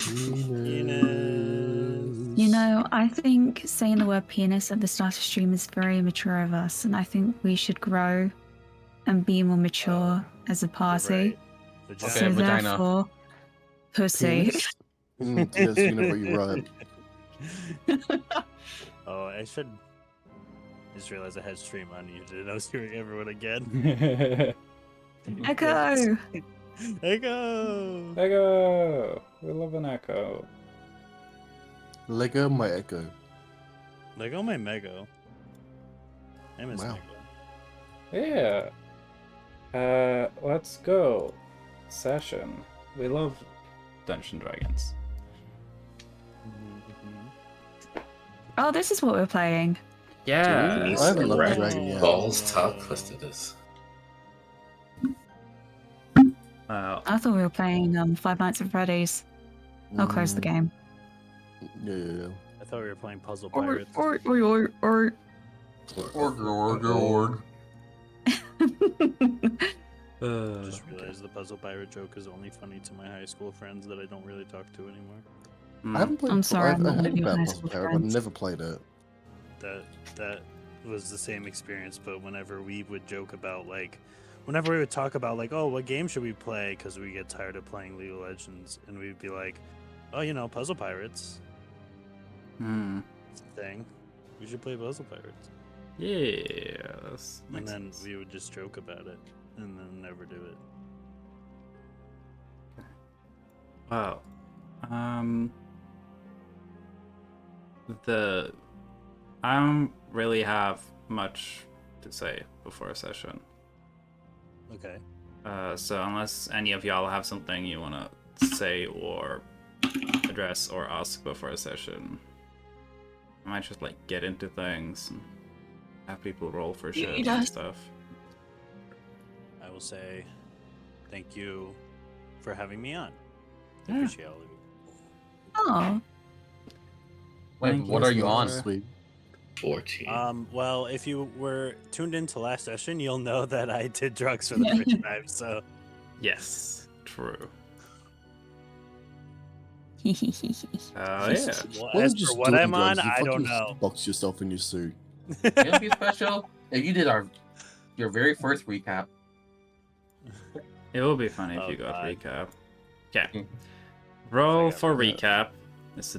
Penis. You know, I think saying the word penis at the start of stream is very mature of us, and I think we should grow and be more mature as a party. Right. So Okay, vagina. therefore, pussy. Penis? Yes, you know where you run. Oh, I should just realize I had stream unmuted. I was hearing everyone again. Echo! Echo! Echo! We love an echo. Lego my echo. Lego my Mego. I miss Wow. Mego. Yeah. Let's go. Session. We love Dungeons & Dragons. Oh, this is what we're playing. Yeah. I haven't loved the Right. dragon yet. Balls top twisted this. I thought we were playing Five Nights at Freddy's. I'll close the game. Yeah. I thought we were playing Puzzle Or, Pirates. or. Org. Just realized the Puzzle Pirate joke is only funny to my high school friends that I don't really talk to anymore. I haven't played. I'm sorry, I'm not I've one of heard your about high Puzzle school Pirate, but I've friends. never played it. That was the same experience, but whenever we would joke about whenever we would talk about oh, what game should we play, because we get tired of playing League of Legends, and we'd be like, oh, Puzzle Pirates. It's a thing. We should play Puzzle Pirates. Yes. And then we would just joke about it, and then never do it. Wow. I don't really have much to say before a session. Okay. So unless any of y'all have something you want to say or address or ask before a session, I might just get into things and have people roll for shit and stuff. I will say thank you for having me on. I Yeah. appreciate all of you. Oh, Wait, what are you on? Sweet. 14. Well, if you were tuned into last session, you'll know that I did drugs for the first time, so Yes, true. yeah. Oh yeah. well, Well, as just for what doing I'm on, drugs, you I don't fucking know. Box yourself in your suit. It'll be special if you did your very first recap. It will be funny if Oh, you got God. recap. Okay. Mhm. Roll I got for recap. recap. It's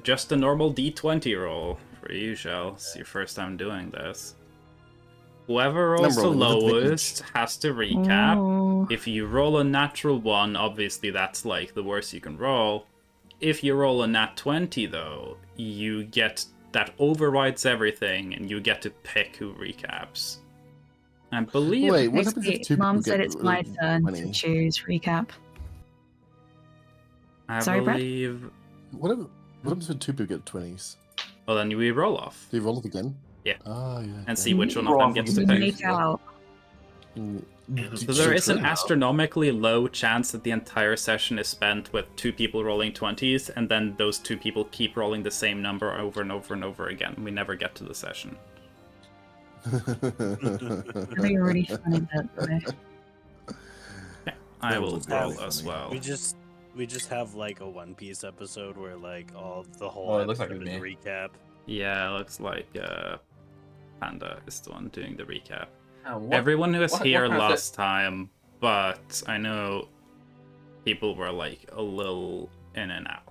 just a normal D20 roll for you, Shell. It's your first time doing this. Whoever rolls the rolling with advantage. lowest has to recap. Oh. If you roll a natural 1, obviously that's the worst you can roll. If you roll a nat 20, though, you get that overrides everything, and you get to pick who recaps. I believe. Wait, what happens if Basically, two Mom people said get it's my turn 20? to choose recap. I Sorry, Brad? believe. What happens if two people get 20s? Well, then we roll off Do you roll it again? Yeah. Ah, yeah. and okay. see which one of Roll them off gets of to the pick. Make out. So there is an astronomically low chance that the entire session is spent with two people rolling 20s, and then those two people keep rolling the same number over and over and over again. We never get to the session. That'd be really funny, that way. I That will would be roll really as funny. well. We just have a One Piece episode where all the whole Oh, it looks like episode it's is me. recap. Yeah, it looks like Panda is the one doing the recap. What- Everyone who was what here kind of last time, but I know people were a little in and out.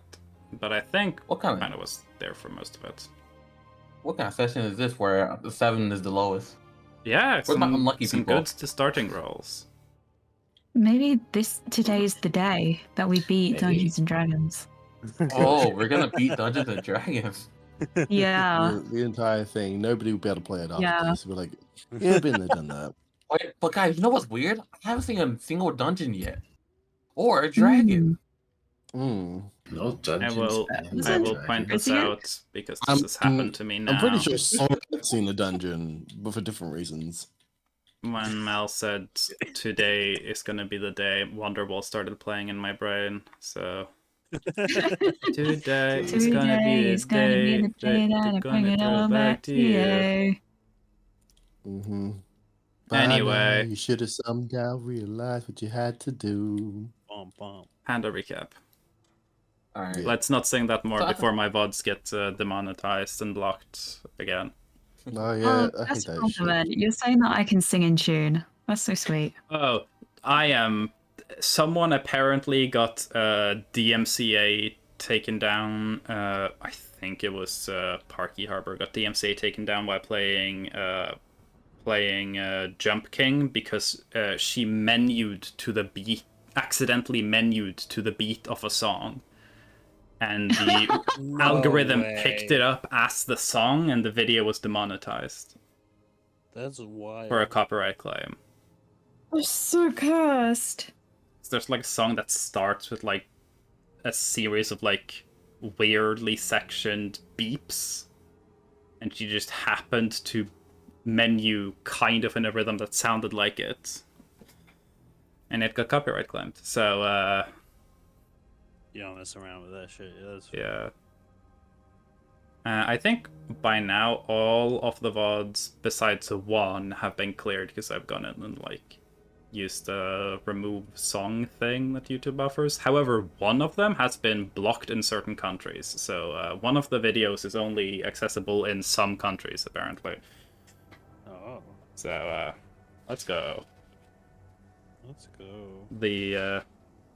But I think What kind of Panda was there for most of it. what kind of session is this where the 7 is the lowest? Yeah, Where's my unlucky some people? good starting rolls. Maybe today's the day that we beat Maybe. Dungeons and Dragons. Oh, we're gonna beat Dungeons and Dragons. Yeah. The entire thing. Nobody will be able to play it after Yeah. this. We're like, yeah, been there, done that. Wait, but guys, you know what's weird? I haven't seen a single dungeon yet. Or a dragon. Mm. No dungeons. I will and point Dragons. this out because this has happened to me now. I'm pretty sure Sonic had seen a dungeon, but for different reasons. When Mel said today is gonna be the day, Wonderwall started playing in my brain. So today is gonna be the day the day that I bring it all back to you. Mm-hmm. Anyway. You should have somehow realized what you had to do. Bum, bum. Panda recap. All right. Yeah. Let's not sing that more So I before my VODs get demonetized and blocked again. Oh yeah, I that's hate a that shit. compliment. You're saying that I can sing in tune. That's so sweet. Oh, I am. Someone apparently got DMCA taken down. I think it was Parky Harbor got DMCA taken down while playing Jump King because she accidentally menued to the beat of a song, and the No algorithm way. picked it up as the song, and the video was demonetized That's wild. for a copyright claim. I'm so cursed. So there's like a song that starts with like a series of like weirdly sectioned beeps, and she just happened to menu kind of in a rhythm that sounded like it, and it got copyright claimed. So You don't mess around with that shit. That's yeah. I think by now all of the VODs besides one have been cleared because I've gone in and like used the remove song thing that YouTube offers. However, one of them has been blocked in certain countries. So one of the videos is only accessible in some countries apparently. Oh, So let's go. let's go.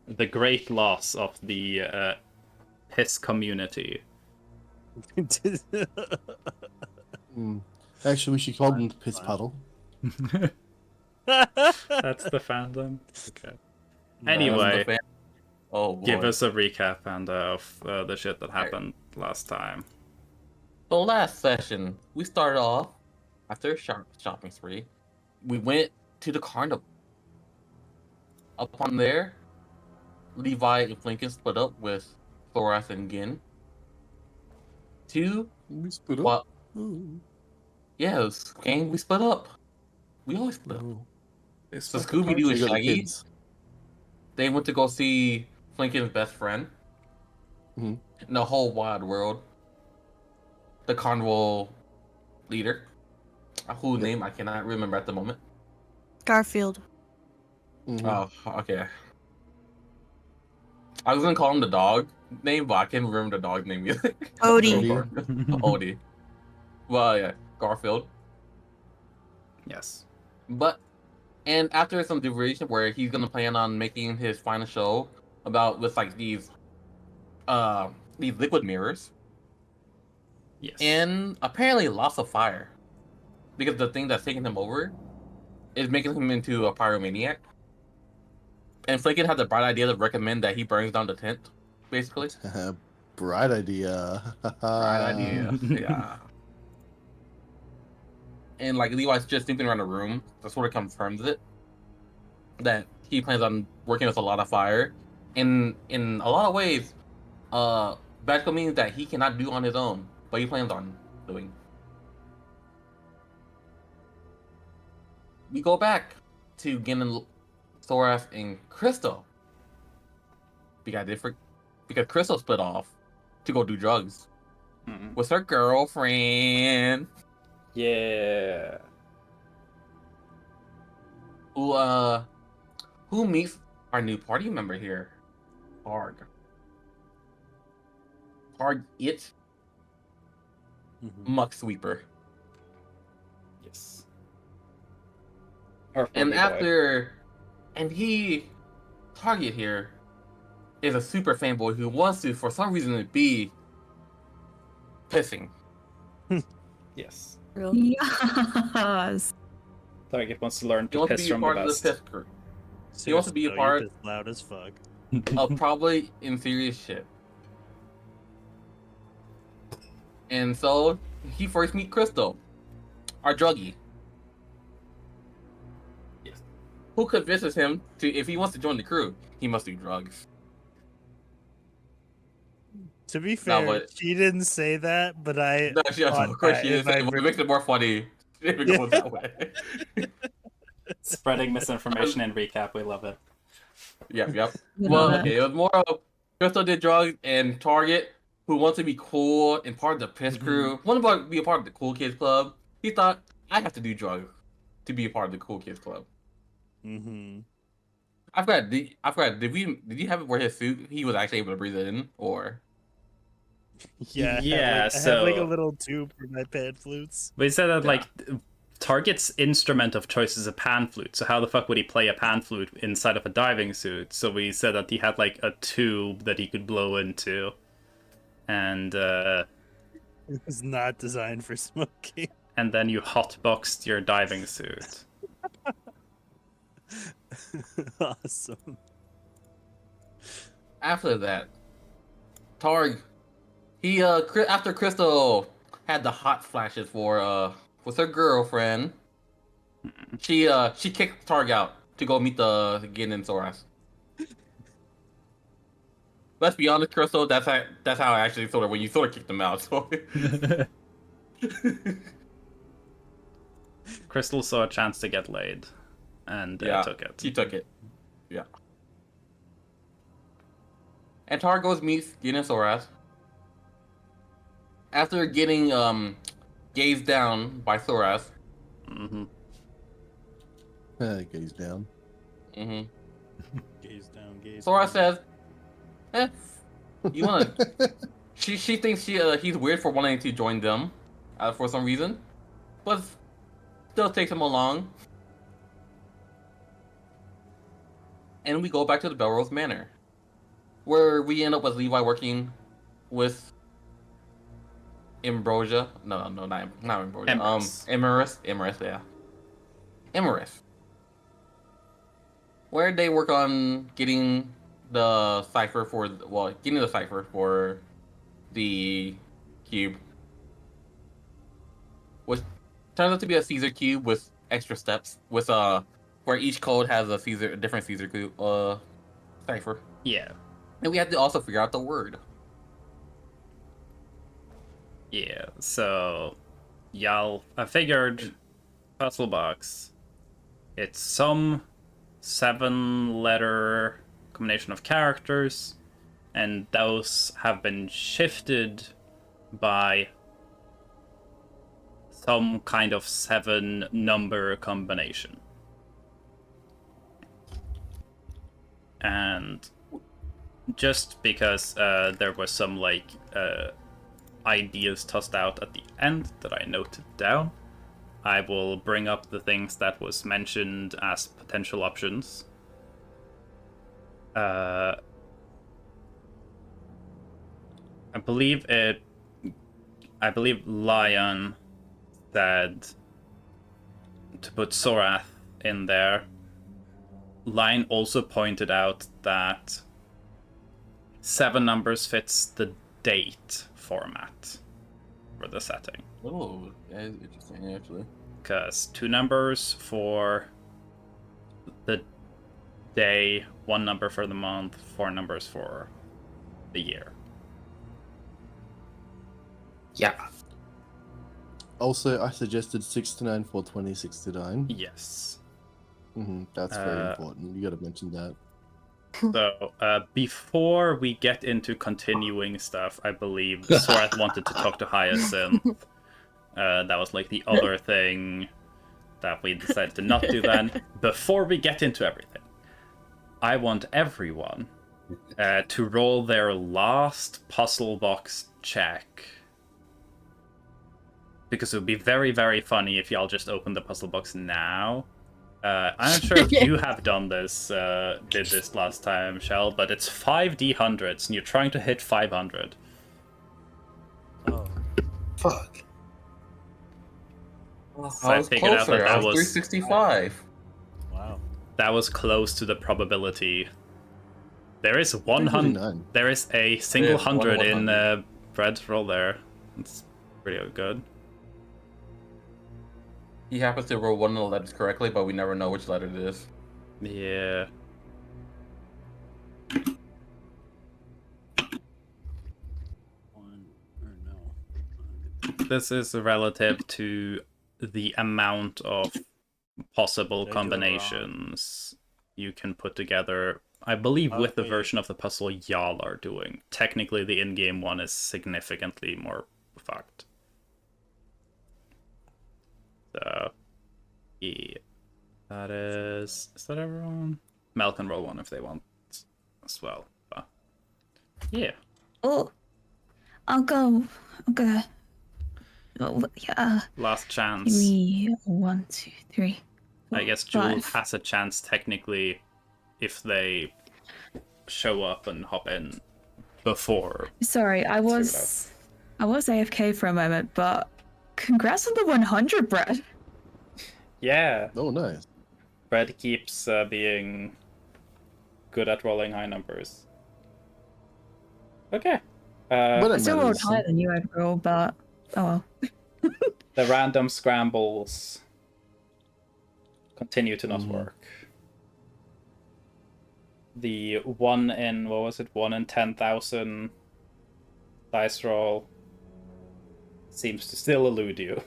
The great loss of the piss community. Actually, we should call them the piss puddle. That's the fandom. Okay. Anyway, Oh boy. give us a recap and of the shit that happened last time. So last session, we started off after a shopping spree. We went to the carnival. Upon there, Levi and Flinken split up with Thorath and Gin. We split up. Well, Ooh. yeah, it was gang. We split up. We always split up. Ooh. So Scooby Doo and They got the Shaggy, kids. they went to go see Flinken's best friend Mhm. in the whole wide world. The carnival leader, whose Yep. name I cannot remember at the moment. Garfield. Mhm. Oh, okay. I was gonna call him the dog name, but I can't remember the dog name either. Odie. Odie. Well, yeah, Garfield. Yes. And after some duration where he's gonna plan on making his final show about with like these liquid mirrors, Yes. and apparently lots of fire, because the thing that's taking him over is making him into a pyromaniac. And Flakin had the bright idea to recommend that he burns down the tent, basically. Bright idea. Bright idea, yeah. And like Levi's just snooping around the room, that sort of confirms it. That he plans on working with a lot of fire. In a lot of ways, Bashko means that he cannot do on his own, but he plans on doing. We go back to Gin, Thorath, and Crystal. Because Crystal split off to go do drugs with her girlfriend. Yeah. Who meets our new party member here? Parg. It Muck Sweeper. Yes. And Target here is a super fanboy who wants to, for some reason, be pissing. Yes. Real. Yes. Target wants to learn He to wants to piss be from part the of the best. piss crew. He wants to be a Seriously, though, part- you piss loud as fuck. Of probably in serious shit. And so he first meets Crystal, our druggie. Yes. Who convinces him to, if he wants to join the crew, he must do drugs. To be fair, but- she didn't say that, but I. No, yeah, thought of course that she didn't if say I it, but it makes it more funny if it Yeah. goes that way. Spreading misinformation and recap, we love it. Yep. You Well, know that. okay, it was more of Crystal did drugs and Target, who wants to be cool and part of the piss crew, wanted to be a part of the cool kids club. He thought, I have to do drugs to be a part of the cool kids club. Mm-hmm. I forgot. Did you have it where his suit he was actually able to breathe it in, or Yeah, Yeah, I had like a so- little tube for my pan flutes. We said that Yeah. like Target's instrument of choice is a pan flute. So how the fuck would he play a pan flute inside of a diving suit? So we said that he had like a tube that he could blow into, and It was not designed for smoking. then you hotboxed your diving suit. Awesome. after that, Targ, he after Crystal had the hot flashes for with her girlfriend, she kicked Targ out to go meet the Gin and Soras. Let's be honest, Crystal. That's how I actually sort of when you sort of kicked them out. So. Crystal saw a chance to get laid, and Yeah, took it. He took it. Yeah. And Tar goes meets Ginosaurus. After getting gazed down by Thoras. Mm-hmm. Gaze down. Mm-hmm. Gaze down, gaze. Thoras down. says, you wanna she thinks he's weird for wanting to join them for some reason. But still takes him along. And we go back to the Belrose Manor. Where we end up with Levi working with Ambrosia. No, not Ambrosia. Emerus. Emerus, yeah. Emerus. Where they work on getting the cipher getting the cipher for the cube. Which turns out to be a Caesar cube with extra steps, with where each code has a different Caesar cube cipher. Yeah. And we have to also figure out the word. Yeah, so I figured puzzle box. It's some 7-letter combination of characters, and those have been shifted by some kind of 7-number combination. And just because there was some like ideas tossed out at the end that I noted down, I will bring up the things that was mentioned as potential options. I believe Lion said to put Sorath in there. Lion also pointed out that 7 numbers fits the date format for the setting. Oh, that is interesting, actually. Because 2 numbers for the day, 1 number for the month, 4 numbers for the year. Yeah. Also, I suggested 69 for 2069. Yes. That's very important. You got to mention that. So, before we get into continuing stuff, I believe Sorath wanted to talk to Hyacinth. That was like the other thing that we decided to not do then. Before we get into everything, I want everyone to roll their last puzzle box check. Because it would be very, very funny if y'all just open the puzzle box now. I'm not sure if you have did this last time, Shell, but it's 5d100s, and you're trying to hit 500. Oh, Fuck. So I figured out that was 365. wow. That was close to the probability. There is 100. 39. There is a single Yeah, 100 in 100. Fred's roll there. It's pretty good. He happens to roll one of the letters correctly, but we never know which letter it is. Yeah. One or no. This is relative to the amount of possible Did I do it wrong? combinations you can put together. I believe with the wait. version of the puzzle y'all are doing. Technically, the in-game one is significantly more fucked. So, yeah. Is that everyone? Mel can roll one if they want as well. But yeah. Oh, I'll go. Oh, yeah. Last Give chance. me 1, 2, 3. I 4, guess Jewel 5. has a chance technically if they show up and hop in before. Sorry, I was AFK for a moment, but congrats on the 100, Brett. Yeah, Oh, nice. Brad keeps being good at rolling high numbers. Okay. But I it still rolled matters. higher than you overall, but oh well. The random scrambles continue to not Mhm. work. The 1 in, what was it, 1 in 10,000 dice roll seems to still elude you.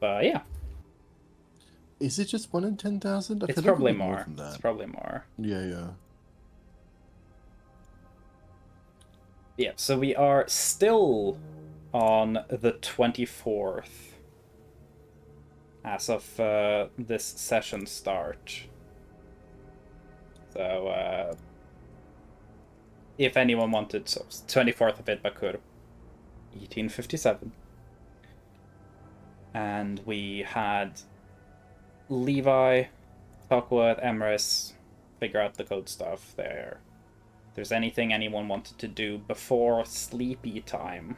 But yeah, Is it just 1 in 10,000? it's probably more. Than that. It's probably more. Yeah. Yeah, so we are still on the 24th as of this session start. So, if anyone wanted, so 24th of Idbakur, 1857. And we had Levi talk with Emrys, figure out the code stuff there. If there's anything anyone wanted to do before sleepy time,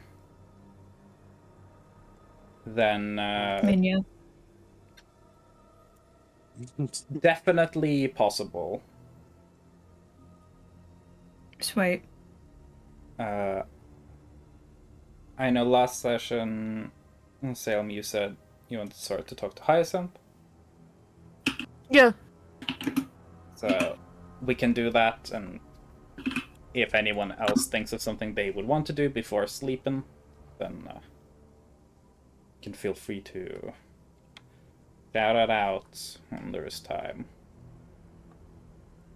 then Minya. definitely possible. Sweet. I know last session, Salem, you said you wanted to start to talk to Hyacinth, Yeah. so we can do that, and if anyone else thinks of something they would want to do before sleeping, then you can feel free to shout it out when there is time.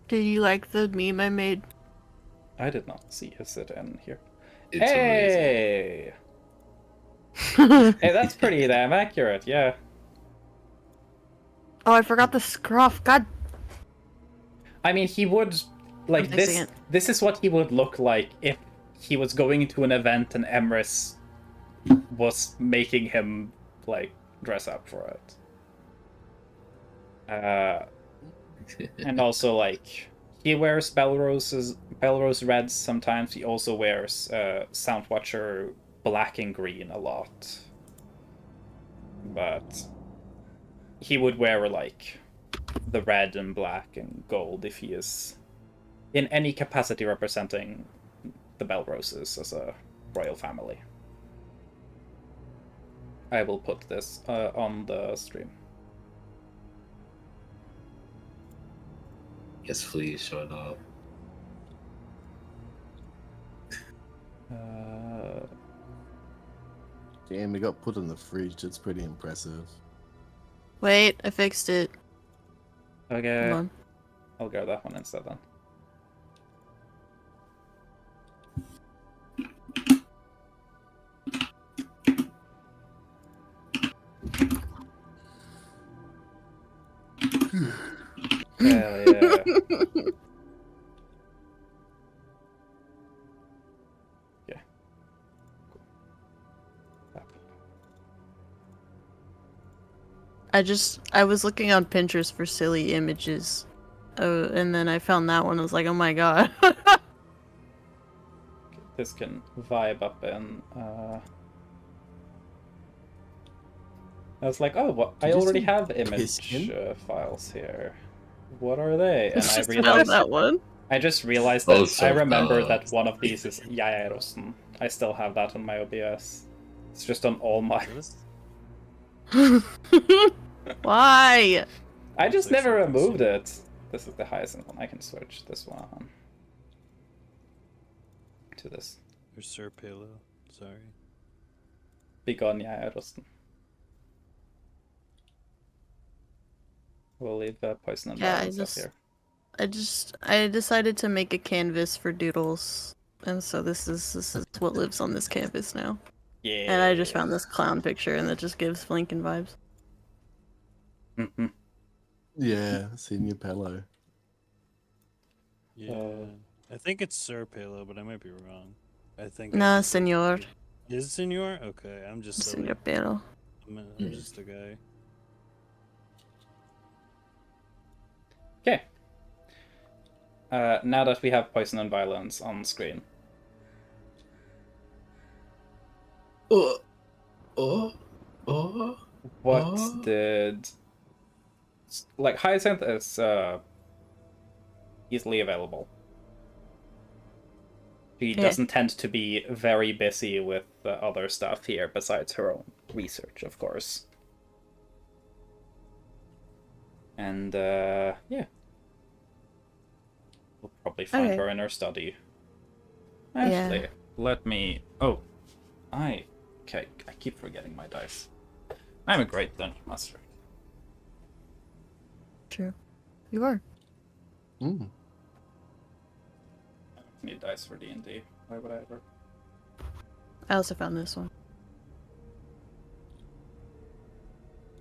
Did you like the meme I made? I did not see Isset in here. It's amazing. Hey! Hey, that's pretty damn accurate, yeah. Oh, I forgot the scruff. God. I mean, he would, like, I'm fixing this. it. This is what he would look like if he was going to an event and Emrys was making him, like, dress up for it. And also, like, he wears Belrose reds sometimes. He also wears Soundwatcher black and green a lot. But he would wear, like, the red and black and gold if he is in any capacity representing the Belroses as a royal family. I will put this on the stream. Yes, please, show it off. Damn, it got put in the fridge. It's pretty impressive. Wait, I fixed it. Okay, Hold on. I'll grab that one instead then. Hell yeah. Yeah. I was looking on Pinterest for silly images. Oh, and then I found that one. I was like, oh my god. This can vibe up in. I was like, oh, what? I Did you already say have image piston? Files here. What are they? And I Just found realized that one. I just realized Oh, that so I remember fast. that one of these is Jajarosen. I still have that on my OBS. It's just on all my. Why? I just Looks never like removed it. This is the highest one. I can switch this one to this. Or Sir Palo. Sorry. Begone Jajarosen. We'll leave poison and Yeah, balance up here. I decided to make a canvas for doodles, and so this is what lives on this canvas now. Yeah. And I just found this clown picture, and that just gives Lincoln vibes. Mhm. Yeah, Senior Pello. Yeah. I think it's Sir Palo, but I might be wrong. I think I Nah, just said- senor. Is it Senor? Okay, I'm just silly. Senor Pero. I'm just a guy. Okay. Now that we have poison and violence on screen, Oh, oh, oh. what Oh. did like Hyacinth is easily available. She Yeah. doesn't tend to be very busy with other stuff here besides her own research, of course. And yeah, we'll probably find Okay. her in her study. Actually, let me. Oh, okay. I keep forgetting my dice. I'm a great dungeon master. True. You are. Mm. I don't need dice for D&D. Why would I ever? I also found this one.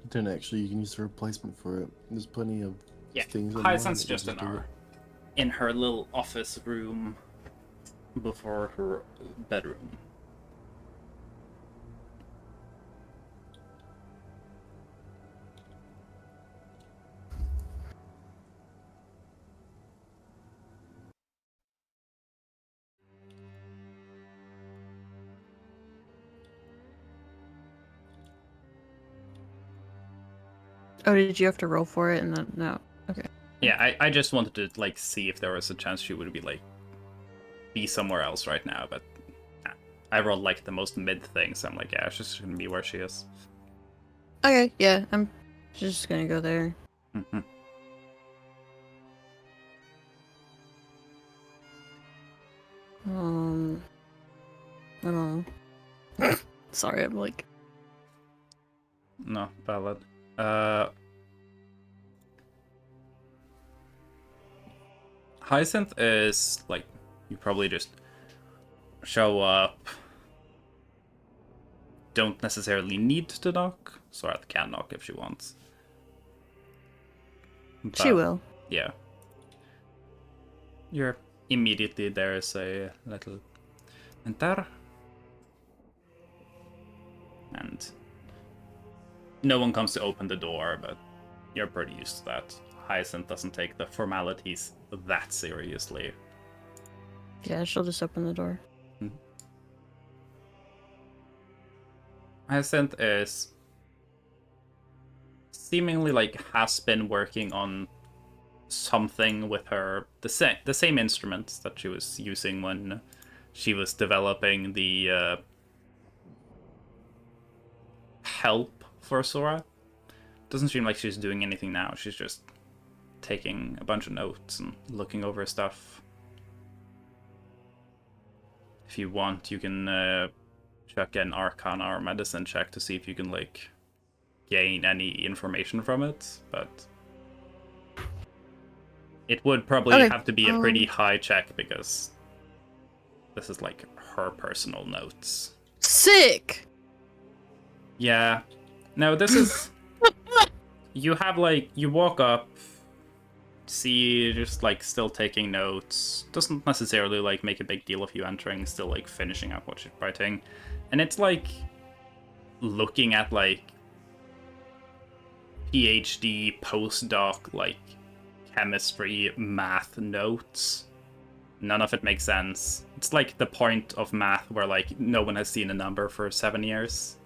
Don't actually, you can use the replacement for it. There's plenty of things. online Hyacinth's that you just do it. in her little office room before her bedroom. Oh, did you have to roll for it? And then no. Okay. Yeah, I just wanted to like see if there was a chance she would be somewhere else right now, but I rolled like the most mid thing, so I'm like, yeah, she's just gonna be where she is. Okay. Yeah, I'm just gonna go there. Mm-hmm. I don't know. Sorry, I'm like. No, valid. Hyacinth is like, you probably just show up. Don't necessarily need to knock. Sorath can knock if she wants. She will. Yeah. You're immediately there is a little enter. And no one comes to open the door, but you're pretty used to that. Hyacinth doesn't take the formalities that seriously. Yeah, she'll just open the door. Hyacinth is seemingly like has been working on something with her the same instruments that she was using when she was developing the help for Sora. Doesn't seem like she's doing anything now. She's just taking a bunch of notes and looking over stuff. If you want, you can check an Arcana or Medicine check to see if you can like gain any information from it, but it would probably have to be a pretty high check because this is like her personal notes. Sick! Yeah. No, this is... You have like... You walk up, see just like still taking notes. Doesn't necessarily like make a big deal of you entering, still like finishing up what she's writing. And it's like looking at like PhD postdoc like chemistry math notes. None of it makes sense. It's like the point of math where like no one has seen a number for 7 years.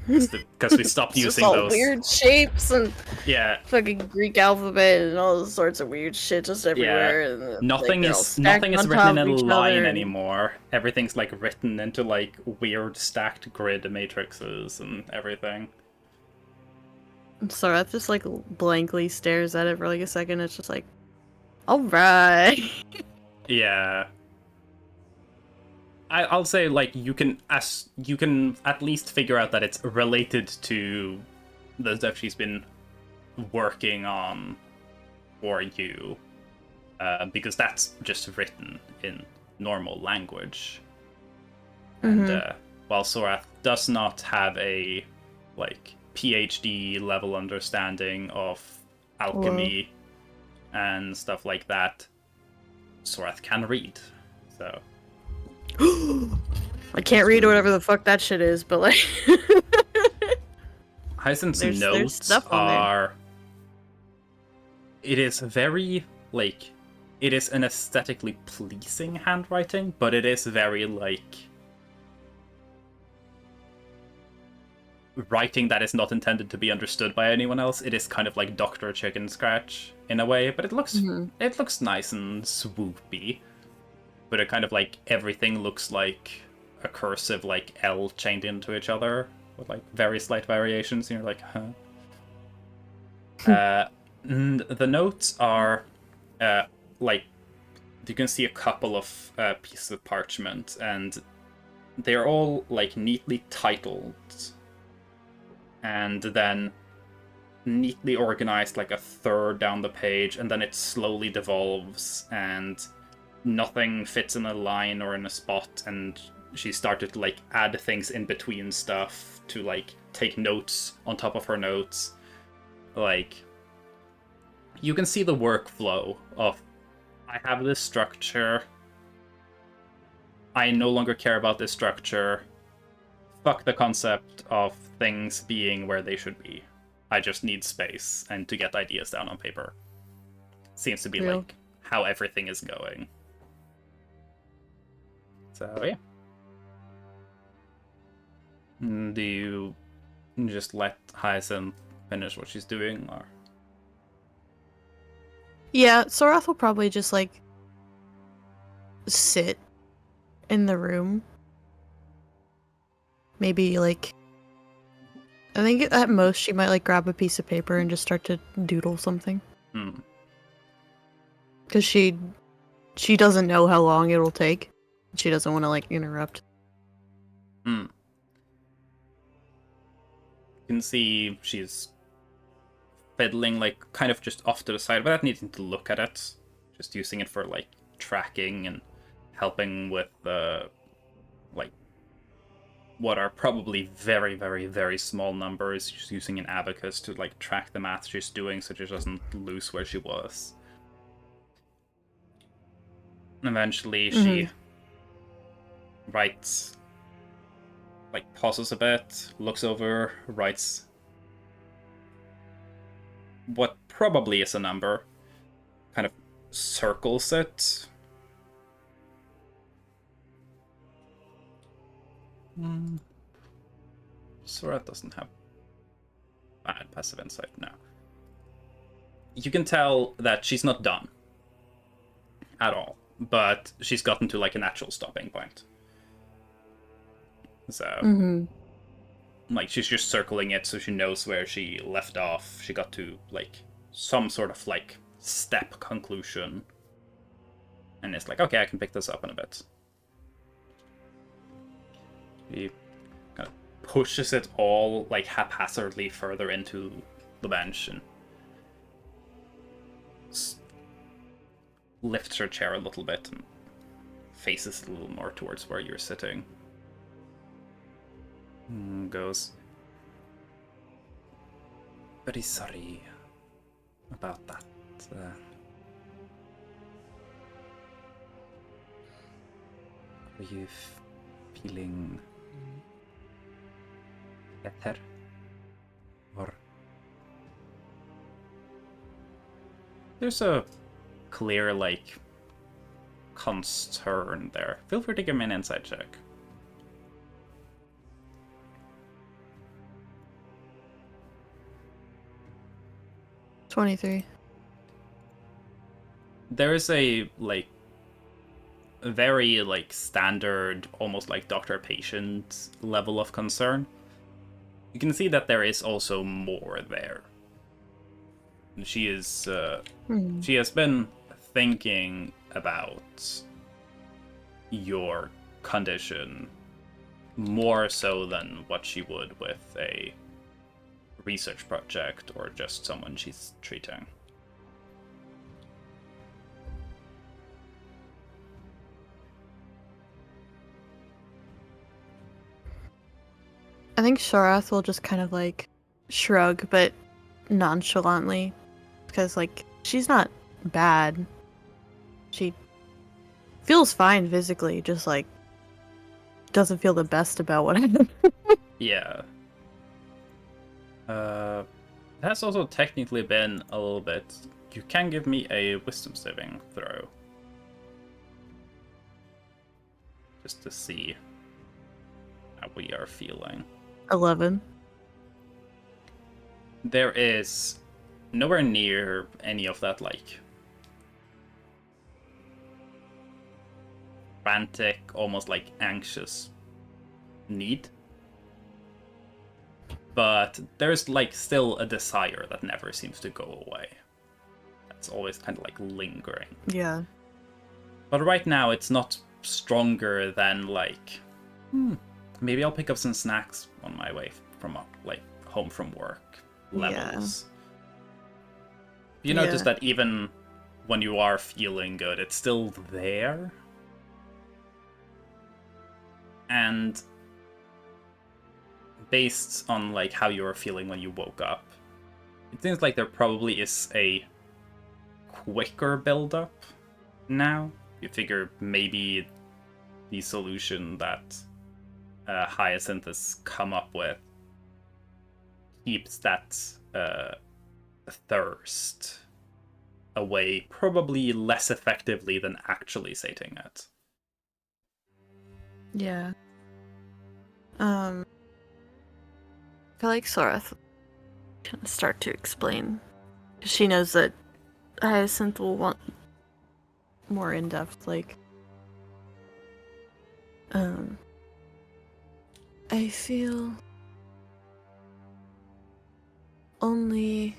Because we stopped using all those weird shapes and yeah, fucking Greek alphabet and all sorts of weird shit just everywhere. And, nothing like, is written in a line and... anymore. Everything's like written into like weird stacked grid matrices and everything. So I just like blankly stares at it for like a second. It's just like, all right. Yeah. I'll say like you can at least figure out that it's related to the stuff she's been working on for you, because that's just written in normal language. And while Sorath does not have a like PhD level understanding of alchemy and stuff like that, Sorath can read. So I can't read whatever the fuck that shit is, but like Hyacinth's there's notes stuff on there. are. It is very like. It is an aesthetically pleasing handwriting, but it is very like. Writing that is not intended to be understood by anyone else. It is kind of like Dr. Chicken Scratch in a way, but it looks nice and swoopy. But it kind of like everything looks like a cursive like L chained into each other with like very slight variations, and you're like, huh. The notes are like you can see a couple of pieces of parchment, and they're all like neatly titled. And then neatly organized like a third down the page, and then it slowly devolves, and nothing fits in a line or in a spot, and she started to like add things in between stuff to like take notes on top of her notes. Like, you can see the workflow of, I have this structure, I no longer care about this structure, fuck the concept of things being where they should be. I just need space and to get ideas down on paper. Seems to be like how everything is going. So yeah. Do you just let Hyacinth finish what she's doing, or? Yeah, Sorath will probably just like sit in the room. Maybe like I think at most she might like grab a piece of paper and just start to doodle something. Because she doesn't know how long it'll take. She doesn't want to like interrupt. You can see she's fiddling like kind of just off to the side without needing to look at it. Just using it for like tracking and helping with like what are probably very, very, very small numbers. She's using an abacus to like track the math she's doing so she doesn't lose where she was. Eventually she writes, like pauses a bit, looks over, writes what probably is a number, kind of circles it. Sorath doesn't have bad passive insight now. You can tell that she's not done at all, but she's gotten to like a natural stopping point. So, like, she's just circling it so she knows where she left off. She got to like some sort of like step conclusion, and it's like, okay, I can pick this up in a bit. He kind of pushes it all like haphazardly further into the bench and lifts her chair a little bit and faces a little more towards where you're sitting. And goes, very sorry about that. Are you feeling better? Or there's a clear like concern there. Feel free to give me an insight check. $23. There is a like very like standard, almost like doctor-patient level of concern. You can see that there is also more there. She is she has been thinking about your condition more so than what she would with a research project or just someone she's treating. I think Sharath will just kind of like shrug, but nonchalantly because like she's not bad. She feels fine physically, just like doesn't feel the best about what happened. Yeah. It has also technically been a little bit. You can give me a wisdom saving throw. Just to see how we are feeling. 11. There is nowhere near any of that, like, frantic, almost like anxious need. But there's, like, still a desire that never seems to go away. That's always kind of, like, lingering. Yeah. But right now, it's not stronger than, like, maybe I'll pick up some snacks on my way from, like, home from work levels. You notice that even when you are feeling good, it's still there. And based on like how you were feeling when you woke up, it seems like there probably is a quicker build-up now. You figure maybe the solution that Hyacinth has come up with keeps that thirst away probably less effectively than actually sating it. Yeah. I feel like Sorath can start to explain. 'Cause she knows that Hyacinth will want more in-depth, like... I feel... only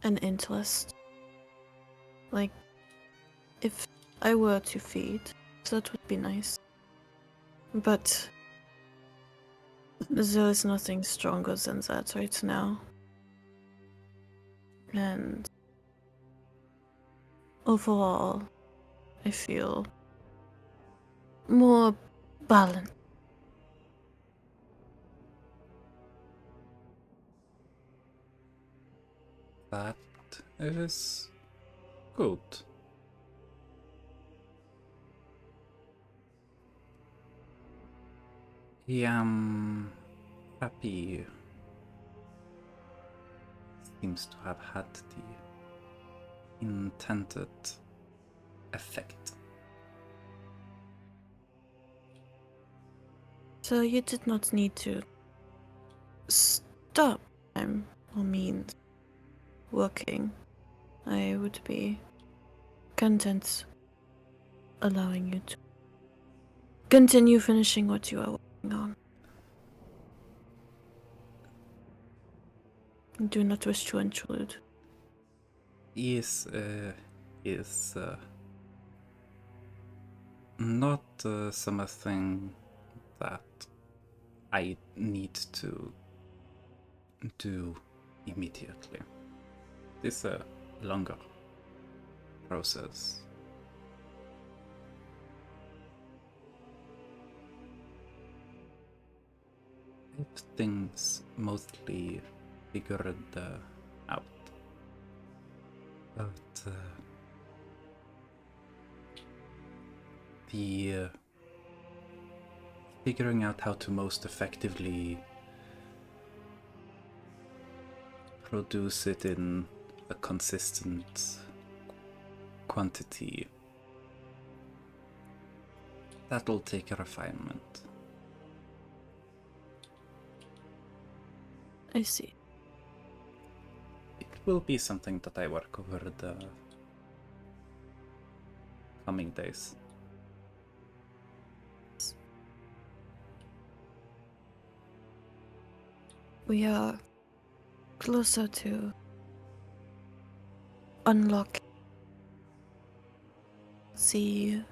an interest. Like, if I were to feed, that would be nice. But there is nothing stronger than that right now. And overall, I feel more balanced. That is good. I am happy. Seems to have had the intended effect. So you did not need to stop time or means working. I would be content allowing you to continue finishing what you are working on. I do not wish to intrude. Is not something that I need to do immediately. This is a longer process. If things mostly figured out, but the figuring out how to most effectively produce it in a consistent quantity, that'll take a refinement. I see. It will be something that I work over the coming days. We are closer to unlock the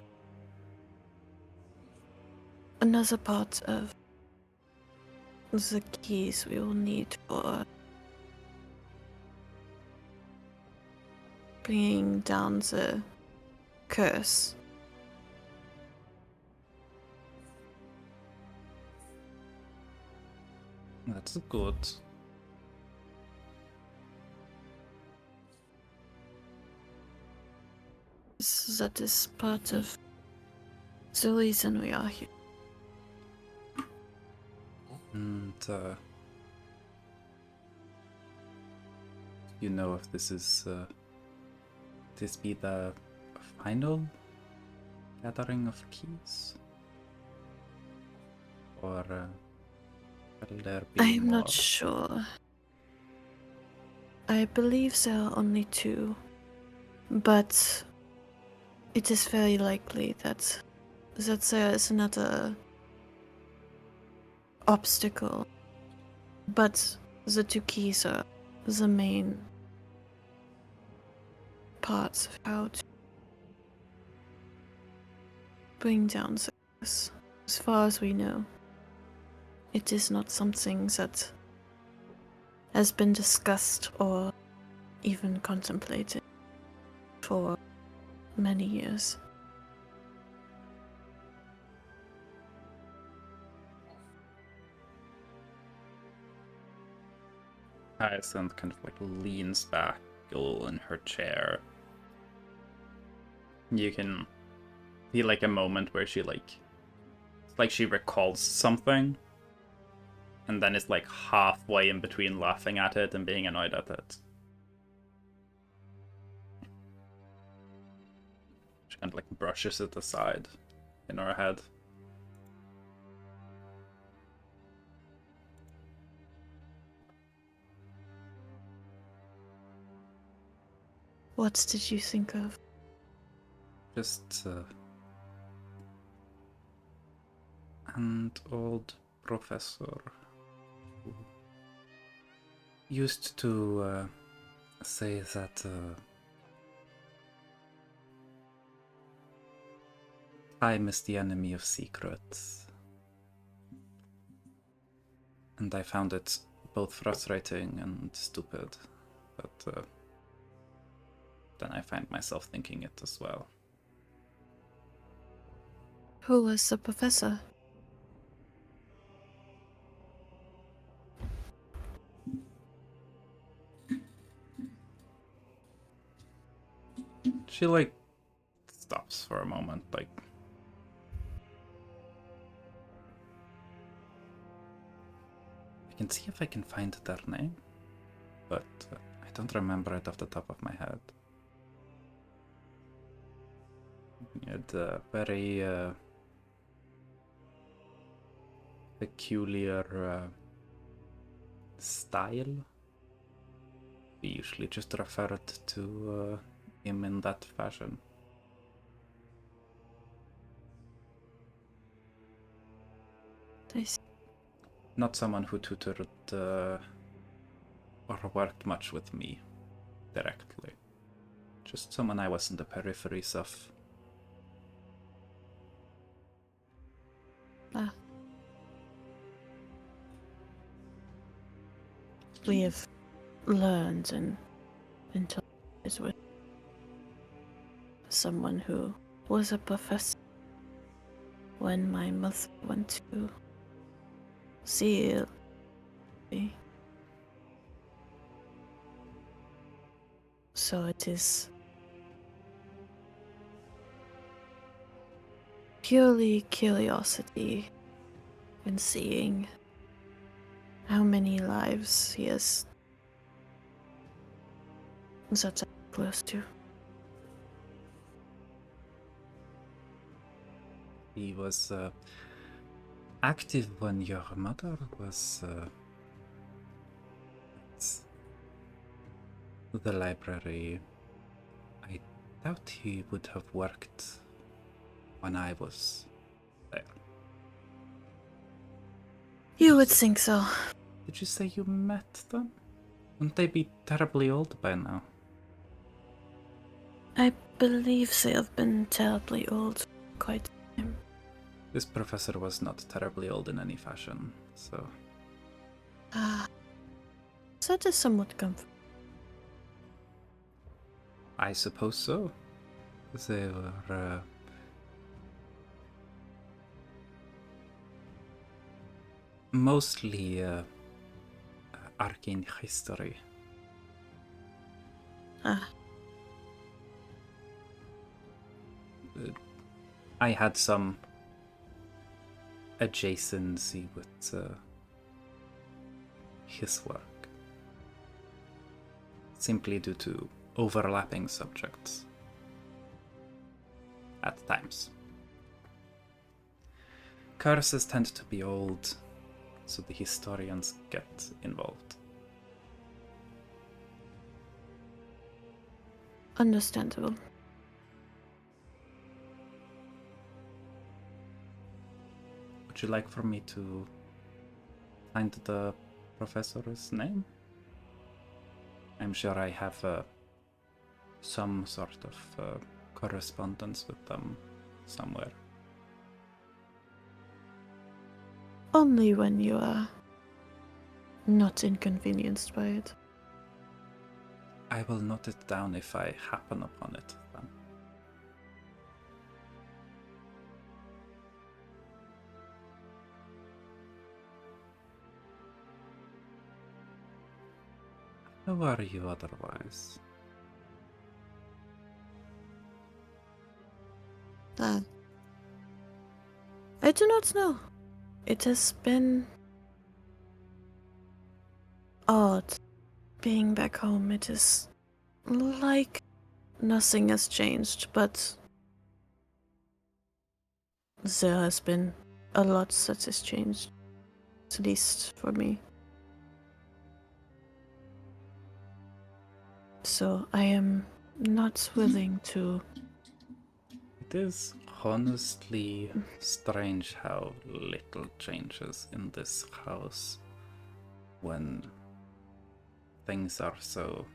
another part of the keys we will need for bringing down the curse. That's good. that is part of the reason we are here. And, you know if this is, this be the final gathering of keys? Or, will there be I'm more? not sure. I believe there are only 2, but it is very likely that there is another obstacle. But the 2 keys are the main parts of how to bring down the curse. As far as we know, it is not something that has been discussed or even contemplated for many years. Hyacinth kind of like leans back a little in her chair. You can feel like a moment where she it's like she recalls something, and then it's like halfway in between laughing at it and being annoyed at it. She kind of like brushes it aside in her head. What did you think of? Just an old professor who used to say that time is the enemy of secrets. And I found it both frustrating and stupid, but then I find myself thinking it as well. Who was the professor? She like stops for a moment, like I can see if I can find their name, but I don't remember it off the top of my head. He had a very peculiar style. We usually just referred to him in that fashion. I see. Not someone who tutored or worked much with me directly. Just someone I was in the peripheries of. Ah. We have learned and interacted with someone who was a professor when my mother went to see me. So it is purely curiosity in seeing how many lives he has that I'm close to. He was active when your mother was at the library. I doubt he would have worked when I was there. You would think so. Did you say you met them? Wouldn't they be terribly old by now? I believe they have been terribly old for quite a time. This professor was not terribly old in any fashion, so That is somewhat comforting. I suppose so. They were mostly arcane history. I had some adjacency with his work, simply due to overlapping subjects at times. Curses tend to be old, so the historians get involved. Understandable. Would you like for me to find the professor's name? I'm sure I have some sort of correspondence with them somewhere. Only when you are not inconvenienced by it. I will note it down if I happen upon it then. How are you otherwise? I do not know. It has been odd being back home. It is like nothing has changed, but there has been a lot that has changed, at least for me. So I am not willing to. It is honestly strange how little changes in this house when things are so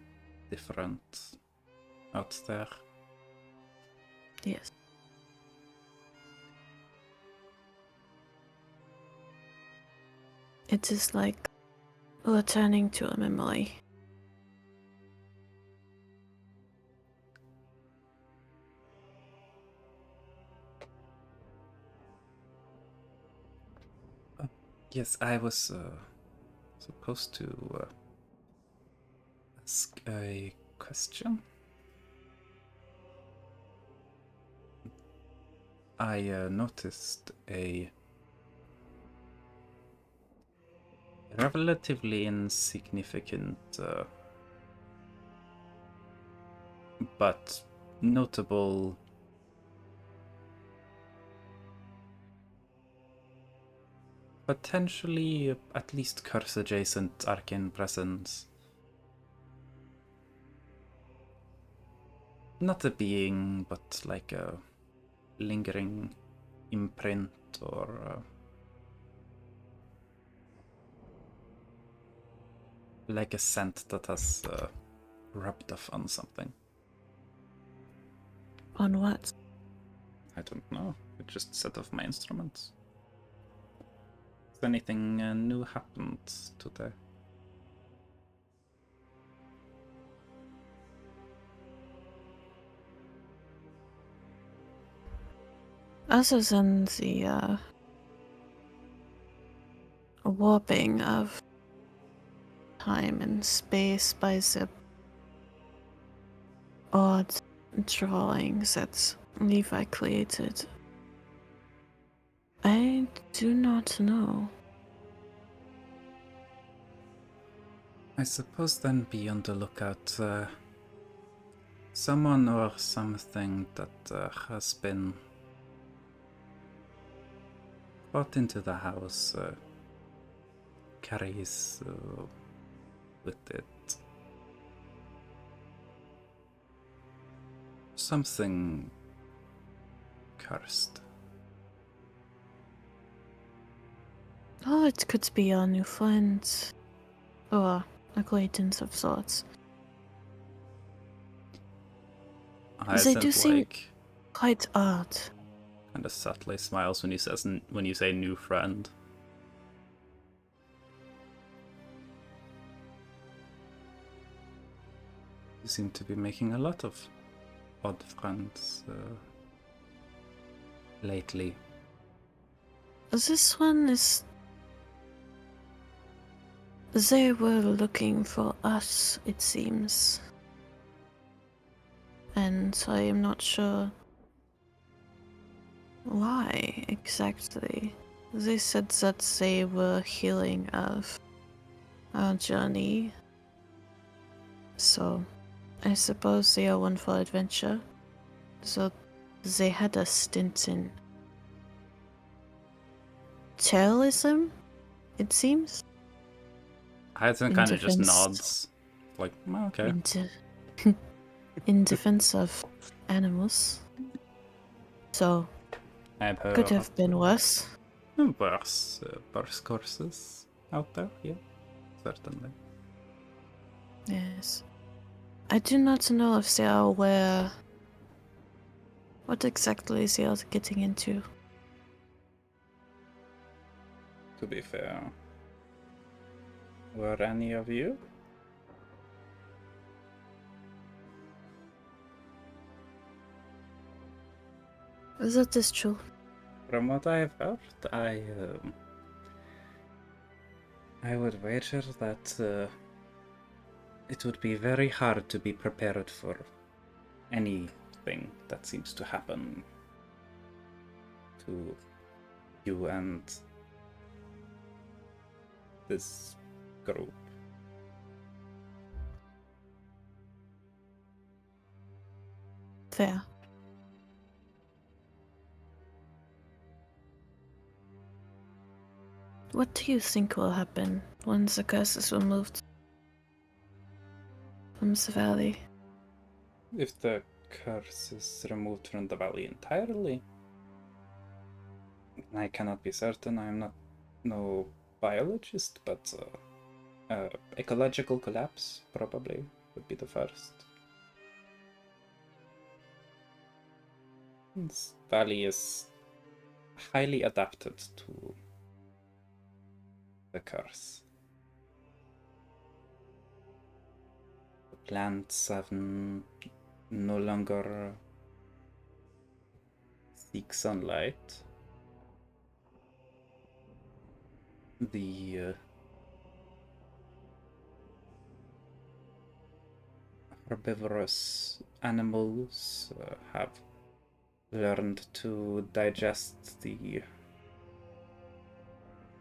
different out there. Yes. It is like returning to a memory. Yes, I was supposed to ask a question. I noticed a relatively insignificant but notable potentially at least curse adjacent arcane presence. Not a being, but like a lingering imprint or like a scent that has rubbed off on something. On what? I don't know. It just set off my instruments. Has anything new happened today? Other than the warping of time and space by the odd drawings that Levi created, I do not know. I suppose then be on the lookout. Someone or something that has been brought into the house carries with it something cursed. Oh, it could be a new friend or acquaintance of sorts. They do seem quite odd. Kind of subtly smiles when you say new friend. You seem to be making a lot of odd friends lately. This one is. They were looking for us, it seems. And I am not sure Why exactly? They said that they were healing of our journey. So, I suppose they are one for adventure. So, they had a stint in terrorism, it seems. Hudson In kind of just defense- nods. Like, "Oh, okay. In, in defense of animals. So, I've heard could have been worse. worse courses out there, yeah. Certainly. Yes. I do not know if they are aware what exactly they are getting into. To be fair. Were any of you? That is true. From what I've heard, I would wager that it would be very hard to be prepared for anything that seems to happen to you and this group. Fair. What do you think will happen once the curse is removed from the valley? If the curse is removed from the valley entirely, I cannot be certain. I am not no biologist, but ecological collapse probably would be the first. This valley is highly adapted to the curse. The plants have no longer seek sunlight. The herbivorous animals have learned to digest the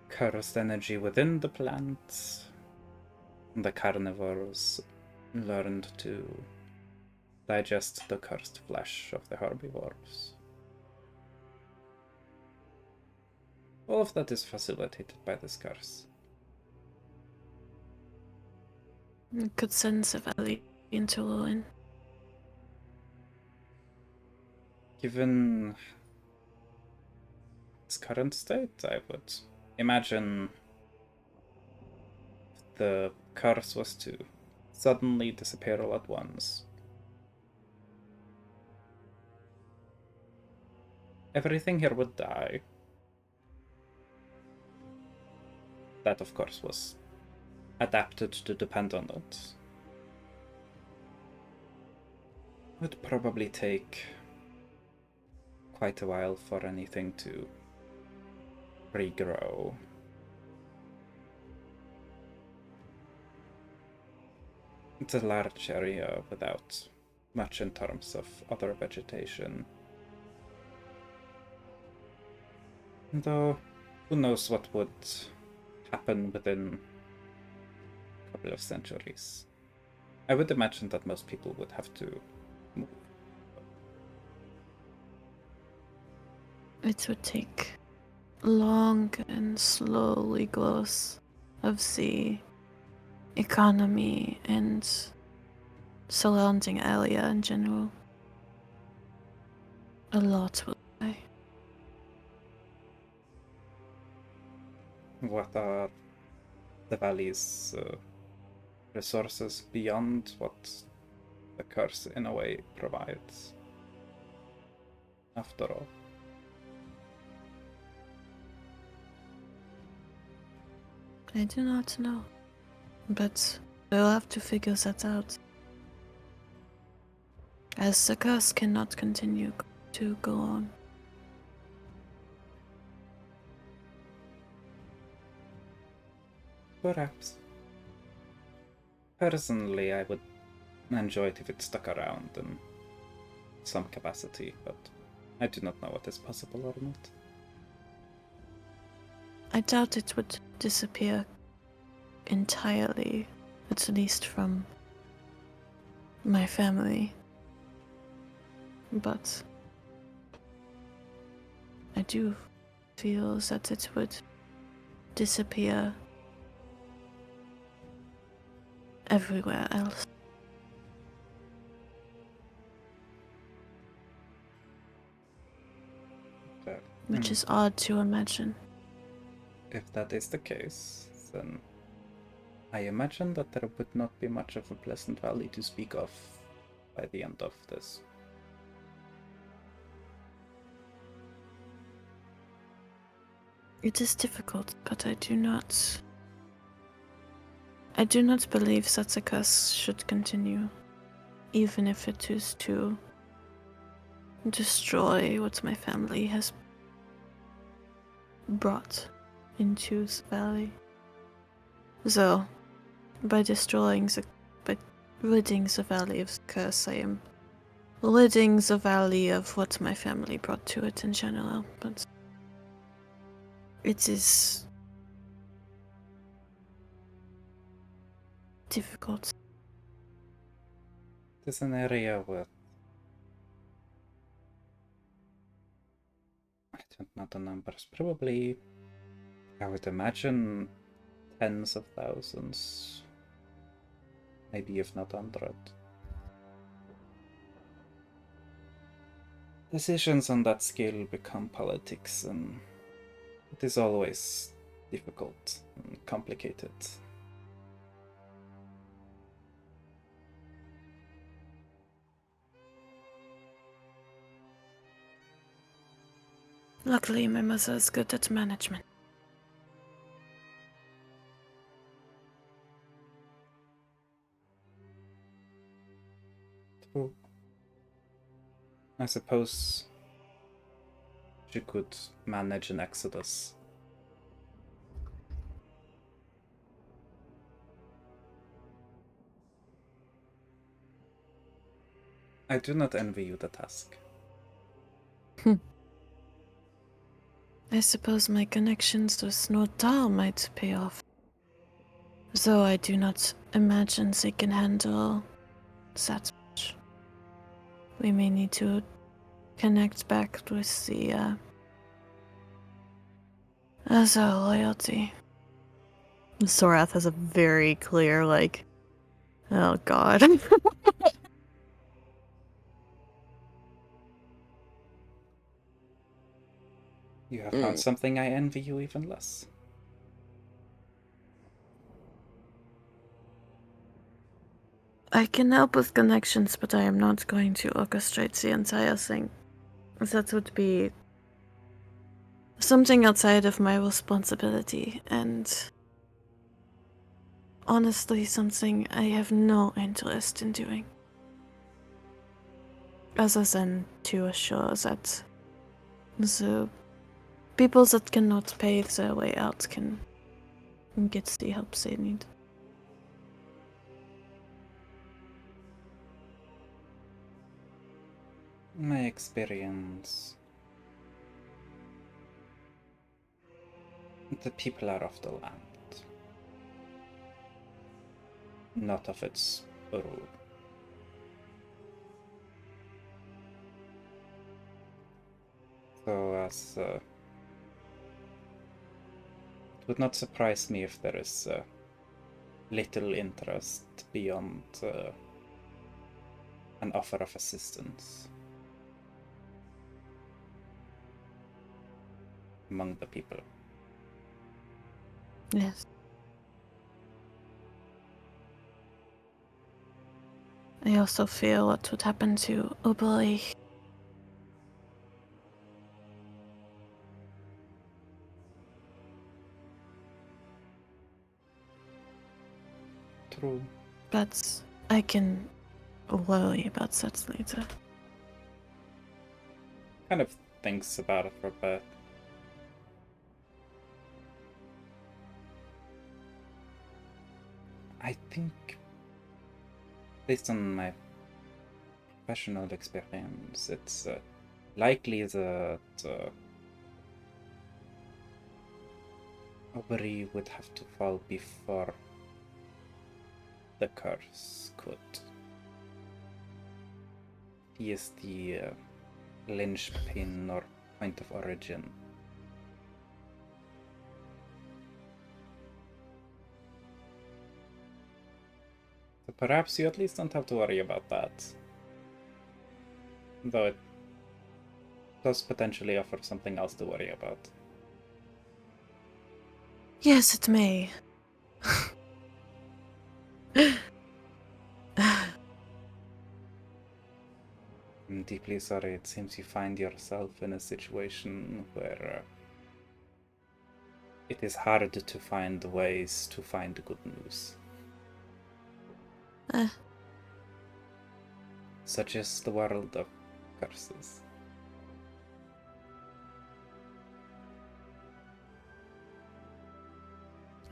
cursed energy within the plants. The carnivores learned to digest the cursed flesh of the herbivores. All of that is facilitated by this curse. It could send the valley into ruin. Given its current state, I would imagine if the curse was to suddenly disappear all at once, everything here would die. That, of course, was adapted to depend on it. It would probably take quite a while for anything to regrow. It's a large area without much in terms of other vegetation. Though, who knows what would happen within a couple of centuries. I would imagine that most people would have to move. It would take long and slowly growth of the economy and surrounding area in general. A lot will die. What are the valley's resources beyond what the curse in a way provides? After all. I do not know. But we'll have to figure that out. As the curse cannot continue to go on. Perhaps. Personally, I would enjoy it if it stuck around in some capacity, but I do not know what is possible or not. I doubt it would disappear entirely, at least from my family. But I do feel that it would disappear everywhere else. Which is odd to imagine. If that is the case, then I imagine that there would not be much of a Pleasant Valley to speak of by the end of this. It is difficult, but I do not believe that the curse should continue, even if it is to destroy what my family has brought into the valley. So, by ridding the valley of the curse, I am ridding the valley of what my family brought to it in general, but it is difficult. It is an area with, I don't know the numbers, probably, I would imagine, tens of thousands, maybe if not 100. Decisions on that scale become politics, and it is always difficult and complicated. Luckily, my mother is good at management. True. I suppose she could manage an exodus. I do not envy you the task. I suppose my connections with Nordal might pay off. Though I do not imagine they can handle that much. We may need to connect back with the other loyalty. Sorath has a very clear, like, oh god. You have found something I envy you even less. I can help with connections, but I am not going to orchestrate the entire thing. That would be something outside of my responsibility, and honestly, something I have no interest in doing. Other than to assure that the people that cannot pay their way out can get the help they need. My experience. The people are of the land, not of its rule. So, it would not surprise me if there is little interest beyond an offer of assistance among the people. Yes. I also feel what would happen to Oberleich. True. But I can worry about that later. Kind of thinks about it for a bit. I think, based on my professional experience, it's likely that Aubrey would have to fall before the curse could. He is the linchpin or point of origin. So perhaps you at least don't have to worry about that. Though it does potentially offer something else to worry about. Yes, it may. I'm deeply sorry. It seems you find yourself in a situation where it is hard to find ways to find good news. Such is the world of curses.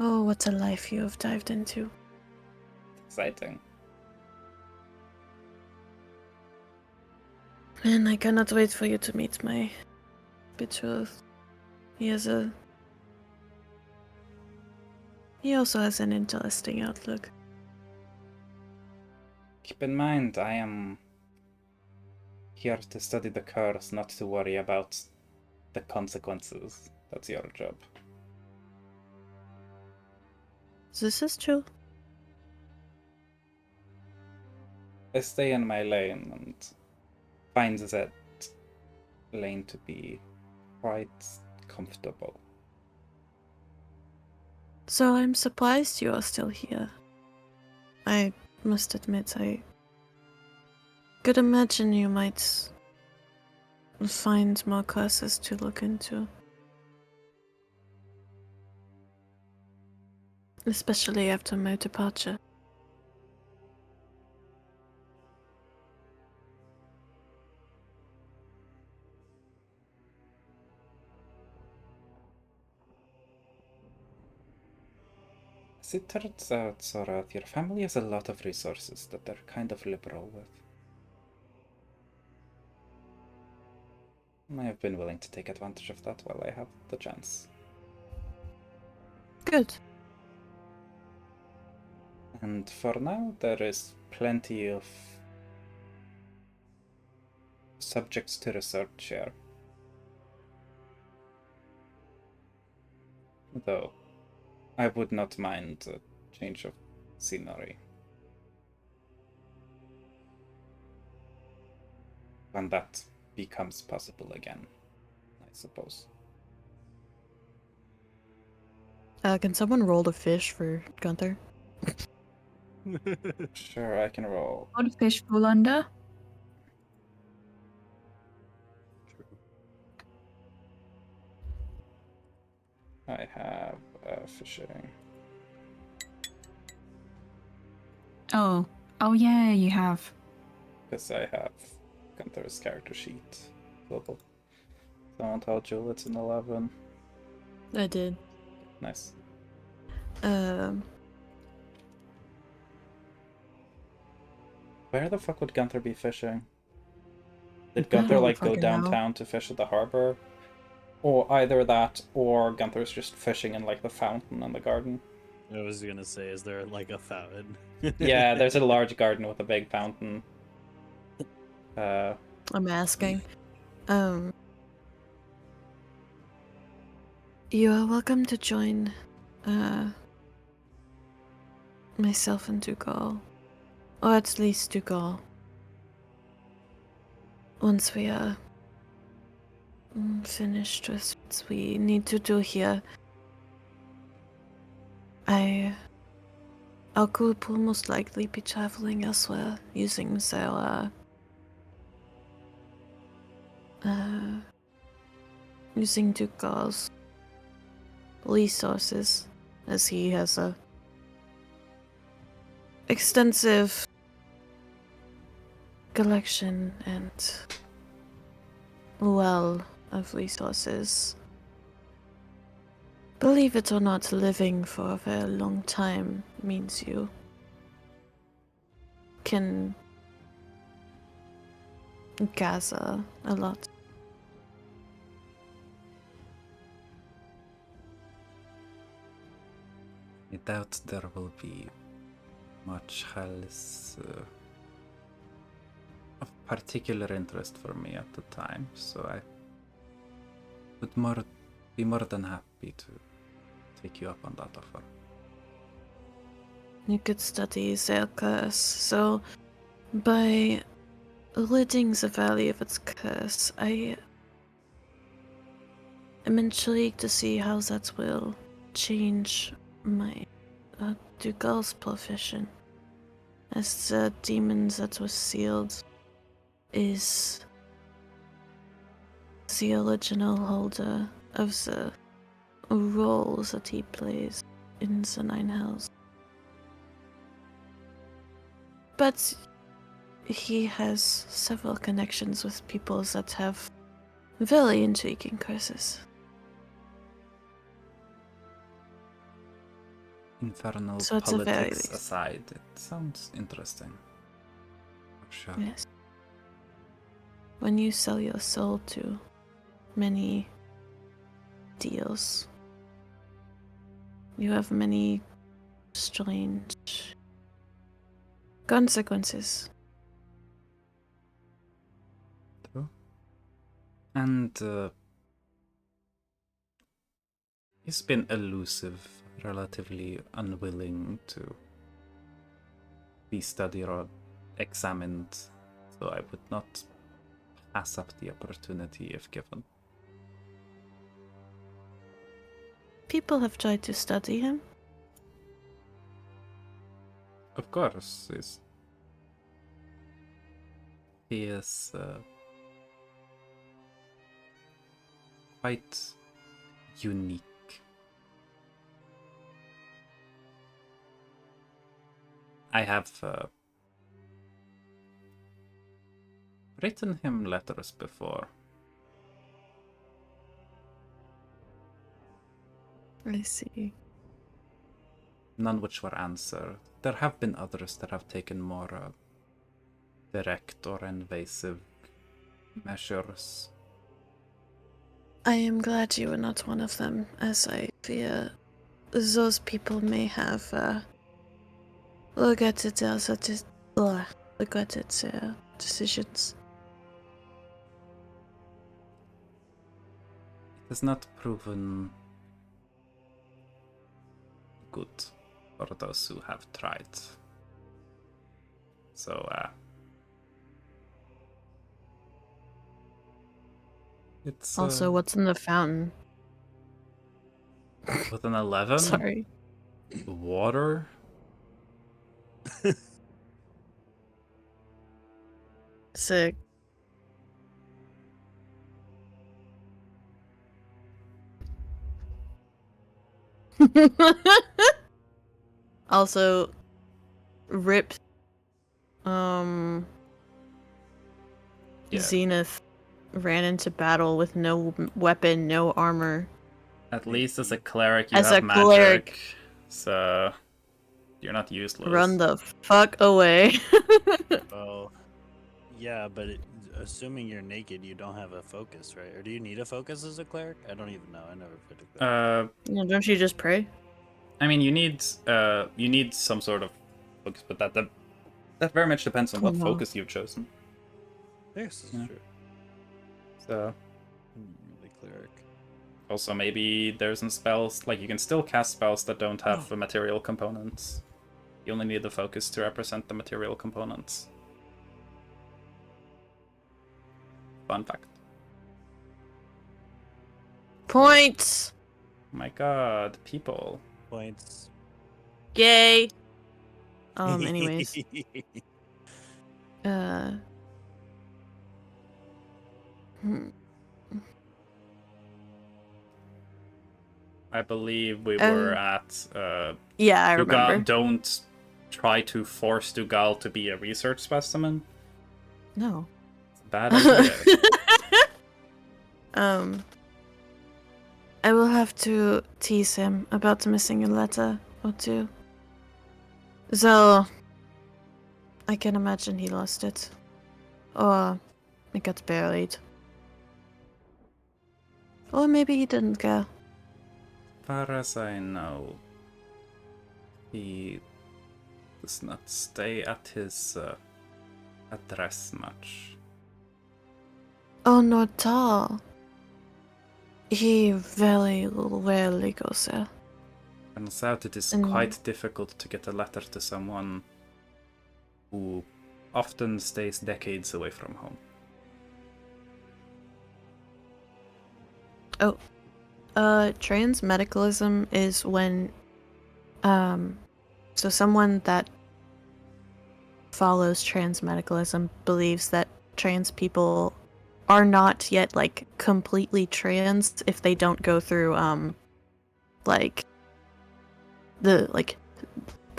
Oh, what a life you have dived into. Exciting. And I cannot wait for you to meet my betrothed. He also has an interesting outlook. Keep in mind, I am here to study the curse, not to worry about the consequences. That's your job. This is true. I stay in my lane and find that lane to be quite comfortable. So I'm surprised you are still here. I must admit, I could imagine you might find more curses to look into. Especially after my departure. As it turns out, Sorath, your family has a lot of resources that they're kind of liberal with. I have been willing to take advantage of that while I have the chance. Good. And for now, there is plenty of subjects to research here. Though, I would not mind a change of scenery. When that becomes possible again, I suppose. Can someone roll the fish for Gunther? Sure, I can roll. What a fish fall under? I have fishing. Oh. Oh yeah, you have. Because I have Gunther's character sheet. Global. Someone told you it's an 11. I did. Nice. Where the fuck would Gunther be fishing? Did Gunther don't like go fucking know. downtown to fish at the harbor? Or either that, or Gunther's just fishing in like the fountain in the garden. I was gonna say, is there like a fountain? Yeah, there's a large garden with a big fountain. I'm asking. You are welcome to join myself and Dugal. Or at least Dugal. Once we are finished with what we need to do here, our group will most likely be traveling elsewhere using their using Dugal's resources, as he has a extensive collection and well of resources. Believe it or not, living for a very long time means you can gather a lot I doubt there will be much else of particular interest for me at the time, so I would be more than happy to take you up on that offer. You could study Zelka's, so by ridding the valley of its curse, I am intrigued to see how that will change my Dougal's profession, as the demon that was sealed is the original holder of the role that he plays in the Nine Hells. But he has several connections with people that have very intriguing curses. Infernal So it's a very politics least. aside, it sounds interesting. For sure. Yes. When you sell your soul to many deals, you have many strange consequences. True. And he's been elusive, relatively unwilling to be studied or examined, so I would not pass up the opportunity if given. People have tried to study him. Of course, he is quite unique. I have written him letters before. I see. None which were answered. There have been others that have taken more direct or invasive measures. I am glad you were not one of them, as I fear those people may have regretted their decisions. It has not proven good for those who have tried. So, it's Also, what's in the fountain? with an 11. Sorry. Water. Sick. Also, rip. Yeah. Zenith ran into battle with no weapon, no armor. At least as a cleric, you As have a magic, cleric. so you're not useless. Run the fuck away. Well, yeah, but assuming you're naked, you don't have a focus, right? Or do you need a focus as a cleric? I don't even know. I never put it there. No, don't you just pray? I mean, you need some sort of focus, but that very much depends on what No. focus you've chosen. Yes, that's Yeah. true. So Really cleric. also maybe there's some spells like you can still cast spells that don't have material components. You only need the focus to represent the material components. Fun fact. Points! Oh my god, people. Points. Yay! Anyways. I believe we were at Yeah, I Dugal, remember. don't try to force Dugal to be a research specimen. No. It's a bad idea. I will have to tease him about missing a letter or two. So, I can imagine he lost it. Or it got buried. Or maybe he didn't care. Far as I know, He does not stay at his address much. Oh, not at all. He very rarely goes there. Turns out it is Mm. quite difficult to get a letter to someone who often stays decades away from home. Trans medicalism is when, so someone that follows trans medicalism believes that trans people are not yet, like, completely trans if they don't go through, like, the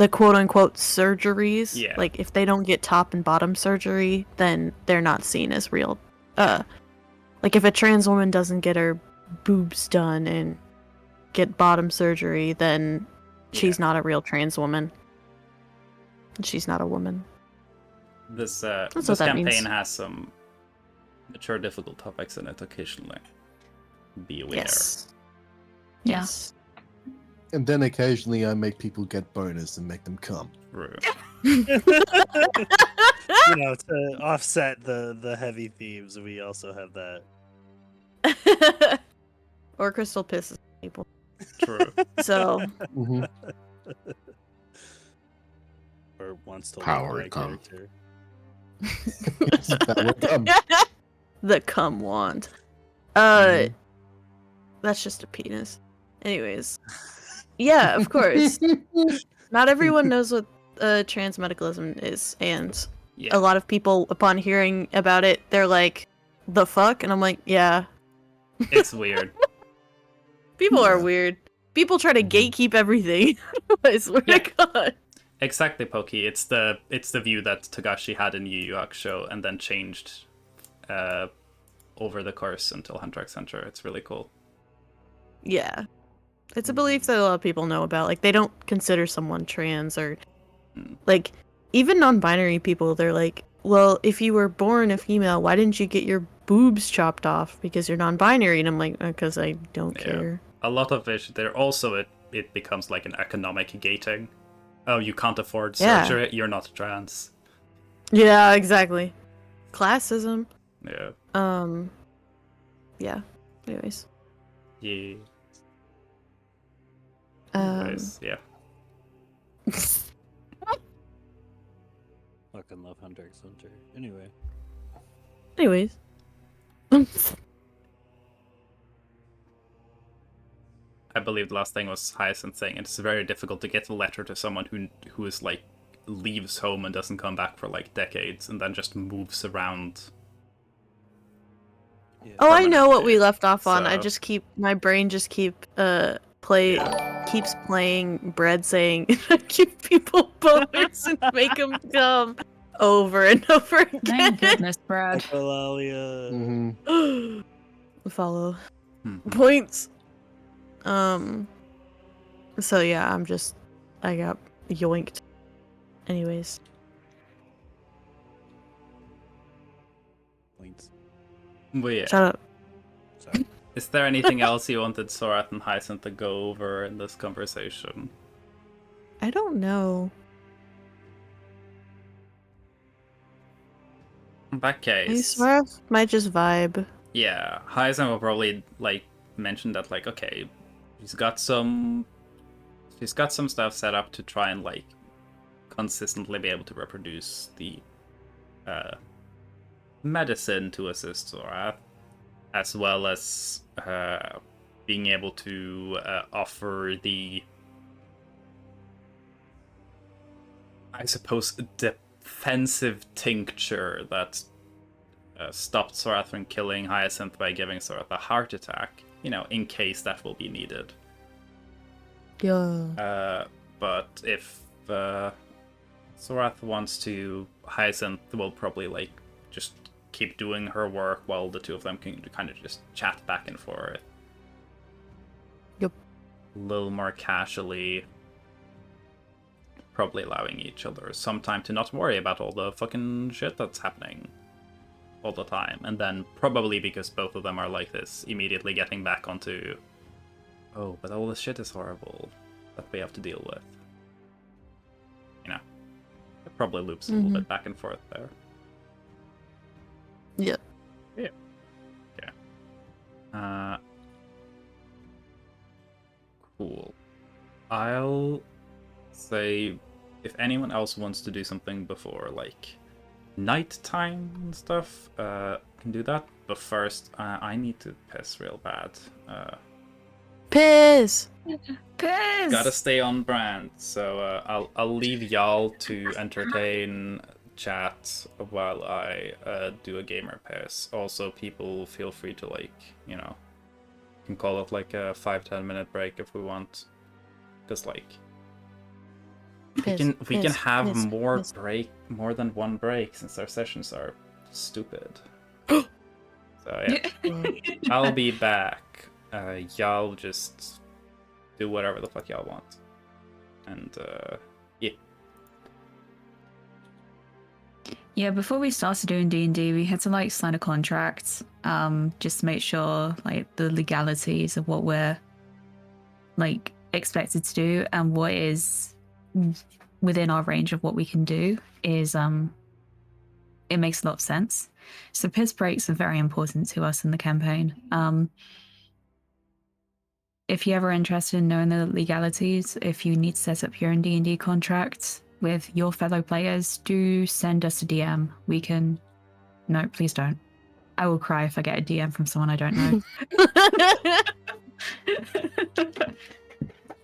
quote-unquote surgeries. Yeah. Like, if they don't get top and bottom surgery, then they're not seen as real. Like, if a trans woman doesn't get her boobs done and get bottom surgery, then she's not a real trans woman. She's not a woman. This what this that campaign means. has some mature, difficult topics in it occasionally. Be aware. Yes. Yeah. Yes. And then occasionally I make people get bonus and make them come. True. You know, to offset the heavy themes, we also have that. Or Crystal pisses people. True. So, Mm-hmm. Or wants to Power look like come. character. the cum wand. Mhm. That's just a penis. Anyways. Yeah, of course. Not everyone knows what trans medicalism is, and Yeah. a lot of people, upon hearing about it, they're like, the fuck? And I'm like, yeah. It's weird. People are Yeah. weird. People try to Mhm. gatekeep everything. I swear Yeah. to God. Exactly, Pokey. It's the view that Togashi had in Yu Yu Hakusho and then changed over the course until Hunter x Hunter. It's really cool. Yeah. It's a belief that a lot of people know about. Like, they don't consider someone trans or, Mm. like, even non-binary people, they're like, well, if you were born a female, why didn't you get your boobs chopped off because you're non-binary? And I'm like, because I don't Yeah. care. A lot of it, there also it becomes like an economic gating. Oh, you can't afford Yeah. surgery, you're not trans. Yeah, exactly. Classism. Yeah. Yeah. Anyways. Yeah. Um, Anyways, yeah. Fucking love Hunter x Hunter. Anyway. anyways. I believe the last thing was Hyacinth saying it's very difficult to get a letter to someone who is like leaves home and doesn't come back for like decades and then just moves around. Yeah. Oh, I know what we permanently. left off on. So- My brain just keeps playing bread saying I give people bonus and make them come over and over Thank again. goodness, Brad. Echolalia. Mm-hmm. Follow Mhm. points. So yeah, I got yoinked. Anyways. Points. But yeah. Shut up. Sorry. Is there anything else you wanted Sorath and Hyacinth to go over in this conversation? I don't know. In that I case, swear might just vibe. yeah, Hyacinth will probably like mention that like, okay, she's got some stuff set up to try and like consistently be able to reproduce the medicine to assist Sorath, as well as being able to offer the, I suppose, defensive tincture that stopped Sorath from killing Hyacinth by giving Sorath a heart attack, you know, in case that will be needed. Yeah. But if Sorath wants to, Hyacinth will probably like just keep doing her work while the two of them can kind of just chat back and forth. Yep. A little more casually, probably allowing each other some time to not worry about all the fucking shit that's happening all the time. And then probably because both of them are like this, immediately getting back onto, oh, but all this shit is horrible that we have to deal with. Probably loops a little bit back and forth there. Yep. Cool. I'll say if anyone else wants to do something before like nighttime and stuff, can do that. But first, I need to piss real bad. Piss! Piss! Gotta stay on brand. So I'll leave y'all to entertain chat while I do a gamer piss. Also, people feel free to can call it like a 5-10 minute break if we want, because we can have more than one break since our sessions are stupid. So yeah, I'll be back. Y'all just do whatever the fuck y'all want, and yeah. Yeah, before we started doing D&D, we had to sign a contract, just to make sure the legalities of what we're expected to do and what is within our range of what we can do is it makes a lot of sense. So piss breaks are very important to us in the campaign. If you're ever interested in knowing the legalities, if you need to set up your own D&D contract with your fellow players, do send us a DM. We can... No, please don't. I will cry if I get a DM from someone I don't know.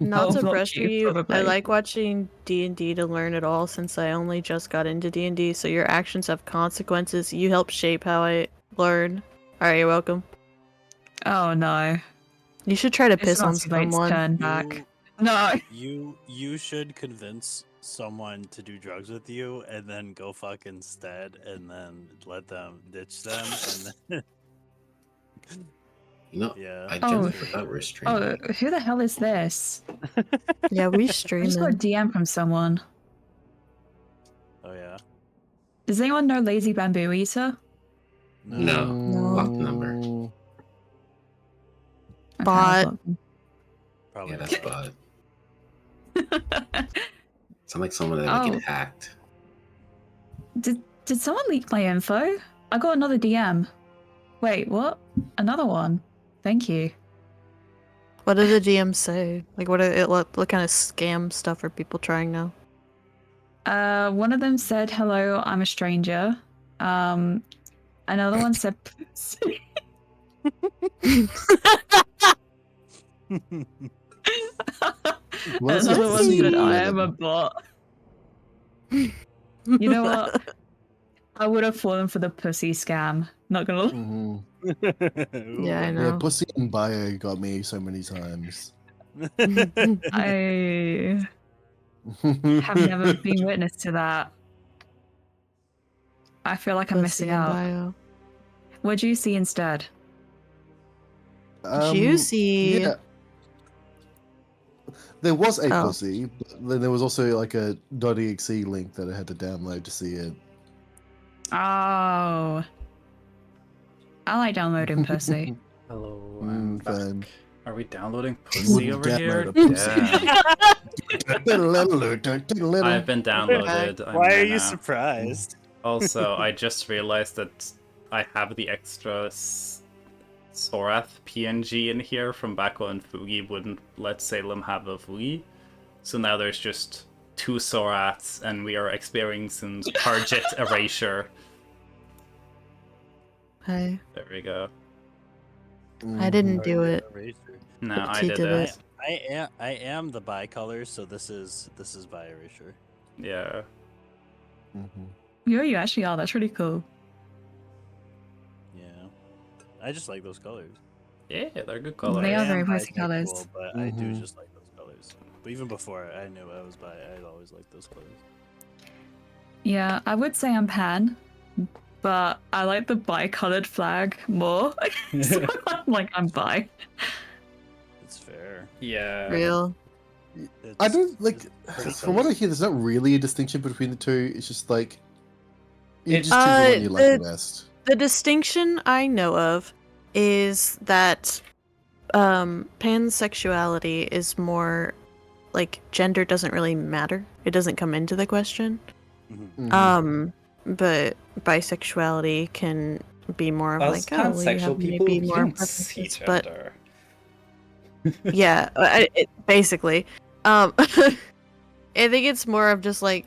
Not to block pressure you, you, I probably. like watching D&D to learn it all since I only just got into D&D, so your actions have consequences. You help shape how I learn. Alright, you're welcome. Oh no. You should try to It's piss not on too late to someone. turn back. No. You should convince someone to do drugs with you and then go fuck instead and then let them ditch them and then yeah. I Oh. generally forgot we're streaming. Oh, who the hell is this? Yeah, we I just got a streaming. DM from someone. Oh yeah. Does anyone know Lazy Bamboo Eater? No. No. Block number. Okay, I'll Bot. block them. Probably Yeah, that's not. bot. Sound like someone that would Oh. get hacked. Did someone leak my info? I got another DM. Wait, what? Another one? Thank you. What did the DM say? What kind of scam stuff are people trying now? One of them said, "Hello, I'm a stranger." Another one said, What's another this one pussy said, "I letter? am a bot." You know what? I would have fallen for the pussy scam. Not gonna lie. Mhm. Yeah, I Yeah, know. pussy and bio got me so many times. I have never been witness to that. I feel like I'm missing Pussy and out. bio. What do you see instead? Juicy. Yeah. There was a Oh. pussy, but then there was also a .exe link that I had to download to see it. Oh. I like downloading pussy. Hello, I'm back. Fine. Are we downloading pussy Wouldn't over here? download a pussy. Damn. I've been downloaded. I'm Why are here you now. surprised? Also, I just realized that I have the extra Sorath PNG in here from back when Fugi wouldn't let Salem have a Fugi. So now there's just 2 Soraths, and we are experiencing Target erasure. Hey, There we go. I didn't do it. No, I He did did it. it. I am the bi-color, so this is bi erasure. Yeah. Mhm. Yeah, you actually are. That's really cool. Yeah. I just like those colors. Yeah, they're good colors. They I are very am pretty bisexual, colors. but I do Mhm. just like those colors. But even before I knew I was bi, I always liked those colors. Yeah, I would say I'm pan, but I like the bi-colored flag more. So I'm bi. It's fair. Yeah. Real. I don't it's pretty from what I colors. hear, there's not really a distinction between the two. It's just you It's- just choose the one you like the best. The distinction I know of is that pansexuality is more gender doesn't really matter. It doesn't come into the question. Mhm. But bisexuality can be more of Us like, oh, well, you have pansexual people, maybe we more don't see preferences, but gender. yeah, basically. I think it's more of just like,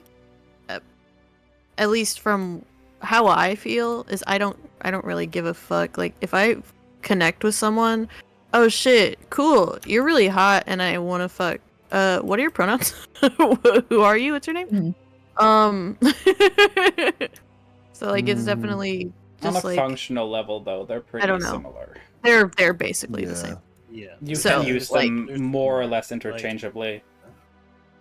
at least from how I feel, is I don't really give a fuck. Like if I connect with someone, oh shit, cool, you're really hot, and I want to fuck. What are your pronouns? Who are you? What's your name? Um. So like it's definitely On a just like functional level, though, they're I don't pretty know. similar. They're basically the same. Yeah. You So, can use like- them There's more or similar. less interchangeably.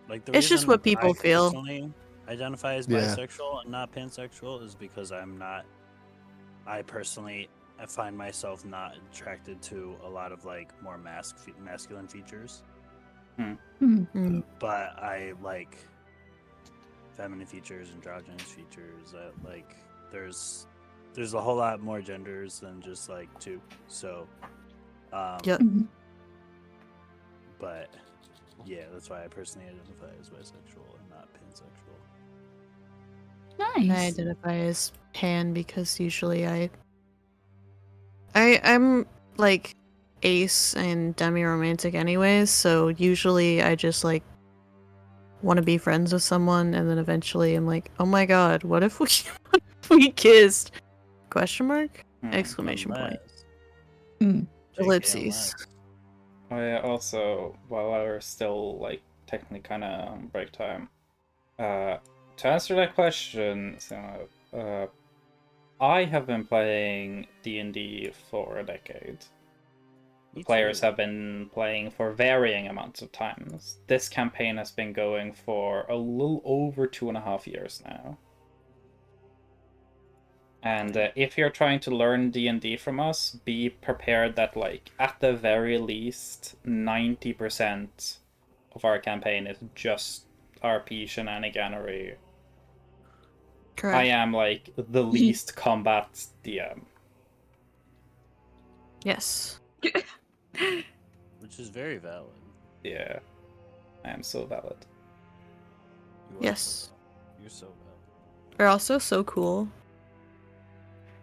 Like the It's just reason what people I feel. personally identify as Yeah. bisexual and not pansexual is because I'm not. I personally I find myself not attracted to a lot of like more masculine features, Mm. but I like feminine features, androgynous features. Like there's a whole lot more genders than just like two. So, Yep. but yeah, that's why I personally identify as bisexual and not pansexual. I Nice. identify as pan because usually I'm like ace and demi-romantic anyways, so usually I just like want to be friends with someone, and then eventually I'm like, oh my god, what if we kissed? Question mark? Exclamation point. JK Ellipses. I also, while we're still like technically kind of on break time, to answer that question, so I have been playing D&D for a decade. Me Players too. have been playing for varying amounts of times. This campaign has been going for a little over 2.5 years now. And if you're trying to learn D&D from us, be prepared that, like, at the very least, 90% of our campaign is just RP shenaniganery. Correct. I am, like, the least combat DM. Yes. Which is very valid. Yeah. I am so valid. You are Yes. so valid. You're so valid. They're also so cool.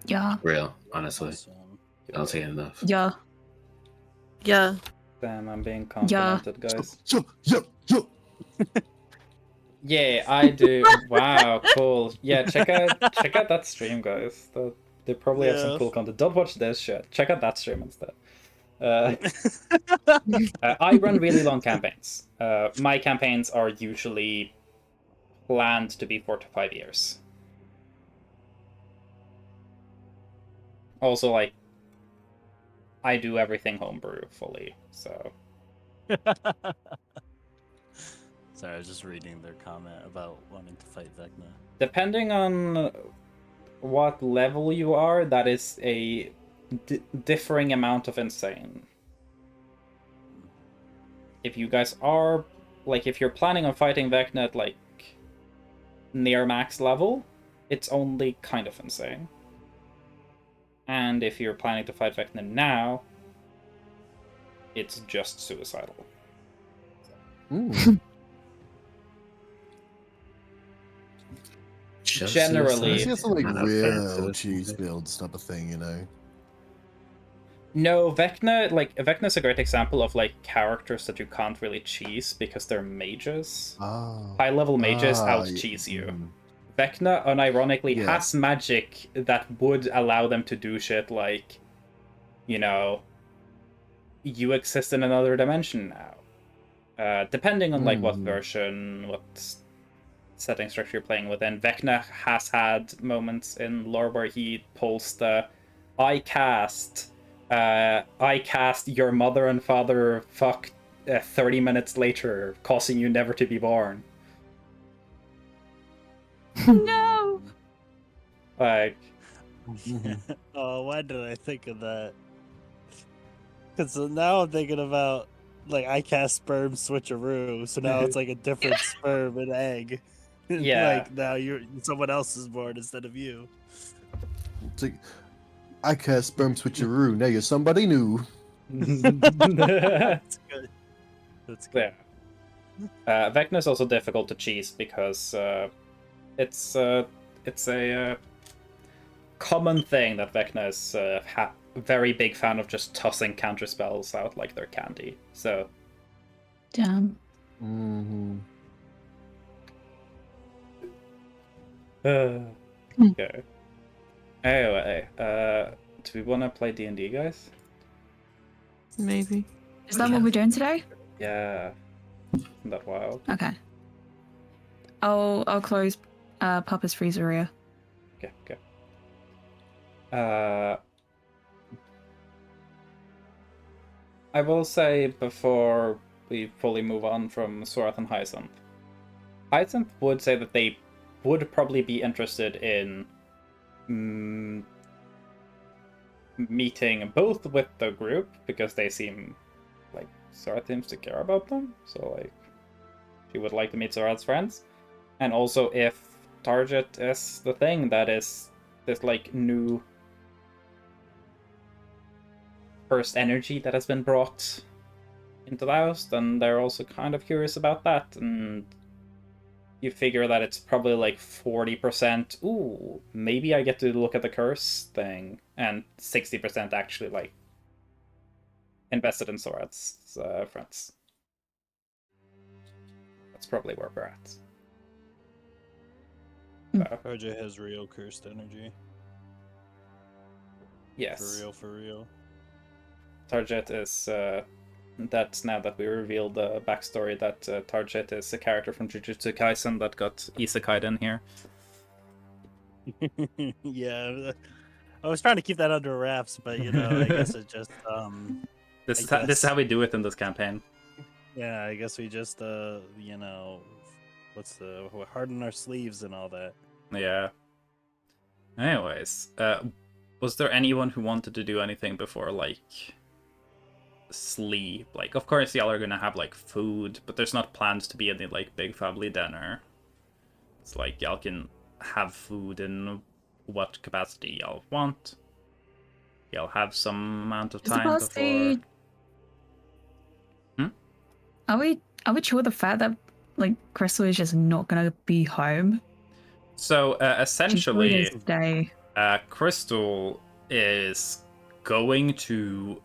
Yeah. Real, honestly. Awesome. I don't say it enough. Yeah. Yeah. Damn, I'm being complimented, guys. Yo. Yeah, I do. Wow, cool. Yeah, check out that stream, guys. They probably have some Yeah. cool content. Don't watch this shit. Check out that stream instead. I run really long campaigns. My campaigns are usually planned to be 4 to 5 years. Also, like, I do everything homebrew fully, so. Sorry, I was just reading their comment about wanting to fight Vecna. Depending on what level you are, that is a differing amount of insane. If you guys are, like, if you're planning on fighting Vecna at, like, near max level, it's only kind of insane. And if you're planning to fight Vecna now, it's just suicidal. Generally, It's just some like Not a real fan. cheese builds type of thing, you know. No, Vecna's a great example of, like, characters that you can't really cheese because they're mages. High-level mages out-cheese you. Vecna, unironically, has magic that would allow them to do shit like, you know, you exist in another dimension now. Depending on, like, what version, what setting structure you're playing within. Vecna has had moments in lore where he pulls the I cast your mother and father fuck 30 minutes later, causing you never to be born. No. Like, Oh, why did I think of that? Because now I'm thinking about, like, I cast sperm switcheroo, so now it's like a different sperm and egg. Yeah. Like now someone else is born instead of you. It's like, I cast sperm switcheroo. Now you're somebody new. That's good. That's good. yeah. Vecna is also difficult to cheese because it's a common thing that Vecna is a very big fan of just tossing counter spells out like they're candy. So Damn. Mm-hmm. okay. Anyway, do we want to play D&D, guys? Maybe. Is that what we're doing today? Yeah. Isn't that wild? Okay. I'll close Papa's freezeria. Okay, okay. I will say before we fully move on from Sorath and Hyacinth, Hyacinth would say that they would probably be interested in meeting both with the group, because they seem like Sorath seems to care about them, so like she would like to meet Sorath's friends, and also if Target is the thing that is this like new first energy that has been brought into the house, then they're also kind of curious about that, and you figure that it's probably like 40%, ooh, maybe I get to look at the curse thing, and 60% actually like invested in Sorath's friends. That's probably where we're at. So, RJ has real cursed energy. yes. For real. Target is that's now that we revealed the backstory that Target is a character from Jujutsu Kaisen that got isekai'd in here. Yeah, I was trying to keep that under wraps, but you know, I guess it just This is how we do it in this campaign. yeah, I guess we just you know, harden our sleeves and all that. Yeah. Anyways, was there anyone who wanted to do anything before like sleep? Like, of course y'all are gonna have like food, but there's not plans to be any like big family dinner. It's like y'all can have food in what capacity y'all want. Y'all have some amount of Is time the before. Are we sure the fact that like Crystal is just not gonna be home? So She's going essentially, to stay. Crystal is going to,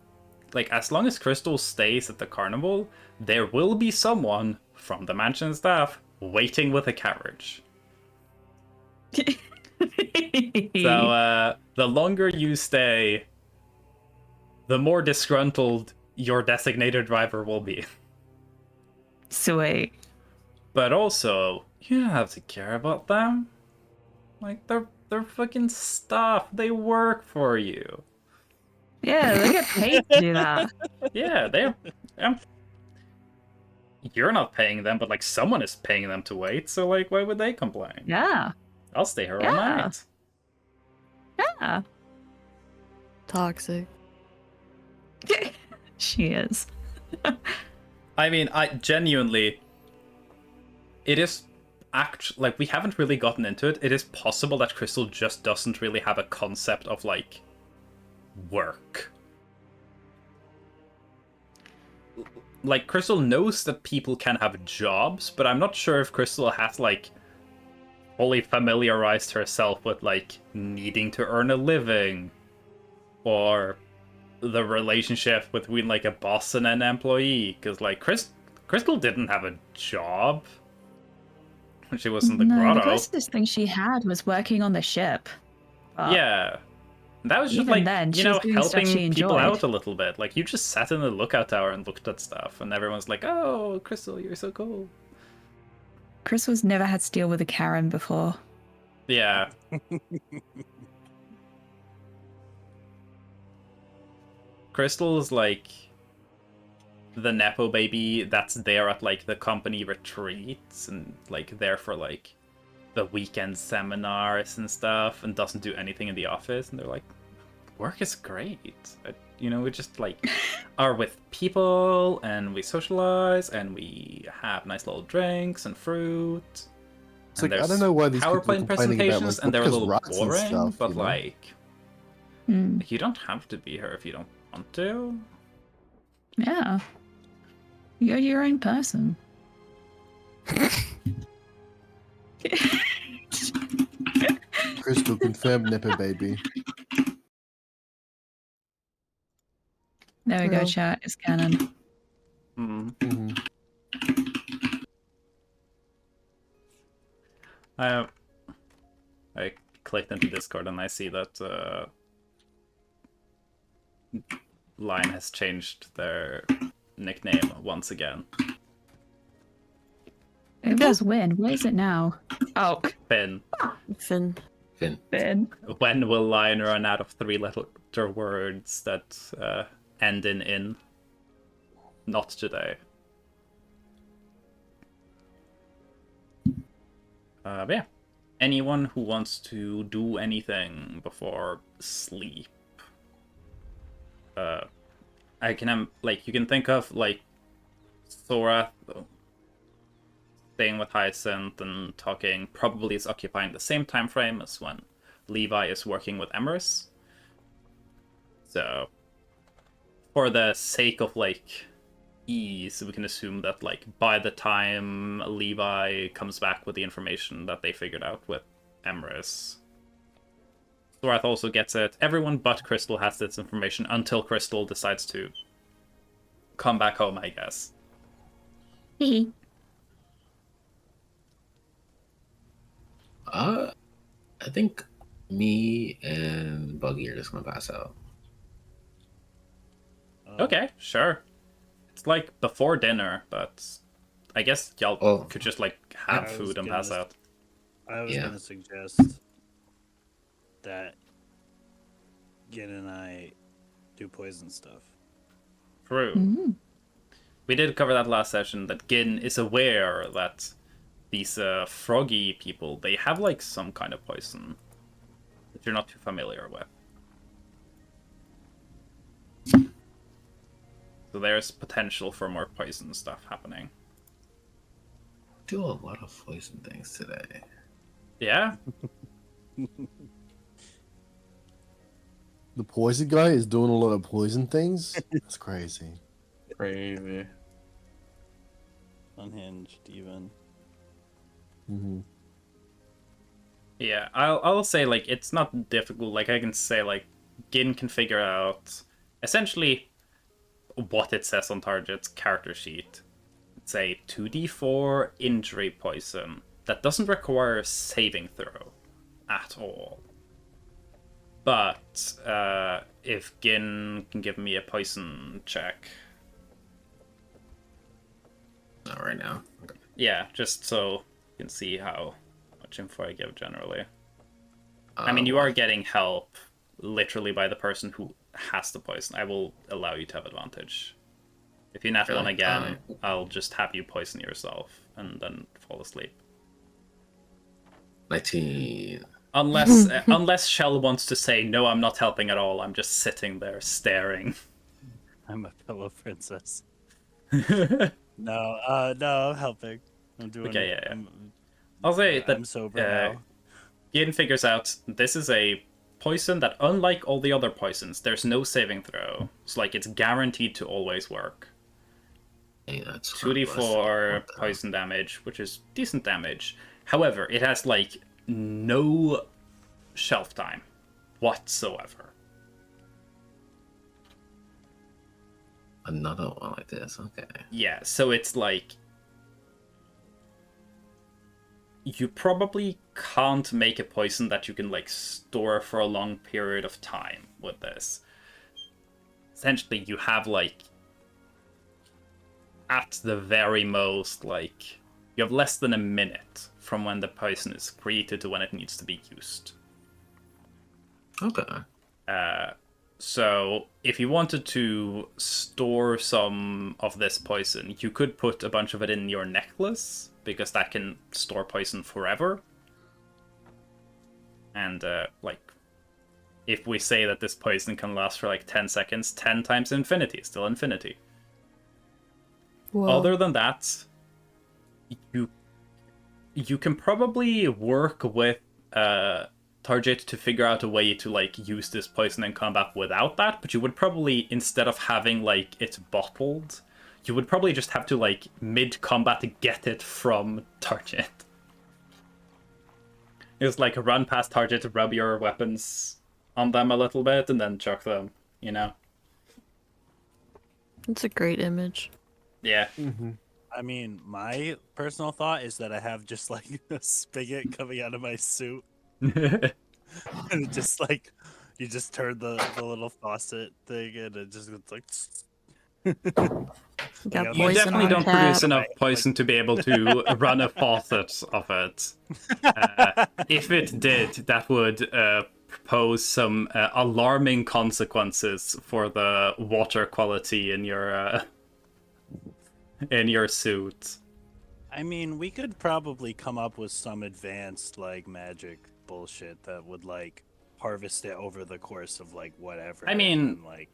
like, as long as Crystal stays at the carnival, there will be someone from the mansion staff waiting with a carriage. So the longer you stay, the more disgruntled your designated driver will be. Sweet. But also, you don't have to care about them. Like, they're fucking staff. They work for you. Yeah, they get paid to do that. Yeah, they're. You're not paying them, but like someone is paying them to wait. So like, why would they complain? Yeah. I'll stay here all Yeah. night. Yeah. Toxic. She is. I mean, I genuinely. It is actually like we haven't really gotten into it. It is possible that Crystal just doesn't really have a concept of like work. Like, Crystal knows that people can have jobs, but I'm not sure if Crystal has like fully familiarized herself with like needing to earn a living, or the relationship between like a boss and an employee. Because like Crystal didn't have a job when she was in the No, the grotto. closest thing she had was working on the ship. But Yeah. That was just even like, then, you she know, was doing stuff helping she people enjoyed. out a little bit. Like, you just sat in the lookout tower and looked at stuff, and everyone's like, oh, Crystal, you're so cool. Crystal's never had to deal with a Karen before. Yeah. Crystal is like the Nepo baby that's there at like the company retreats and like there for like the weekend seminars and stuff and doesn't do anything in the office. And they're like, work is great. You know, we just like are with people and we socialize and we have nice little drinks and fruit. It's like, I don't know why these people are PowerPoint complaining about, presentations like, and they're a because little rats and boring, stuff, but you know? like Hmm. you don't have to be her if you don't want to. Yeah. You're your own person. Crystal, confirmed Nipper baby. There we go, True. chat. It's canon. Hmm. hmm I clicked into Discord and I see that Line has changed their nickname once again. It was Win. What is it now? Oh, Finn. Finn. Finn. Finn. When will Line run out of three-letter words that end in in? Not today. But yeah. Anyone who wants to do anything before sleep? I can like you can think of like Sora staying with Hyacinth and talking probably is occupying the same time frame as when Levi is working with Emerus. So for the sake of like ease, we can assume that like by the time Levi comes back with the information that they figured out with Emerus, Thorath also gets it. Everyone but Crystal has this information until Crystal decides to come back home, I guess. I think me and Buggy are just gonna pass out. Okay, sure. It's like before dinner, but I guess y'all could just like have I was food and gonna pass out. I was Yeah. gonna suggest that Gin and I do poison stuff. True. Mm. We did cover that last session, that Gin is aware that these froggy people, they have like some kind of poison that you're not too familiar with. So there's potential for more poison stuff happening. Do a lot of poison things today. Yeah? The poison guy is doing a lot of poison things. That's crazy. Crazy. Unhinged, even. hmm Yeah, I'll say like it's not difficult. Like I can say like Gin can figure out essentially what it says on target's character sheet. It's a 2d4 injury poison that doesn't require a saving throw at all. But if Gin can give me a poison check. Not right now. Okay. Yeah, just so you can see how much info I give generally. I mean, you are getting help literally by the person who has the poison. I will allow you to have advantage. If you nat Really? one again, I'll just have you poison yourself and then fall asleep. 19. Unless Shell wants to say, no, I'm not helping at all, I'm just sitting there staring. I'm a fellow princess. No, I'm helping. I'm doing. Okay, yeah. I'll say that I'm sober now. Gin figures out this is a poison that, unlike all the other poisons, there's no saving throw. It's like it's guaranteed to always work. Hey, that's 2d4 poison damage, which is decent damage. However, it has like no shelf time whatsoever. Another one like this. Okay. Yeah, so it's like you probably can't make a poison that you can like store for a long period of time with this. Essentially, you have like at the very most like you have less than a minute from when the poison is created to when it needs to be used. Okay. So if you wanted to store some of this poison, you could put a bunch of it in your necklace, because that can store poison forever. And like, if we say that this poison can last for like 10 seconds, 10 times infinity is still infinity. Whoa. Other than that, you can probably work with Target to figure out a way to like use this poison in combat without that, but you would probably, instead of having like it bottled, you would probably just have to like mid-combat get it from Target. It's like run past target, rub your weapons on them a little bit, and then chuck them, you know? It's a great image. Yeah. Mm-hmm. I mean, my personal thought is that I have just like a spigot coming out of my suit, and it just like you just turn the little faucet thing, and it just it's like. You got I'm You like, poison definitely on don't tap. produce enough poison to be able to run a faucet of it. If it did, that would pose some alarming consequences for the water quality in your suit. I mean, we could probably come up with some advanced like magic bullshit that would like harvest it over the course of like whatever. I mean, and, like,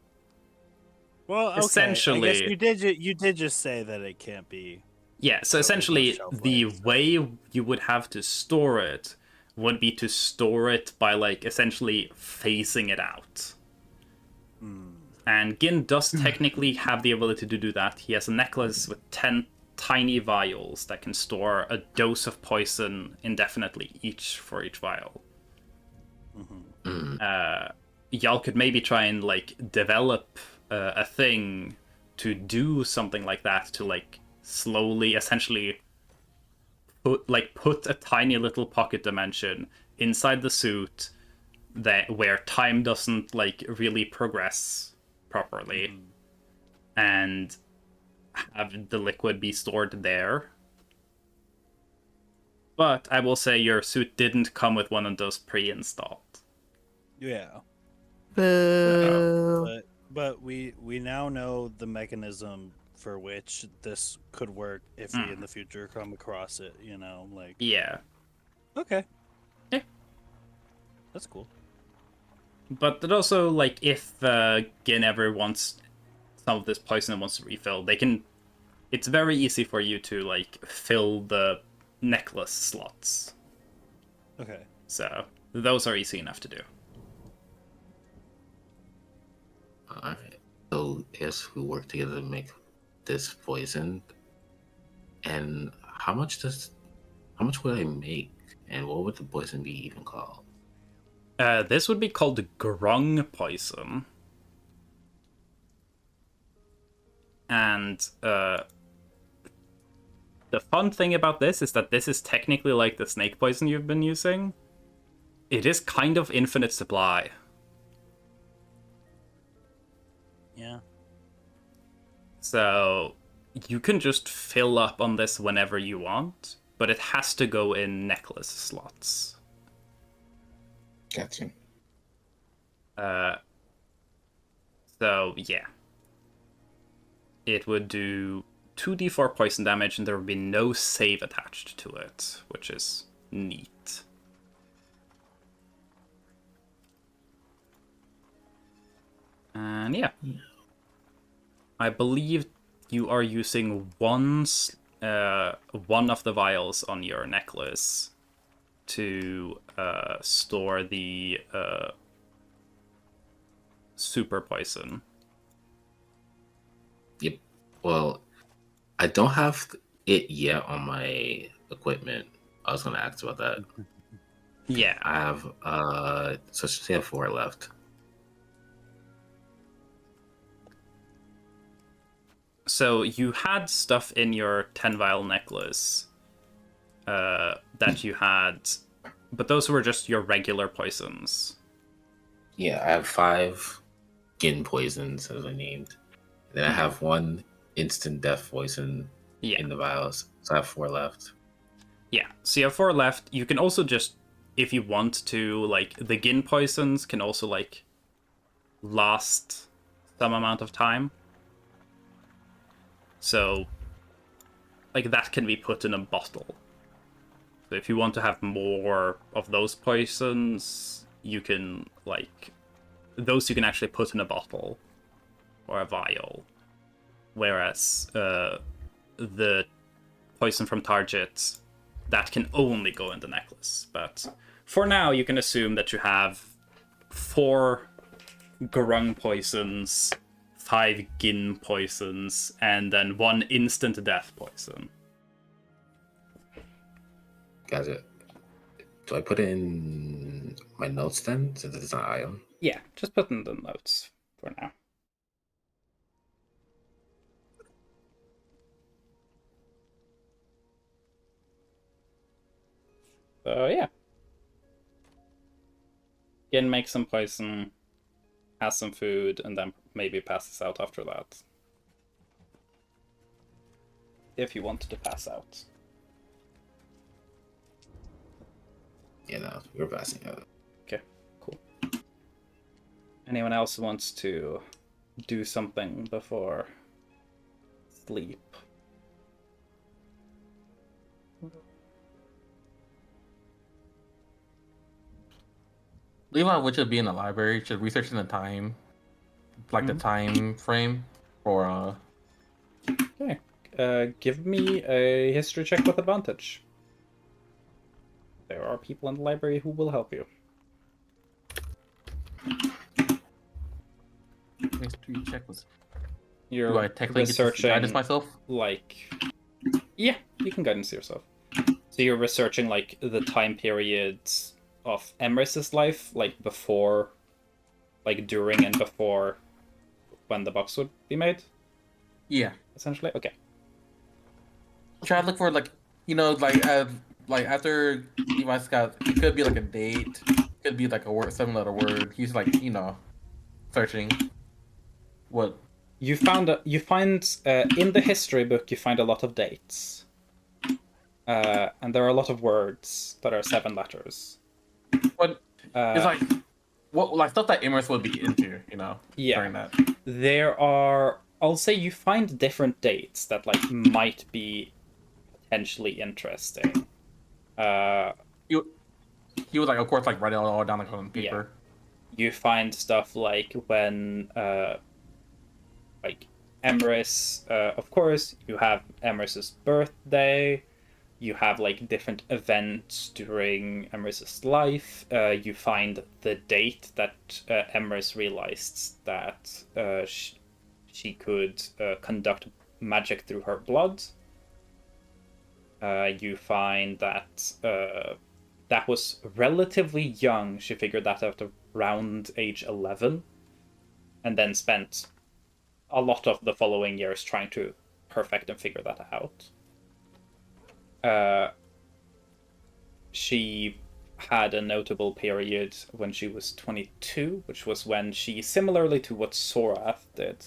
well, okay. I guess essentially, you did just say that it can't be. yeah. So totally essentially, shelf the life, so- way you would have to store it would be to store it by like essentially phasing it out. And Gin does technically have the ability to do that. He has a necklace with 10 tiny vials that can store a dose of poison indefinitely, each for each vial. Y'all could maybe try and like develop a thing to do something like that, to like slowly, essentially put a tiny little pocket dimension inside the suit that where time doesn't like really progress properly, and have the liquid be stored there. But I will say your suit didn't come with one of those pre-installed. Yeah, Boo. but we now know the mechanism for which this could work if we in the future come across it. You know, like Yeah. okay, Yeah. that's cool. But it also, like, if Gin ever wants some of this poison and wants to refill, they can... It's very easy for you to, like, fill the necklace slots. Okay. So, those are easy enough to do. Alright. So, yes, we work together to make this poison. And how much would I make? And what would the poison be even called? This would be called grung poison. And the fun thing about this is that this is technically like the snake poison you've been using. It is kind of infinite supply. Yeah. So you can just fill up on this whenever you want, but it has to go in necklace slots. Gotcha. So yeah. It would do 2d4 poison damage, and there would be no save attached to it, which is neat. And yeah. I believe you are using one of the vials on your necklace to store the super poison. Yep. Well, I don't have it yet on my equipment. I was gonna ask about that. Yeah. I have so I have 4 left. So you had stuff in your 10 vial necklace that you had, but those were just your regular poisons. Yeah, I have 5 Gin poisons as I named. Then I have 1 instant death poison in the vials. So I have 4 left. Yeah, so you have 4 left. You can also just, if you want to, like, the Gin poisons can also, like, last some amount of time. So, like, that can be put in a bottle. So if you want to have more of those poisons, you can, like, those you can actually put in a bottle or a vial. Whereas the poison from target, that can only go in the necklace. But for now, you can assume that you have 4 Gorung poisons, 5 Gin poisons, and then 1 instant death poison. Gotcha. Do I put it in my notes then, since it's an item? Yeah, just put in the notes for now. So yeah. Again, make some poison, has some food, and then maybe pass this out after that. If you wanted to pass out. Yeah, no, we're passing out. Okay, cool. Anyone else wants to do something before sleep? Levi, which should be in the library, should research in the time, like the time frame for Okay. Give me a history check with advantage. There are people in the library who will help you. history check. Do You're I technically researching, get to guidance myself? like... Yeah, you can guidance yourself. So you're researching, like, the time periods of Emrys's life, like, before, like, during and before when the box would be made, Yeah. essentially? Okay. Try to look for like after Levi's got, it could be like a date, could be like a word, 7-letter word. He's like searching. What? You find in the history book you find a lot of dates, and there are a lot of words that are 7 letters. But it's like what, like stuff that Immerse would be into, Yeah. during that. There are, I'll say, you find different dates that like might be potentially interesting. He would like, of course, like write it all down like on paper. You find stuff like when like Emrys, of course, you have Emrys's birthday. You have like different events during Emrys's life. You find the date that Emrys realized that she could conduct magic through her blood. You find that that was relatively young. She figured that out around age 11, and then spent a lot of the following years trying to perfect and figure that out. She had a notable period when she was 22, which was when she, similarly to what Sorath did,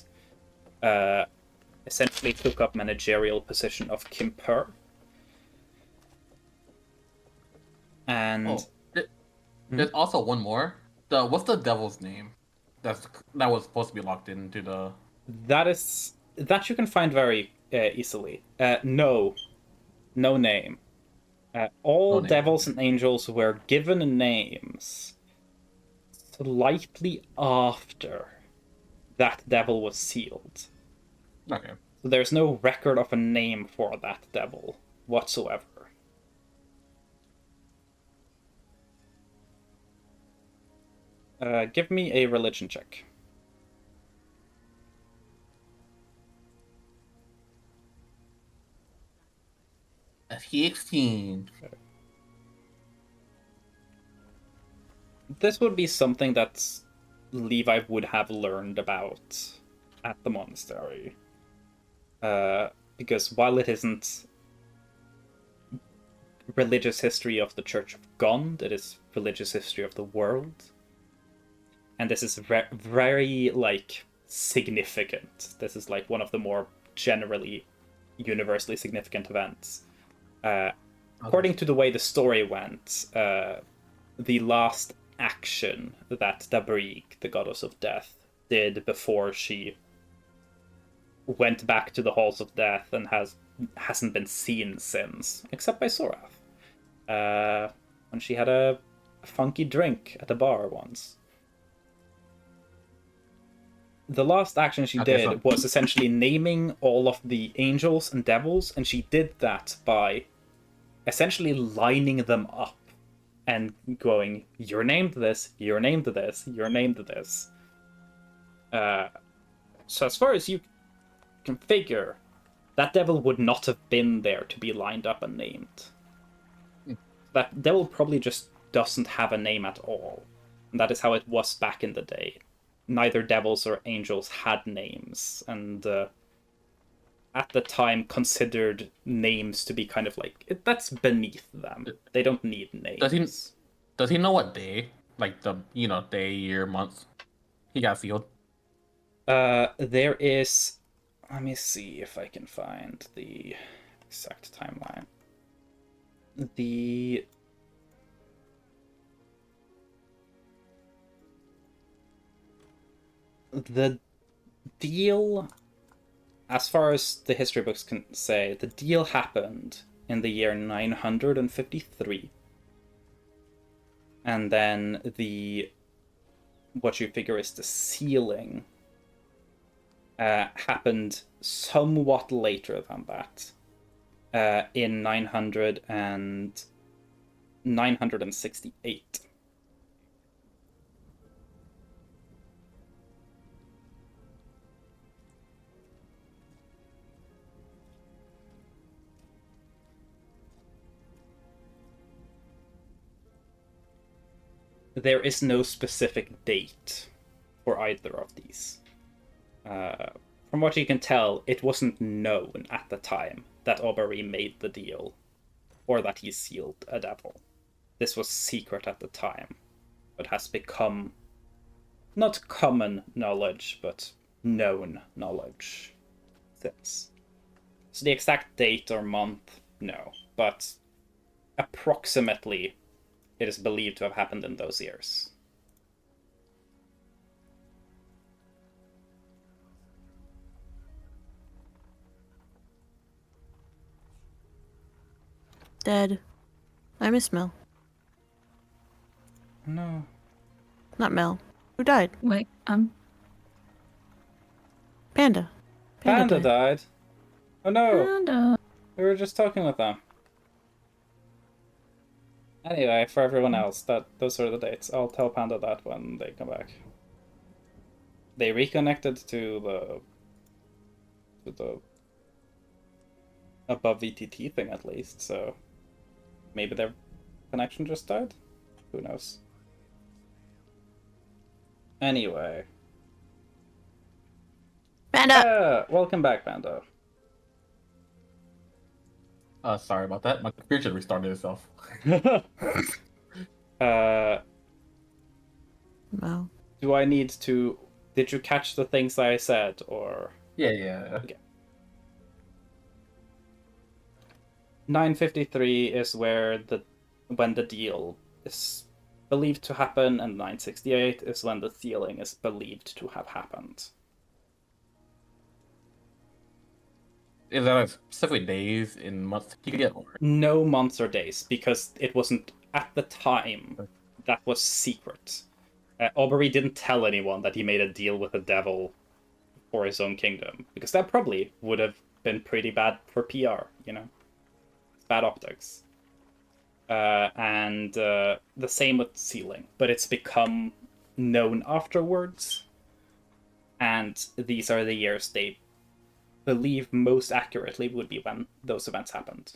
essentially took up managerial position of Kimper. And there's also one more. What's the devil's name? That was supposed to be locked into the. That you can find very easily. No name. All devils and angels were given names slightly after that devil was sealed. Okay. So there's no record of a name for that devil whatsoever. Give me a religion check. F16. This would be something that Levi would have learned about at the monastery. Because while it isn't religious history of the Church of Gond, it is religious history of the world. And this is very, like, significant. This is, like, one of the more generally, universally significant events. According to the way the story went, the last action that Dabrig, the goddess of death, did before she went back to the halls of death and hasn't been seen since, except by Sorath, when she had a funky drink at a bar once. The last action she did was essentially naming all of the angels and devils, and she did that by essentially lining them up and going, you're named this, you're named this, you're named this. So as far as you can figure, that devil would not have been there to be lined up and named. that devil probably just doesn't have a name at all. And that is how it was back in the day. Neither devils or angels had names, and at the time considered names to be kind of like, that's beneath them. They don't need names. Does he know what day? Like the day, year, month he got sealed? There is, let me see if I can find the exact timeline. The deal, as far as the history books can say, the deal happened in the year 953. And then what you figure is the sealing happened somewhat later than that, in 968. There is no specific date for either of these. From what you can tell, it wasn't known at the time that Aubrey made the deal, or that he sealed a devil. This was secret at the time, but has become not common knowledge, but known knowledge since. So the exact date or month, no, but approximately it is believed to have happened in those years. Dead. I miss Mel. No. Not Mel. Who died? Wait, Panda. Panda died. Oh no, Panda. we were just talking with them. Anyway, for everyone else, those are the dates. I'll tell Panda that when they come back. They reconnected to the above VTT thing at least, so maybe their connection just died? Who knows? Anyway. Panda! Welcome back, Panda. Sorry about that. My computer just restarted itself. Well. Do I need to... Did you catch the things I said, or... Yeah. Okay. 953 is when the deal is believed to happen, and 968 is when the sealing is believed to have happened. Is that a specific days in months you get? No months or days, because it wasn't at the time. That was secret. Aubrey didn't tell anyone that he made a deal with the devil for his own kingdom, because that probably would have been pretty bad for PR, It's bad optics. And the same with sealing, but it's become known afterwards, and these are the years they believe most accurately would be when those events happened.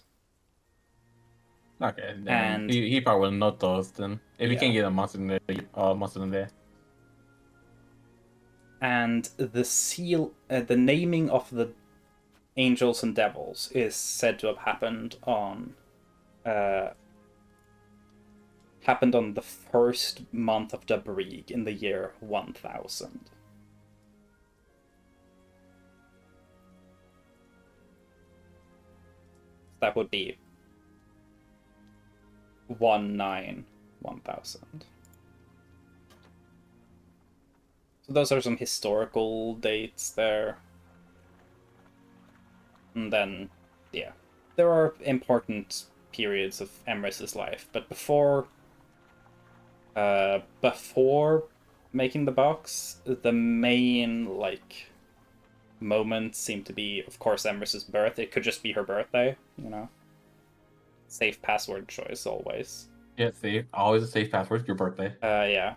Okay, and he probably will note those then. If he Yeah. can't get a month in there, And the seal, the naming of the angels and devils is said to have happened on the first month of the Brig in the year 1000. That would be 1000. So those are some historical dates there. And then, yeah, there are important periods of Emrys's life, but before making the box, the main moments seem to be, of course, Emrys's birth. It could just be her birthday, Safe password choice always. Yeah, safe. Always a safe password. Your birthday. Yeah.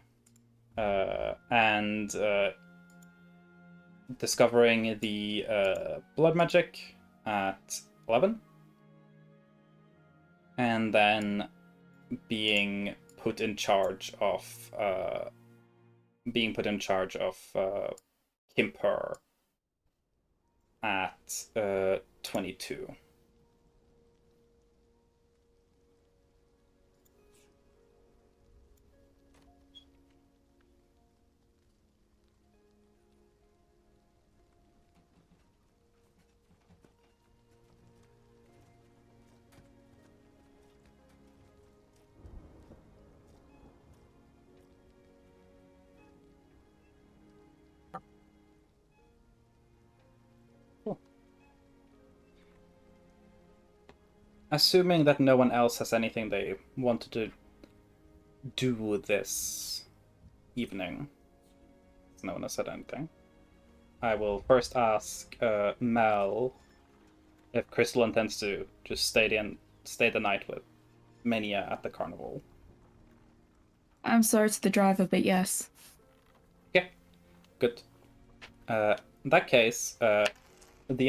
And discovering the blood magic at 11. And then being put in charge of Kimper at 22. Assuming that no one else has anything they wanted to do this evening, no one has said anything, I will first ask Mel if Crystal intends to just stay the night with Mania at the carnival. I'm sorry to the driver, but yes. Okay, good. In that case, the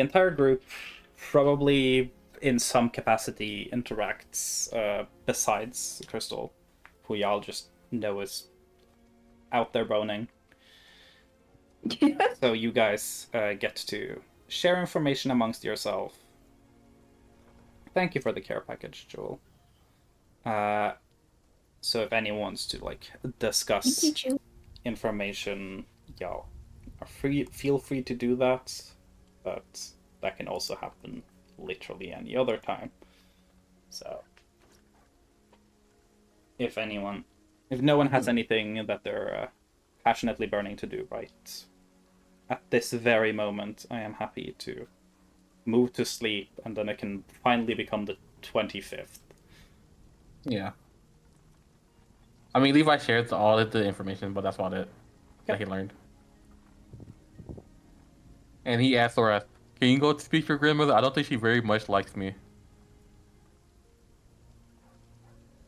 entire group probably in some capacity interacts besides Crystal, who y'all just know is out there boning. So you guys get to share information amongst yourself. Thank you for the care package, Joel. So if anyone wants to discuss information, y'all are feel free to do that, but that can also happen literally any other time. So if no one has anything that they're passionately burning to do right at this very moment, I am happy to move to sleep, and then it can finally become the 25th. Yeah. I mean, Levi shared all of the information, but that's about it that he learned. And he asked Laura, "Can you go speak to your grandmother? I don't think she very much likes me."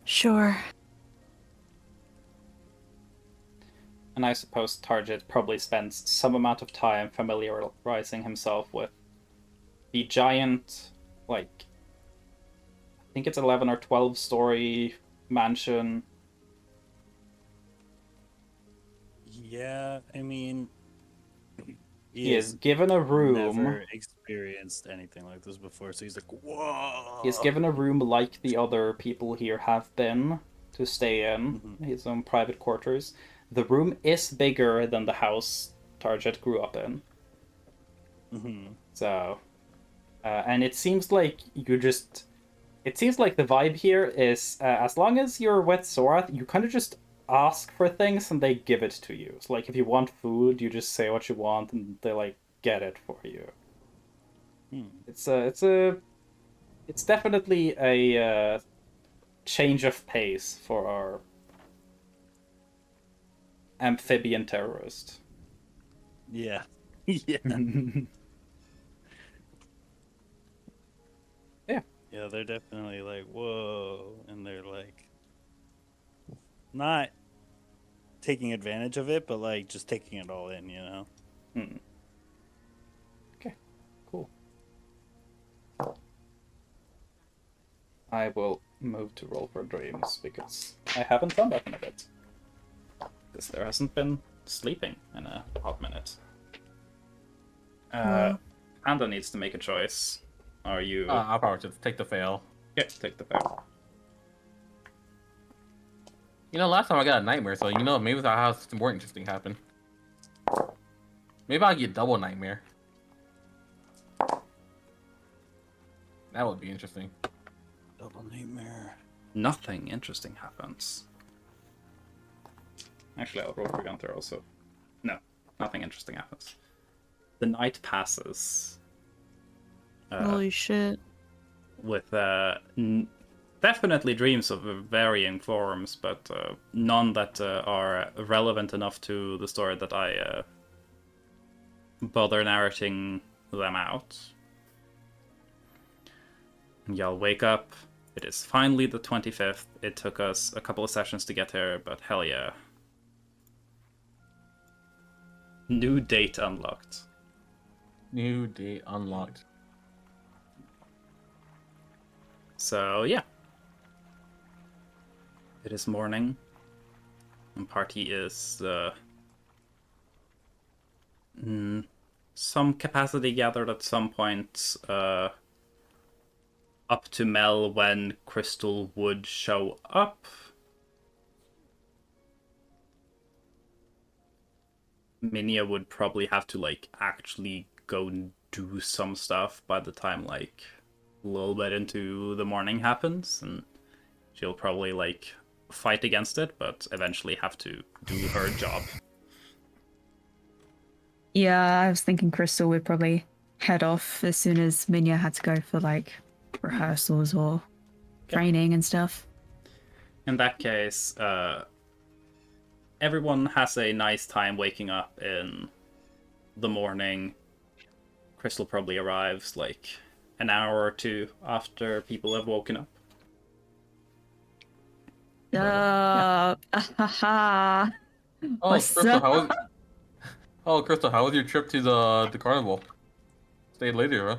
Sure. And I suppose Target probably spends some amount of time familiarizing himself with the giant, I think it's 11 or 12-story mansion. Yeah, I mean, he is given a room. Never experienced anything like this before, so he's like, "Whoa!" He is given a room like the other people here have been to stay in, his own private quarters. The room is bigger than the house Target grew up in. So, and it seems like it seems like the vibe here is as long as you're with Sorath, you kind of just ask for things and they give it to you. So if you want food, you just say what you want and they get it for you. It's definitely a change of pace for our amphibian terrorist. Yeah. Yeah. Yeah, they're definitely whoa, and they're not taking advantage of it, but just taking it all in, Okay, cool. I will move to roll for dreams because I haven't done that in a bit. Because there hasn't been sleeping in a hot minute. Panda needs to make a choice. Are you... I'll probably just take the fail. Yeah, take the fail. Last time I got a nightmare, so maybe I'll have something more interesting happen. Maybe I'll get double nightmare. That would be interesting. Double nightmare. Nothing interesting happens. Actually, I'll roll for Gunther also. No, nothing interesting happens. The night passes. Holy shit. With definitely dreams of varying forms, but none that are relevant enough to the story that I bother narrating them out. Y'all wake up. It is finally the 25th. It took us a couple of sessions to get here, but hell yeah. New date unlocked. New date unlocked. So, yeah. It is morning. And party is some capacity gathered at some point up to Mel when Crystal would show up. Minia would probably have to like actually go and do some stuff by the time like a little bit into the morning happens, and she'll probably like fight against it, but eventually have to do her job. Yeah, I was thinking Crystal would probably head off as soon as Minya had to go for like rehearsals or training and stuff. In that case, everyone has a nice time waking up in the morning. Crystal probably arrives like an hour or two after people have woken up. Oh, What's Crystal, up? Crystal, how was your trip to the carnival? Stayed later, huh?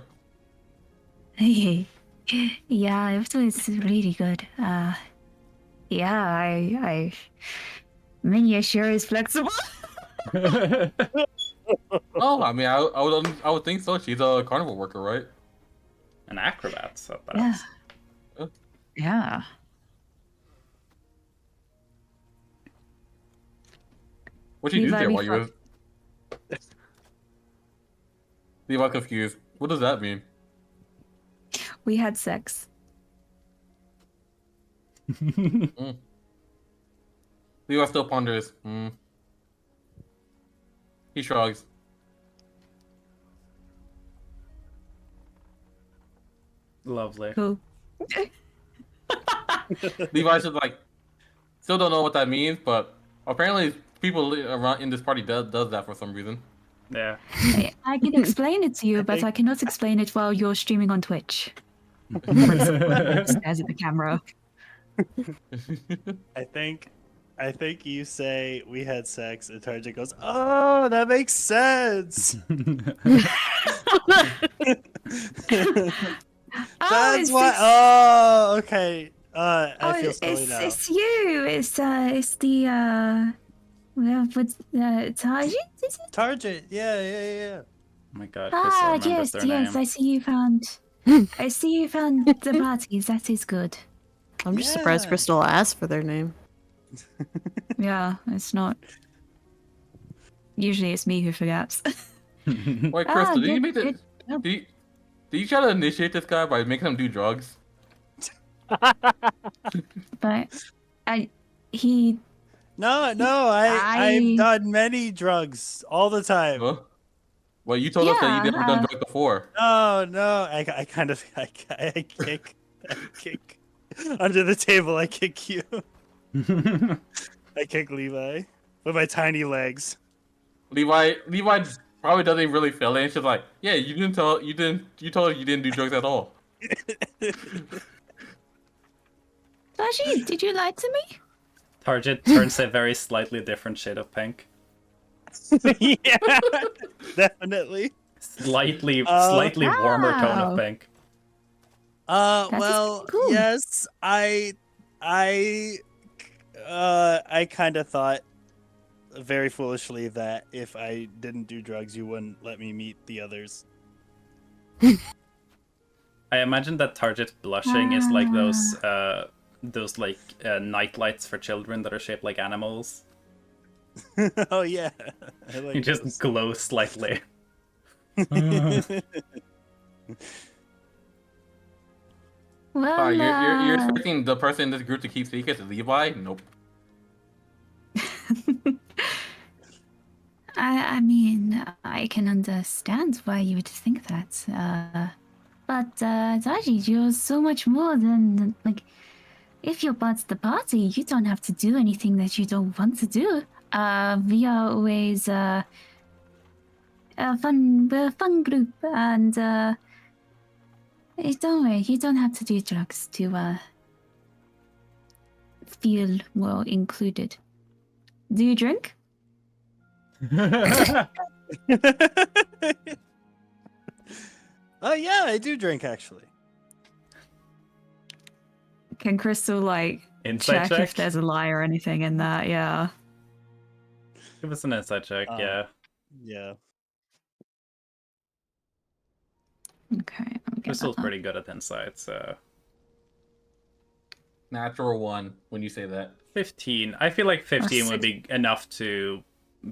Hey, yeah, it was really good. Yeah, I Minya sure is flexible. Oh, I mean, I would think so. She's a carnival worker, right? An acrobat, so Yeah. that's... Yeah. What you do Levi, there we while you was? Levi confused. What does that mean? We had sex. Levi still ponders. He shrugs. Lovely. Cool. Levi's just like, still don't know what that means, but apparently people around in this party does that for some reason. Yeah. I can explain it to you, but I cannot explain it while you're streaming on Twitch. Stares at the camera. I think you say we had sex, and Tarja goes, "Oh, that makes sense." That's why. Oh, okay. I feel silly now. It's you. It's the what's Target? Is it? Target. Yeah. Oh my god, Crystal remembers Yes, their yes. name. I see you found. I see you found the parties. That is good. I'm just surprised Yeah. Crystal asked for their name. Yeah, it's not. Usually, it's me who forgets. Wait, Crystal, did you make good. Did you try to initiate this guy by making him do drugs? But he. No. I've done many drugs all the time. Huh? Well, you told us that you never done drugs before. No. I kind of I kick under the table. I kick you. I kick Levi with my tiny legs. Levi probably doesn't really feel it. It's just like, yeah, you told us you didn't do drugs at all. Sashi, did you lie to me? Target turns a very slightly different shade of pink. Yeah, definitely. Slightly warmer tone Wow. of pink. Well, cool. yes, I kind of thought very foolishly that if I didn't do drugs, you wouldn't let me meet the others. I imagine that Target blushing is like those like night lights for children that are shaped like animals. Oh yeah, I like You just those. glow slightly. Well, You're expecting the person in this group to keep secrets, Levi? Nope. I mean, I can understand why you would think that. But Taji, you're so much more than like. If you're part of the party, you don't have to do anything that you don't want to do. We are always we're a fun group, and don't worry, you don't have to do drugs to feel well included. Do you drink? Oh yeah, I do drink actually. Can Crystal like Insight check if check? there's a lie or anything in that. Yeah. Give us an insight check, yeah. Yeah. Okay. I'll get Crystal's that up. pretty good at insight, so... Natural 1 when you say that. 15. I feel like 15 would six. be enough to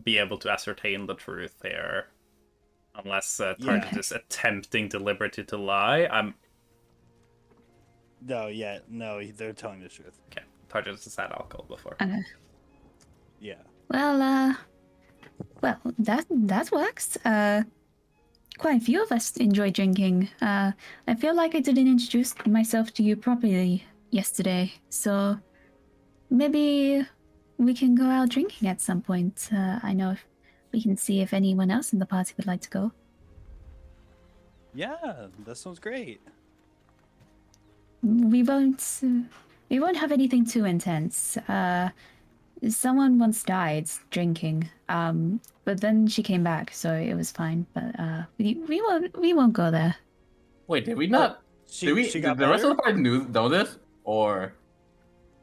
be able to ascertain the truth here. Unless Target Yeah. is attempting deliberately to lie. No, they're telling the truth. Okay, Target has had alcohol before. Okay. Yeah. Well, that works. Quite a few of us enjoy drinking. I feel like I didn't introduce myself to you properly yesterday, so maybe we can go out drinking at some point. I know if we can see if anyone else in the party would like to go. Yeah, that sounds great. We won't have anything too intense. Someone once died drinking, but then she came back, so it was fine. But we won't go there. Wait, did we not? She Did got the rest of better? the party know this? Or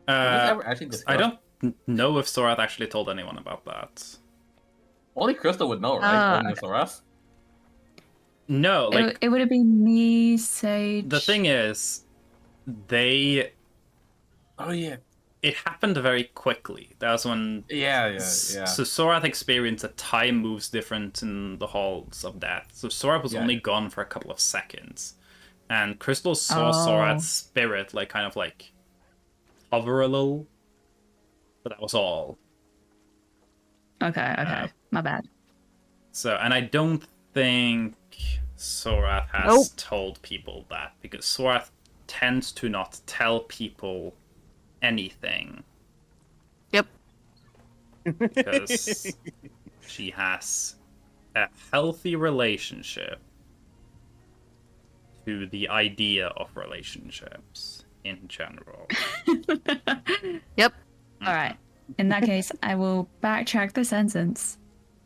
was this ever actually discussed? I don't know if Sorath actually told anyone about that. Only Crystal would know, right? Only Soras? No, like, It would have been me, Sage. the thing is, they... Oh yeah. It happened very quickly. That was when... Yeah. So Sorath experienced that time moves different in the halls of death. So Sorath was only gone for a couple of seconds. And Crystal saw Sorath's spirit, like, kind of, like, hover a little. But that was all. Okay. My bad. So, and I don't think Sorath has told people that, because Sorath tends to not tell people anything. Yep. Because she has a healthy relationship to the idea of relationships in general. Yep. All right. In that case, I will backtrack the sentence,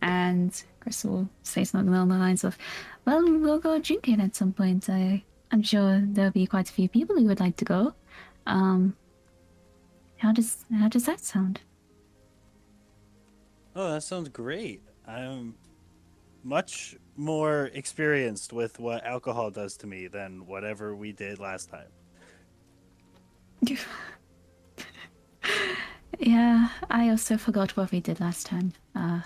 and Crystal will say something along the lines of, "Well, we'll go drinking at some point. I'm sure there'll be quite a few people who would like to go. How does that sound?" Oh, that sounds great. I'm much more experienced with what alcohol does to me than whatever we did last time. Yeah, I also forgot what we did last time. I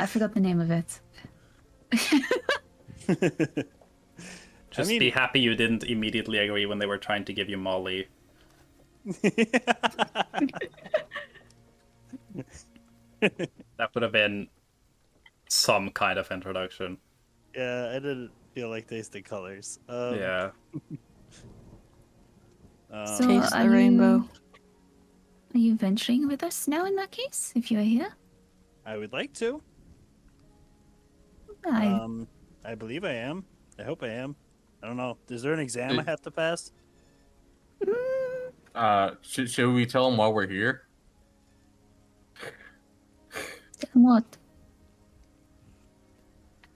forgot the name of it. Just be happy you didn't immediately agree when they were trying to give you Molly. That would have been some kind of introduction. Yeah, I didn't feel like tasting colors. Yeah. So Taste are the rainbow. Are you venturing with us now in that case, if you are here? I would like to. I believe I am. I hope I am. I don't know. Is there an exam I have to pass? Should we tell them while we're here? What?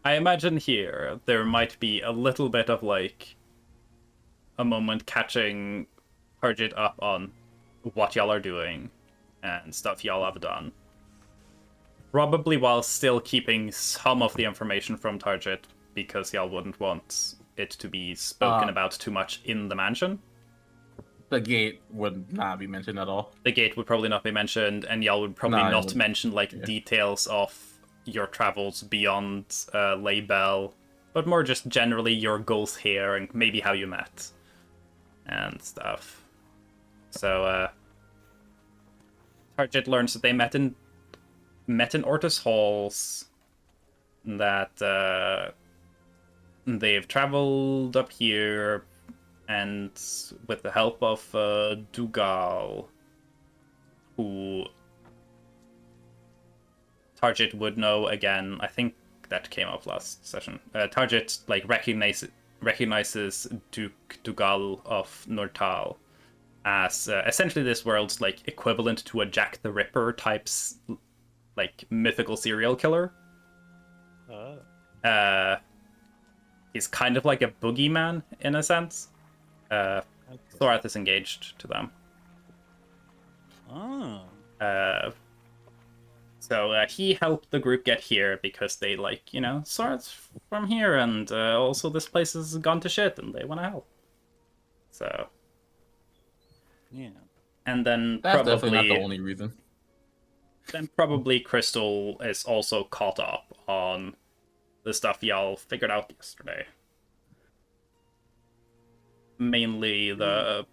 I imagine here there might be a little bit of, like, a moment catching Harjit up on what y'all are doing and stuff y'all have done. Probably while still keeping some of the information from Target, because y'all wouldn't want it to be spoken about too much in the mansion. The gate would not be mentioned at all. The gate would probably not be mentioned, and y'all would probably not wouldn't. mention, like, details of your travels beyond Laybell, but more just generally your goals here and maybe how you met and stuff. So, Target learns that they met in Ortus Halls, that they've traveled up here, and with the help of Dougal, who Target would know again. I think that came up last session. Target like recognizes Duke Dougal of Nortal as essentially this world's like equivalent to a Jack the Ripper type's like mythical serial killer. He's kind of like a boogeyman in a sense. Thorath is engaged to them. Oh. So he helped the group get here because they saw it from here, and also this place has gone to shit, and they want to help. So. Yeah. And then That's definitely not the only reason. Then probably Crystal is also caught up on the stuff y'all figured out yesterday. Mainly the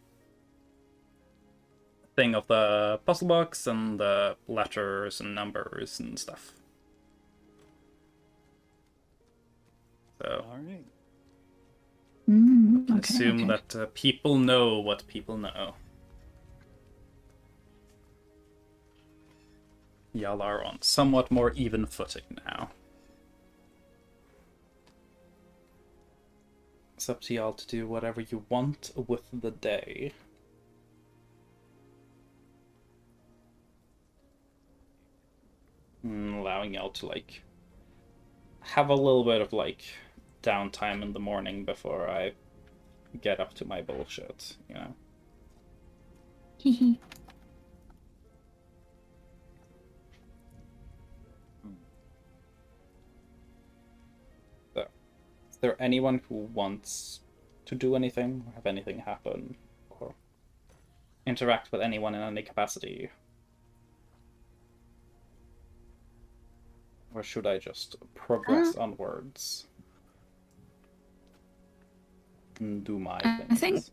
thing of the puzzle box and the letters and numbers and stuff. So, All right. Okay, assume that people know what people know. Y'all are on somewhat more even footing now. It's up to y'all to do whatever you want with the day. Allowing y'all to, have a little bit of, downtime in the morning before I get up to my bullshit, you know? So, is there anyone who wants to do anything, or have anything happen, or interact with anyone in any capacity? Or should I just progress onwards? And do my things? I think...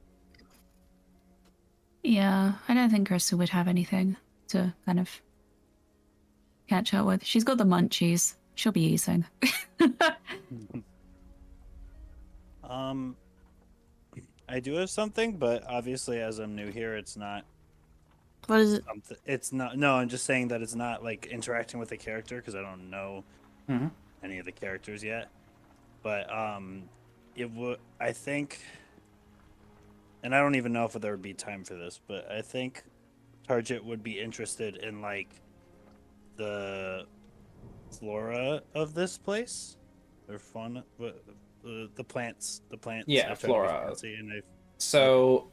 Yeah, I don't think Crystal would have anything to kind of catch up with. She's got the munchies. She'll be eating. I do have something, but obviously as I'm new here, it's not... What is it? It's not... No, I'm just saying that it's not, interacting with the character, because I don't know any of the characters yet. But, it would... I think... And I don't even know if there would be time for this, but I think Target would be interested in, the flora of this place. Or fauna... The plants. Yeah, I've tried to be flora. fancy, and So...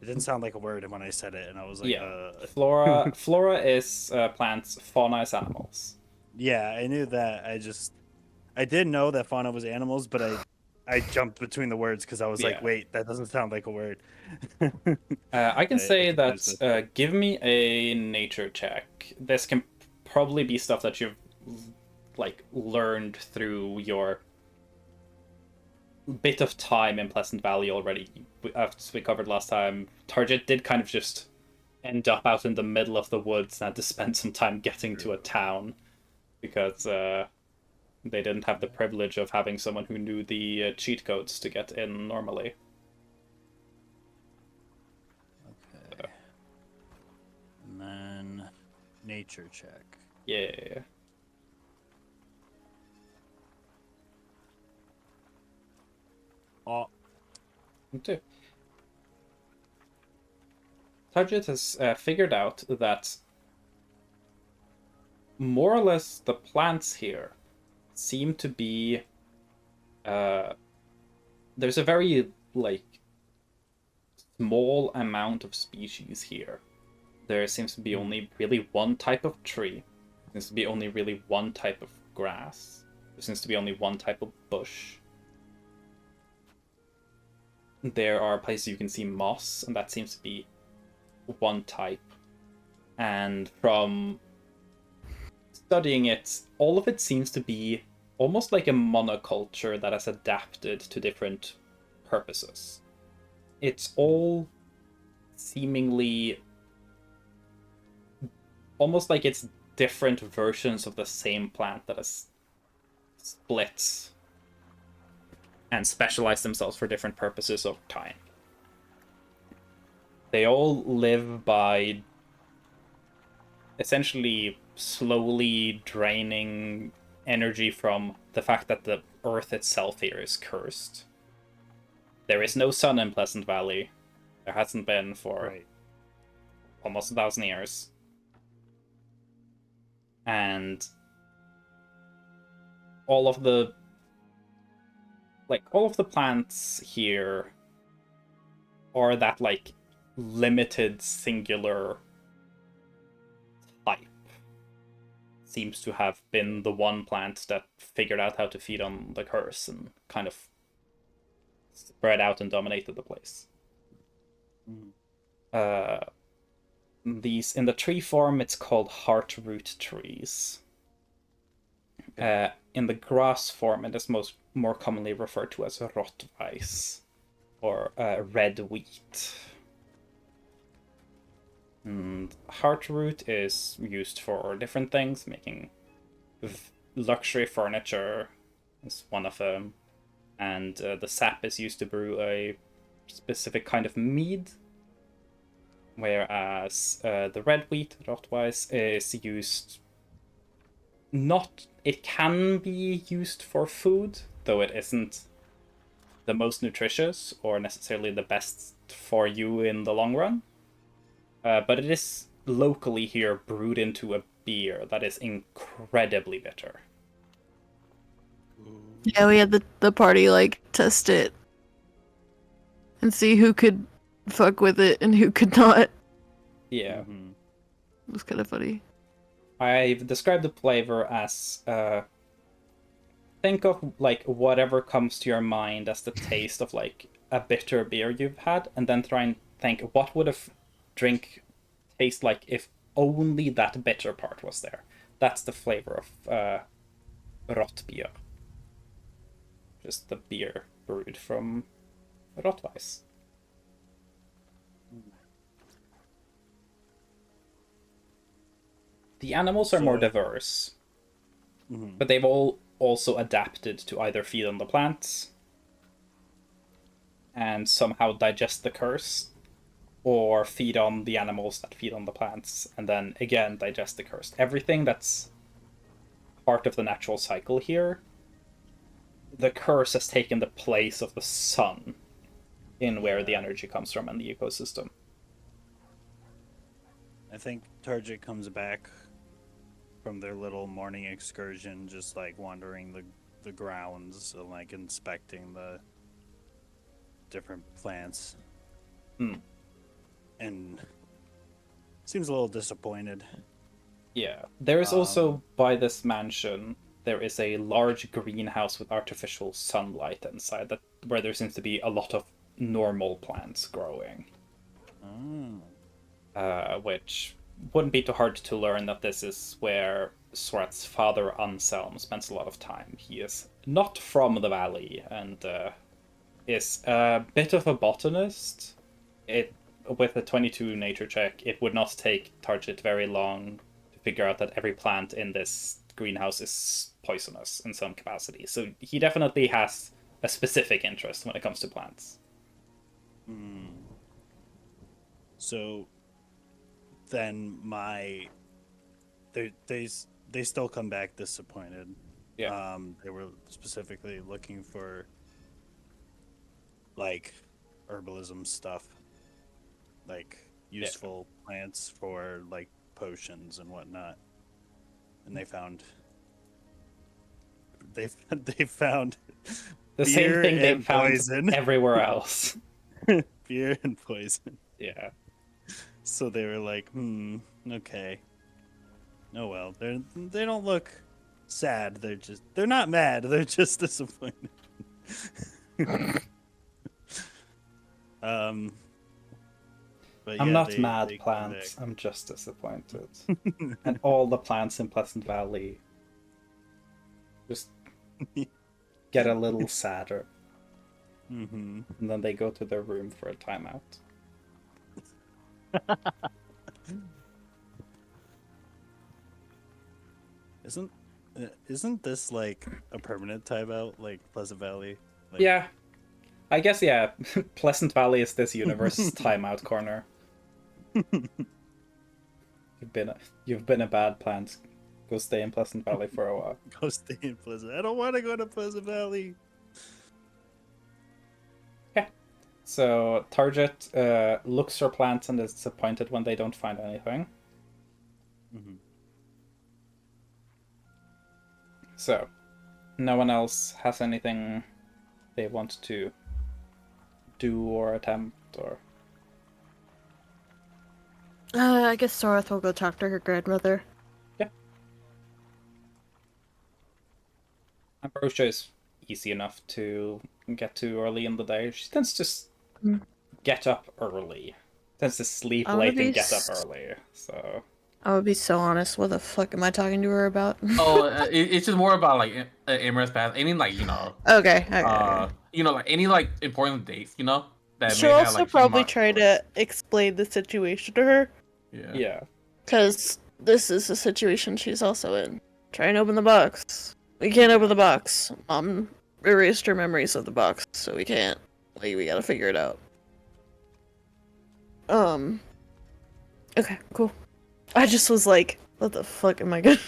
It didn't sound like a word when I said it, and I was like, Yeah, flora is plants, fauna is animals. Yeah, I knew that. I did know that fauna was animals, but I jumped between the words because I was like, wait, that doesn't sound like a word. I can say confused that give me a nature check. This can probably be stuff that you've learned through your bit of time in Pleasant Valley already. As we covered last time, Target did kind of just end up out in the middle of the woods and had to spend some time getting to a town because they didn't have the privilege of having someone who knew the cheat codes to get in normally. Okay. And then nature check. Yeah. Oh. Okay. Target has figured out that more or less the plants here seem to be there's a very small amount of species here. There seems to be only really one type of tree. There seems to be only really one type of grass. There seems to be only one type of bush. There are places you can see moss, and that seems to be one type. And from studying it, all of it seems to be almost like a monoculture that has adapted to different purposes. It's all seemingly almost like it's different versions of the same plant that has split and specialized themselves for different purposes over time. They all live by essentially slowly draining energy from the fact that the earth itself here is cursed. There is no sun in Pleasant Valley. There hasn't been for almost 1,000 years. And all of the plants here are that limited singular seems to have been the one plant that figured out how to feed on the curse and kind of spread out and dominated the place. These in the tree form, it's called heartroot trees. In the grass form, it is more commonly referred to as rotweiss, or red wheat. And heartroot is used for different things, making luxury furniture is one of them, and the sap is used to brew a specific kind of mead, whereas the red wheat, rotweiss, is used it can be used for food, though it isn't the most nutritious or necessarily the best for you in the long run. But it is locally here brewed into a beer that is incredibly bitter. Yeah, we had the party like test it and see who could fuck with it and who could not. Yeah. It was kind of funny. I've described the flavor as think of like whatever comes to your mind as the taste of like a bitter beer you've had, and then try and think what would a drink taste like if only that bitter part was there. That's the flavor of rot beer. Just the beer brewed from rotweiss. The animals are more diverse, but they've all also adapted to either feed on the plants and somehow digest the curse, or feed on the animals that feed on the plants and then again digest the curse. Everything that's part of the natural cycle here, the curse has taken the place of the sun in where the energy comes from in the ecosystem. I think Target comes back from their little morning excursion, just like wandering the grounds and like inspecting the different plants. And seems a little disappointed. Yeah. There is also, by this mansion, there is a large greenhouse with artificial sunlight inside that where there seems to be a lot of normal plants growing. Which wouldn't be too hard to learn that this is where Swart's father Anselm spends a lot of time. He is not from the valley and is a bit of a botanist. With a 22 nature check, it would not take Target very long to figure out that every plant in this greenhouse is poisonous in some capacity. So he definitely has a specific interest when it comes to plants. So then they still come back disappointed. Yeah. They were specifically looking for like herbalism stuff, like useful plants for like potions and whatnot, and they found the same beer thing they and found poison. everywhere else. Beer and poison. Yeah. So they were like, okay. Oh well, they don't look sad. They're not mad. They're just disappointed. But I'm yeah, not they mad, come plants. back. I'm just disappointed. And all the plants in Pleasant Valley just get a little sadder. And then they go to their room for a timeout. Isn't this like a permanent timeout, like Pleasant Valley? Like... Yeah. I guess, yeah. Pleasant Valley is this universe's timeout corner. You've been a bad plant. Go stay in Pleasant Valley for a while. Go stay in Pleasant. I don't want to go to Pleasant Valley. Okay. So Target looks for plants and is disappointed when they don't find anything. So, no one else has anything they want to do or attempt, or... I guess Sorath will go talk to her grandmother. Yeah. Ambrosia is easy enough to get to early in the day. She tends to Mm. get up early. Tends to sleep I wanna late and be get up early. So I would be so honest. What the fuck am I talking to her about? Oh, it's just more about like Emirates Pass. Any like Okay, okay. like any like important dates, that may She'll have also like some probably try to explain the situation to her, yeah. yeah. because this is the situation she's also in. Try and open the box. We can't open the box. Mom erased her memories of the box, so we can't. Like, we gotta figure it out. Okay, cool. I just was like, what the fuck am I gonna...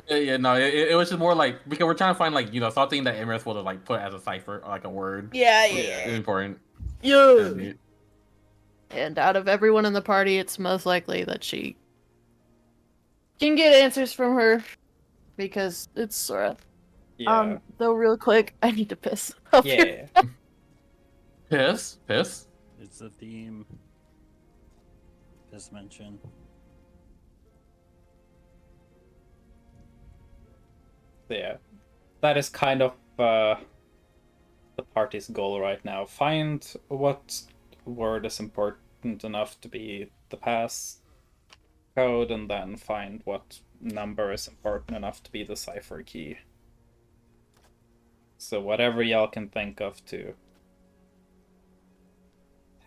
Yeah, no, it was just more like because we're trying to find like something that Emirates will like put as a cipher or like a word. Yeah. Important. Yeah. And out of everyone in the party, it's most likely that she can get answers from her because it's Sora. Yeah. Though real quick, I need to piss. I'll be right Yeah. Piss. It's the theme. As mentioned. Yeah. That is kind of the party's goal right now. Find what word is important enough to be the pass code, and then find what number is important enough to be the cipher key. So whatever y'all can think of to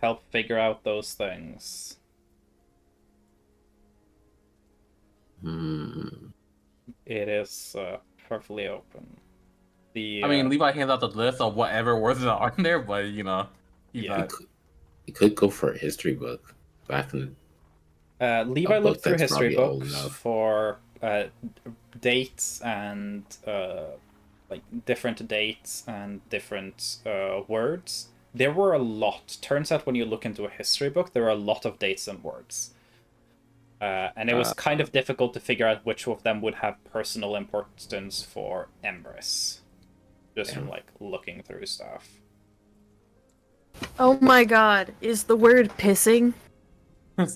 help figure out those things. It is perfectly open. I mean, Levi hands out the list of whatever words are on there, but he's Yeah. not. You could go for a history book back in Levi a looked book through that's history probably old books enough. for dates and like different dates and different words. There were a lot. Turns out when you look into a history book, there are a lot of dates and words. And it was kind of difficult to figure out which of them would have personal importance for Emrys. Just from like looking through stuff. Oh my god, is the word pissing? If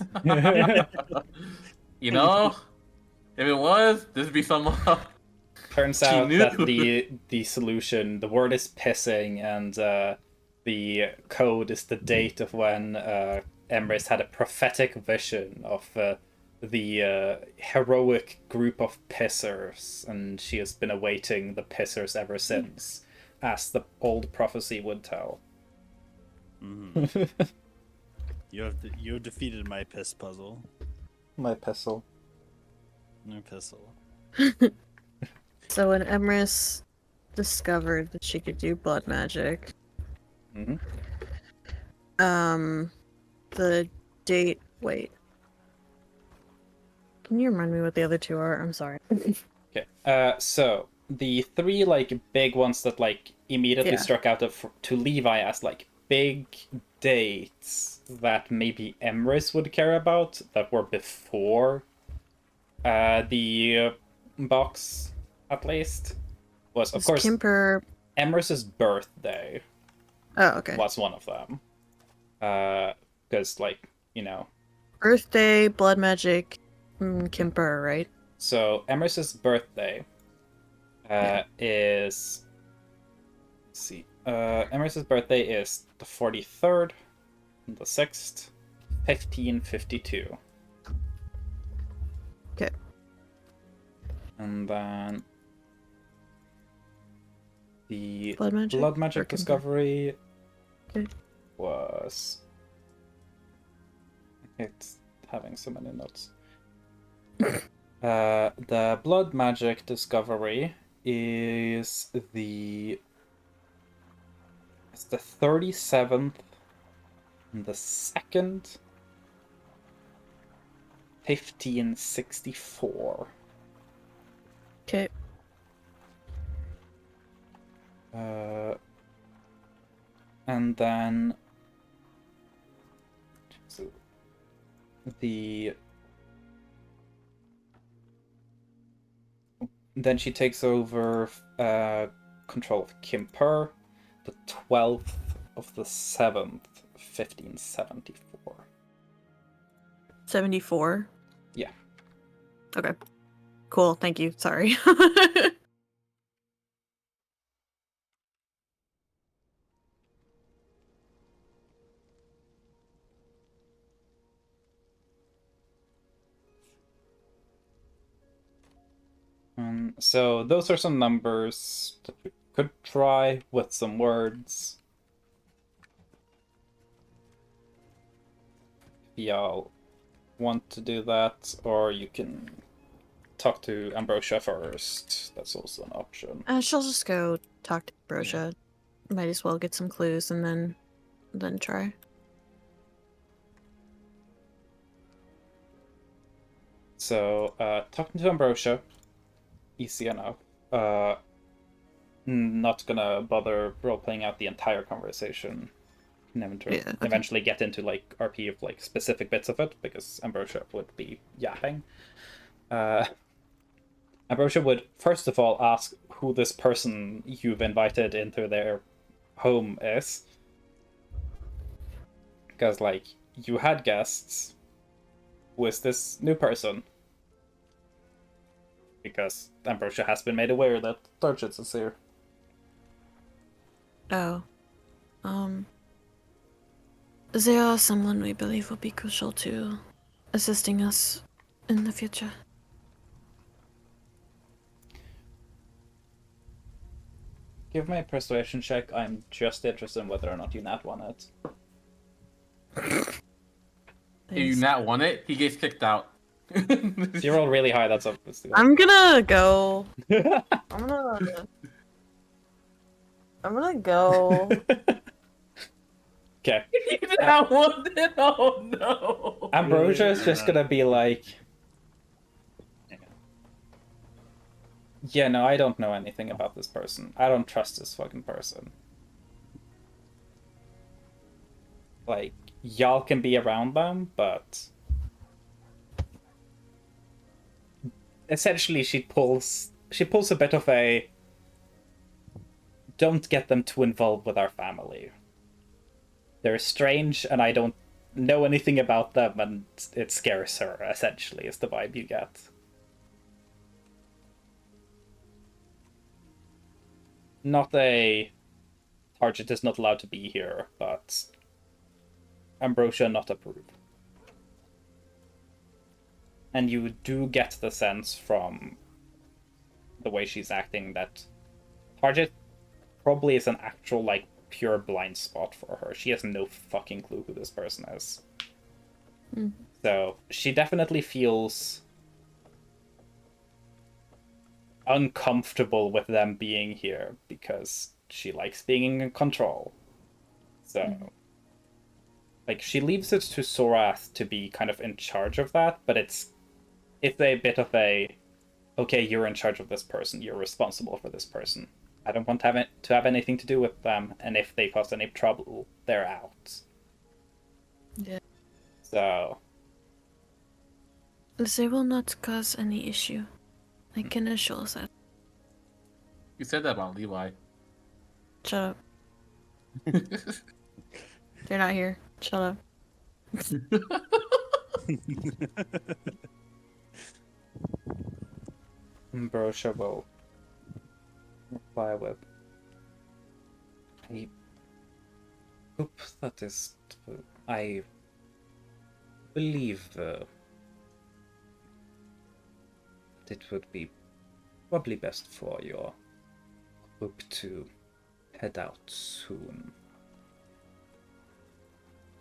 it was, this would be some. Turns She out knew. that the solution, the word is pissing, and the code is the date of when Emrys had a prophetic vision of the heroic group of pissers, and she has been awaiting the pissers ever since, as the old prophecy would tell. Mm-hmm. You have defeated my piss puzzle. My pistol. My pistol. So when Emrys discovered that she could do blood magic, the date... Wait. Can you remind me what the other two are? I'm sorry. Okay. So the three like big ones that like immediately struck out to Levi as like big dates that maybe Emrys would care about that were before the box, at least, was of course Kimper... Emrys's birthday. Oh, okay. Was one of them. Because like Birthday, blood magic, Kimper, right? So Emrys's birthday is... Let's see. Emrys's birthday is the 43rd, the 6th, 1552. Okay. And then the Blood magic, or discovery Okay. was... It's having so many notes. The blood magic discovery is the 37th and the 2nd, 1564. Okay. And then then she takes over control of Kimper, the 12th of the 7th, 1574. 74? Yeah. Okay. Cool, thank you. Sorry. So those are some numbers that you could try with some words. If y'all want to do that, or you can talk to Ambrosia first. That's also an option. She'll just go talk to Ambrosia. Might as well get some clues and then try. So, talking to Ambrosia, easy enough. Not gonna bother role-playing out the entire conversation. Eventually get into, like, RP of, like, specific bits of it, because Ambrosia would be yapping. Ambrosia would, first of all, ask who this person you've invited into their home is. Because, like, you had guests. Who is this new person? Because Ambrosia has been made aware that Thorchitz is here. Oh. They are someone we believe will be crucial to assisting us in the future. Give me a persuasion check. I'm just interested in whether or not you nat one it. If you not want it, he gets kicked out. If you roll really high, that's obviously. I'm gonna go. I'm gonna go. Okay. You not want it? Oh no. Ambrosia is just gonna be like, yeah, no, I don't know anything about this person. I don't trust this fucking person. Like, y'all can be around them, but essentially she pulls a bit of a don't get them too involved with our family. They're strange and I don't know anything about them, and it scares her, essentially, is the vibe you get. Not a Target is not allowed to be here, but Ambrosia not approve. And you do get the sense from the way she's acting that Target probably is an actual, like, pure blind spot for her. She has no fucking clue who this person is. So she definitely feels uncomfortable with them being here because she likes being in control. So like, she leaves it to Sorath to be kind of in charge of that, but it's a bit of a, okay, you're in charge of this person, you're responsible for this person. I don't want to have anything to do with them, and if they cause any trouble, they're out. Yeah. So They will not cause any issue. I can assure that. You said that about Levi. Shut up. They're not here. Shut up. Ambrosia will reply with, I hope that is true. I believe that it would be probably best for your group to head out soon.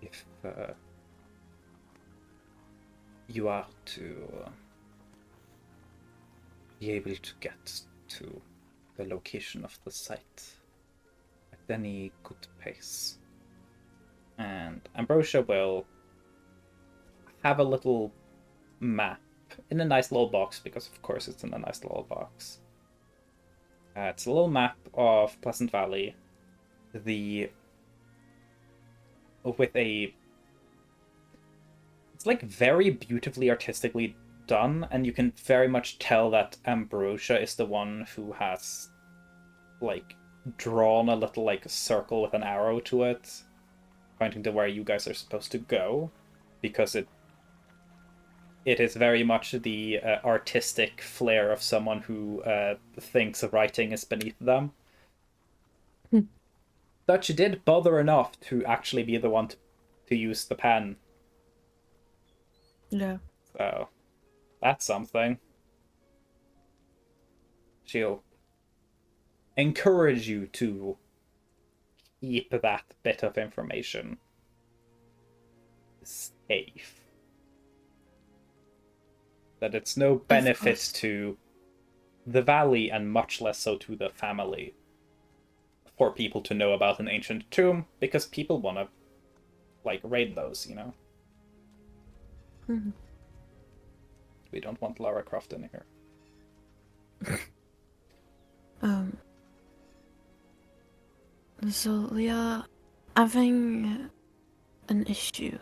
If you are to be able to get to the location of the site at any good pace. And Ambrosia will have a little map in a nice little box, because of course it's in a nice little box. It's a little map of Pleasant Valley, it's like very beautifully artistically done, and you can very much tell that Ambrosia is the one who has, like, drawn a little, like, circle with an arrow to it, pointing to where you guys are supposed to go, because it is very much the artistic flair of someone who thinks writing is beneath them. That she did bother enough to actually be the one to use the pen. Yeah. So that's something. she'll encourage you to keep that bit of information safe. That it's no benefit to the valley and much less so to the family for people to know about an ancient tomb, because people want to like raid those, you know. Mm-hmm. We don't want Lara Croft in here. So we are having an issue.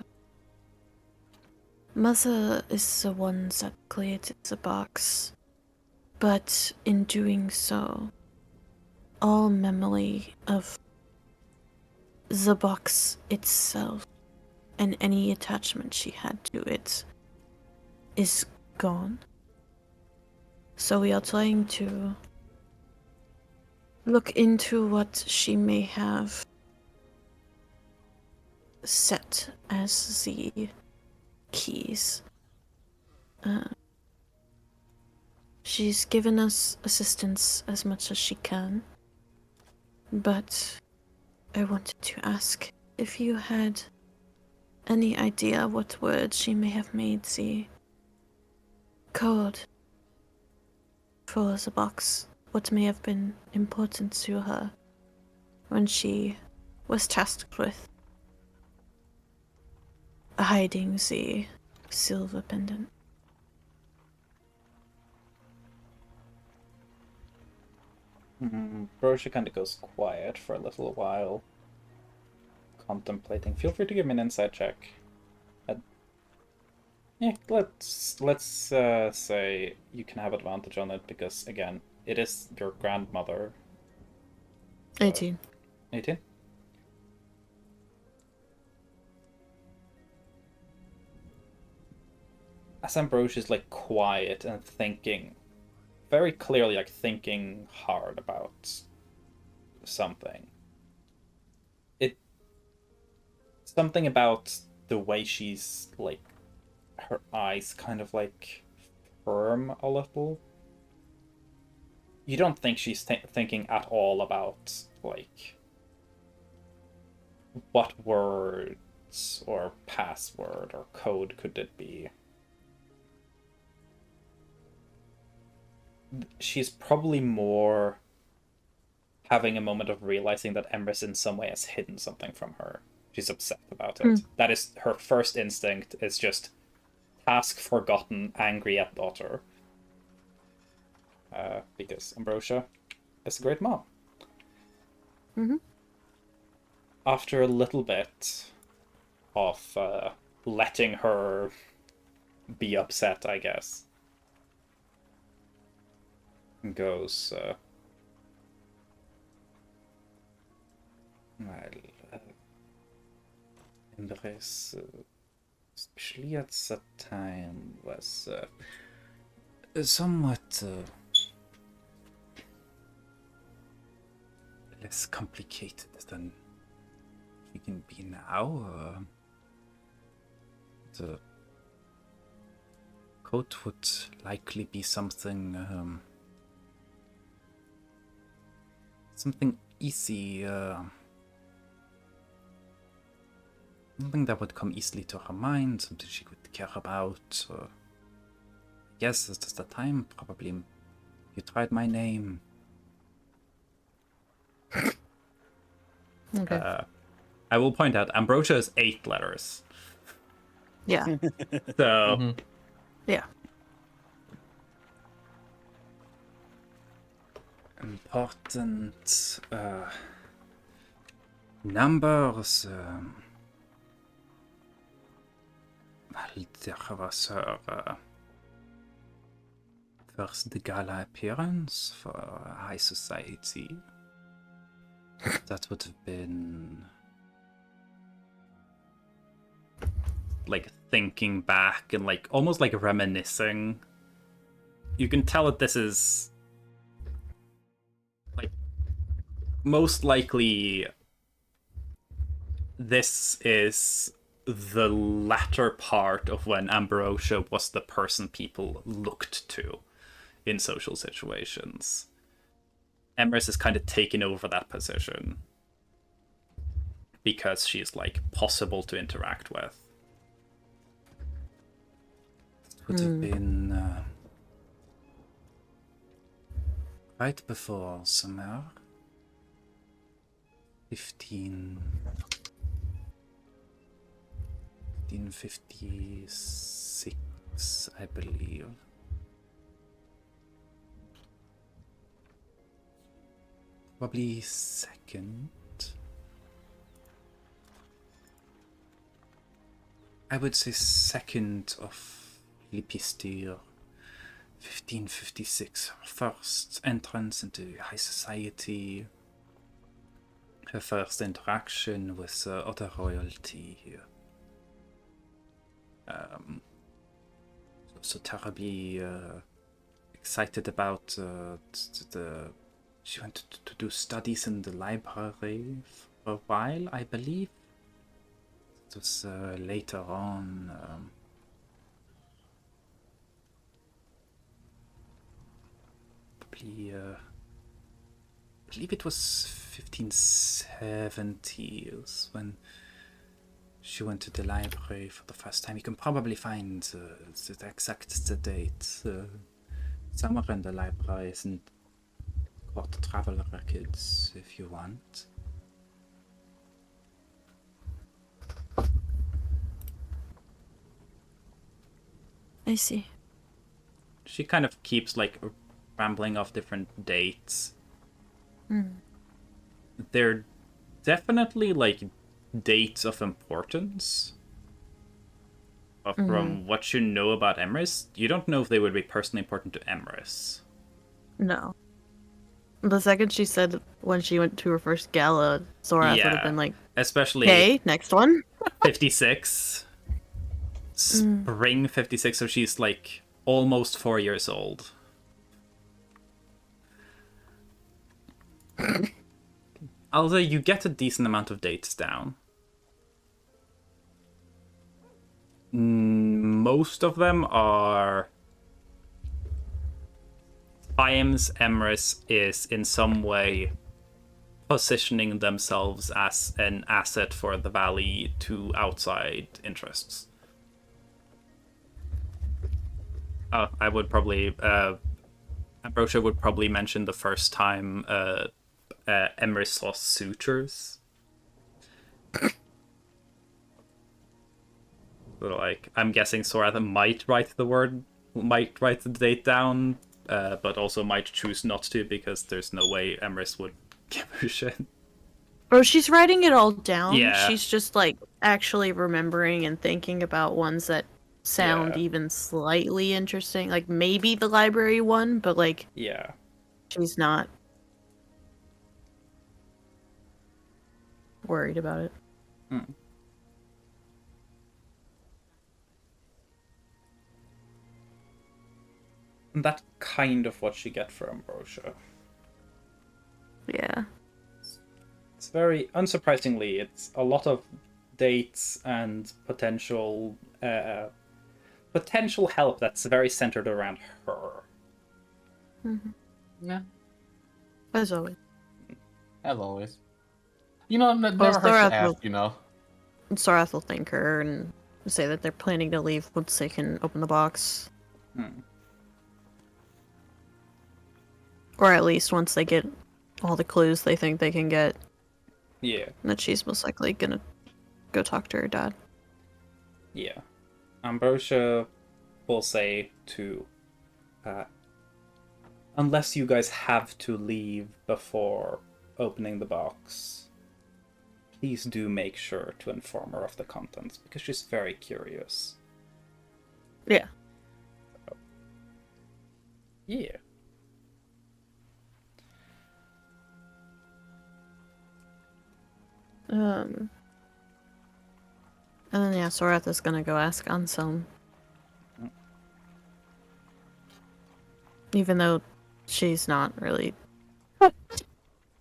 Mother is the one that created the box, but in doing so, all memory of the box itself and any attachment she had to it is gone. So we are trying to look into what she may have set as the keys. She's given us assistance as much as she can, but I wanted to ask if you had any idea what word she may have made the code for the box, what may have been important to her when she was tasked with hiding the silver pendant. Brosia kind of goes quiet for a little while, contemplating. Feel free to give me an insight check. Yeah, let's say you can have advantage on it because again, it is your grandmother. 18. 18. As Ambrosia is like quiet and thinking, very clearly like thinking hard about something. Something about the way she's like, her eyes kind of like firm a little. You don't think she's thinking at all about like what words or password or code could it be. She's probably more having a moment of realizing that Emrys in some way has hidden something from her. She's upset about it. That is her first instinct, is just task forgotten, angry at daughter. Because Ambrosia is a great mom. Mm-hmm. After a little bit of letting her be upset, I guess, goes, Emrys, especially at that time, was somewhat less complicated than he can be now. The code would likely be something something easy, something that would come easily to her mind, something she could care about. Yes, at the time, probably you tried my name. Okay. I will point out, Ambrosia is 8 letters. Yeah. So, Yeah. important numbers. Well, there was her first gala appearance for high society. That would have been like thinking back and like almost like reminiscing. You can tell that this is like most likely this is the latter part of when Ambrosia was the person people looked to in social situations. Emrys is kind of taking over that position because she's like possible to interact with. It would have been right before summer. 1556, I believe. Probably second. I would say second of Lipistir. 1556. Her first entrance into high society. Her first interaction with other royalty here. So terribly excited about the. She went to do studies in the library for a while, I believe. It was later on. Probably, I believe it was 1570s when she went to the library for the first time. You can probably find the exact date somewhere in the libraries and court travel records if you want. I see. She kind of keeps like rambling off different dates. They're definitely like dates of importance. But from what you know about Emrys, you don't know if they would be personally important to Emrys. No. The second she said when she went to her first gala, Zorath would have been like, especially okay, next one. 56. Spring 56, so she's like almost 4 years old. Although you get a decent amount of dates down. Most of them are times Emrys is in some way positioning themselves as an asset for the valley to outside interests. I would probably Ambrosia would probably mention the first time Emrys saw sutures. So, like, I'm guessing Sorath might write the date down, but also might choose not to because there's no way Emrys would give a shit. Bro, she's writing it all down. Yeah. She's just like actually remembering and thinking about ones that sound even slightly interesting. Like maybe the library one, but like Yeah. she's not worried about it. And that's kind of what you get for Ambrosia. Yeah. It's very unsurprisingly, it's a lot of dates and potential help that's very centered around her. Yeah, As always. as always. You know, never Well, hurts Thorath to ask, will- you know. Sorath will thank her and say that they're planning to leave once they can open the box. Or at least once they get all the clues they think they can get. Yeah. And that she's most likely gonna go talk to her dad. Yeah. Ambrosia will say to unless you guys have to leave before opening the box, please do make sure to inform her of the contents because she's very curious. Yeah. Yeah. And then yeah, Sorath is gonna go ask Anselm. Even though she's not really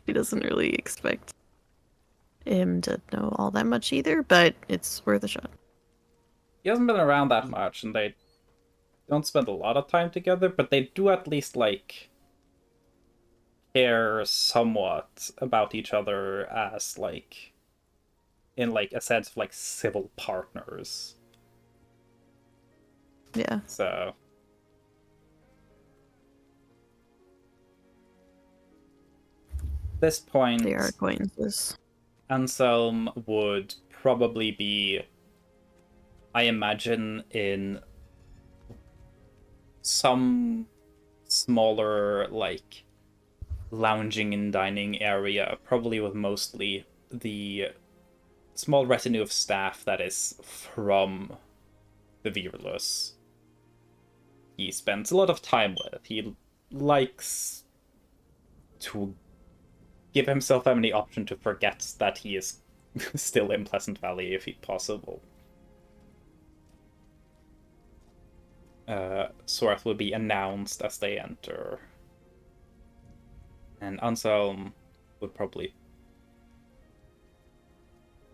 she doesn't really expect him to know all that much either, but it's worth a shot. He hasn't been around that much, and they don't spend a lot of time together, but they do at least, like, care somewhat about each other as like in like a sense of like civil partners. Yeah. So this point, They are acquaintances. Anselm would probably be, I imagine, in some smaller like lounging and dining area, probably with mostly the small retinue of staff that is from the Virulus. He spends a lot of time with. He likes to give himself any option to forget that he is still in Pleasant Valley if possible. Sorath will be announced as they enter. And Anselm would probably...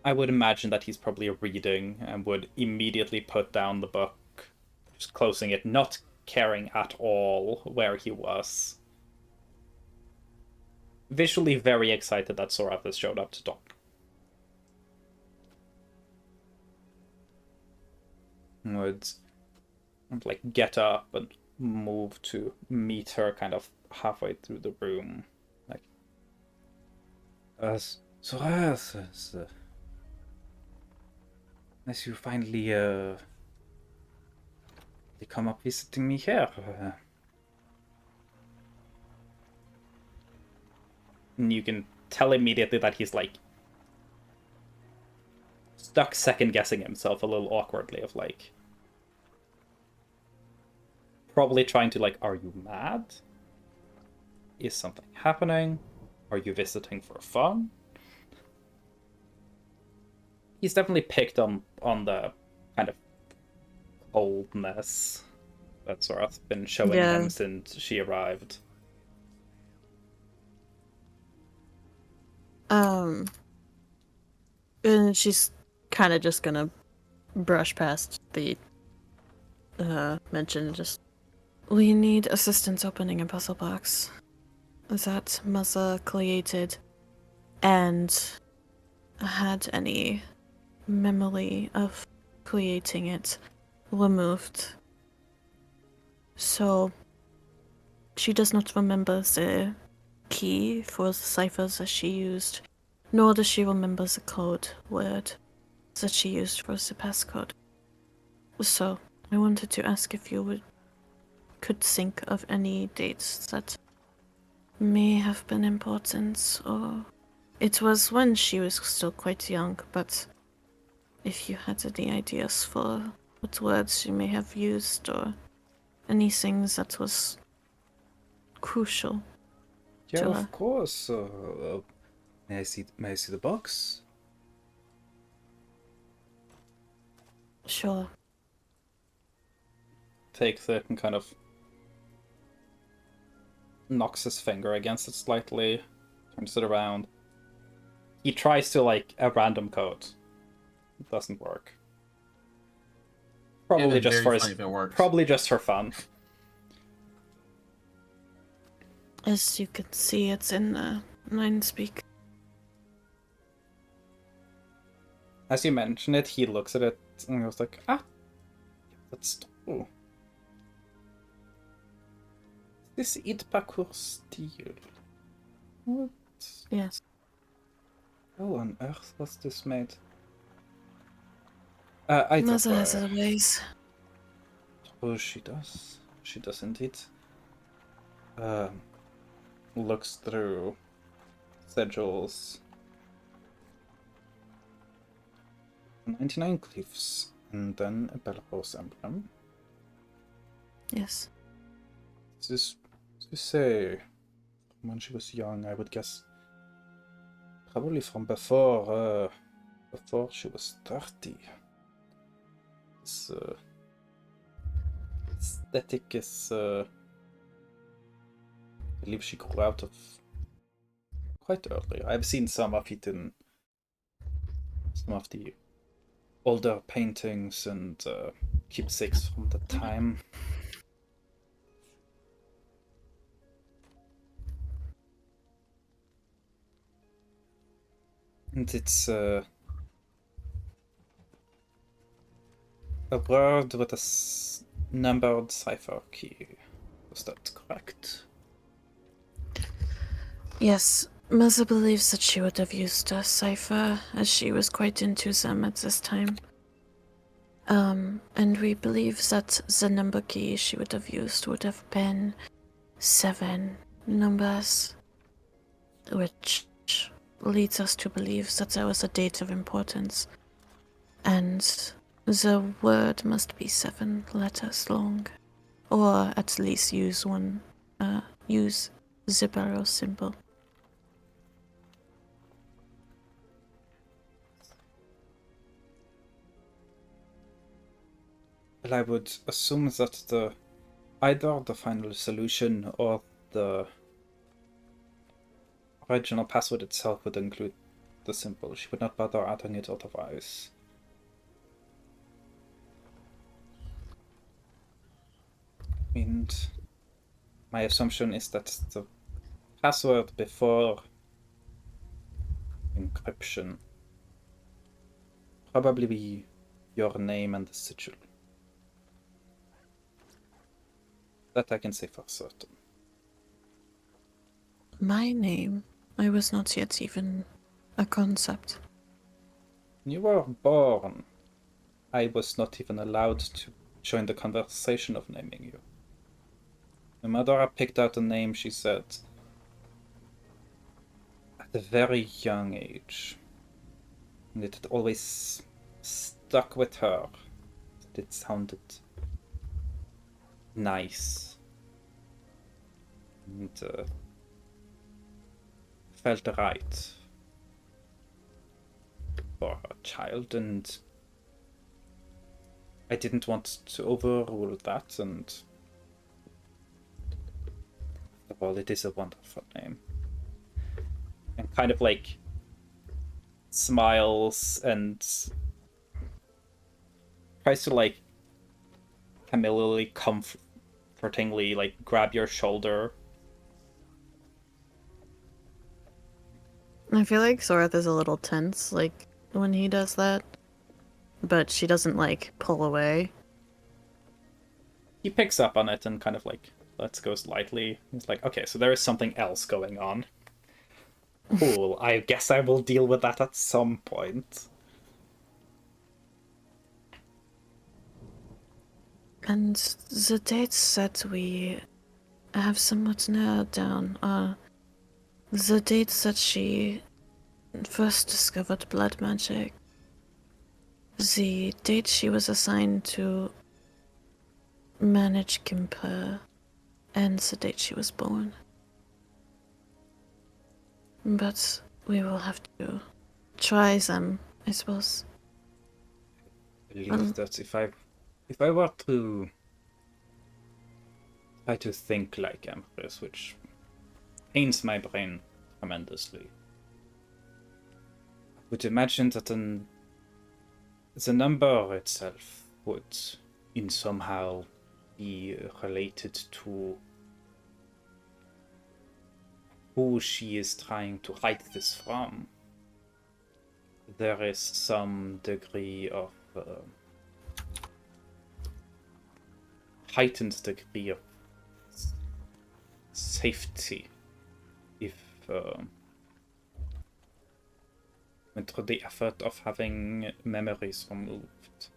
I would imagine that he's probably reading and would immediately put down the book, just closing it, not caring at all where he was. Visually very excited that Sorath has showed up to talk. Would like get up and move to meet her kind of halfway through the room. Like, Sorath, nice you finally they come up visiting me here. And you can tell immediately that he's like stuck second guessing himself a little awkwardly of like probably trying to like, are you mad? Is something happening? Are you visiting for fun? He's definitely picked on the kind of coldness that Sorath's been showing him since she arrived. And she's kind of just gonna brush past the mention. Just, we need assistance opening a puzzle box that Muzza created and had any memory of creating it removed. So she does not remember the key for the ciphers that she used, nor does she remember the code word that she used for the passcode. So I wanted to ask if you could think of any dates that may have been important, or it was when she was still quite young, but if you had any ideas for what words she may have used or anything that was crucial. Yeah, to her. of course. May I see the box? Sure. Takes it and kind of knocks his finger against it slightly, turns it around. He tries to like a random code. It doesn't work. Probably It'd be just very for funny if it works. probably just for fun. As you can see, it's in Nine Speak. As you mention it, he looks at it and goes like, that's oh. This id parkour steel. What? Yes. How on earth was this made? I Mother has her ways. Oh, she does. She does indeed. Looks through sigils. 99 glyphs, and then a Belarus emblem. Yes. This you say when she was young, I would guess probably from before she was 30. This aesthetic is I believe she grew out of quite early. I've seen some of it in some of the older paintings and keepsakes from the time. And it's a word with a numbered cipher key. Was that correct? Yes, Mother believes that she would have used a cipher, as she was quite into them at this time. And we believe that the number key she would have used would have been 7 numbers, which leads us to believe that there was a date of importance, and the word must be 7 letters long, or at least use the barrel symbol. Well, I would assume that either the final solution or the original password itself would include the symbol. She would not bother adding it otherwise. And my assumption is that the password before encryption probably be your name and the sigil. That I can say for certain. My name? I was not yet even a concept. When you were born, I was not even allowed to join the conversation of naming you. My mother picked out a name, she said, at a very young age. And it had always stuck with her. It sounded nice. And felt right for a child, and I didn't want to overrule that, and after all, it is a wonderful name. And kind of like smiles and tries to like familiarly, comfortingly like grab your shoulder. I feel like Sorath is a little tense, like, when he does that. But she doesn't, like, pull away. He picks up on it and kind of like lets go slightly. He's like, okay, so there is something else going on. Cool, I guess I will deal with that at some point. And the dates that we have somewhat narrowed down are the dates that she first discovered blood magic, the date she was assigned to manage Gimper, and the date she was born. But we will have to try them, I suppose. I believe that if I were to try to think like Empress, which pains my brain tremendously, I would imagine that the number itself would in somehow be related to who she is trying to hide this from. There is some degree of heightened degree of safety if went through the effort of having memories removed.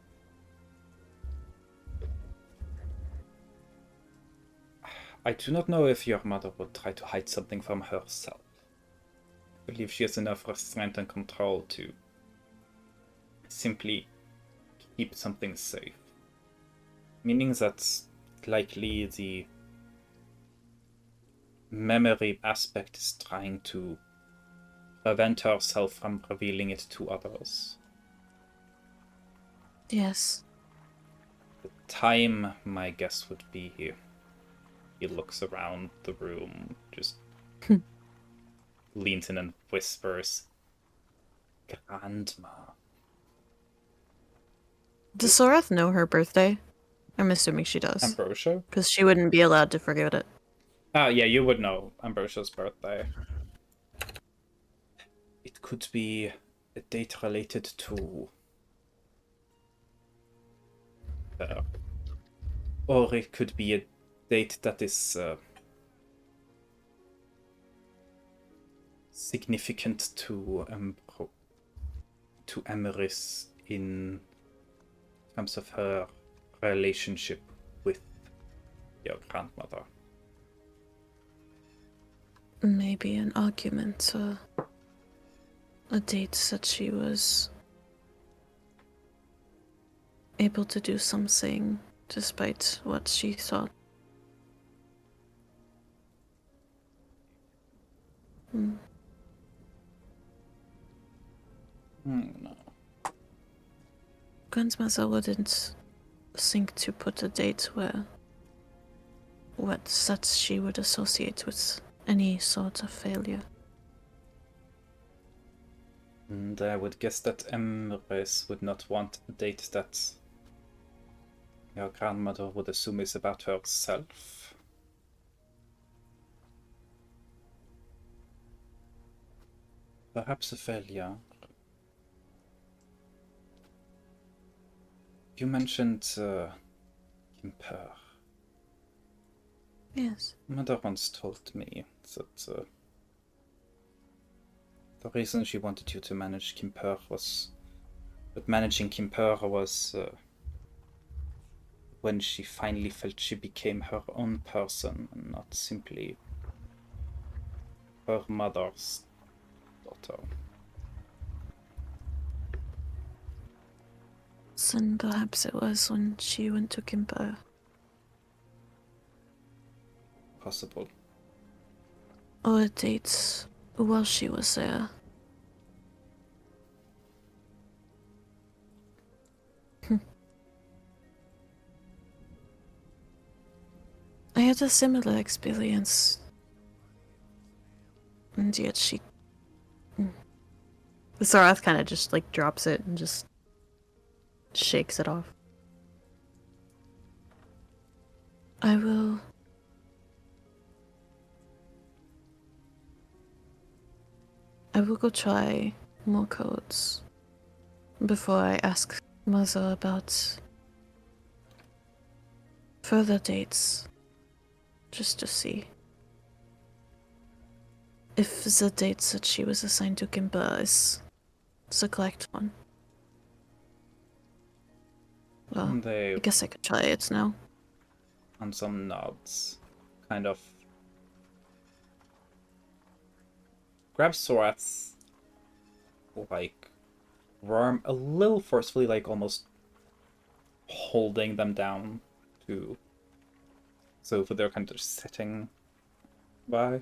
I do not know if your mother would try to hide something from herself. I believe she has enough restraint and control to simply keep something safe. Meaning that likely the memory aspect is trying to prevent herself from revealing it to others. Yes. The time, my guess would be here. He looks around the room, just leans in and whispers, "Grandma." Does Sorath know her birthday? I'm assuming she does. Ambrosia? Because she wouldn't be allowed to forget it. Ah, yeah, you would know Ambrosia's birthday. It could be a date related to her. Or it could be a date that is significant to Emeris in terms of her relationship with your grandmother. Maybe an argument or a date that she was able to do something despite what she thought. No. Grandmother wouldn't think to put a date where what that she would associate with any sort of failure. And I would guess that Emrys would not want a date that your grandmother would assume is about herself. Perhaps a failure. You mentioned Kimper. Yes. Mother once told me that the reason she wanted you to manage Kimper was that managing Kimper was when she finally felt she became her own person and not simply her mother's daughter. Then perhaps it was when she went to Kimpo. Possible. Or a date while she was there. I had a similar experience. And yet she... The Sarath kind of just like drops it and just shakes it off. I will go try more codes before I ask Mother about further dates, just to see if the dates that she was assigned to Kimber is the correct one. Well, I guess I could try it now. And some nods, kind of grabs Sorath's like arm a little forcefully, like almost holding them down to so they're kind of just sitting by.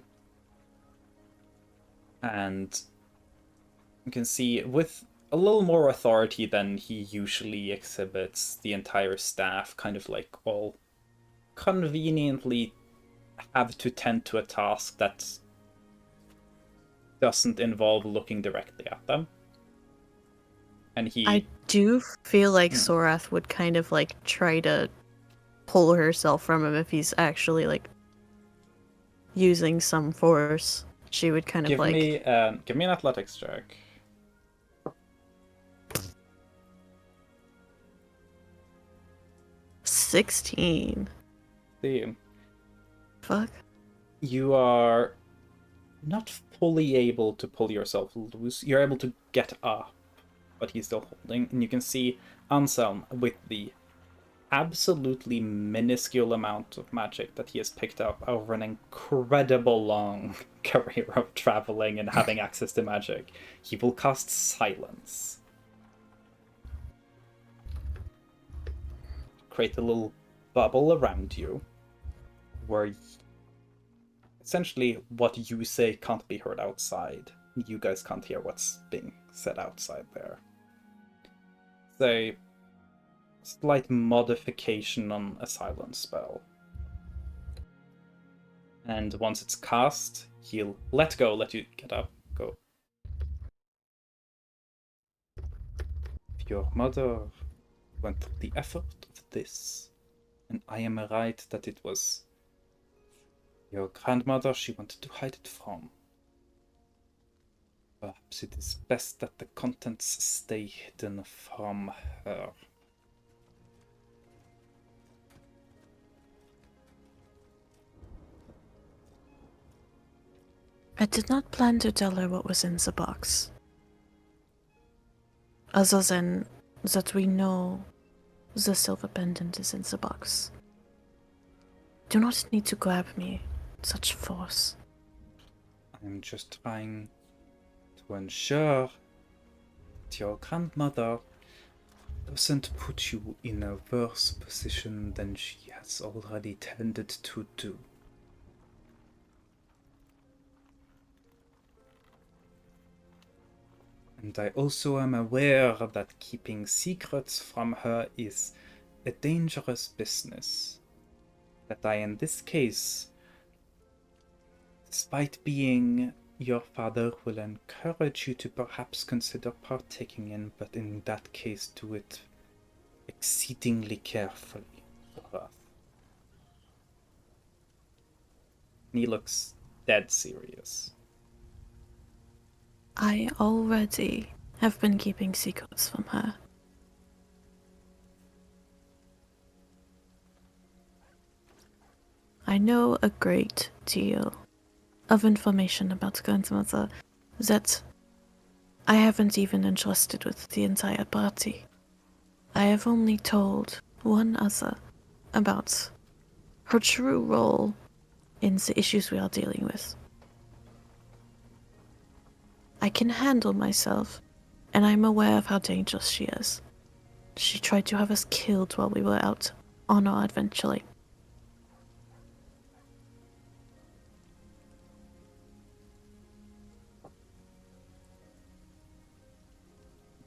And you can see with a little more authority than he usually exhibits, the entire staff kind of like all conveniently have to tend to a task that doesn't involve looking directly at them. And I do feel like Sorath would kind of like try to pull herself from him if he's actually like using some force. She would kind of give like me an athletics check. $16. See, Fuck. you are not fully able to pull yourself loose. You're able to get up, but he's still holding. And you can see Anselm with the absolutely minuscule amount of magic that he has picked up over an incredible long career of traveling and having access to magic. He will cast Silence. Create a little bubble around you where essentially what you say can't be heard outside. You guys can't hear what's being said outside there. Say slight modification on a silence spell. And once it's cast, he'll let go, let you get up, go. If your mother went through the effort of this, and I am right that it was your grandmother she wanted to hide it from. Perhaps it is best that the contents stay hidden from her. I did not plan to tell her what was in the box. Other than that we know the silver pendant is in the box. Do not need to grab me with such force. I'm just trying to ensure that your grandmother doesn't put you in a worse position than she has already tended to do. And I also am aware that keeping secrets from her is a dangerous business. That I, in this case, despite being your father, will encourage you to perhaps consider partaking in, but in that case, do it exceedingly carefully. And he looks dead serious. I already have been keeping secrets from her. I know a great deal of information about grandmother that I haven't even entrusted with the entire party. I have only told one other about her true role in the issues we are dealing with. I can handle myself, and I'm aware of how dangerous she is. She tried to have us killed while we were out on our adventure.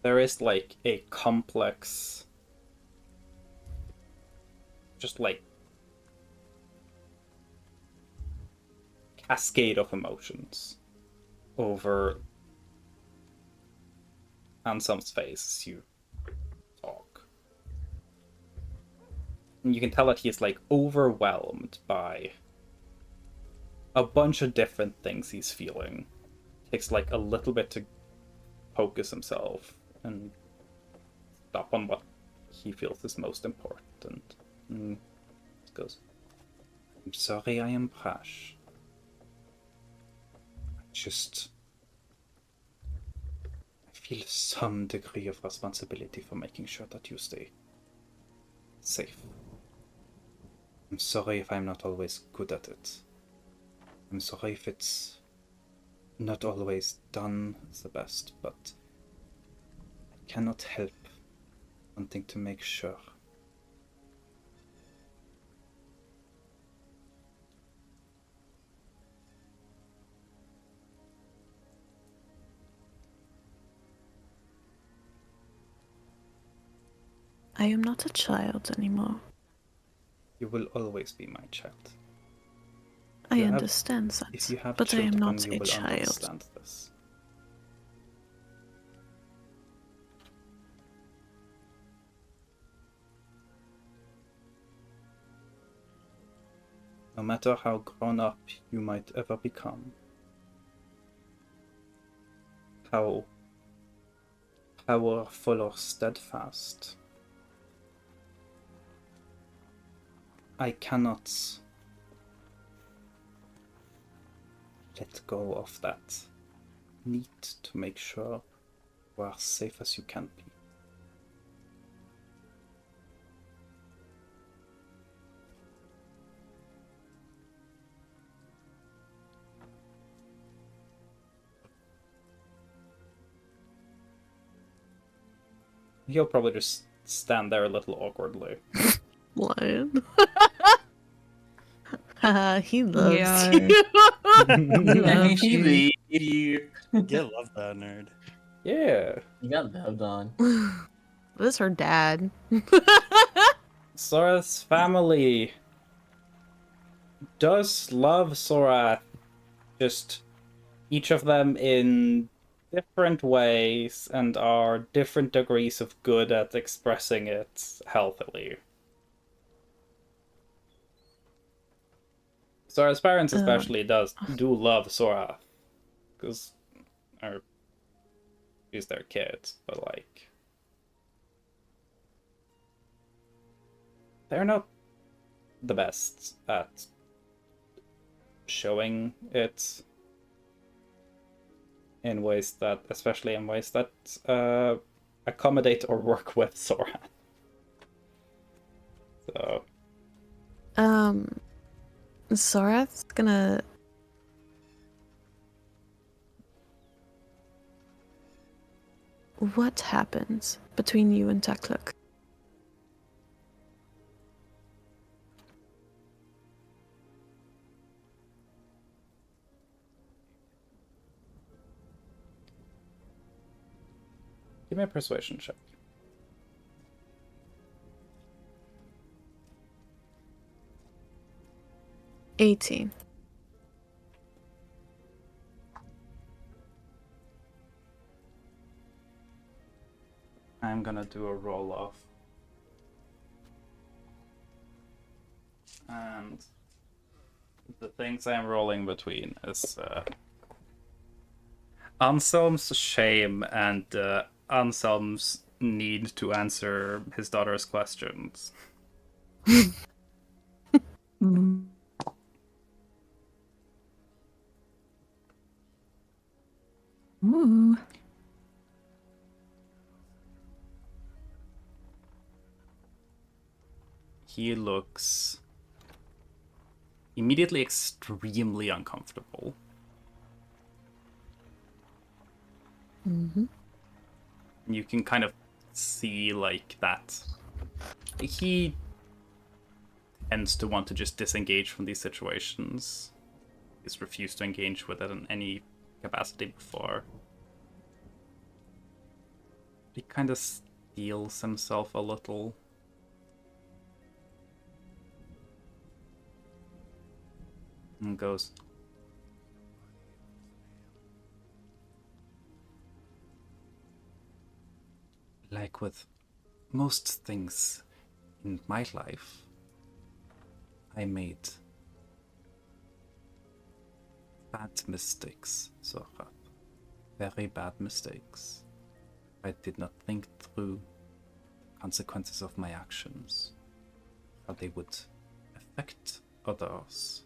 There is like a complex, just like cascade of emotions over Anselm's face as you talk. And you can tell that he is like overwhelmed by a bunch of different things he's feeling. Takes like a little bit to focus himself and stop on what he feels is most important. And he goes, I'm sorry I am brash. I feel some degree of responsibility for making sure that you stay safe. I'm sorry if I'm not always good at it. I'm sorry if it's not always done the best, but I cannot help wanting to make sure. I am not a child anymore. You will always be my child. I understand that, If you have but I children, am not you a will child. understand this. No matter how grown up you might ever become, how powerful or steadfast, I cannot let go of that need to make sure you are safe as you can be. He'll probably just stand there a little awkwardly. Lion. He loves Yeah. you. Loves He you. leave you. Yeah, love that nerd. Yeah. You got loved on. This is her dad. Sora's family does love Sora, just each of them in different ways and are different degrees of good at expressing it healthily. Sora's parents especially do love Sora, because our She's their kid, but like they're not the best at showing it in ways that, especially in ways that accommodate or work with Sora. So Sorath's gonna what happens between you and Takluk? give me a persuasion check. $18. I'm gonna do a roll off. And the things I'm rolling between is Anselm's shame and Anselm's need to answer his daughter's questions. Mm. Ooh. He looks immediately extremely uncomfortable. Mm-hmm. You can kind of see like that he tends to want to just disengage from these situations. He's refused to engage with it in any capacity before. He kind of steels himself a little. And goes, like with most things in my life, I made bad mistakes, Sora. Very bad mistakes. I did not think through the consequences of my actions, how they would affect others.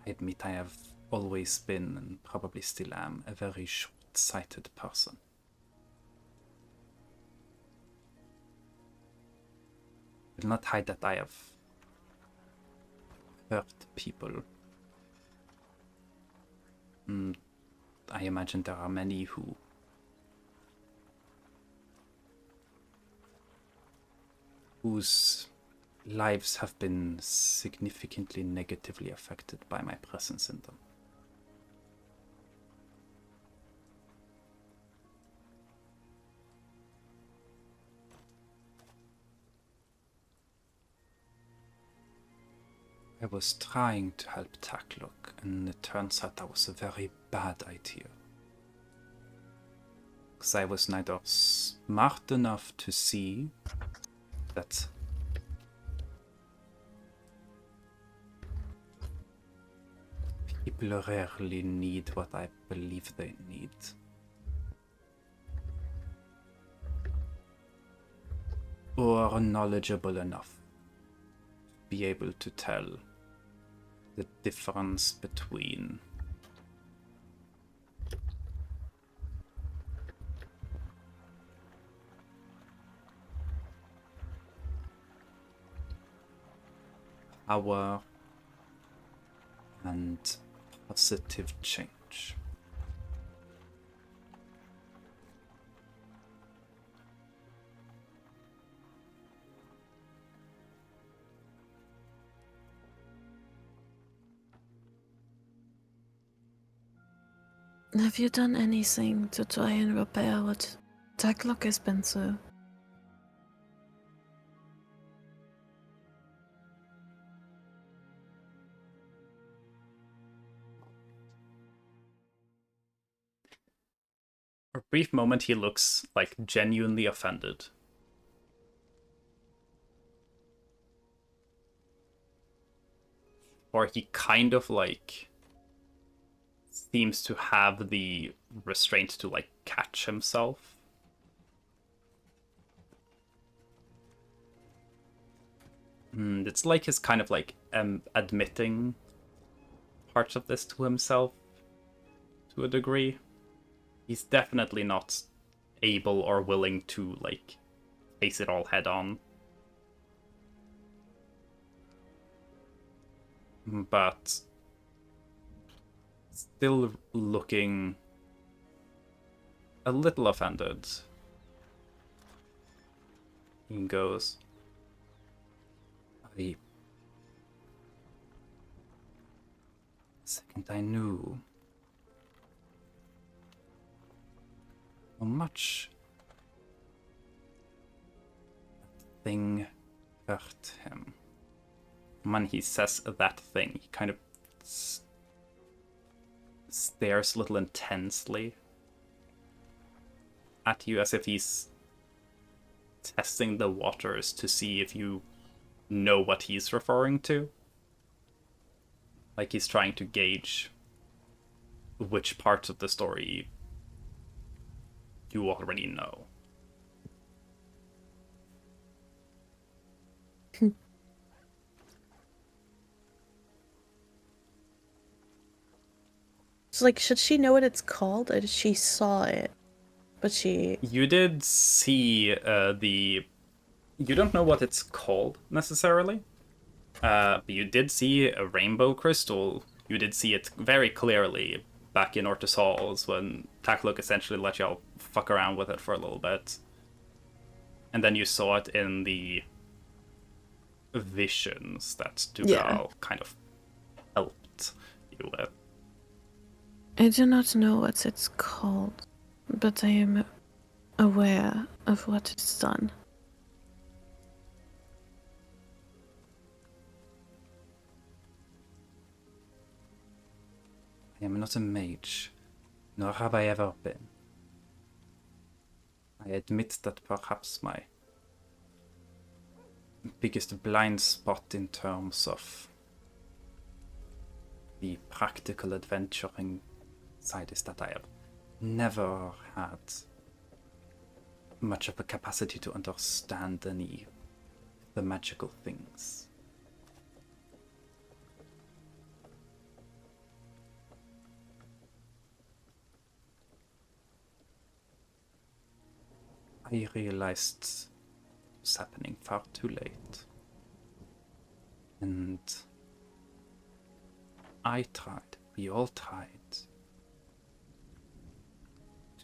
I admit I have always been, and probably still am, a very short-sighted person. I will not hide that I have hurt people. I imagine there are many whose lives have been significantly negatively affected by my presence in them. I was trying to help Takluk, and it turns out that was a very bad idea. Because I was neither smart enough to see that people rarely need what I believe they need. Or knowledgeable enough to be able to tell the difference between power and positive change. Have you done anything to try and repair what Takluk has been through? For a brief moment, he looks like genuinely offended. Or he kind of like seems to have the restraint to like catch himself. And it's like his kind of like admitting parts of this to himself to a degree. He's definitely not able or willing to like face it all head on. But still looking a little offended. He goes, The second I knew how much that thing hurt him. When he says that thing, he kind of stares a little intensely at you, as if he's testing the waters to see if you know what he's referring to. Like he's trying to gauge which parts of the story you already know. So, like, should she know what it's called? Or she saw it, but she... You did see You don't know what it's called, necessarily. But you did see a rainbow crystal. You did see it very clearly back in Ortus Halls when Takluk essentially let y'all fuck around with it for a little bit. And then you saw it in the visions that Dugal kind of helped you with. I do not know what it's called, but I am aware of what it's done. I am not a mage, nor have I ever been. I admit that perhaps my biggest blind spot in terms of the practical adventuring side is that I have never had much of a capacity to understand any of the magical things. I realized it was happening far too late. And I tried, we all tried,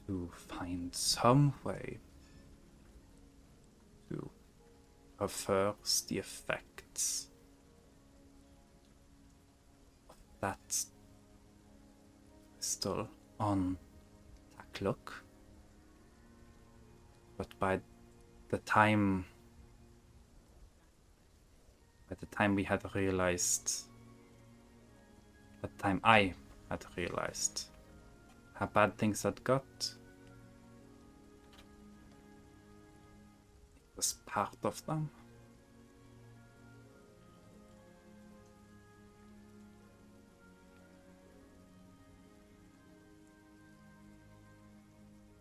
to find some way to reverse the effects of that crystal on Takluk. But by the time we had realized, by the time I had realized how bad things had got, it was part of them.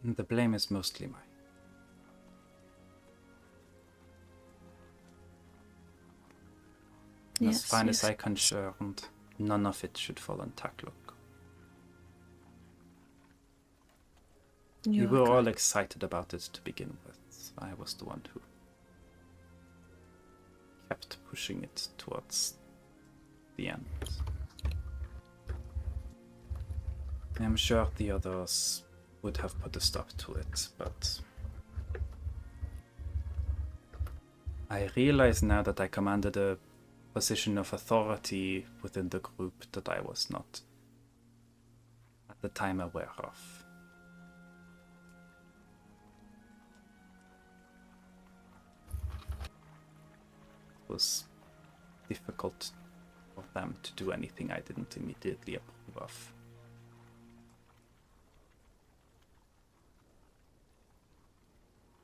And the blame is mostly mine. As far as I'm concerned, none of it should fall on Takluk. We were all excited about it to begin with. I was the one who kept pushing it towards the end. I'm sure the others would have put a stop to it, but I realize now that I commanded a position of authority within the group that I was not at the time aware of. It was difficult for them to do anything I didn't immediately approve of.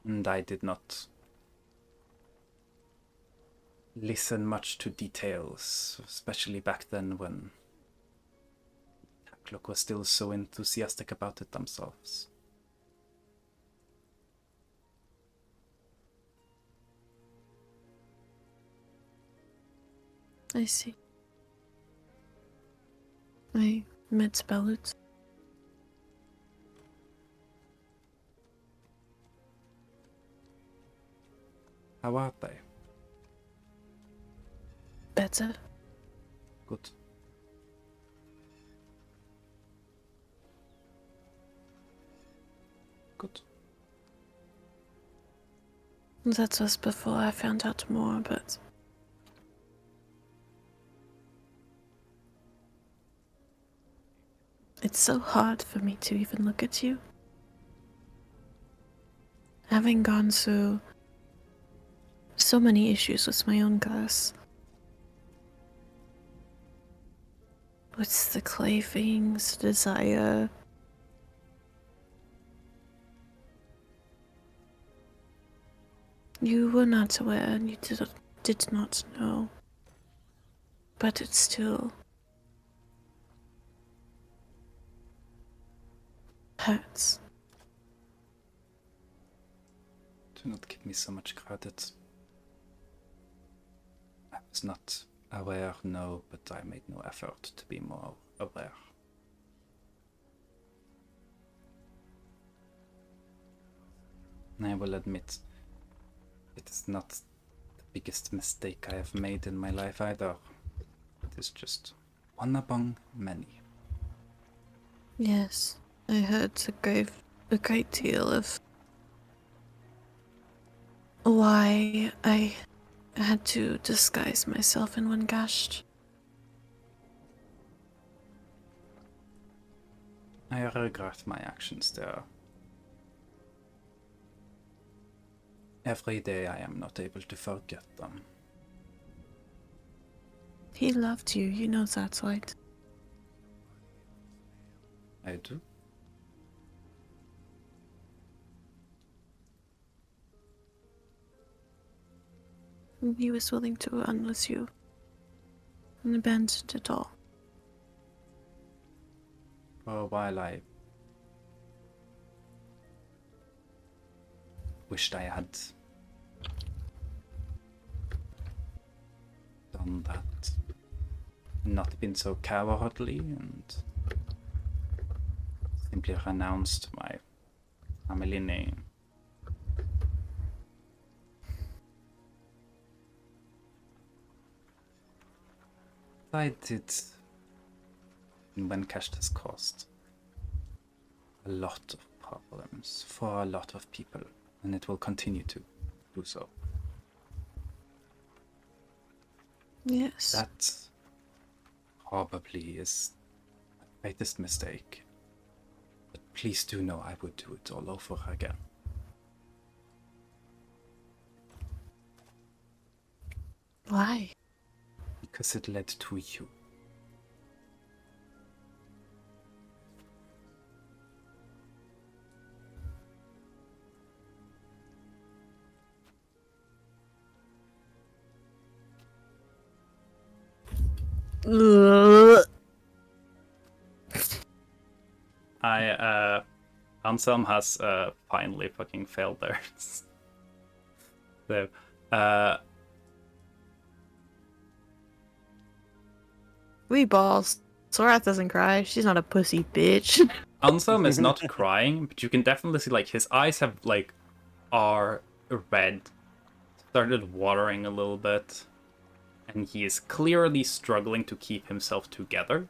And I did not listen much to details, especially back then when Clock was still so enthusiastic about it themselves. I see. I met Spelloots. How are they? Better. Good. Good. That was before I found out more, but it's so hard for me to even look at you. Having gone through so many issues with my own class. With the cravings, desire. You were not aware and you did not know. But it still hurts. Do not give me so much credit. I was not aware, no, but I made no effort to be more aware. I will admit, it is not the biggest mistake I have made in my life either. It is just one among many. Yes, I heard a great deal of why I had to disguise myself in Wingast. I regret my actions there. Every day I am not able to forget them. He loved you, you know that, right? I do. He was willing to run with you and abandoned it all. For a while I wished I had done that. Not been so cowardly and simply renounced my family name. I did, when cash has caused a lot of problems for a lot of people, and it will continue to do so. Yes. That probably is my greatest mistake. But please do know I would do it all over again. Why? Because it led to you. Anselm has finally fucking failed there. So, We balls. Sorath doesn't cry. She's not a pussy bitch. Anselm is not crying, but you can definitely see like his eyes have like are red, started watering a little bit, and he is clearly struggling to keep himself together.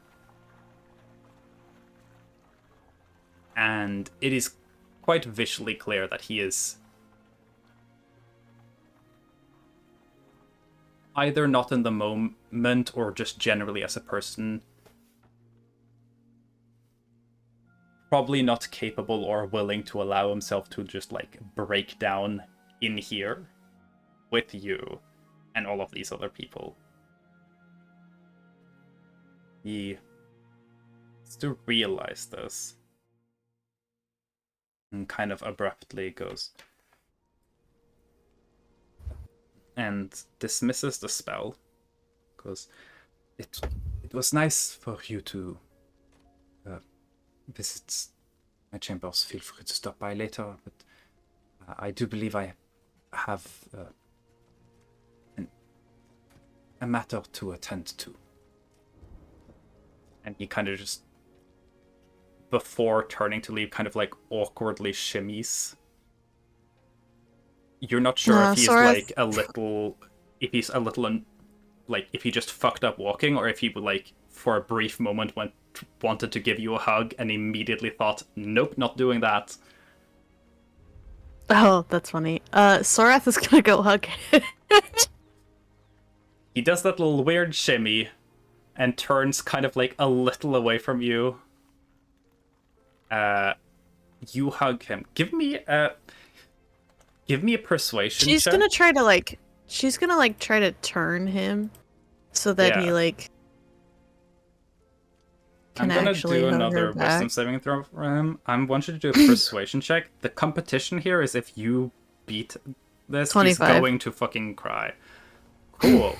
And it is quite visually clear that he is either not in the moment or just generally as a person probably not capable or willing to allow himself to just like break down in here with you and all of these other people. He has to realize this and kind of abruptly goes and dismisses the spell because it was nice for you to visits my chambers, feel free to stop by later. But I do believe I have a matter to attend to. And he kind of just, before turning to leave, kind of like awkwardly shimmies. You're not sure if he's like a little, if he's a little, like if he just fucked up walking, or if he would like for a brief moment wanted to give you a hug and immediately thought, nope, not doing that. Oh, that's funny. Sorath is gonna go hug him. He does that little weird shimmy and turns kind of like a little away from you. You hug him. Give me a persuasion She's check. gonna try to try to turn him so that he like I'm can gonna actually do hug another her back. wisdom saving throw for him. I want you to do a persuasion check. The competition here is if you beat this, 25. he's going to fucking cry. Cool.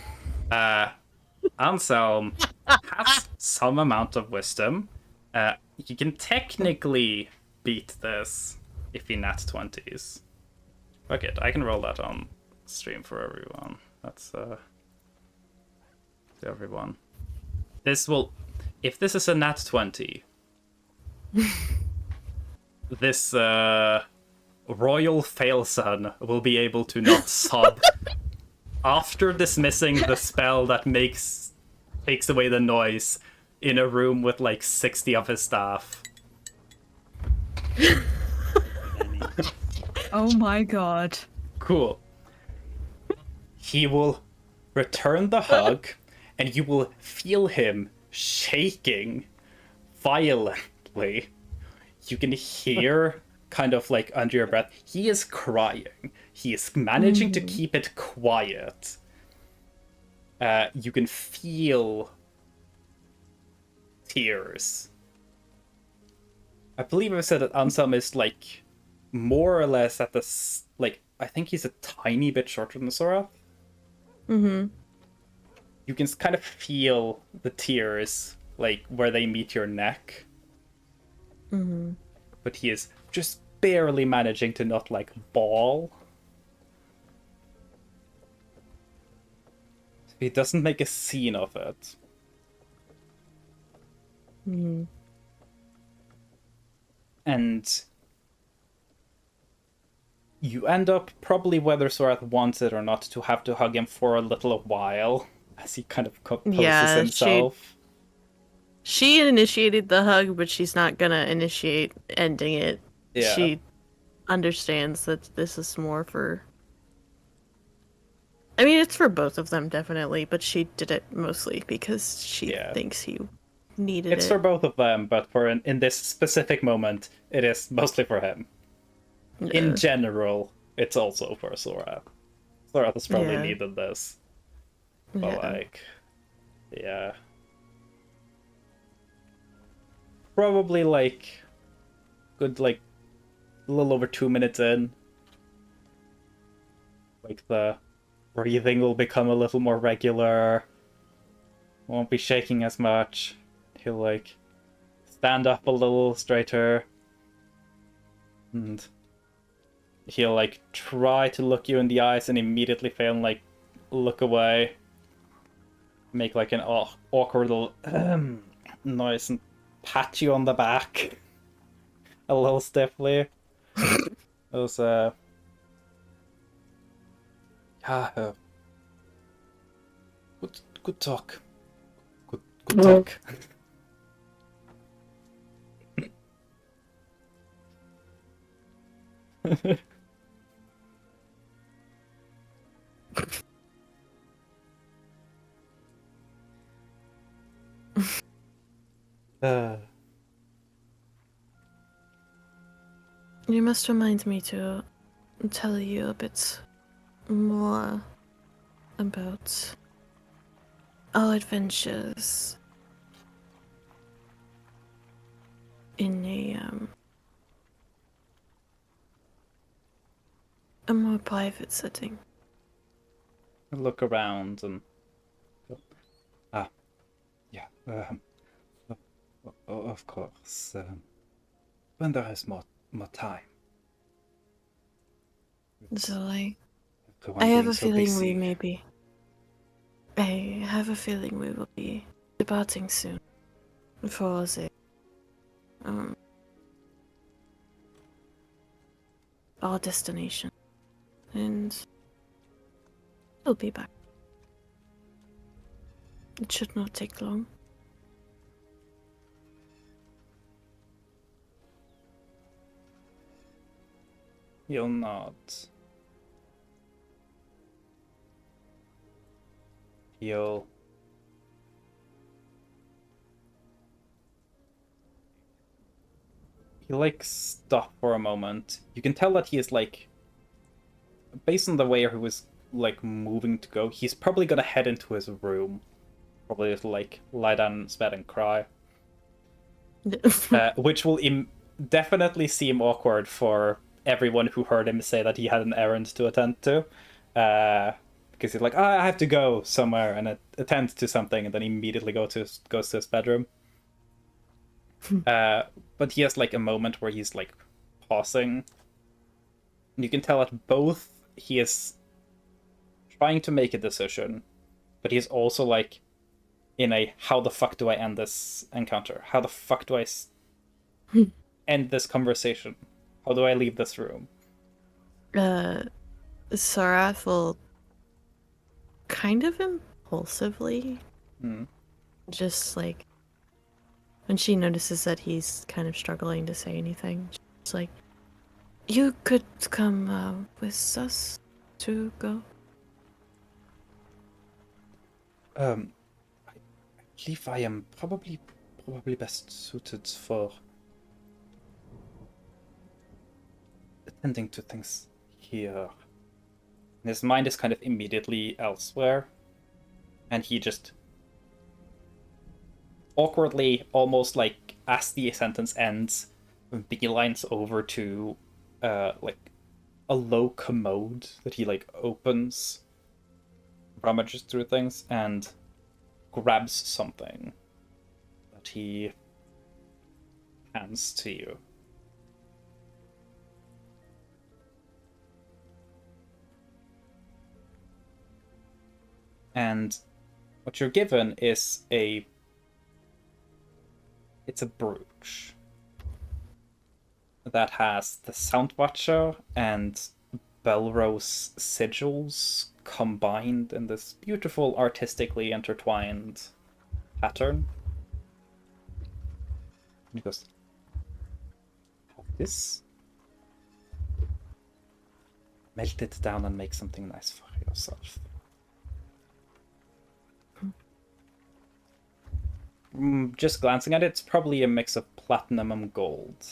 Anselm has some amount of wisdom. He can technically beat this if he nat 20s. Fuck it, I can roll that on stream for everyone. That's to everyone. This will, if this is a nat 20, this royal failson will be able to not sob after dismissing the spell that takes away the noise in a room with like 60 of his staff. Oh my god. Cool. He will return the hug, and you will feel him shaking violently. You can hear, kind of like under your breath, he is crying. He is managing to keep it quiet. You can feel tears. I believe I said that Anselm is like more or less at this, like, I think he's a tiny bit shorter than Sora. Mm-hmm. You can kind of feel the tears, like, where they meet your neck. Mm-hmm. But he is just barely managing to not, like, bawl. He doesn't make a scene of it. Mm-hmm. And you end up, probably whether Sorath wants it or not, to have to hug him for a little while as he kind of composes himself. She initiated the hug, but she's not gonna initiate ending it. Yeah. She understands that this is more for... I mean, it's for both of them, definitely, but she did it mostly because she thinks he needed It's it. for both of them, but for in this specific moment, it is mostly for him. In general, it's also for Sora. Sora has probably needed this. But, like, yeah. Probably, like, good, like, a little over 2 minutes in. Like, the breathing will become a little more regular. Won't be shaking as much. He'll, like, stand up a little straighter. And he'll, like, try to look you in the eyes and immediately fail and, like, look away. Make, like, an awkward little noise and pat you on the back. A little stiffly. Those, good talk. Good talk. You must remind me to tell you a bit more about our adventures in a more private setting. Look around and yeah, of course. when there is more time. So, like, Everyone I have being a so feeling we busy. may be. I have a feeling we will be departing soon for the our destination, and we'll be back. It should not take long. He'll not. He'll like stop for a moment. You can tell that he is like, based on the way he was like moving to go, he's probably gonna head into his room, probably just like lie down in his bed and cry, which will definitely seem awkward for everyone who heard him say that he had an errand to attend to, because he's like, oh, I have to go somewhere and attend to something, and then immediately goes to his bedroom. But he has like a moment where he's like pausing. You can tell that both he is trying to make a decision, but he's also like in a how the fuck do I end this encounter? How the fuck do I end this conversation? How do I leave this room? Sarath will kind of impulsively, just like when she notices that he's kind of struggling to say anything, she's like, "You could come with us to go." I believe I am probably best suited for attending to things here. And his mind is kind of immediately elsewhere, and he just awkwardly, almost like as the sentence ends, beelines over to like a low commode that he like opens, rummages through things, and grabs something that he hands to you. And what you're given is it's a brooch that has the Soundwatcher and Belrose sigils combined in this beautiful, artistically intertwined pattern. And he goes, have this. Melt it down and make something nice for yourself. Just glancing at it, it's probably a mix of platinum and gold.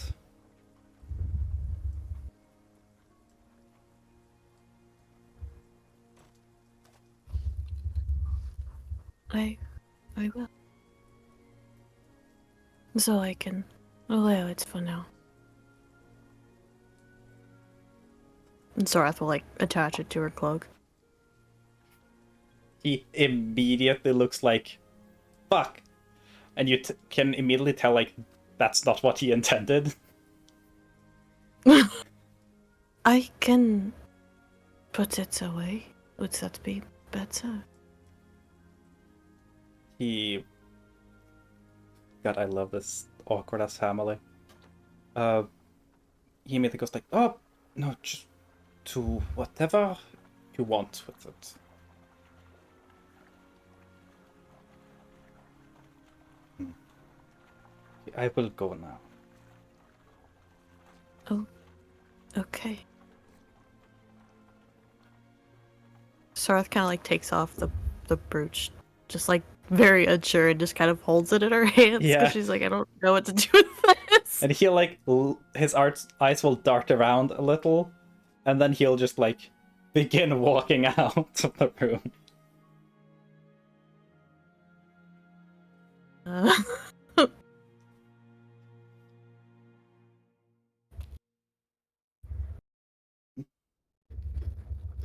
I will. So I can allow it for now. And Sarath will like attach it to her cloak. He immediately looks like, fuck. And you can immediately tell, like, that's not what he intended. I can put it away. Would that be better? God, I love this awkward ass family. He immediately goes like, oh, no, just to whatever you want with it. I will go now. Oh, okay. Sarath kind of like takes off the brooch, just like very unsure, and just kind of holds it in her hands because Yeah. she's like, I don't know what to do with this. And he'll like, his eyes will dart around a little, and then he'll just like begin walking out of the room.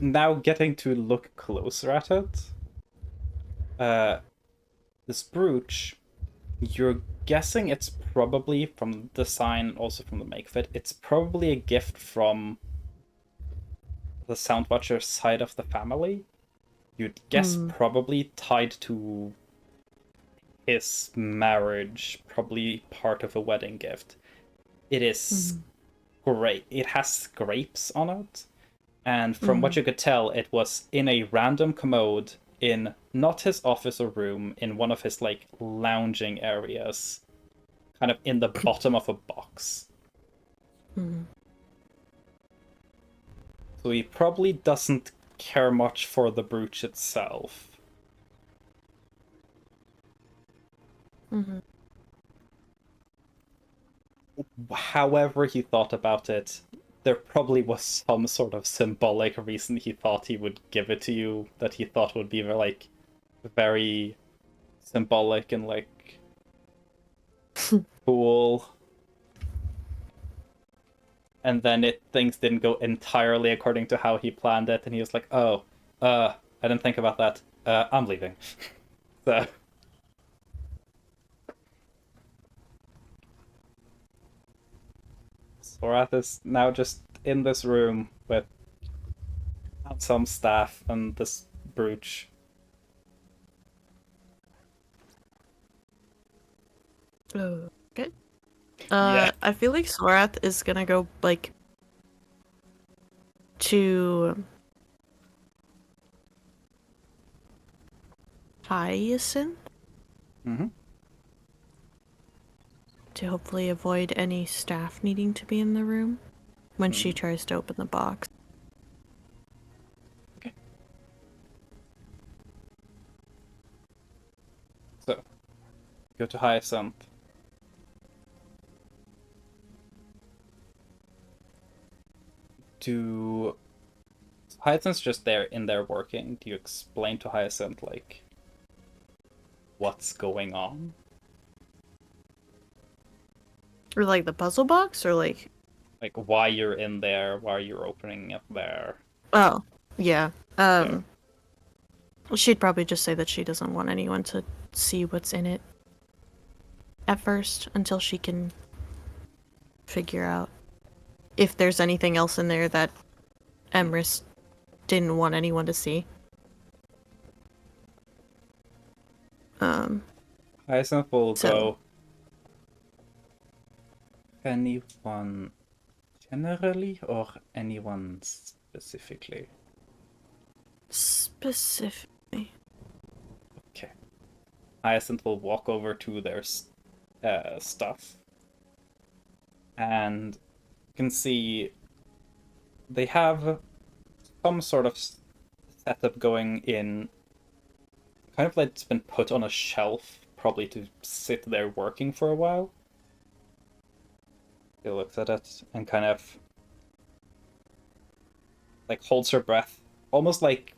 Now getting to look closer at it, this brooch You're guessing it's probably from the sign, also from the make fit. It's probably a gift from the Soundwatcher side of the family. You'd guess probably tied to his marriage, probably part of a wedding gift. It is great. It has scrapes on it. And from what you could tell, it was in a random commode in not his office or room, in one of his like lounging areas, kind of in the bottom of a box. So he probably doesn't care much for the brooch itself. However he thought about it, there probably was some sort of symbolic reason he thought he would give it to you, that he thought would be like very symbolic and like cool. And then things didn't go entirely according to how he planned it, and he was like, "Oh, I didn't think about that. I'm leaving." So Sorath is now just in this room with some staff and this brooch. Okay. Yeah. I feel like Sorath is gonna go like to Hyacinth to hopefully avoid any staff needing to be in the room when she tries to open the box. Okay. So, go to Hyacinth. Do Hyacinth's just there in there working? Do you explain to Hyacinth like what's going on? Or like the puzzle box, or like Why you're in there, why you're opening up there. oh yeah. She'd probably just say that she doesn't want anyone to see what's in it at first until she can figure out if there's anything else in there that Emrys didn't want anyone to see. Hyacinth will So- go. Anyone generally or anyone specifically? Specifically. Okay. Hyacinth will walk over to their stuff. And you can see they have some sort of setup going in, kind of like it's been put on a shelf, probably to sit there working for a while. He looks at it and kind of like holds her breath, almost like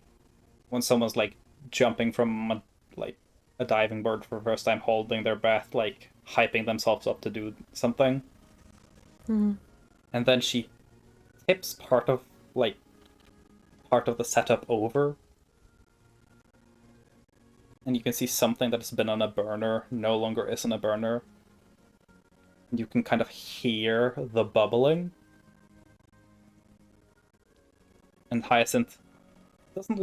when someone's like jumping from a diving board for the first time, holding their breath, like hyping themselves up to do something. And then she tips part of the setup over, and you can see something that has been on a burner no longer is on a burner. You can kind of hear the bubbling. And Hyacinth doesn't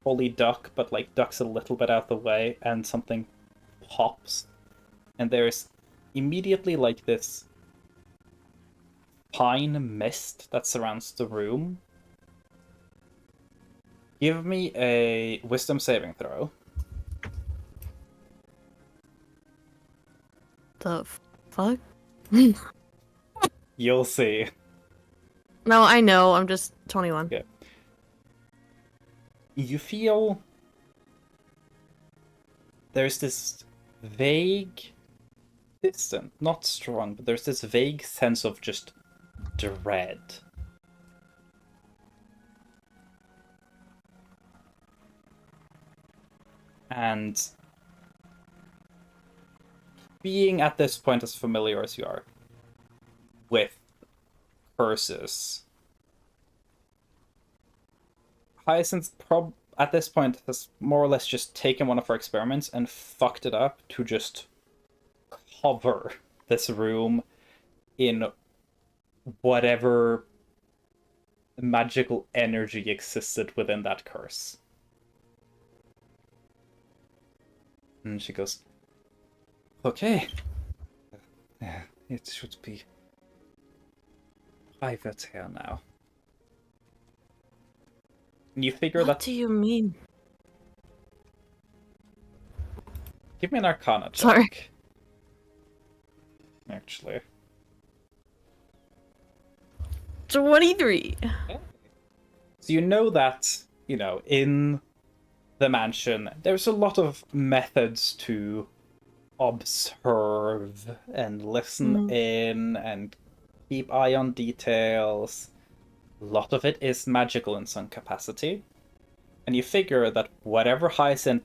fully duck, but ducks a little bit out the way, and something pops. And there's immediately this pine mist that surrounds the room. Give me a wisdom saving throw. The fuck? You'll see. No, I know. I'm just 21. Okay. You feel there's this vague, distant, not strong, but there's this vague sense of just dread. And being at this point as familiar as you are with curses, Hyacinth at this point has more or less just taken one of her experiments and fucked it up to just cover this room in whatever magical energy existed within that curse. And she goes, okay. It should be private here now. And you figure What that... do you mean? Give me an Arcana check. Sorry. Actually. 23. So you know that, in the mansion, there's a lot of methods to observe and listen in and keep eye on details. A lot of it is magical in some capacity. And you figure that whatever Hyacinth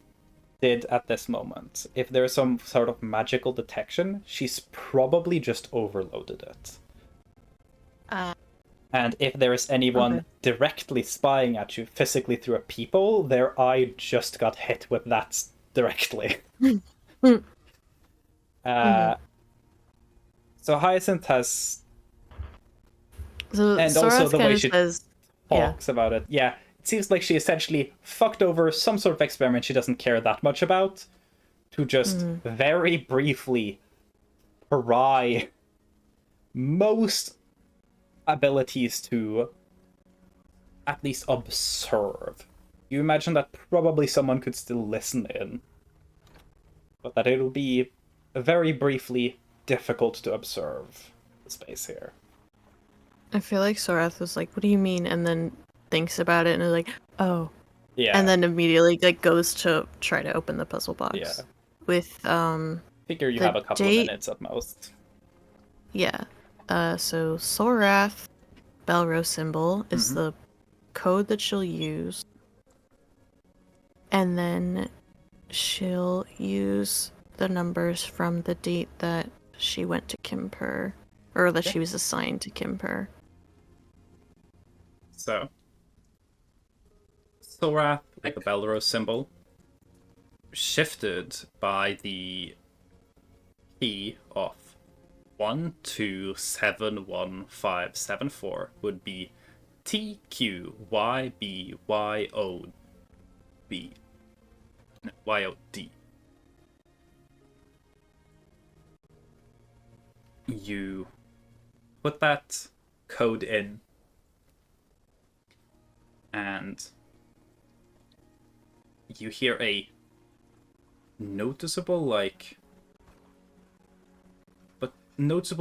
did at this moment, if there's some sort of magical detection, she's probably just overloaded it. And if there is anyone directly spying at you physically through a peephole, their eye just got hit with that directly. So Hyacinth has... So and Sorath also the way kinda she says, talks about it. Yeah, it seems like she essentially fucked over some sort of experiment she doesn't care that much about to just very briefly pry most abilities to at least observe. You imagine that probably someone could still listen in, but that it'll be very briefly difficult to observe the space here. I feel like Sorath was like, what do you mean? And then thinks about it and is like, oh. Yeah. And then immediately like goes to try to open the puzzle box. Yeah. With Figure you the have a couple of minutes at most. Yeah. So Sorath Belro symbol is the code that she'll use. And then she'll use the numbers from the date that she went to Kimper, or that she was assigned to Kimper. So, Sorath with the Belrose symbol, shifted by the key of 127154 would be TQYBYOD. You put that code in, and you hear a noticeable,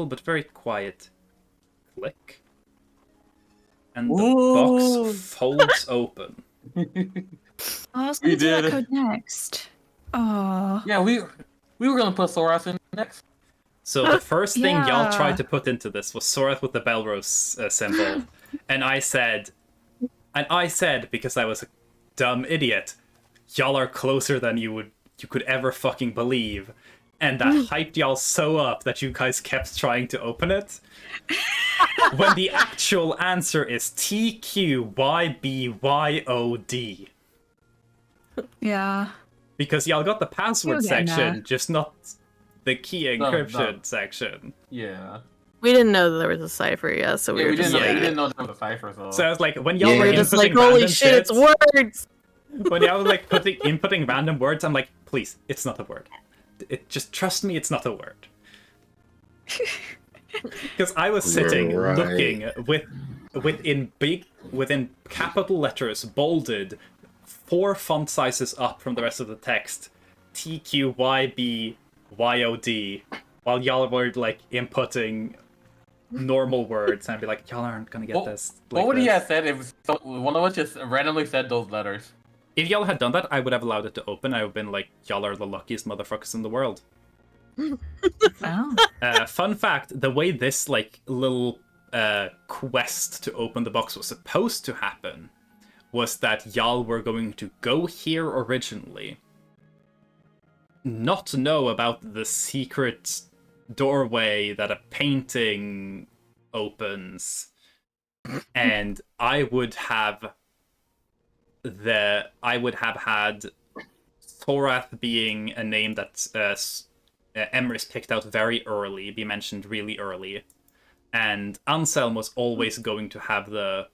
but very quiet click, and the box folds open. I was going to do that code next. Oh. Yeah, we were gonna put Sorath in next. So the first thing y'all Yeah. tried to put into this was Sorath with the Belrose symbol, and I said, because I was a dumb idiot, y'all are closer than you could ever fucking believe, and that hyped y'all so up that you guys kept trying to open it. When the actual answer is TQYBYOD. Yeah. Because y'all got the password You're getting section, there. just not the key encryption section. Yeah. We didn't know that there was a cipher yet, so we were we just didn't know. like, We didn't know there was a cipher. So I was like, when y'all we were were just inputting like, holy random shit, it's words! when y'all were like inputting random words, I'm like, please, it's not a word. Just trust me, it's not a word. Because I was sitting looking within capital letters, bolded, 4 font sizes up from the rest of the text, TQYBYOD, while y'all were like inputting normal words, and I'd be like, y'all aren't gonna get this. What would he have said if one of us just randomly said those letters? If y'all had done that, I would have allowed it to open. I would have been like, y'all are the luckiest motherfuckers in the world. Oh. Fun fact, the way this little quest to open the box was supposed to happen was that y'all were going to go here originally, not know about the secret doorway that a painting opens, and I would have had Thorath being a name that's Emrys picked out very early, be mentioned really early, and Anselm was always going to have a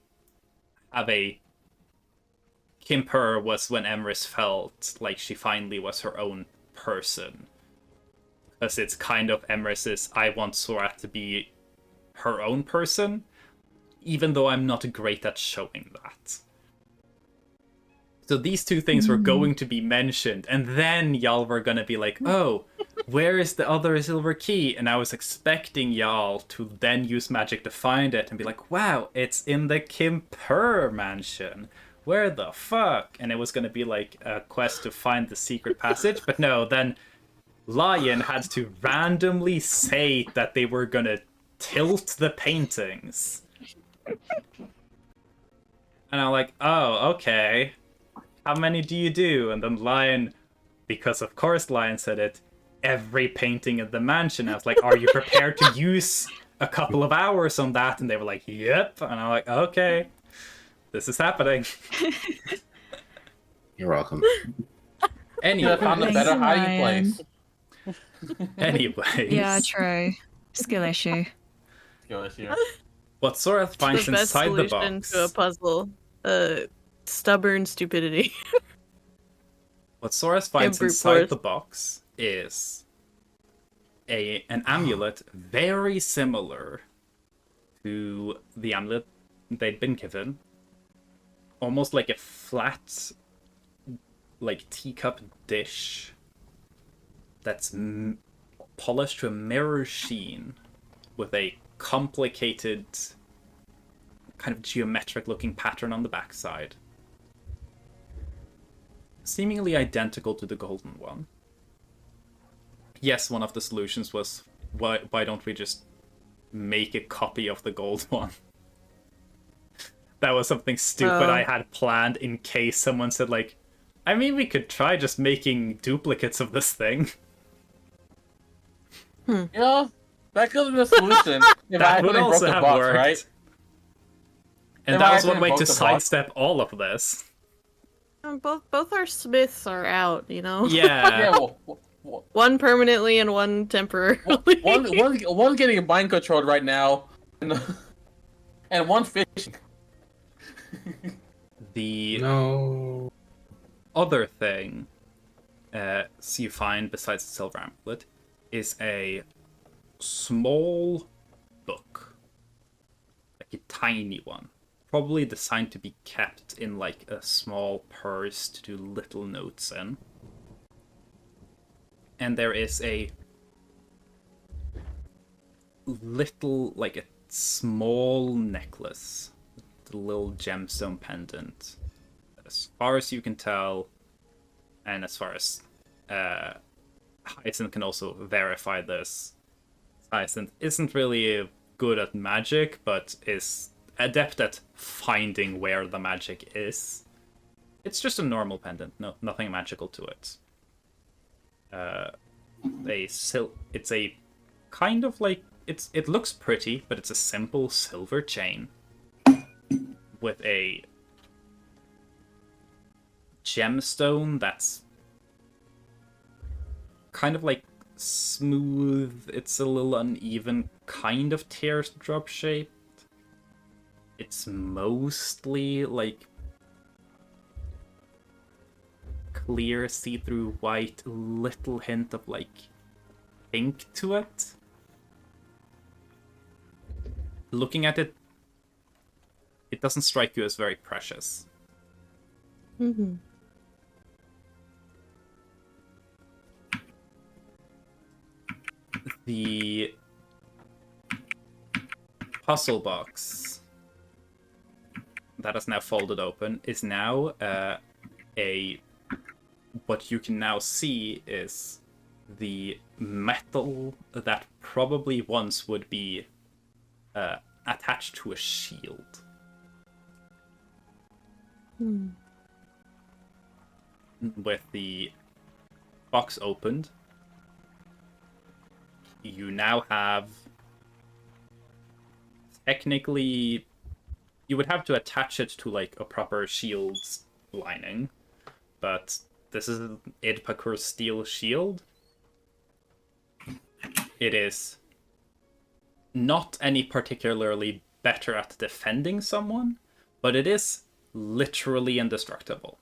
Kimper was when Emrys felt like she finally was her own person. Because it's kind of Emrys's, I want Sora to be her own person, even though I'm not great at showing that. So these two things were going to be mentioned, and then y'all were gonna be like, oh, where is the other silver key? And I was expecting y'all to then use magic to find it and be like, wow, it's in the Kimper mansion. Where the fuck? And it was gonna be like a quest to find the secret passage, but no, then Lion had to randomly say that they were gonna tilt the paintings. And I'm like, oh, okay. How many do you do? And then Lion, because of course Lion said it, every painting in the mansion. I was like, are you prepared to use a couple of hours on that? And they were like, yep. And I'm like, okay, this is happening. You're welcome. Anyway, I found a Thanks, better hiding Ryan. place. Anyways. Yeah, true. Skill issue. Go this year. What Sora finds The best inside the solution box. to a puzzle. Stubborn stupidity. What Sora finds brute inside force. the box is an amulet very similar to the amulet they'd been given. Almost like a flat, like teacup dish that's polished to a mirror sheen with a complicated kind of geometric looking pattern on the backside. Seemingly identical to the golden one. Yes, one of the solutions was, why don't we just make a copy of the gold one? That was something stupid I had planned in case someone said, like, I mean, we could try just making duplicates of this thing. You know, that could have been a solution. If I That would hadn't broke also the have box, worked. right? And If that I was one hadn't way broke to the box. sidestep all of this. Both our smiths are out, you know? Yeah. Yeah, well, One permanently and one temporarily. one's getting mind controlled right now, and one fishing. The No. other thing so you find besides the silver amulet is a small book, like a tiny one, probably designed to be kept in like a small purse to do little notes in. And there is a little, like a small necklace, a little gemstone pendant. As far as you can tell, and as far as Hyacinth can also verify this, Hyacinth isn't really good at magic, but is adept at finding where the magic is. It's just a normal pendant, nothing magical to it. It's a kind of like it looks pretty, but it's a simple silver chain with a gemstone that's kind of like smooth. It's a little uneven, kind of teardrop shaped. It's mostly like clear, see-through white, little hint of like pink to it. Looking at it, it doesn't strike you as very precious. Mm-hmm. The puzzle box that is now folded open is now what you can now see is the metal that probably once would be attached to a shield. With the box opened, you now have technically you would have to attach it to like a proper shield's lining, but this is Id Pakur's steel shield. it is not any particularly better at defending someone, but it is literally indestructible.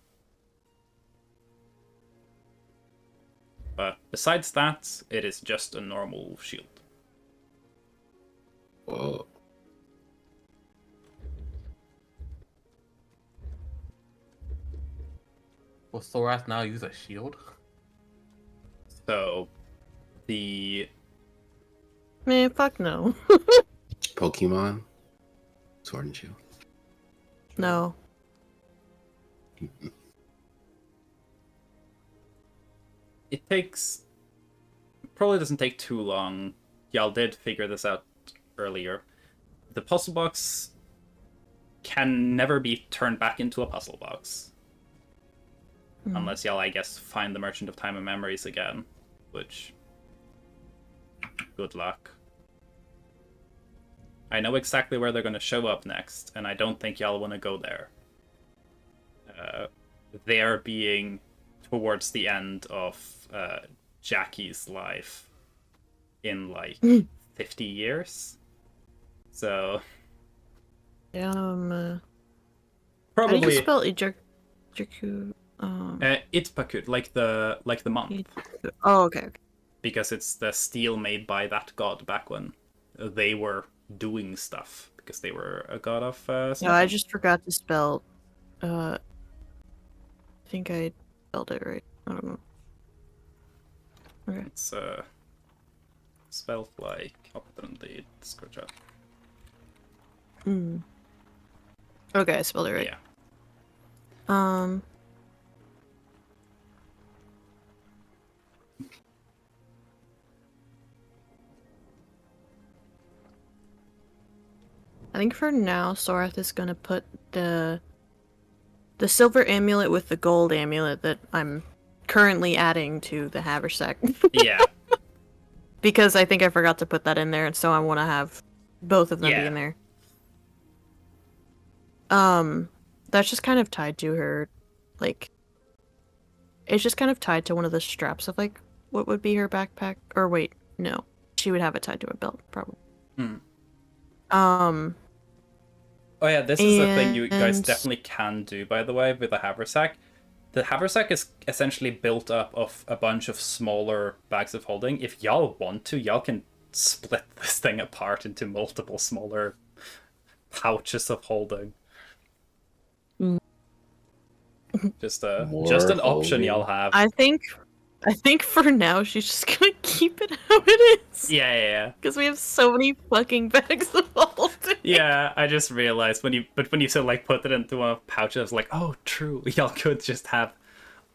But besides that, it is just a normal shield. Whoa. Will Sorath now use a shield? So, the Man, fuck no. Pokemon Sword and Shield. No. it takes probably doesn't take too long. Y'all did figure this out earlier. The puzzle box can never be turned back into a puzzle box. Unless y'all, I guess, find the Merchant of Time and Memories again. Which, good luck. I know exactly where they're going to show up next, and I don't think y'all want to go there. They're being towards the end of Jackie's life in, like, 50 years. So... Yeah, how do probably... you spell Ijaku? Itpakut, like the month. Oh, okay. Because it's the steel made by that god back when they were doing stuff. Because they were a god of No, something. I just forgot to spell. I think I spelled it right. I don't know. Okay. It's spelled like opportunity Scorcha. Okay, I spelled it right. Yeah. I think for now, Sorath is gonna put the silver amulet with the gold amulet that I'm currently adding to the haversack. Yeah. Because I think I forgot to put that in there, and so I want to have both of them be in there. That's just kind of tied to her, like, it's just kind of tied to one of the straps of, like, what would be her backpack. Or wait, no. She would have it tied to a belt, probably. Oh yeah, this is a thing you guys definitely can do, by the way, with the haversack. The haversack is essentially built up of a bunch of smaller bags of holding. If y'all want to, y'all can split this thing apart into multiple smaller pouches of holding. Just an option y'all have. I think for now she's just gonna keep it how it is. Yeah. Because we have so many fucking bags of holding. Yeah, I just realized when you said like put it into a pouch, I was like, oh, true. Y'all could just have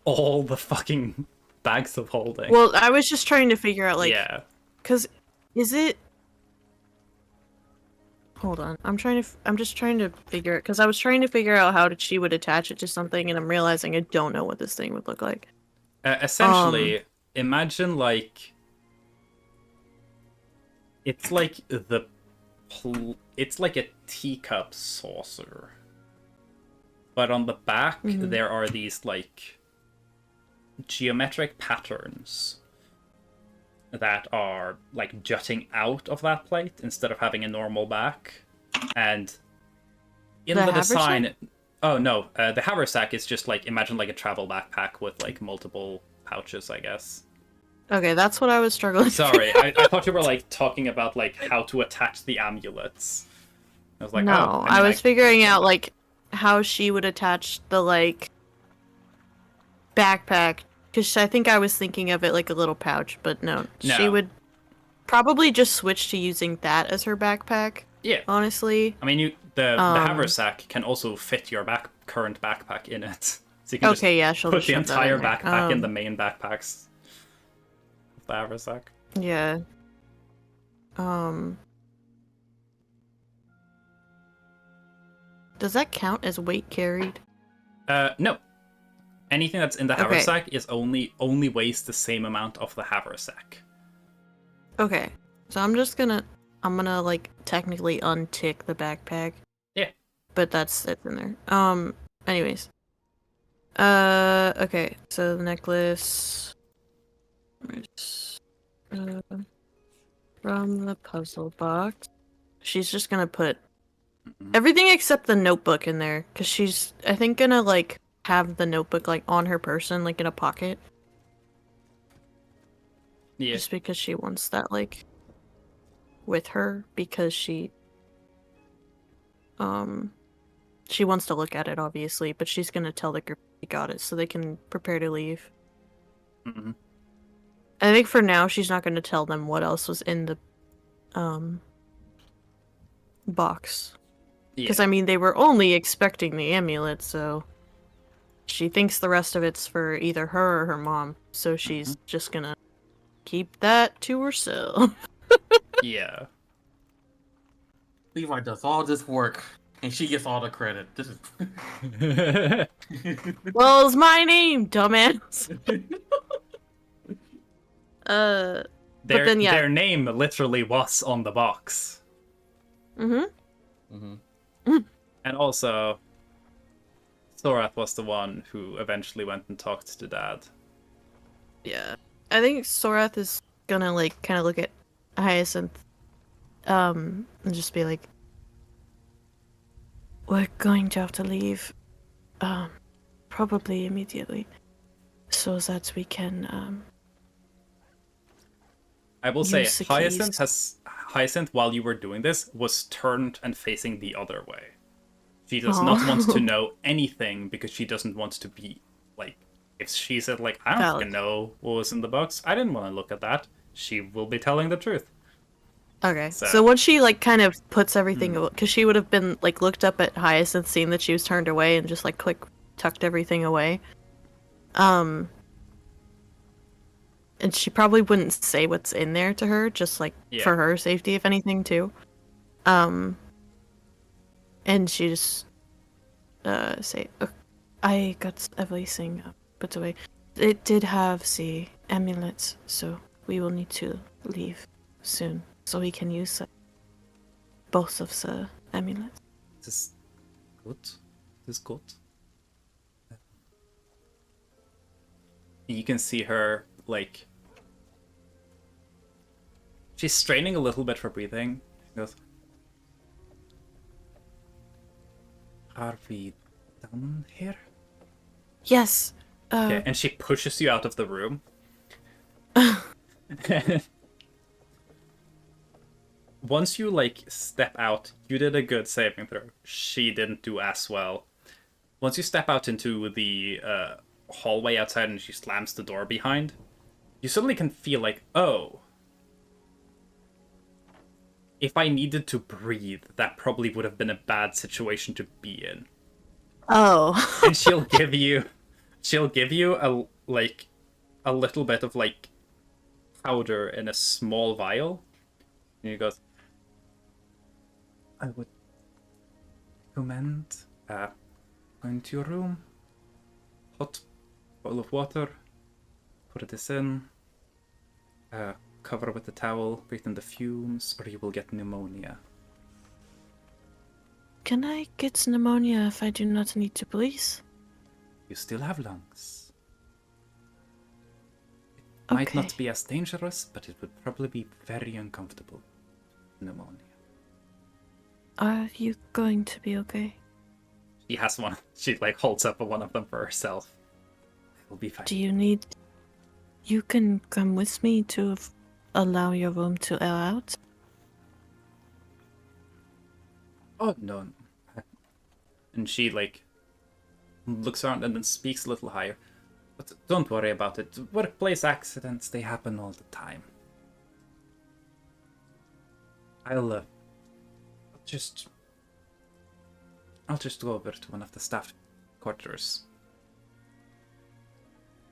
all the fucking bags of holding. Well, I was just trying to figure out, like, yeah, because is it? Hold on, I'm just trying to figure it, because I was trying to figure out how she would attach it to something, and I'm realizing I don't know what this thing would look like. essentially, imagine like it's like it's like a teacup saucer, but on the back there are these like geometric patterns that are like jutting out of that plate instead of having a normal back. And in the design, oh no, the haversack is just like, imagine like a travel backpack with like multiple pouches, I guess. Okay, that's what I was struggling. Sorry, I thought you were like talking about like how to attach the amulets. I was like, no, I was figuring out like how she would attach the like backpack, because I think I was thinking of it like a little pouch, but no, she would probably just switch to using that as her backpack. Yeah, honestly. I mean, the haversack can also fit your current backpack in it, so you can put the entire backpack in the main backpacks. The haversack. Yeah. Does that count as weight carried? No. Anything that's in the haversack is only weighs the same amount of the haversack. Okay. So I'm gonna like technically untick the backpack. Yeah. But it's in there. Anyways. Okay. So the necklace. from the puzzle box. She's just gonna put everything except the notebook in there, because she's, I think, gonna, like, have the notebook, like, on her person, like, in a pocket. Yeah. Just because she wants that, like, with her, because she wants to look at it, obviously, but she's gonna tell the group she got it, so they can prepare to leave. Mm-hmm. I think for now, she's not gonna tell them what else was in the, box. Because, Yeah. I mean, they were only expecting the amulet, so she thinks the rest of it's for either her or her mom, so she's just gonna keep that to herself. Yeah. Levi does all this work, and she gets all the credit. This is. Well, it's my name, dumbass. But then, yeah. Their name literally was on the box. Mm-hmm. And also, Sorath was the one who eventually went and talked to Dad. Yeah. I think Sorath is gonna, like, kind of look at Hyacinth, and just be like, we're going to have to leave, probably immediately, so that we can, I will say, use the keys. Hyacinth, while you were doing this, was turned and facing the other way. She does not want to know anything because she doesn't want to be, like, if she said, like, I don't Valid. fucking know what was in the box, I didn't want to look at that, she will be telling the truth. Okay, So- so once she, like, kind of puts everything, because she would have been, like, looked up at Hyacinth, seen that she was turned away, and just, like, tucked everything away. And she probably wouldn't say what's in there to her, just, like, for her safety, if anything, too. And she just, say, I got everything put away. It did have the amulets, so we will need to leave soon, so we can use both of the amulets. This is good. This is good. You can see her, like, she's straining a little bit for breathing. She goes, are we done here? Yes. Okay, and she pushes you out of the room. Once you, like, step out, you did a good saving throw. She didn't do as well. Once you step out into the hallway outside and she slams the door behind, you suddenly can feel like, oh, if I needed to breathe, that probably would have been a bad situation to be in. Oh. And she'll give you a little bit of, like, powder in a small vial. And he goes, I would recommend going to your room, hot bowl of water, put this in, cover with the towel, breathe in the fumes, or you will get pneumonia. Can I get pneumonia if I do not need to breathe? You still have lungs. It might not be as dangerous, but it would probably be very uncomfortable. Pneumonia. Are you going to be okay? She has one. She, like, holds up one of them for herself. It'll be fine. Do you need... You can come with me to allow your room to air out? Oh, no. And she, like, looks around and then speaks a little higher. But don't worry about it. Workplace accidents, they happen all the time. I'll just go over to one of the staff quarters.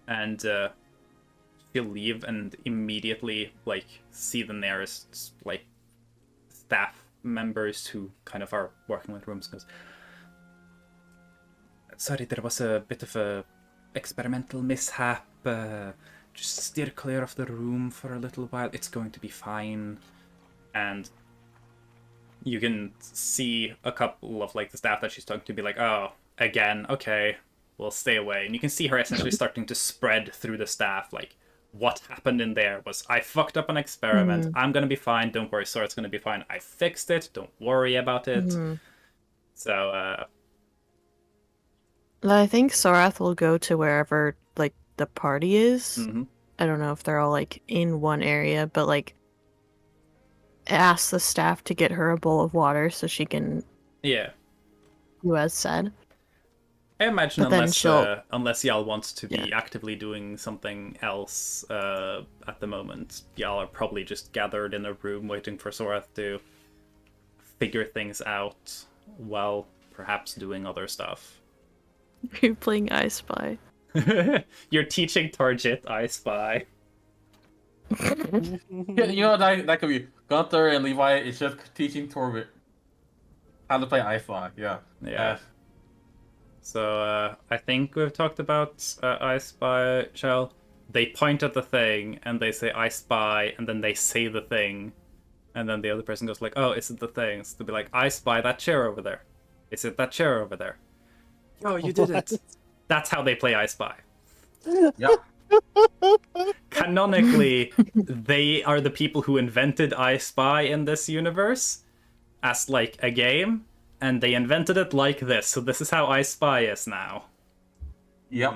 And she'll leave and immediately, like, see the nearest, like, staff members who kind of are working with rooms. Goes, sorry, there was a bit of a experimental mishap. Just steer clear of the room for a little while. It's going to be fine. And you can see a couple of, like, the staff that she's talking to be like, oh, again, okay, we'll stay away. And you can see her essentially starting to spread through the staff, like, what happened in there was I fucked up an experiment. I'm gonna be fine. Don't worry, Sora's gonna be fine. I fixed it. Don't worry about it. So, I think Sorath will go to wherever like the party is. mhm. I don't know if they're all like in one area, but like ask the staff to get her a bowl of water so she can Yeah. do as said. I imagine But then unless y'all want to be actively doing something else at the moment, y'all are probably just gathered in a room waiting for Sorath to figure things out while perhaps doing other stuff. You're playing I Spy. You're teaching Tarjit I Spy. Yeah, you know that could be Gunther and Levi is just teaching Torbit how to play iFly. Yeah. Yeah. So I think we've talked about I Spy, Shell. They point at the thing and they say I Spy, and then they say the thing, and then the other person goes like, "Oh, is it the thing?" So they'll be like, "I spy that chair over there. Is it that chair over there?" Oh, you did it. That's how they play I Spy. Yeah. Canonically, they are the people who invented I Spy in this universe as like a game, and they invented it like this. So this is how I Spy is now. Yep.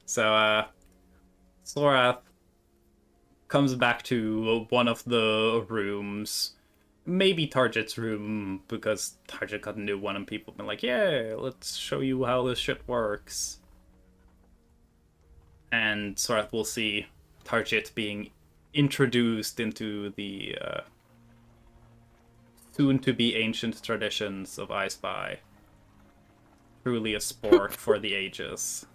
So Sorath comes back to one of the rooms. Maybe Target's room, because Target got a new one and people have been like, yeah, let's show you how this shit works. And Sorath will see Target being introduced into the soon-to-be ancient traditions of I Spy. Truly a sport for the ages.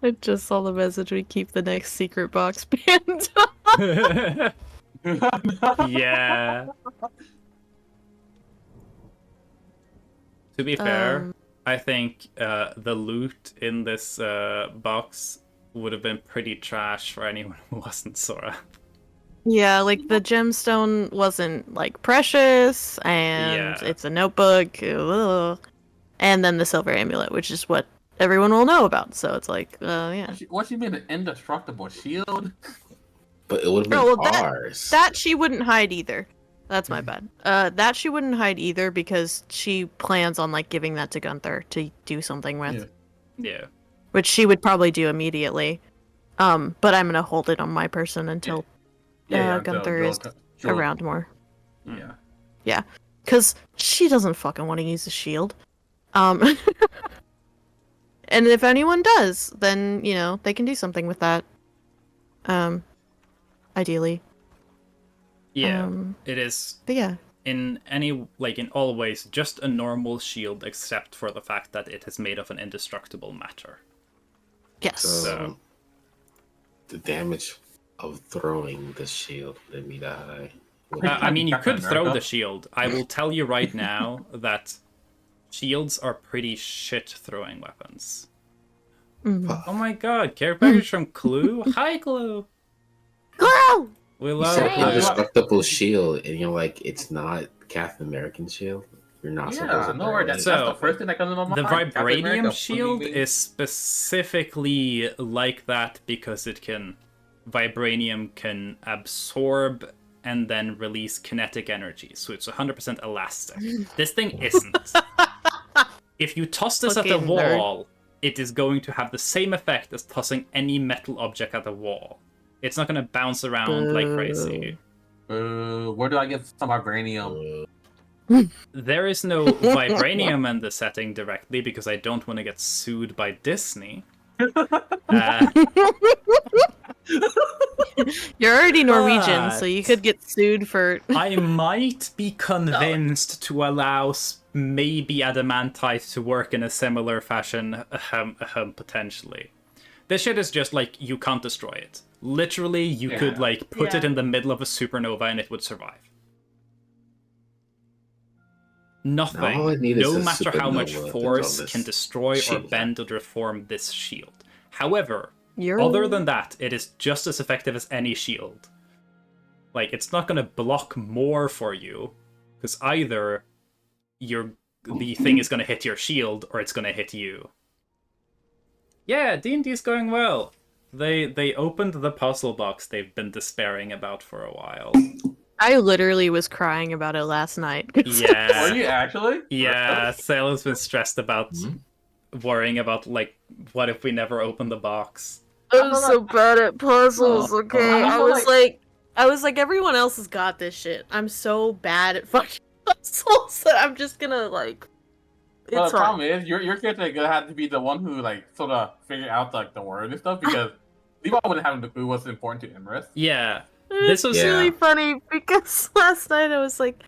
I just saw the message. We keep the next secret box banned. Yeah. To be fair, I think the loot in this box would have been pretty trash for anyone who wasn't Sora. Yeah, like the gemstone wasn't like precious, and Yeah. it's a notebook. Ugh. And then the silver amulet, which is what everyone will know about. So it's like, yeah. What you mean an indestructible shield? But it would have been Oh, well, ours. That she wouldn't hide either. That's my bad. That she wouldn't hide either because she plans on like giving that to Gunther to do something with. Yeah. Which she would probably do immediately. But I'm gonna hold it on my person until Gunther is around more. Yeah. Yeah. Because she doesn't fucking want to use the shield. And if anyone does, then, you know, they can do something with that. Ideally. Yeah. It is But yeah. in all ways just a normal shield except for the fact that it is made of an indestructible matter. Yes. So the damage of throwing the shield wouldn't be that high. I mean, you could throw the shield. I will tell you right now that shields are pretty shit throwing weapons. Oh my god, care package from Clue? Hi, Clue! Clue! We You love said Clue. indestructible shield, and you're like, it's not Captain American shield. You're not supposed to. No, that's So, the first thing that comes to my mind. The Captain vibranium America, shield please. is specifically like that because vibranium can absorb and then release kinetic energy, so it's 100% elastic. This thing isn't. If you toss this at a Fucking nerd. wall, it is going to have the same effect as tossing any metal object at a wall. It's not going to bounce around like crazy. Where do I get some vibranium? There is no vibranium in the setting directly because I don't want to get sued by Disney. You're already Norwegian, But so you could get sued for. I might be convinced to allow maybe adamantite to work in a similar fashion, potentially. This shit is just like, you can't destroy it. Literally, you could like put it in the middle of a supernova and it would survive. Nothing, All I need is no a matter how much supernova to force, throw this can destroy or shield bend or deform this shield. However, You're... other than that, it is just as effective as any shield. Like, it's not going to block more for you, because either the thing is going to hit your shield, or it's going to hit you. Yeah, D&D is going well. They opened the puzzle box they've been despairing about for a while. I literally was crying about it last night. Yeah. Were you actually? Yeah, Sale has been stressed about Hmm? worrying about, like, what if we never open the box? I'm so bad at puzzles, okay? I I feel was like, everyone else has got this shit. I'm so bad at fucking puzzles that I'm just gonna, like... Well, It's the hard. problem is your character gonna have to be the one who like sort of figure out like the word and stuff because Levi wouldn't have the clue what's important to Emrys. Yeah. It's This was Yeah. really funny because last night I was like,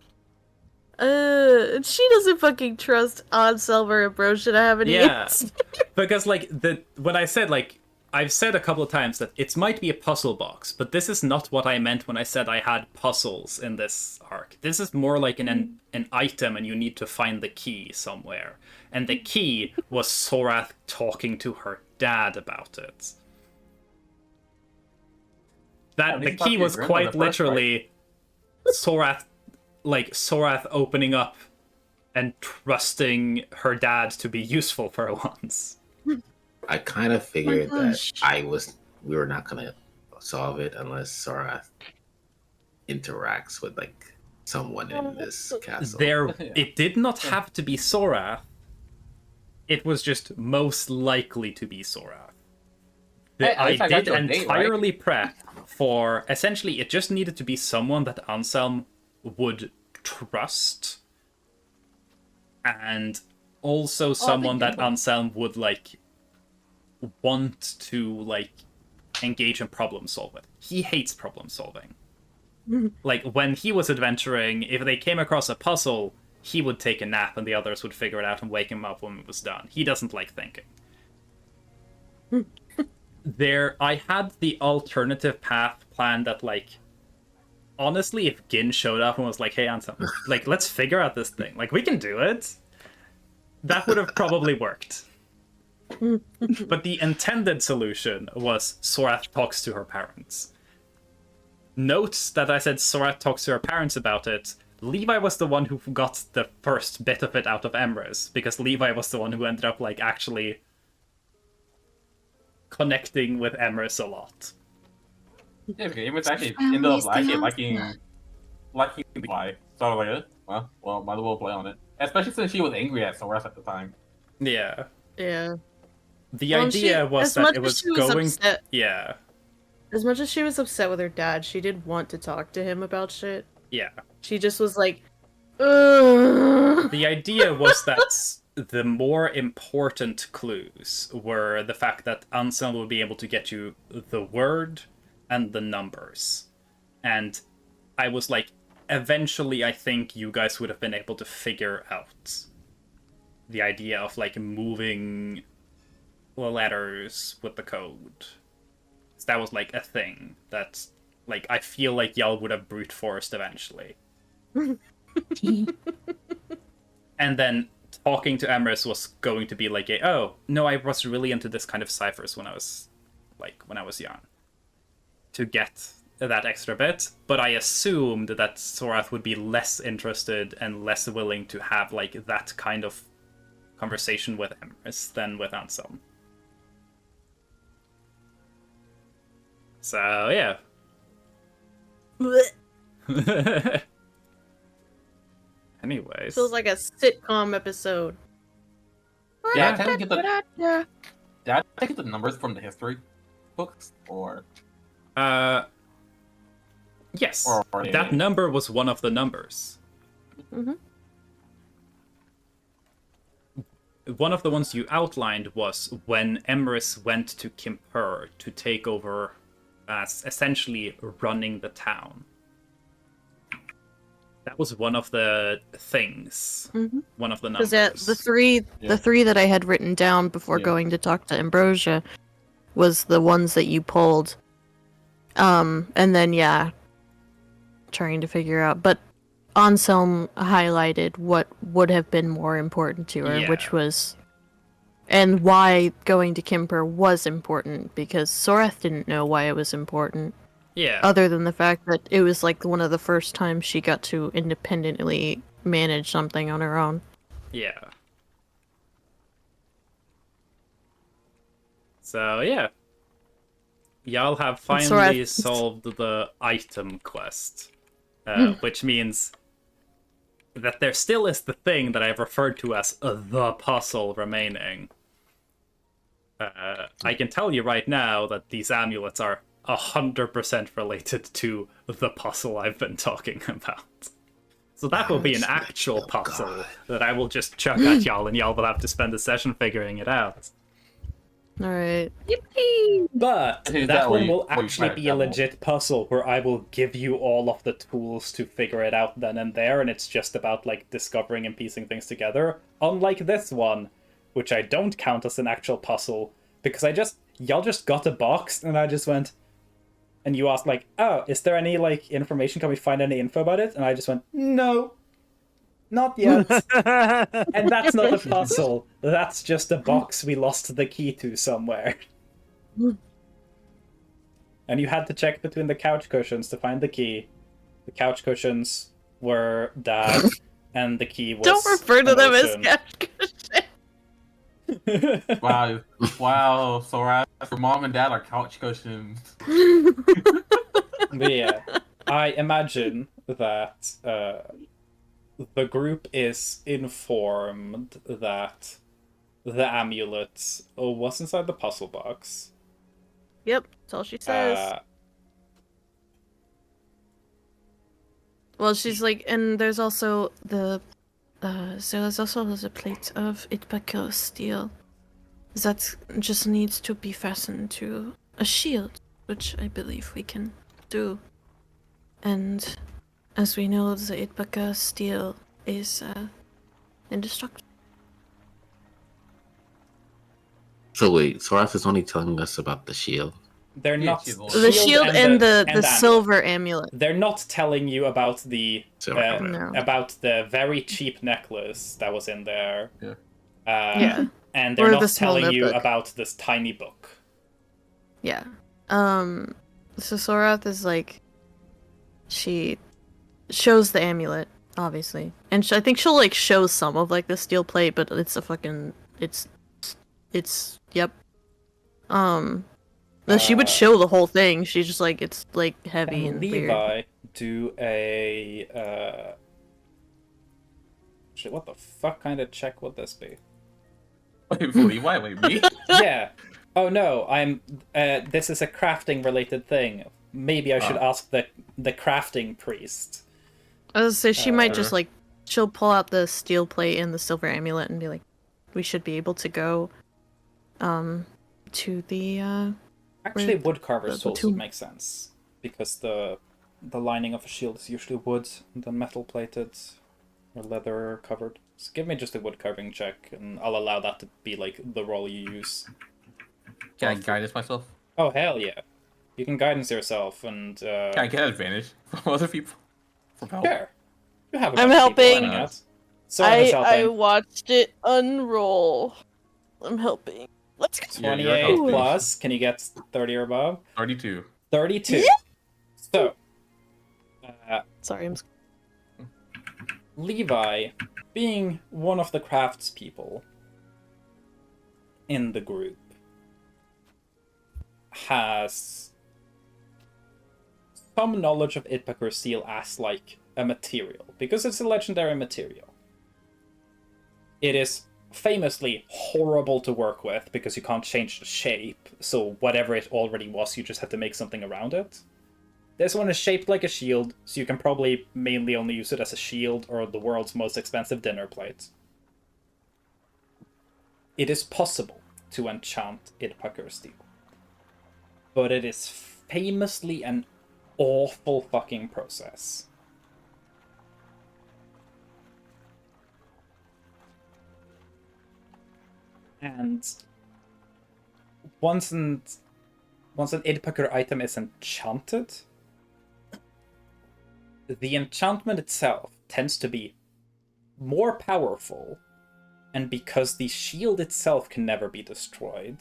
she doesn't fucking trust Anselm or Ambrosia to have any Yeah. answers. because like when I said, like, I've said a couple of times that it might be a puzzle box, but this is not what I meant when I said I had puzzles in this arc. This is more like an item and you need to find the key somewhere. And the key was Sorath talking to her dad about it. Yeah, The they talked key to your was grandma quite the first part. literally Sorath opening up and trusting her dad to be useful for once. I kind of figured gosh. that we were not gonna solve it unless Sorath interacts with like someone in this castle. It did not have to be Sorath. It was just most likely to be Sorath. Hey, at least I I got did you a date, right? entirely prep for, essentially, it just needed to be someone that Anselm would trust, and also someone that Anselm would like want to like engage in problem solving. He hates problem solving. Like when he was adventuring, if they came across a puzzle, he would take a nap and the others would figure it out and wake him up when it was done. He doesn't like thinking. I had the alternative path planned that, like, honestly, if Gin showed up and was like, hey, Anselm, like, let's figure out this thing. Like, we can do it. That would have probably worked. But the intended solution was Sorath talks to her parents. Note that I said Sorath talks to her parents about it. Levi was the one who got the first bit of it out of Emrys, because Levi was the one who ended up, like, actually connecting with Emrys a lot. Yeah, because Emrys actually ended up liking Levi. So I was like, well, might as well play on it. Especially since she was angry at Sorath at the time. Yeah. Yeah. The idea was as that much it as was she was going... upset- Yeah. As much as she was upset with her dad, she did want to talk to him about shit. Yeah. She just was like, ugh. The idea was that the more important clues were the fact that Anselm would be able to get you the word and the numbers. And I was like, eventually I think you guys would have been able to figure out the idea of, like, moving the letters with the code. That was, like, a thing that, like, I feel like y'all would have brute forced eventually. And then talking to Emrys was going to be like oh, no, I was really into this kind of ciphers when I was young. To get that extra bit, but I assumed that Sorath would be less interested and less willing to have, like, that kind of conversation with Emrys than with Anselm. So, yeah. Anyways. Feels like a sitcom episode. Yeah, I tend to get Did I take the numbers from the history books, or Yes. Or- That number was one of the numbers. Mhm. One of the ones you outlined was when Emrys went to Kimpur to take over as essentially running the town. That was one of the things. Mhm. One of the numbers. Because the Yeah. three that I had written down before Yeah. going to talk to Ambrosia was the ones that you pulled. And then trying to figure out. But Anselm highlighted what would have been more important to her, Yeah. which was, and why going to Kimpur was important, because Sorath didn't know why it was important. Yeah. Other than the fact that it was like one of the first times she got to independently manage something on her own. Yeah. So, yeah. y'all have That's finally right. solved the item quest, which means that there still is the thing that I've referred to as the puzzle remaining. I can tell you right now that these amulets are 100% related to the puzzle I've been talking about. So that will be an actual puzzle that I will just chuck at y'all, and y'all will have to spend a session figuring it out. All right. But Is that that one where you- will where you actually find be a that one? legit puzzle where I will give you all of the tools to figure it out then and there, and it's just about like discovering and piecing things together. Unlike this one, which I don't count as an actual puzzle, because y'all just got a box and I just went, and you asked like, oh, is there any like information? Can we find any info about it? And I just went, no, not yet. And that's not a puzzle. That's just a box we lost the key to somewhere. And you had to check between the couch cushions to find the key. The couch cushions were Dad, and the key was Don't refer to them as emotion. cash cushions. Wow, Sora, your mom and dad are couch cushions. But yeah, I imagine that the group is informed that the amulet was inside the puzzle box. Yep, that's all she says. Well, she's like, and there's also the, so there's also the plate of Itbako steel that just needs to be fastened to a shield, which I believe we can do. And as we know, the Itbaka steel is indestructible. So wait, Sorath is only telling us about the shield. They're Yeah, not she's the one. The shield and the amulet. silver amulet. They're not telling you about the Silver amulet. No. about the very cheap necklace that was in there. Yeah. Yeah. And Or they're the not small telling you notebook. about this tiny book. Yeah. So Sorath is like, she shows the amulet, obviously, and I think she'll like show some of like the steel plate, but it's a fucking, it's, yep. No, she would show the whole thing. She's just like, it's like heavy and weird. Levi do a shit, what the fuck kind of check would this be? Wait, Levi, wait, me? Yeah. Oh no, I'm this is a crafting related thing. Maybe I should ask the crafting priest. I was gonna say she might just Sure. like, she'll pull out the steel plate and the silver amulet and be like, we should be able to go to the Actually, Right. woodcarver's The tools tomb. would make sense because the lining of a shield is usually wood and then metal plated or leather covered. So give me just a wood carving check, and I'll allow that to be like the roll you use. Can I guidance myself? Oh hell yeah, you can guidance yourself and Can I get advantage from other people? From help? sure. You have a I'm bunch of people helping. helping out. Soren is helping. watched it unroll. I'm helping. Let's go. Yeah, you're 28 helping. plus. Can you get 30 or above? 32. 32. Yeah. So, Sorry, I'm. Levi, being one of the craftspeople in the group, has some knowledge of Itbakar steel as like a material, because it's a legendary material. It is famously horrible to work with because you can't change the shape, so whatever it already was, you just have to make something around it. This one is shaped like a shield, so you can probably mainly only use it as a shield or the world's most expensive dinner plate. It is possible to enchant Itbakar steel, but it is famously an awful fucking process. And once an Idpakur item is enchanted, the enchantment itself tends to be more powerful, and because the shield itself can never be destroyed,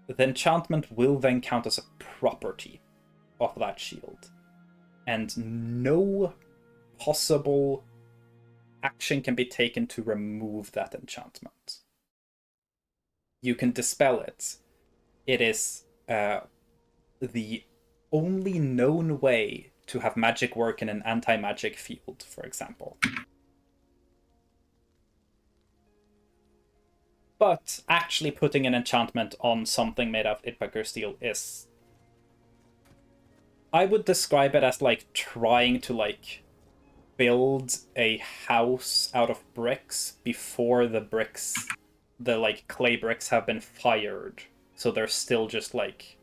the enchantment will then count as a property of that shield, and no possible action can be taken to remove that enchantment. You can dispel it. It is the only known way to have magic work in an anti-magic field, for example. But actually putting an enchantment on something made of Itbaker steel is... I would describe it as like trying to like build a house out of bricks before the like clay bricks have been fired. So they're still just like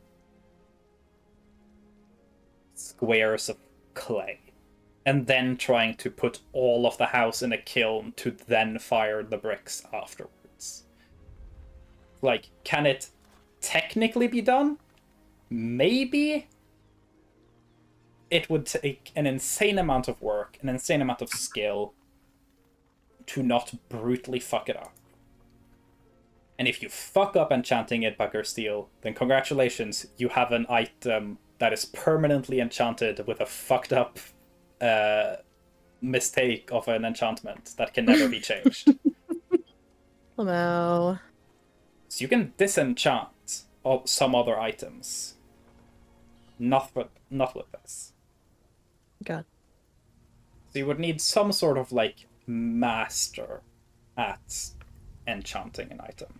squares of clay. And then trying to put all of the house in a kiln to then fire the bricks afterwards. Like, can it technically be done? Maybe. It would take an insane amount of work, an insane amount of skill to not brutally fuck it up. And if you fuck up enchanting Itbaker steel, then congratulations, you have an item that is permanently enchanted with a fucked up mistake of an enchantment that can never be changed. Hello. So you can disenchant some other items. Not with this. God. So you would need some sort of like master at enchanting an item.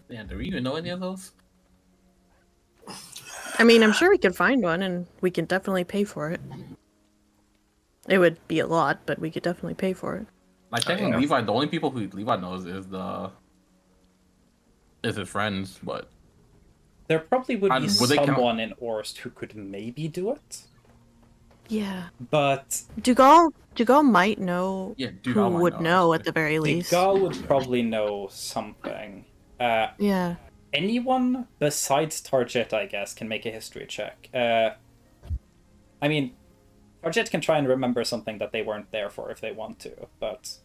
Yeah, do we even know any of those? I mean, I'm sure we could find one, and we can definitely pay for it. It would be a lot, but we could definitely pay for it. Like technically, yeah. Levi. The only people who Levi knows is his friends, but There probably would be would they count- someone in Orst who could maybe do it, Yeah. but Dugal might know yeah, dude, who would know at the very least. Gal would probably know something. Yeah. Anyone besides Tarjet, I guess, can make a history check. I mean, Tarjet can try and remember something that they weren't there for if they want to, but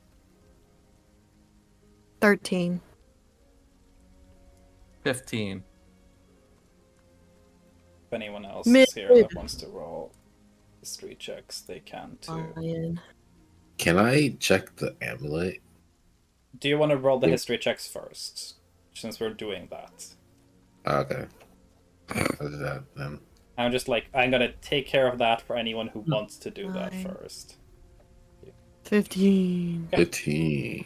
13. 15. if anyone else Mid. is here that wants to roll history checks, they can too. Lion. Can I check the amulet? Do you want to roll the history checks first, since we're doing that? Okay. I'll do that then. I'm just like, I'm gonna take care of that for anyone who wants to do that Fine. first. 15. 15.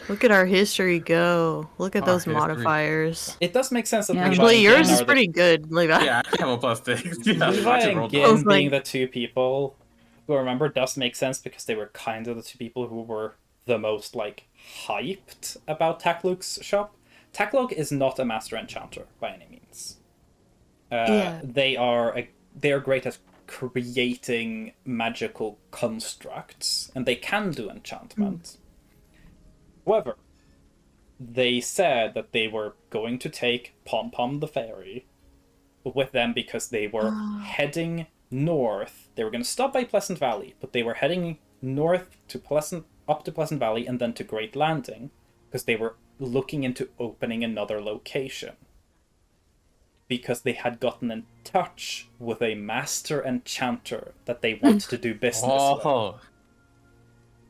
Look at our history go. Look at Our those history. modifiers. It does make sense that Yeah. Levi Actually, and yours Gin is are pretty good, Levi. Yeah, I have a +6. Yeah, Levi I should and roll Gin I was those. being like- the two people who, remember, does make sense because they were kind of the two people who were the most like hyped about Takluk's shop. Takluk is not a master enchanter by any means. Yeah. They are great at creating magical constructs, and they can do enchantment. However, they said that they were going to take Pom Pom the Fairy with them because they were heading north. They were going to stop by Pleasant Valley, but they were heading north to up to Pleasant Valley and then to Great Landing because they were looking into opening another location. Because they had gotten in touch with a master enchanter that they wanted to do business with. Oh,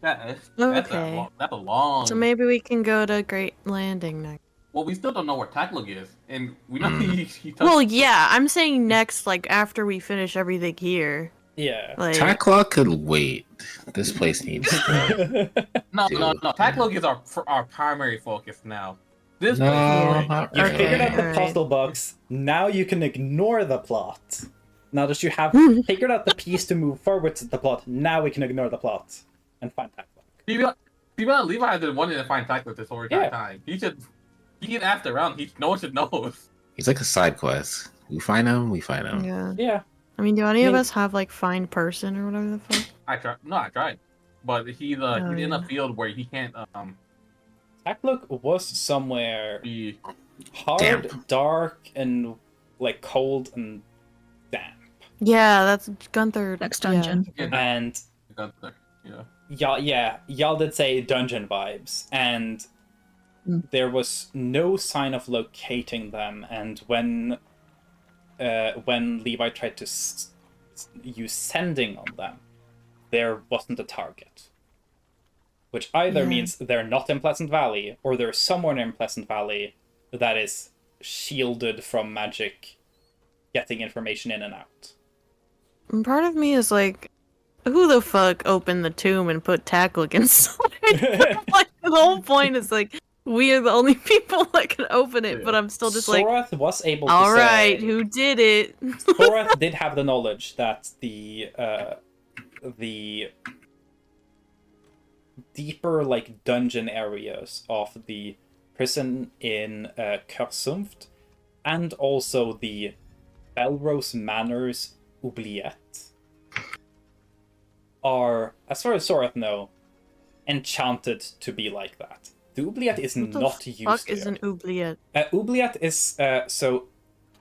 that's Okay. that's a long. So maybe we can go to Great Landing next. Well, we still don't know where Takluk is, and we know he touched. Well, yeah, I'm saying next, like after we finish everything here. Yeah. Like, Tacklock could wait. This place needs to no. Dude. Takluk is our primary focus now. This No, place. not You really. figured out the Alright. puzzle box. Now you can ignore the plot. Now that you have figured out the piece to move forward to the plot, now we can ignore the plot and find Takluk. Levi has been wanting to find Takluk this whole entire Yeah. time. He can ask around. No one should know. He's like a side quest. We find him, we find him. yeah. Yeah. I mean, do any of mean- us have like find person or whatever the fuck? I tried, but he's in yeah. a field where he can't Takluk was somewhere be. hard, Damp. dark, and like cold and damp. Yeah, that's Gunther. Next yeah. dungeon. Yeah, And yeah. y'all did say dungeon vibes, and there was no sign of locating them. And when Levi tried to use sending on them, there wasn't a target. Which either Yeah. means they're not in Pleasant Valley, or they're somewhere in Pleasant Valley that is shielded from magic getting information in and out. And part of me is like, who the fuck opened the tomb and put tackle against it? Like, the whole point is like, we are the only people that can open it, but I'm still just like, Sorath was able to alright, say... who did it? Sorath did have the knowledge that the deeper, like, dungeon areas of the prison in Kurzunft, and also the Belrose Manor's oubliette, are, as far as Sorath know, enchanted to be like that. The oubliette is What the not used fuck there. is an oubliette? Oubliette is, so,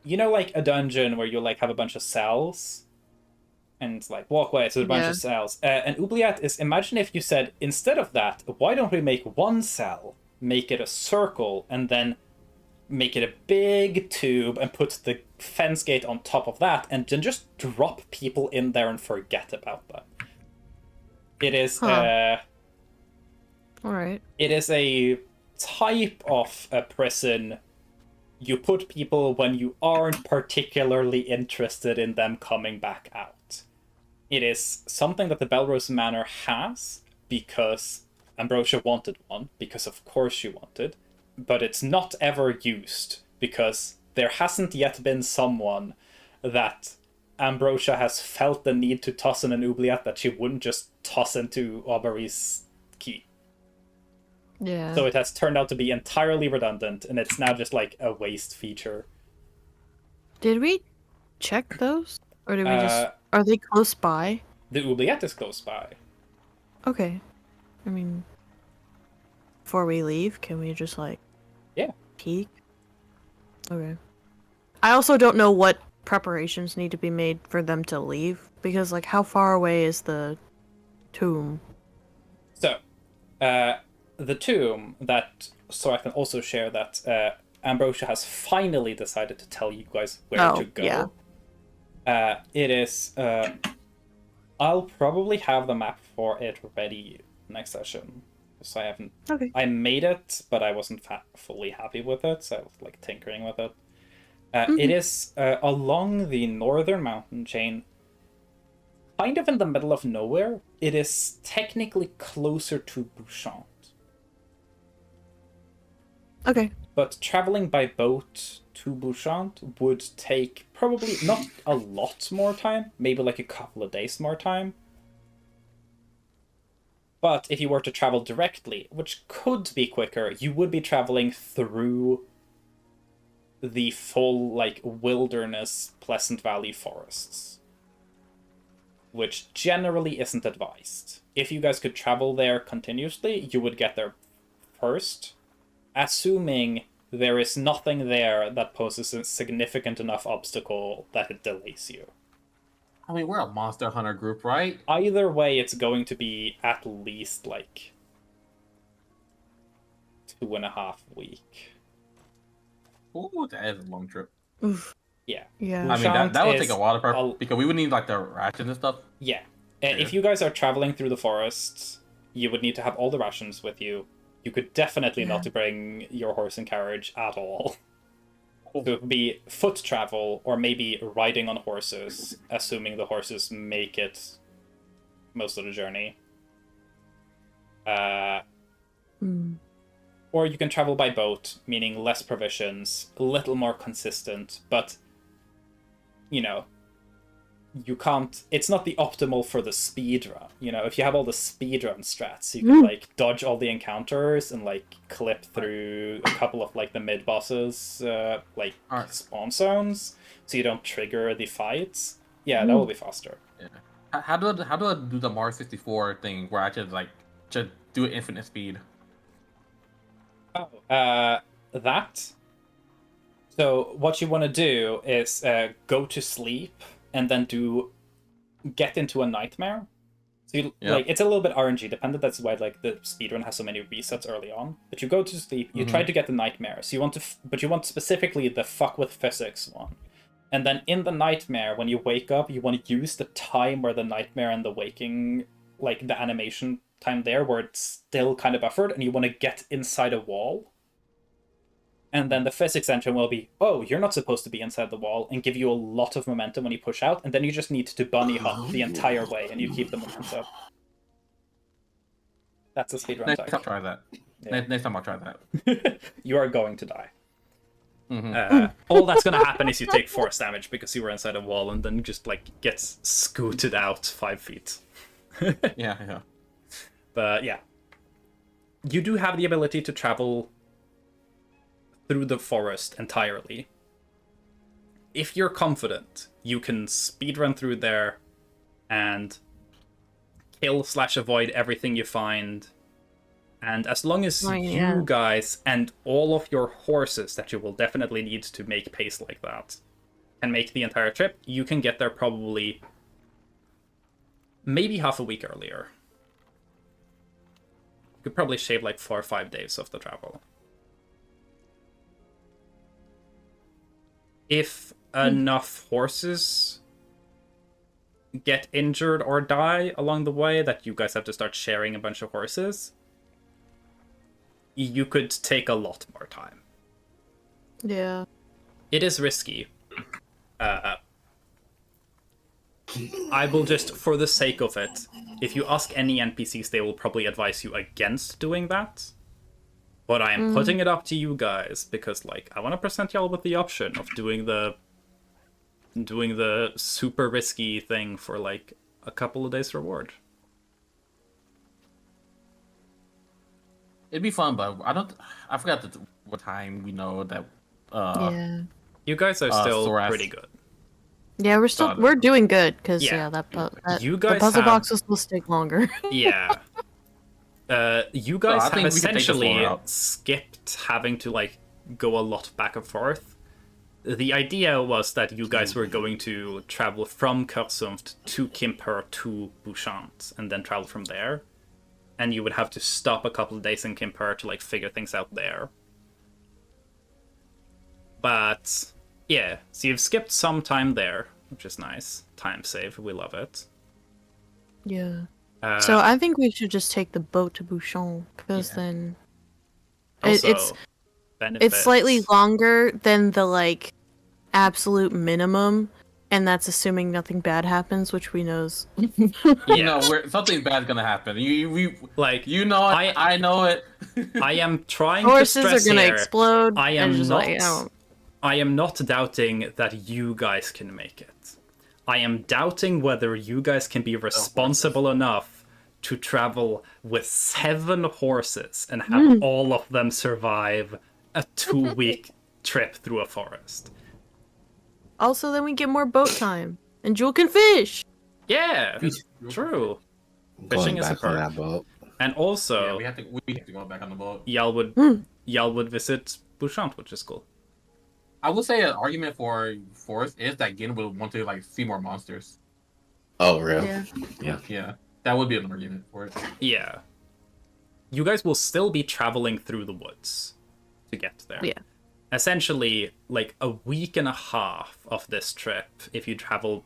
you know, like a dungeon where you, like, have a bunch of cells? And, like, walkways with a bunch of cells. An oubliette is, imagine if you said, instead of that, why don't we make one cell, make it a circle, and then make it a big tube and put the fence gate on top of that, and then just drop people in there and forget about that. It is, Alright. it is a type of a prison you put people when you aren't particularly interested in them coming back out. It is something that the Belrose Manor has because Ambrosia wanted one, because of course she wanted, but it's not ever used because there hasn't yet been someone that Ambrosia has felt the need to toss in an oubliette that she wouldn't just toss into Aubrey's key. Yeah. So it has turned out to be entirely redundant, and it's now just like a waste feature. Did we check those? Or did we just... Are they close by? The oubliette is close by. Okay. I mean... Before we leave, can we just, like... Yeah. Peek? Okay. I also don't know what preparations need to be made for them to leave, because, like, how far away is the tomb? So, the tomb that... So I can also share that Ambrosia has finally decided to tell you guys where to go. Yeah. It is... I'll probably have the map for it ready next session. So I haven't... Okay. I made it, but I wasn't fully happy with it, so I was, like, tinkering with it. It is along the northern mountain chain, kind of in the middle of nowhere. It is technically closer to Bouchant. Okay. But traveling by boat to Bouchant would take probably not a lot more time, maybe like a couple of days more time. But if you were to travel directly, which could be quicker, you would be traveling through the full, like, wilderness Pleasant Valley forests, which generally isn't advised. If you guys could travel there continuously, you would get there first, assuming there is nothing there that poses a significant enough obstacle that it delays you. I mean, we're a monster hunter group, right? Either way, it's going to be at least, like, 2.5 weeks. Ooh, that is a long trip. Oof. Yeah. Yeah. I mean, that would take a lot of prep, I'll- because we would need, like, the rations and stuff. Yeah. If you guys are traveling through the forests, you would need to have all the rations with you. You could definitely not bring your horse and carriage at all. So it would be foot travel, or maybe riding on horses, assuming the horses make it most of the journey. Or you can travel by boat, meaning less provisions, a little more consistent, but, you know, you can't... It's not the optimal for the speedrun. You know, if you have all the speedrun strats, you can, like, dodge all the encounters and, like, clip through a couple of, like, the mid-bosses, like, spawn zones, so you don't trigger the fights. Yeah, that will be faster. Yeah. How do I do the Mars 64 thing where I just do it infinite speed? Oh, that? So what you want to do is go to sleep and then get into a nightmare. So you, like, it's a little bit RNG dependent. That's why, like, the speedrun has so many resets early on. But you go to sleep, you try to get the nightmare. So you want to, but you want specifically the fuck with physics one. And then in the nightmare, when you wake up, you want to use the time where the nightmare and the waking, like, the animation time there, where it's still kind of buffered, and you want to get inside a wall. And then the physics engine will be, oh, you're not supposed to be inside the wall, and give you a lot of momentum when you push out, and then you just need to bunny hop the entire way, and you keep the momentum. That's a speedrun Next time I'll tech. try that. Yeah. Next time I'll try that. You are going to die. Mhm. All that's gonna happen is you take force damage because you were inside a wall, and then just like gets scooted out 5 feet. Yeah. But yeah, you do have the ability to travel through the forest entirely. If you're confident, you can speedrun through there and kill/avoid everything you find. And as long as you guys and all of your horses that you will definitely need to make pace like that can make the entire trip, you can get there probably maybe half a week earlier. You could probably shave like 4 or 5 days of the travel. If enough horses get injured or die along the way that you guys have to start sharing a bunch of horses, you could take a lot more time. Yeah. It is risky. I will just, for the sake of it, if you ask any NPCs, they will probably advise you against doing that. But I am putting it up to you guys because, like, I want to present y'all with the option of doing the super risky thing for like a couple of days reward. It'd be fun, but I forgot what time we know that. Yeah. You guys are still Sorath. pretty good. Yeah, we're doing good because Yeah. You the guys puzzle have- boxes will take longer. Yeah. You guys I have think we can take this essentially one out. skipped having to like go a lot back and forth. The idea was that you guys were going to travel from Kursumft to Kimper to Bouchant and then travel from there. And you would have to stop a couple of days in Kimper to like figure things out there. But yeah, so you've skipped some time there, which is nice. Time save, we love it. Yeah. So I think we should just take the boat to Bouchon because Yeah. then Also, it's benefits. slightly longer than the like absolute minimum, and that's assuming nothing bad happens, which we knows. You know, something bad's gonna happen. Like, You know it. I know it. I am trying Horses to are stress gonna here. explode. I and am just not. like, I don't- I am not doubting that you guys can make it. I am doubting whether you guys can be responsible enough to travel with 7 horses and have all of them survive a 2-week trip through a forest. Also, then we get more boat time, and Jewel can fish. Yeah, true. Fishing Going is a back on perk. that boat. And also, Yeah, we have to go back on the boat. y'all would visit Bouchant, which is cool. I would say an argument for Forest is that Gin would want to like see more monsters. Oh, real? Yeah. Yeah, that would be an argument for it. Yeah. You guys will still be traveling through the woods to get there. Yeah. Essentially, like a week and a half of this trip, if you travel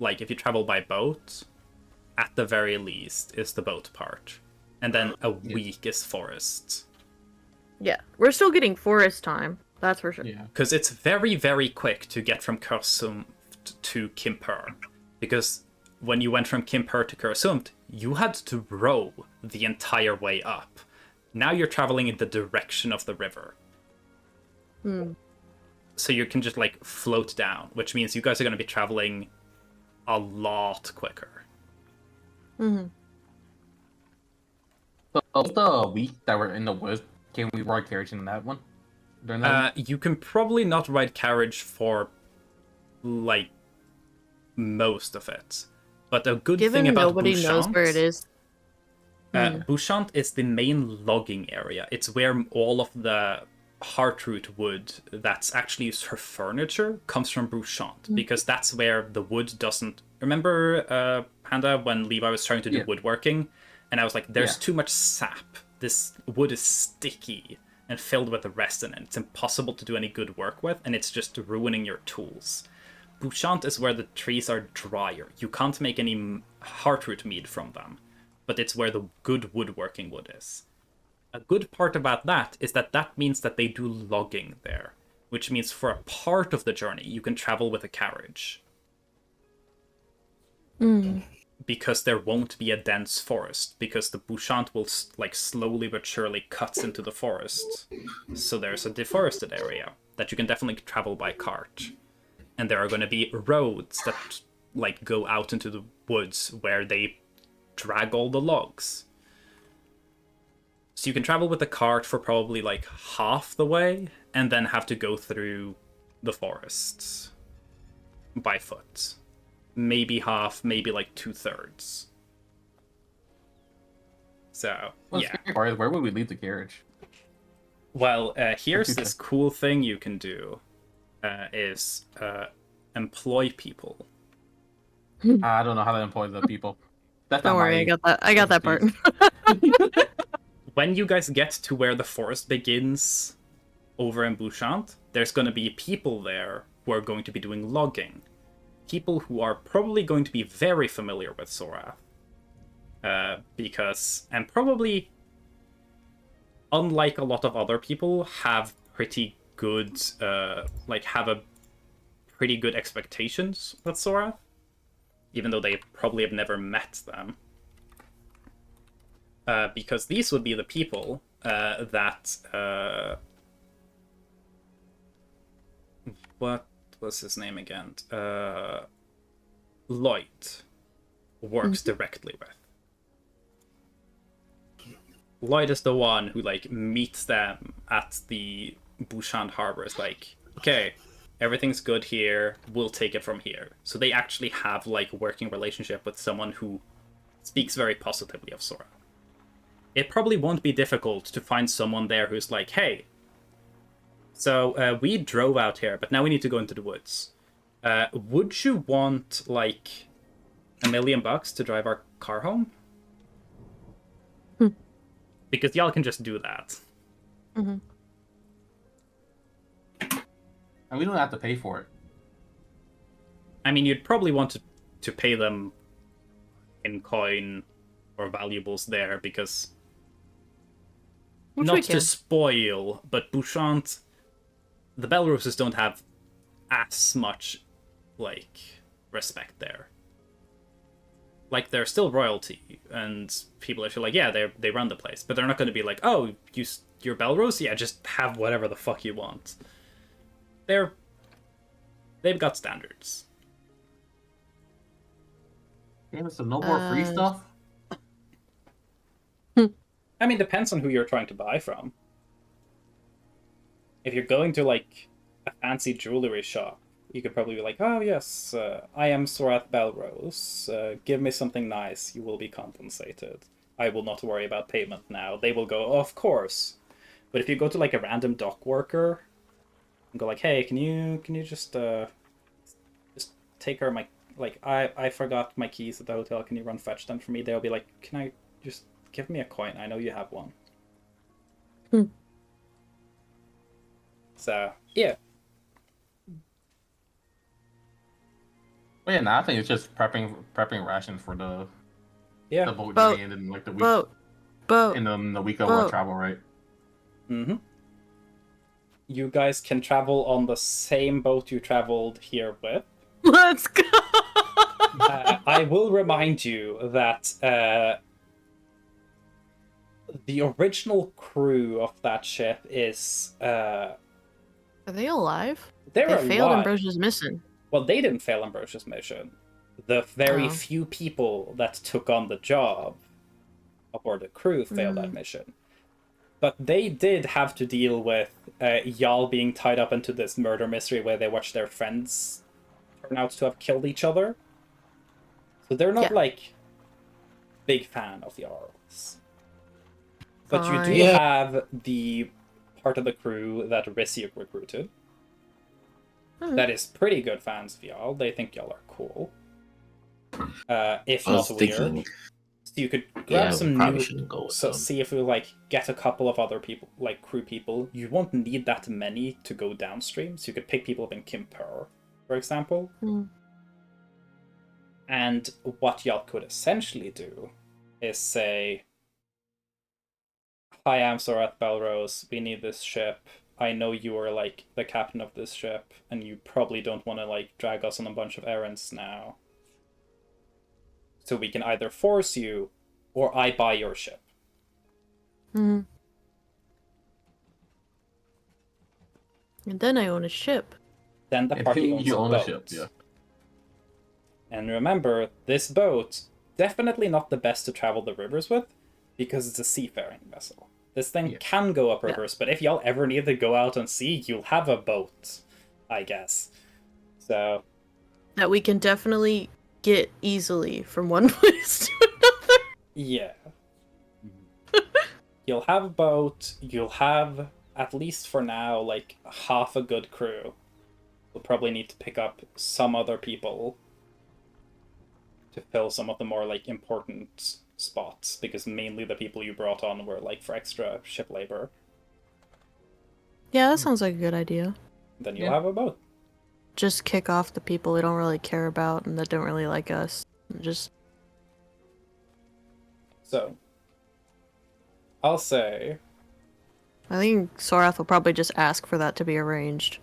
by boat, at the very least, is the boat part. And then a week is forest. Yeah. We're still getting forest time. That's for sure. Yeah. Because it's very, very quick to get from Kursumft to Kimper. Because when you went from Kimper to Kursumft, you had to row the entire way up. Now you're traveling in the direction of the river. So you can just like float down, which means you guys are going to be traveling a lot quicker. So the week that we're in the woods, can we ride carriage in that one? During that week? You can probably not ride carriage for like most of it. But a good Given thing about nobody knows Bouchant- where it is. Bouchant is the main logging area. It's where all of the heartroot wood that's actually used for furniture comes from Bouchant, because that's where the wood doesn't... Remember, Panda, when Levi was trying to do woodworking? And I was like, there's too much sap. This wood is sticky and filled with the resin, and it's impossible to do any good work with, and it's just ruining your tools. Bouchant is where the trees are drier. You can't make any heartroot mead from them, but it's where the good woodworking wood is. A good part about that is that that means that they do logging there, which means for a part of the journey you can travel with a carriage. Because there won't be a dense forest, because the Bouchant will like slowly but surely cuts into the forest. So there's a deforested area that you can definitely travel by cart. And there are going to be roads that like go out into the woods where they drag all the logs. So you can travel with the cart for probably like half the way and then have to go through the forests by foot. Maybe half, maybe like 2/3. So, yeah. Where would we leave the carriage? Well, here's this cool thing you can do, is employ people. I don't know how to employ the people. That's Don't not worry, my I got that. I got that part. expertise. When you guys get to where the forest begins over in Bouchant, there's going to be people there who are going to be doing logging. People who are probably going to be very familiar with Sorath. Because, and probably, unlike a lot of other people, have pretty good, have a pretty good expectations with Sorath. Even though they probably have never met them. Because these would be the people that... what was his name again? Lloyd works directly with. Lloyd is the one who like meets them at the Bouchant Harbor. It's like, okay, everything's good here, we'll take it from here. So they actually have like a working relationship with someone who speaks very positively of Sora. It probably won't be difficult to find someone there who's like, hey, so we drove out here, but now we need to go into the woods. Would you want like $1 million to drive our car home? Because y'all can just do that. And we don't have to pay for it. I mean, you'd probably want to pay them in coin or valuables there, because not to spoil, but Bouchant, the Belroses don't have as much like respect there. Like, they're still royalty, and people are like, yeah, they run the place, but they're not going to be like, oh, you're Belrose? Yeah, just have whatever the fuck you want. They've got standards. Yeah, so no more free stuff? I mean, depends on who you're trying to buy from. If you're going to, like, a fancy jewelry shop, you could probably be like, oh, yes, I am Sorath Belrose. Give me something nice. You will be compensated. I will not worry about payment now. They will go, oh, of course. But if you go to, like, a random dock worker and go like, hey, can you just take her my... Like, I forgot my keys at the hotel. Can you run fetch them for me? They'll be like, can I just... Give me a coin. I know you have one. So, yeah. Well, yeah, I think it's just prepping rations for the boat Boat. journey and then like the week Boat. and then the week of our travel, right? Mm-hmm. You guys can travel on the same boat you traveled here with. Let's go. I will remind you that the original crew of that ship is... Are they alive? They're They failed alive. Ambrosia's mission. Well, they didn't fail Ambrosia's mission. The very few people that took on the job aboard the crew failed that mission. But they did have to deal with y'all being tied up into this murder mystery where they watched their friends turn out to have killed each other. So they're not, like, big fan of the Arls. But you do have the part of the crew that Rissiuk recruited. That is pretty good fans of y'all. They think y'all are cool. If not weird. So you could grab some new... So see if we, like, get a couple of other people, like, crew people. You won't need that many to go downstream. So you could pick people up in Kimpur, for example. And what y'all could essentially do is say, Hi, I'm Sorath Belrose. We need this ship. I know you are like the captain of this ship, and you probably don't want to like drag us on a bunch of errands now. So we can either force you, or I buy your ship. Hmm. And then I own a ship. Then the And party then owns you a own a boat. ship, yeah. And remember, this boat, definitely not the best to travel the rivers with, because it's a seafaring vessel. This thing Yeah. can go up rivers, but if y'all ever need to go out on sea, you'll have a boat, I guess. So, That we can definitely get easily from one place to another. yeah. You'll have a boat, you'll have, at least for now, like, half a good crew. We'll probably need to pick up some other people to fill some of the more, like, important spots, because mainly the people you brought on were, like, for extra ship labor. Yeah, that sounds like a good idea. Then you'll Yeah. have a boat. Just kick off the people we don't really care about and that don't really like us. Just So, I'll say, I think Sorath will probably just ask for that to be arranged.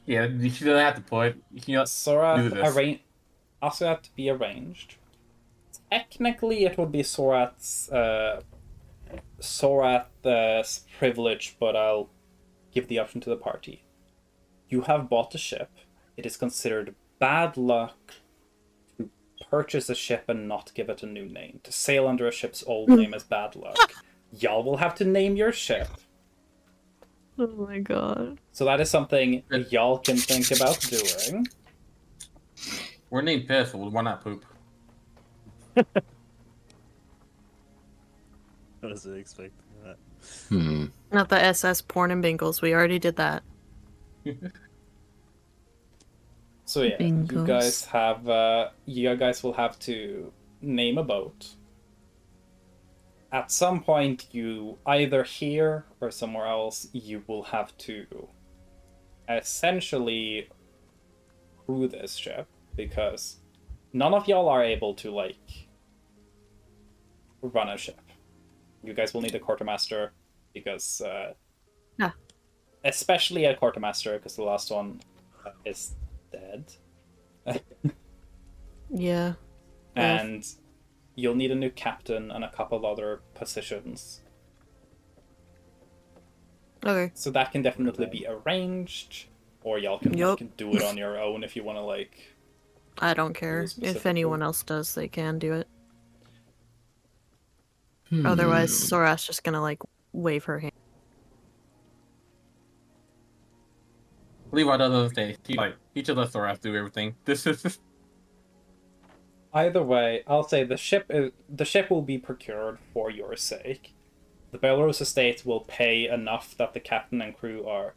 Yeah, you don't have to put. You know, do Sorath this. also have to be arranged. Technically, it would be Sorath's privilege, but I'll give the option to the party. You have bought a ship. It is considered bad luck to purchase a ship and not give it a new name. To sail under a ship's old name is bad luck. Y'all will have to name your ship. Oh my god. So that is something y'all can think about doing. We're named Piss, well, why not Poop? I wasn't expecting that. Not the SS Porn and Bingles. We already did that. So yeah, Bingos. you guys will have to name a boat. At some point, you either here or somewhere else, you will have to essentially crew this ship, because none of y'all are able to like run a ship. You guys will need a quartermaster, because especially a quartermaster, because the last one is dead. Yeah. And you'll need a new captain and a couple other positions. Okay. So that can definitely be arranged, or y'all can Yup. like, do it on your own if you want to like. I don't care. specifically. If anyone else does, they can do it. Otherwise, Sorath's just gonna like wave her hand. Levi doesn't stay. He just lets Sorath do everything. This is. Either way, I'll say the ship will be procured for your sake. The Belrose estate will pay enough that the captain and crew are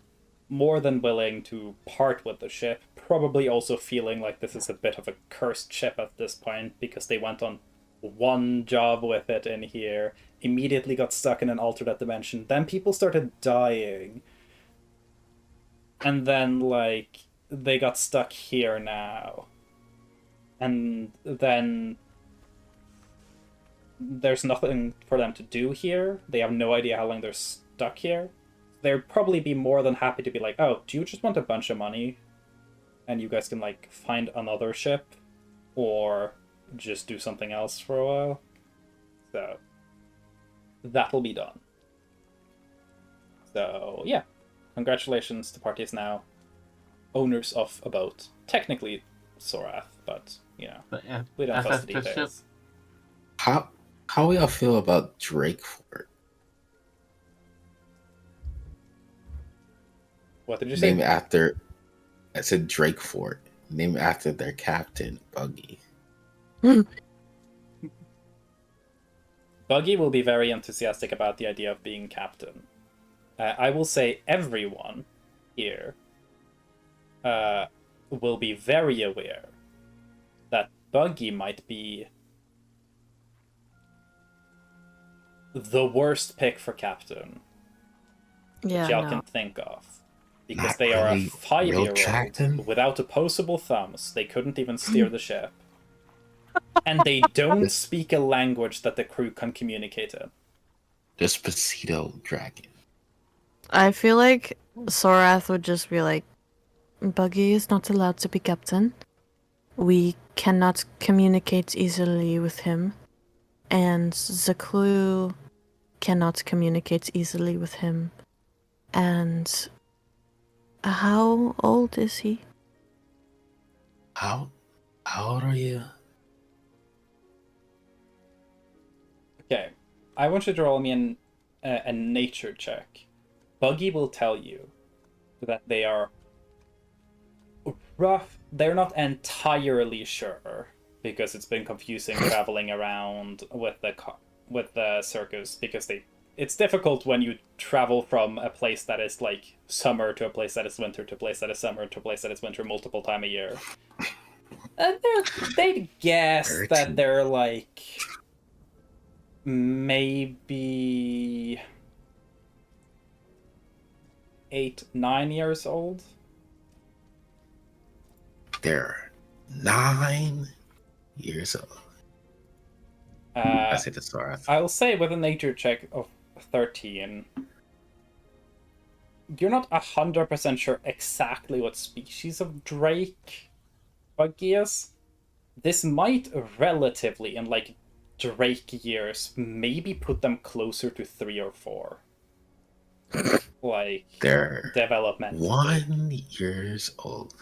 more than willing to part with the ship, probably also feeling like this is a bit of a cursed ship at this point, because they went on one job with it in here, immediately got stuck in an alternate dimension, then people started dying, and then like they got stuck here now, and then there's nothing for them to do here. They have no idea how long they're stuck here. They'd probably be more than happy to be like, oh, do you just want a bunch of money? And you guys can, like, find another ship, or just do something else for a while. So, that'll be done. So, yeah. Congratulations, the party is now owners of a boat. Technically, Sorath, but, you know, But yeah, we don't that's fuss the the ship. details. How y'all feel about Drakefort? What did you say? Named after, I said Drakefort, named after their captain, Buggy. Buggy will be very enthusiastic about the idea of being captain. I will say everyone here will be very aware that Buggy might be the worst pick for captain Yeah, that y'all no. can think of. Because Not they are a really real 5-year-old captain? without opposable thumbs. They couldn't even steer the ship. And they don't speak a language that the crew can communicate in. Despacito dragon. I feel like Sorath would just be like, Buggy is not allowed to be captain. We cannot communicate easily with him. And Zaklu cannot communicate easily with him. And how old is he? How old are you? Okay, I want you to roll me a nature check. Buggy will tell you that they are rough. They're not entirely sure because it's been confusing traveling around with the circus because it's difficult when you travel from a place that is like summer to a place that is winter to a place that is summer to a place that is winter multiple time a year. And they'd guess that they're like maybe 8-9 years old. They're 9 years old. I say the Sorath. I'll say with a nature check of 13, you're not 100% sure exactly what species of drake Buggy is. This might relatively, in like drake years, maybe put them closer to 3 or 4. Like, They're development. 1 years old.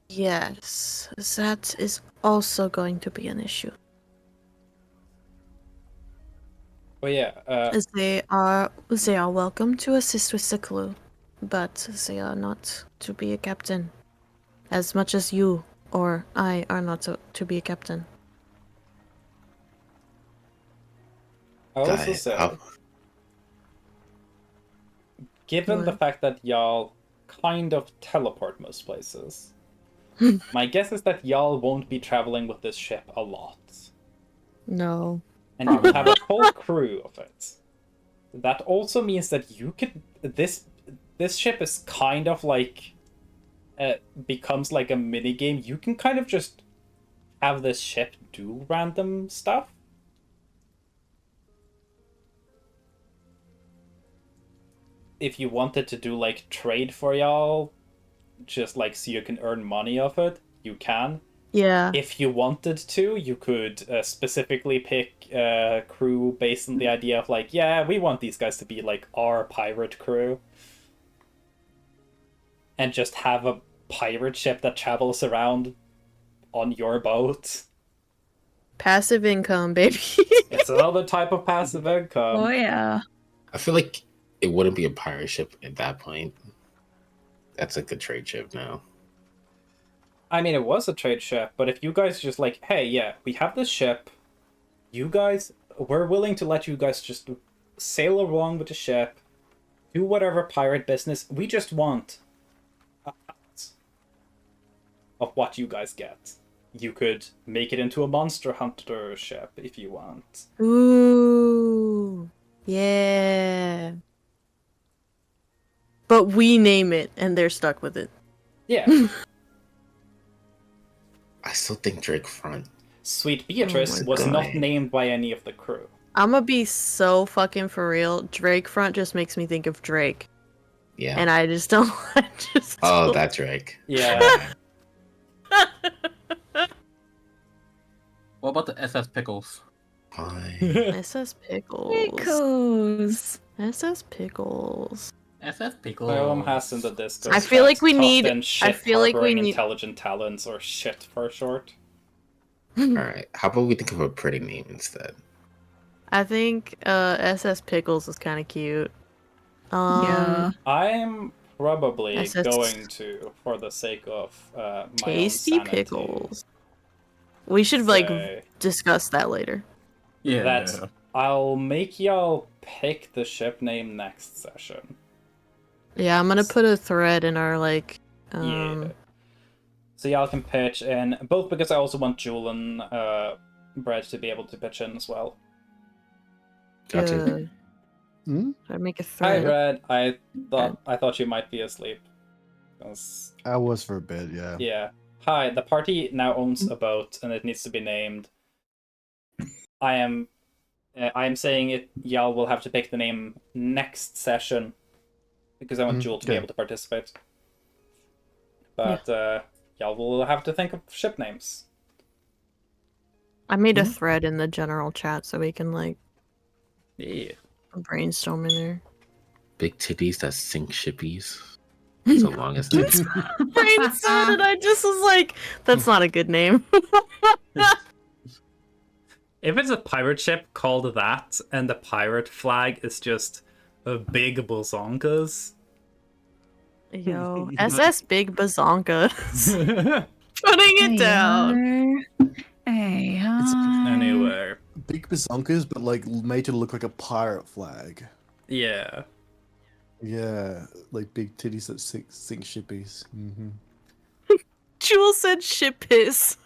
Yes, that is also going to be an issue. But yeah, They are welcome to assist with Zaklu, but they are not to be a captain. As much as you or I are not to be a captain. I also say, given the fact that y'all kind of teleport most places, my guess is that y'all won't be traveling with this ship a lot. No. And you will have a whole crew of it. That also means that you could... This ship is kind of like... becomes like a minigame. You can kind of just have this ship do random stuff. If you wanted to do like trade for y'all, just like so you can earn money off it, you can. Yeah. If you wanted to, you could specifically pick a crew based on the idea of like, yeah, we want these guys to be like our pirate crew. And just have a pirate ship that travels around on your boat. Passive income, baby. It's another type of passive income. Oh yeah. I feel like it wouldn't be a pirate ship at that point. That's like a trade ship now. I mean, it was a trade ship, but if you guys just like, hey, yeah, we have this ship. You guys, we're willing to let you guys just sail along with the ship, do whatever pirate business. We just want a cut of what you guys get. You could make it into a monster hunter ship if you want. Ooh. Yeah. But we name it and they're stuck with it. Yeah. I still think Drake Front. Sweet Beatrice was God. not named by any of the crew. I'm gonna be so fucking for real. Drake front just makes me think of Drake. Yeah. And I just don't Oh, that's Drake. Yeah. What about the SS Pickles? Fine. SS Pickles. Pickles. SS Pickles. SS Pickles. Boom has in the Discord. I feel like we top need- and shit I feel like we harboring need- intelligent talents, or shit for short. Alright. How about we think of a pretty name instead? I think SS Pickles is kind of cute. Yeah. I'm probably SS going to, for the sake of my Tasty own sanity, Pickles. We should say discuss that later. Yeah. that I'll make y'all pick the ship name next session. Yeah, I'm gonna put a thread in our Yeah. So y'all can pitch in, both because I also want Jewel and Brett to be able to pitch in as well. Gotcha. Good. Hmm? Should I make a Hi, thread? Brett. I thought you might be asleep. 'Cause- I was for a bit, yeah. yeah. Hi, the party now owns a boat and it needs to be named. I am saying it. Y'all will have to pick the name next session because I want Jewel to be okay. able to participate. But y'all will have to think of ship names. I made a thread in the general chat so we can like Yeah. brainstorm in there. Big titties that sink shippies. So long as it's Brainstorm, and I just was like, that's not a good name. If it's a pirate ship called that, and the pirate flag is just a big bazonkas. Yo, SS Big Bazonkas. Putting it down. Hey, Anyway, Big bazonkas, but like made to look like a pirate flag. yeah. Yeah, like big titties that sink shippies. Mm-hmm. Jewel said ship piss.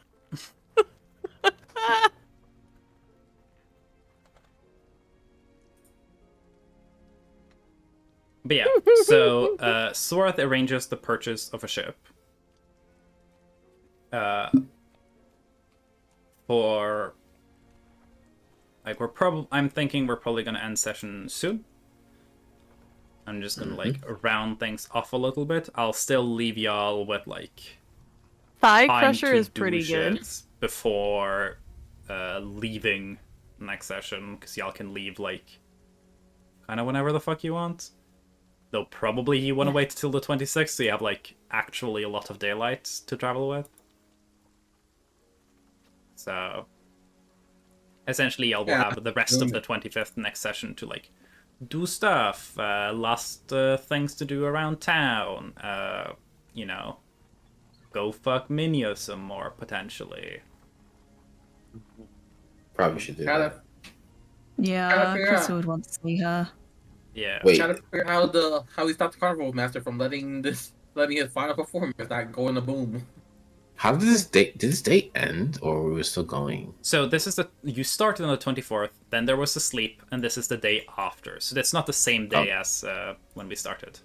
But yeah, so Sorath arranges the purchase of a ship. For like I'm thinking we're probably gonna end session soon. I'm just gonna like round things off a little bit. I'll still leave y'all with like Thigh time Crusher to is do pretty good. shit before leaving next session, because y'all can leave like kind of whenever the fuck you want. Though probably you want to wait till the 26th, so you have like actually a lot of daylight to travel with. So essentially, y'all will have the rest of the 25th next session to like do stuff, last things to do around town. You know, go fuck Minya some more potentially. probably should do that. Yeah, Crystal would want to see her. Yeah. Wait, Trying to figure out how he stopped the Carnival Master from letting his final performance not go in the boom. how did this date end, or were we still going? So this is you started on the 24th, then there was a sleep, and this is the day after. So that's not the same day as when we started.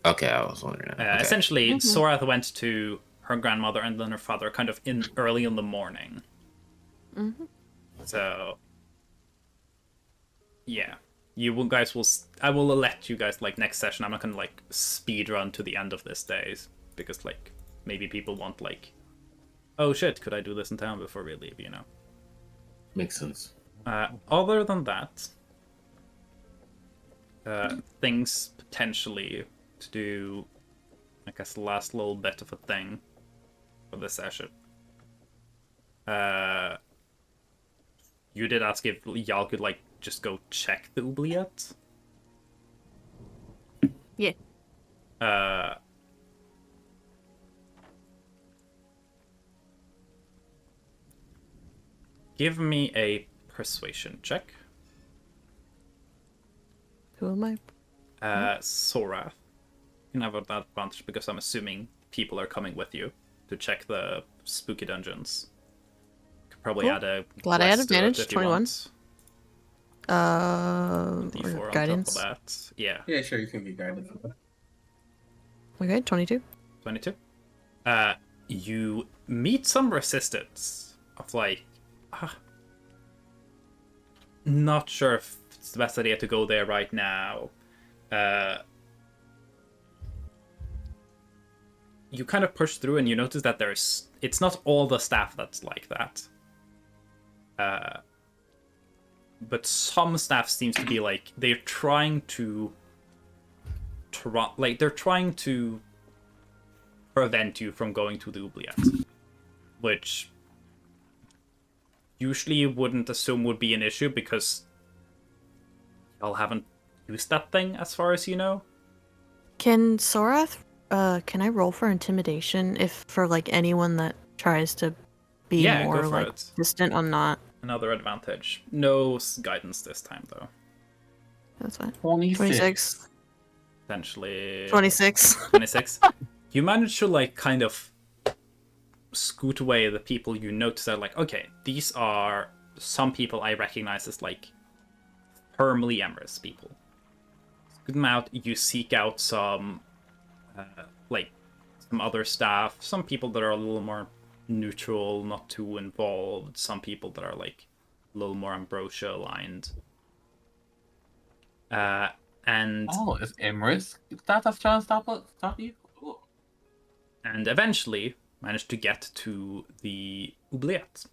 Okay, I was wondering. Okay. Essentially, Sorath went to her grandmother and then her father kind of early in the morning. So yeah, I will let you guys like next session. I'm not gonna like speed run to the end of this days because like maybe people want like, oh shit, could I do this in town before we leave? You know. Makes sense. Other than that, things potentially to do. I guess the last little bit of a thing for this session. You did ask if y'all could like just go check the oubliette. Yeah. Give me a persuasion check. Who am I? Sorath. You can have an advantage because I'm assuming people are coming with you to check the spooky dungeons. Could probably add a Glad I had quest to it advantage, if you 21. want. D4 Or on guidance. top of that. Yeah. Yeah, sure, you can be guided. Okay, 22. 22. You meet some resistance of like, not sure if it's the best idea to go there right now. You kind of push through and you notice that it's not all the staff that's like that. But some staff seems to be like, they're trying to prevent you from going to the oubliette, which usually you wouldn't assume would be an issue because y'all haven't used that thing as far as you know. Can Sorath, can I roll for intimidation if for like anyone that tries to be Yeah, more go for like it. distant on not? Another advantage. No guidance this time though. That's fine. 26. 26. Potentially 26. 26. You manage to like kind of scoot away the people you notice are like, okay, these are some people I recognize as like firmly Emrys people. Scoot them out. You seek out some like some other staff, some people that are a little more neutral, not too involved, some people that are like a little more ambrosia aligned. And Oh, is Emrys that's trying to stop you? Ooh. and eventually managed to get to the oubliette.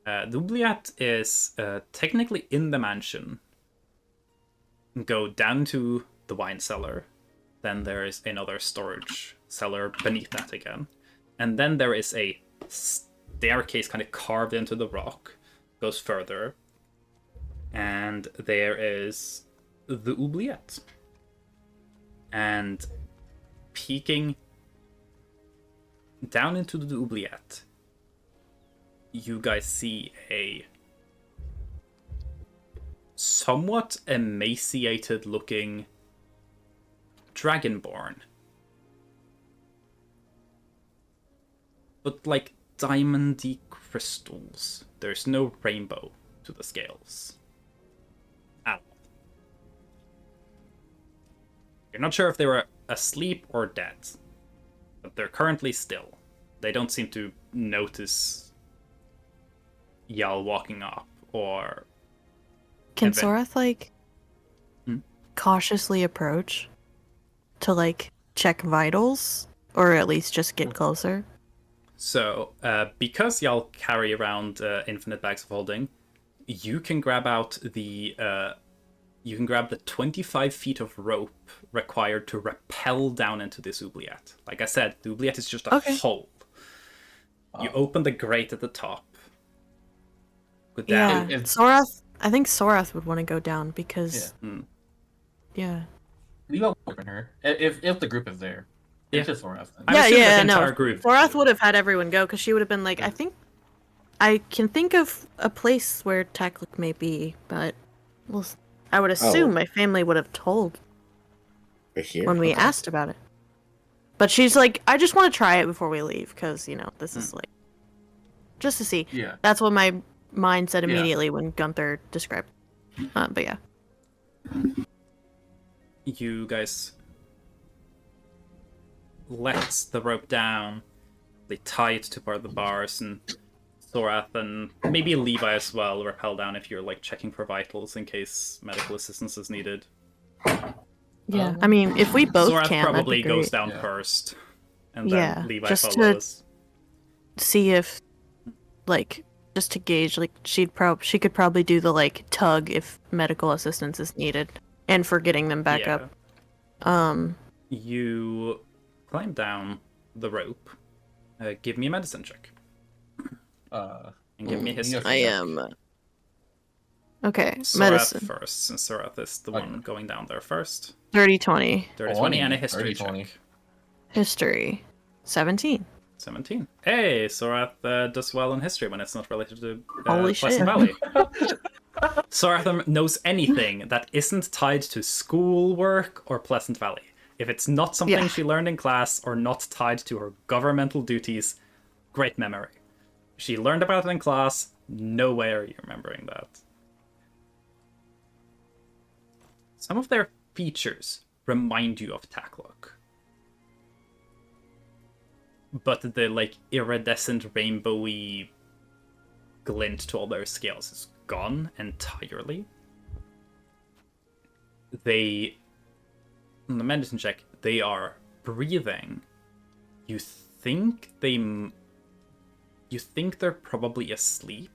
The oubliette is technically in the mansion. Go down to the wine cellar. Then there is another storage cellar beneath that again. And then there is a staircase kind of carved into the rock. Goes further. And there is the oubliette. And peeking down into the oubliette, you guys see a somewhat emaciated looking dragonborn. But like diamondy crystals. There's no rainbow to the scales. At all. You're not sure if they were asleep or dead, but they're currently still. They don't seem to notice y'all walking up, or... Can Sorath, like, Hmm? cautiously approach to, like, check vitals? Or at least just get closer? So, because y'all carry around infinite bags of holding, you can grab out the... you can grab the 25 feet of rope required to rappel down into this oubliette. Like I said, the oubliette is just a hole. You open the grate at the top. Go down. Yeah, Sorath... I think Sorath would want to go down because... Yeah. Leave out open her. If the group is there. It's just Sorath. I'm assuming the no. entire group. Sorath would have had everyone go because she would have been like, I think... I can think of a place where Taklik may be, but... Well, I would assume my family would have told Here? when we asked about it. But she's like, I just want to try it before we leave, because, you know, this is like... Just to see. Yeah. That's what my mind said immediately when Gunther described. But yeah. You guys let the rope down. They tie it to part of the bars, and Sorath and maybe Levi as well rappel down if you're like checking for vitals in case medical assistance is needed. Yeah, I mean, if we both Sorath can, probably that'd be great. goes down first, and then Levi just follows. To see if, like, just to gauge, like, she could probably do the like tug if medical assistance is needed, and for getting them back up. You climb down the rope. Give me a medicine check. And give me a history. I am. Okay, Sorath medicine. first, since Sorath is the one going down there first. 30-20. 30-20 and a history 30-20. check. History. 17. 17. Hey, Sorath does well in history when it's not related to Holy Pleasant shit. Valley. Sorath knows anything that isn't tied to schoolwork or Pleasant Valley. If it's not something she learned in class or not tied to her governmental duties, great memory. She learned about it in class, no way are you remembering that. Some of their features remind you of Taklock. But the, like, iridescent, rainbowy glint to all their scales is gone entirely. They... On the medicine check, they are breathing. You think they're probably asleep.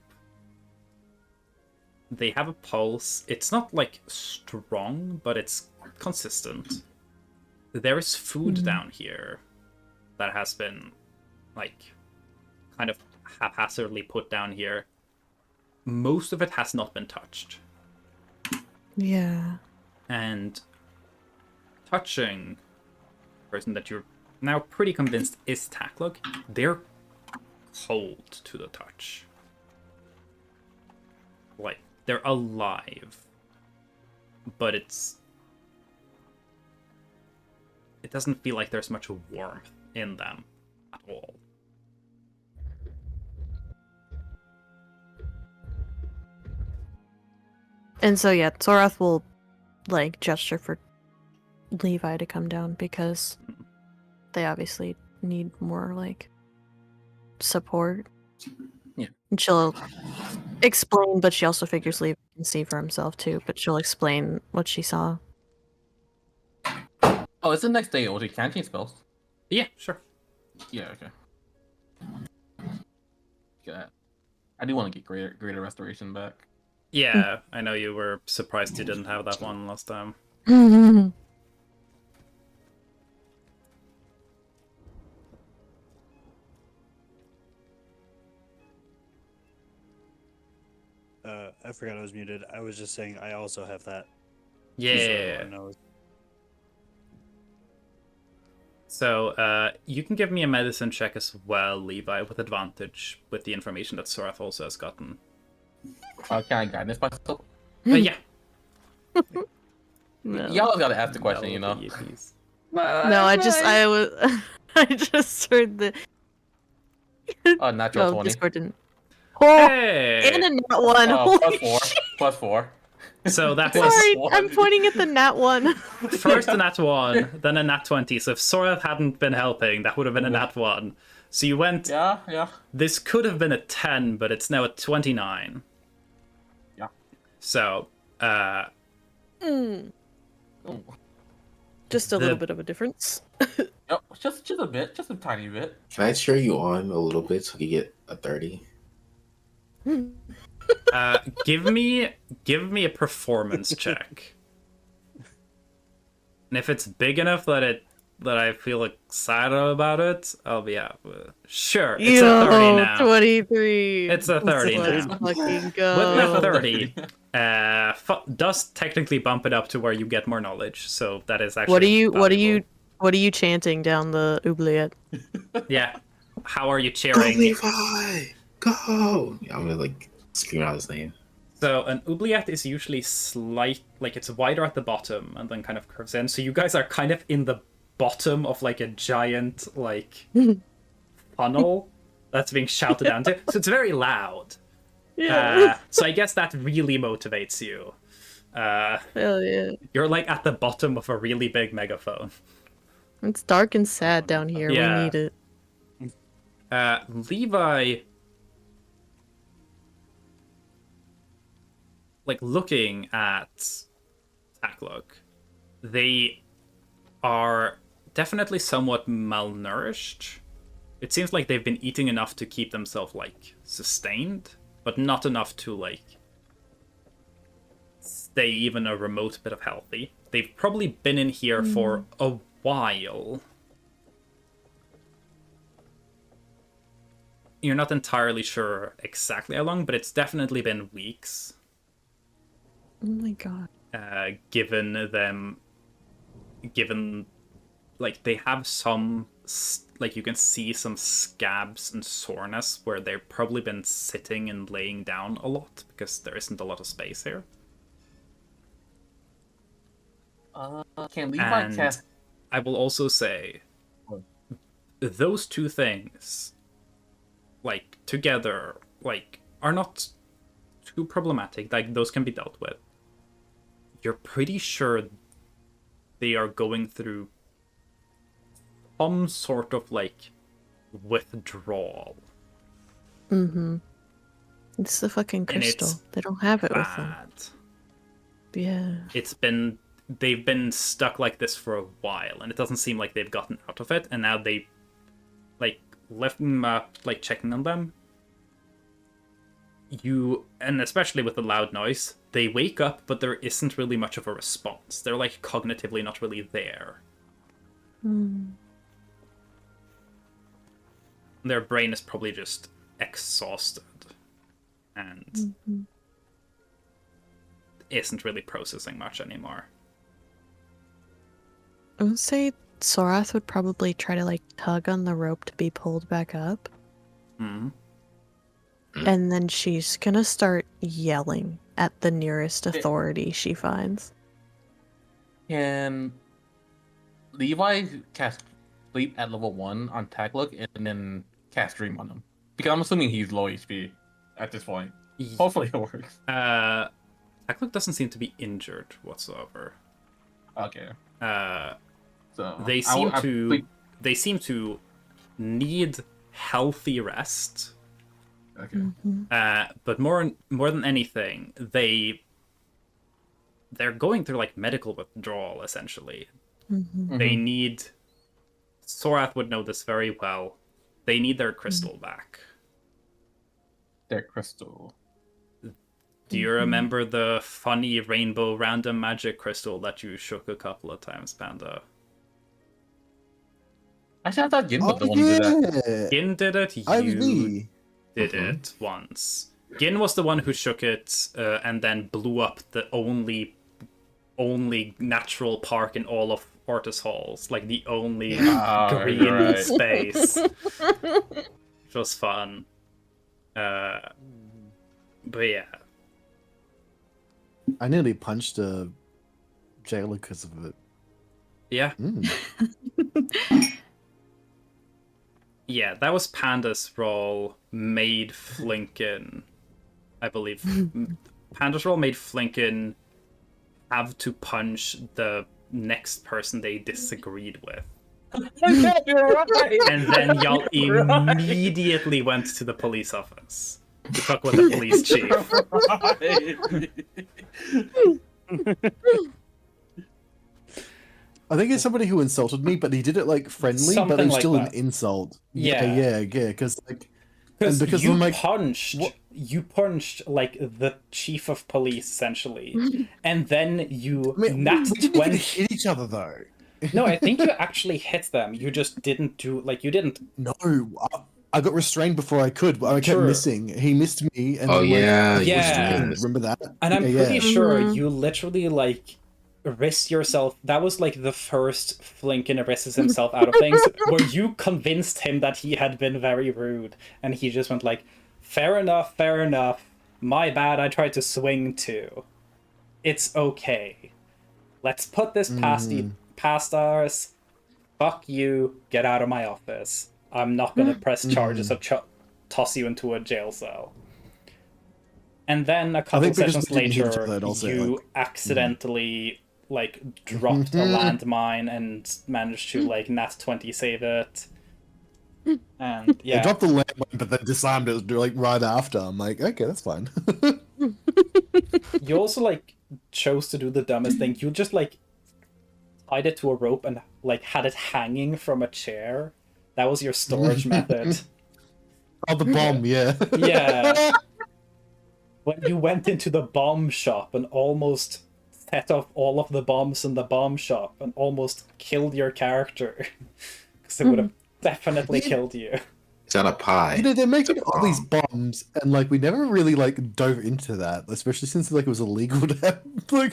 They have a pulse. It's not, like, strong, but it's consistent. There is food down here that has been, like, kind of haphazardly put down here. Most of it has not been touched. Yeah. And touching the person that you're now pretty convinced is Taklock, they're cold to the touch. Like, they're alive. But it doesn't feel like there's much warmth in them at all. And so, yeah, Sorath will, like, gesture for Levi to come down because they obviously need more, like, support. Yeah. And she'll... explain, but she also figures Levi can see for himself too. But she'll explain what she saw. Oh, it's the next day, OG. Can I change spells? Yeah, sure. Yeah, okay. Yeah. I do want to get greater restoration back. Yeah, I know you were surprised you didn't have that one last time. I forgot I was muted. I was just saying I also have that. Yeah. Just so everyone knows. So, you can give me a medicine check as well, Levi, with advantage, with the information that Sorath also has gotten. Can I guidance myself? Yeah. No. Y'all gotta ask the question, you know. No, I just heard the. Oh, natural No, 20. Discord didn't. Oh, Hey! and a nat one. Oh, Holy +4. shit. +4. So that Plus was Sorry, one. I'm pointing at the nat one. first a nat 1, then a nat 20. So if Sorath hadn't been helping, that would have been a nat 1. So you went... Yeah. This could have been a 10, but it's now a 29. Yeah. So, Just a little bit of a difference. Yep, just a bit, just a tiny bit. Can I cheer you on a little bit so you get a 30? give me a performance check. And if it's big enough that I feel excited about it, I'll be happy. Sure, it's a 30 now. 23. It's a 30 Let's now. fucking go. With the 30, does technically bump it up to where you get more knowledge. So that is actually What are you chanting down the oubliette? Yeah. How are you Go, cheering? Levi! Go! Yeah, I'm gonna like scream out his name. So an oubliette is usually it's wider at the bottom and then kind of curves in. So you guys are kind of in the bottom of like a giant funnel that's being shouted down to. So it's very loud. Yeah. So I guess that really motivates you. Hell yeah. You're like at the bottom of a really big megaphone. It's dark and sad down here. Yeah. We need it. Levi, like looking at Takluk, they are definitely somewhat malnourished. It seems like they've been eating enough to keep themselves like sustained, but not enough to like stay even a remote bit of healthy. They've probably been in here for a while. You're not entirely sure exactly how long, but it's definitely been weeks. Oh my god. Given like they have some like you can see some scabs and soreness where they've probably been sitting and laying down a lot because there isn't a lot of space here. Can Levi And cast? I will also say those two things like together like are not too problematic. Like those can be dealt with. You're pretty sure they are going through some sort of like withdrawal. It's the fucking And crystal. it's They don't have it with them. Bad. Yeah. They've been stuck like this for a while, and it doesn't seem like they've gotten out of it, and now they like left them up, like checking on them. And especially with the loud noise, they wake up, but there isn't really much of a response. They're like cognitively not really there. Their brain is probably just exhausted and isn't really processing much anymore. I would say Sorath would probably try to like tug on the rope to be pulled back up. And then she's gonna start yelling at the nearest authority she finds. Can Levi cast sleep at level 1 on Takluk and then cast dream on him? Because I'm assuming he's low HP at this point. Hopefully it works. Takluk doesn't seem to be injured whatsoever. Okay. So They seem to need healthy rest, Okay. But more than anything, they're going through like medical withdrawal essentially. They need. Sorath would know this very well. They need their crystal back. Their crystal. Do you remember the funny rainbow random magic crystal that you shook a couple of times, Panda? Actually, I thought Gin was Oh, the one who did that. yeah. Gin did it. You IV. did it once. Gin was the one who shook it and then blew up the only natural park in all of Ortis Halls, like the only green right. space. Which was fun. But yeah. I nearly punched a jailer because of it. Yeah. Yeah, that was Panda's role, made Flinken, I believe. Panda's role made Flinken have to punch the next person they disagreed with. You're right. And then y'all immediately went to the police office to talk with the police chief. I think it's somebody who insulted me, but he did it like friendly, but Something it was like still that. an insult. Yeah. Because like, Because I'm like, you punched like the chief of police essentially, and then you I mean, nat we didn't even 20. hit each other though. No, I think you actually hit them. You just didn't do you didn't. No, I got restrained before I could, but I kept Sure. missing. He missed me, and Oh then, yeah, Yeah. you was doing this. remember that? And I'm Yeah, pretty yeah. sure you literally risked yourself. That was like the first Flinken risks himself out of things, where you convinced him that he had been very rude, and he just went like, fair enough, my bad, I tried to swing too. It's okay. Let's put this past ours. Fuck you, get out of my office. I'm not gonna press charges or toss you into a jail cell. And then a couple think because sessions we didn't hit each later, other, I'd also, you like, accidentally dropped a landmine and managed to nat 20 save it. And I yeah, dropped the landmine, but then disarmed it like right after. I'm like, okay, that's fine. you also chose to do the dumbest thing. You just tied it to a rope and had it hanging from a chair. That was your storage method. Oh, the bomb, yeah. Yeah. When you went into the bomb shop and almost set off all of the bombs in the bomb shop and almost killed your character. Because it would have definitely killed you. It's on a pie. You know, they're making It's a all these bombs, and we never really dove into that, especially since it was illegal to have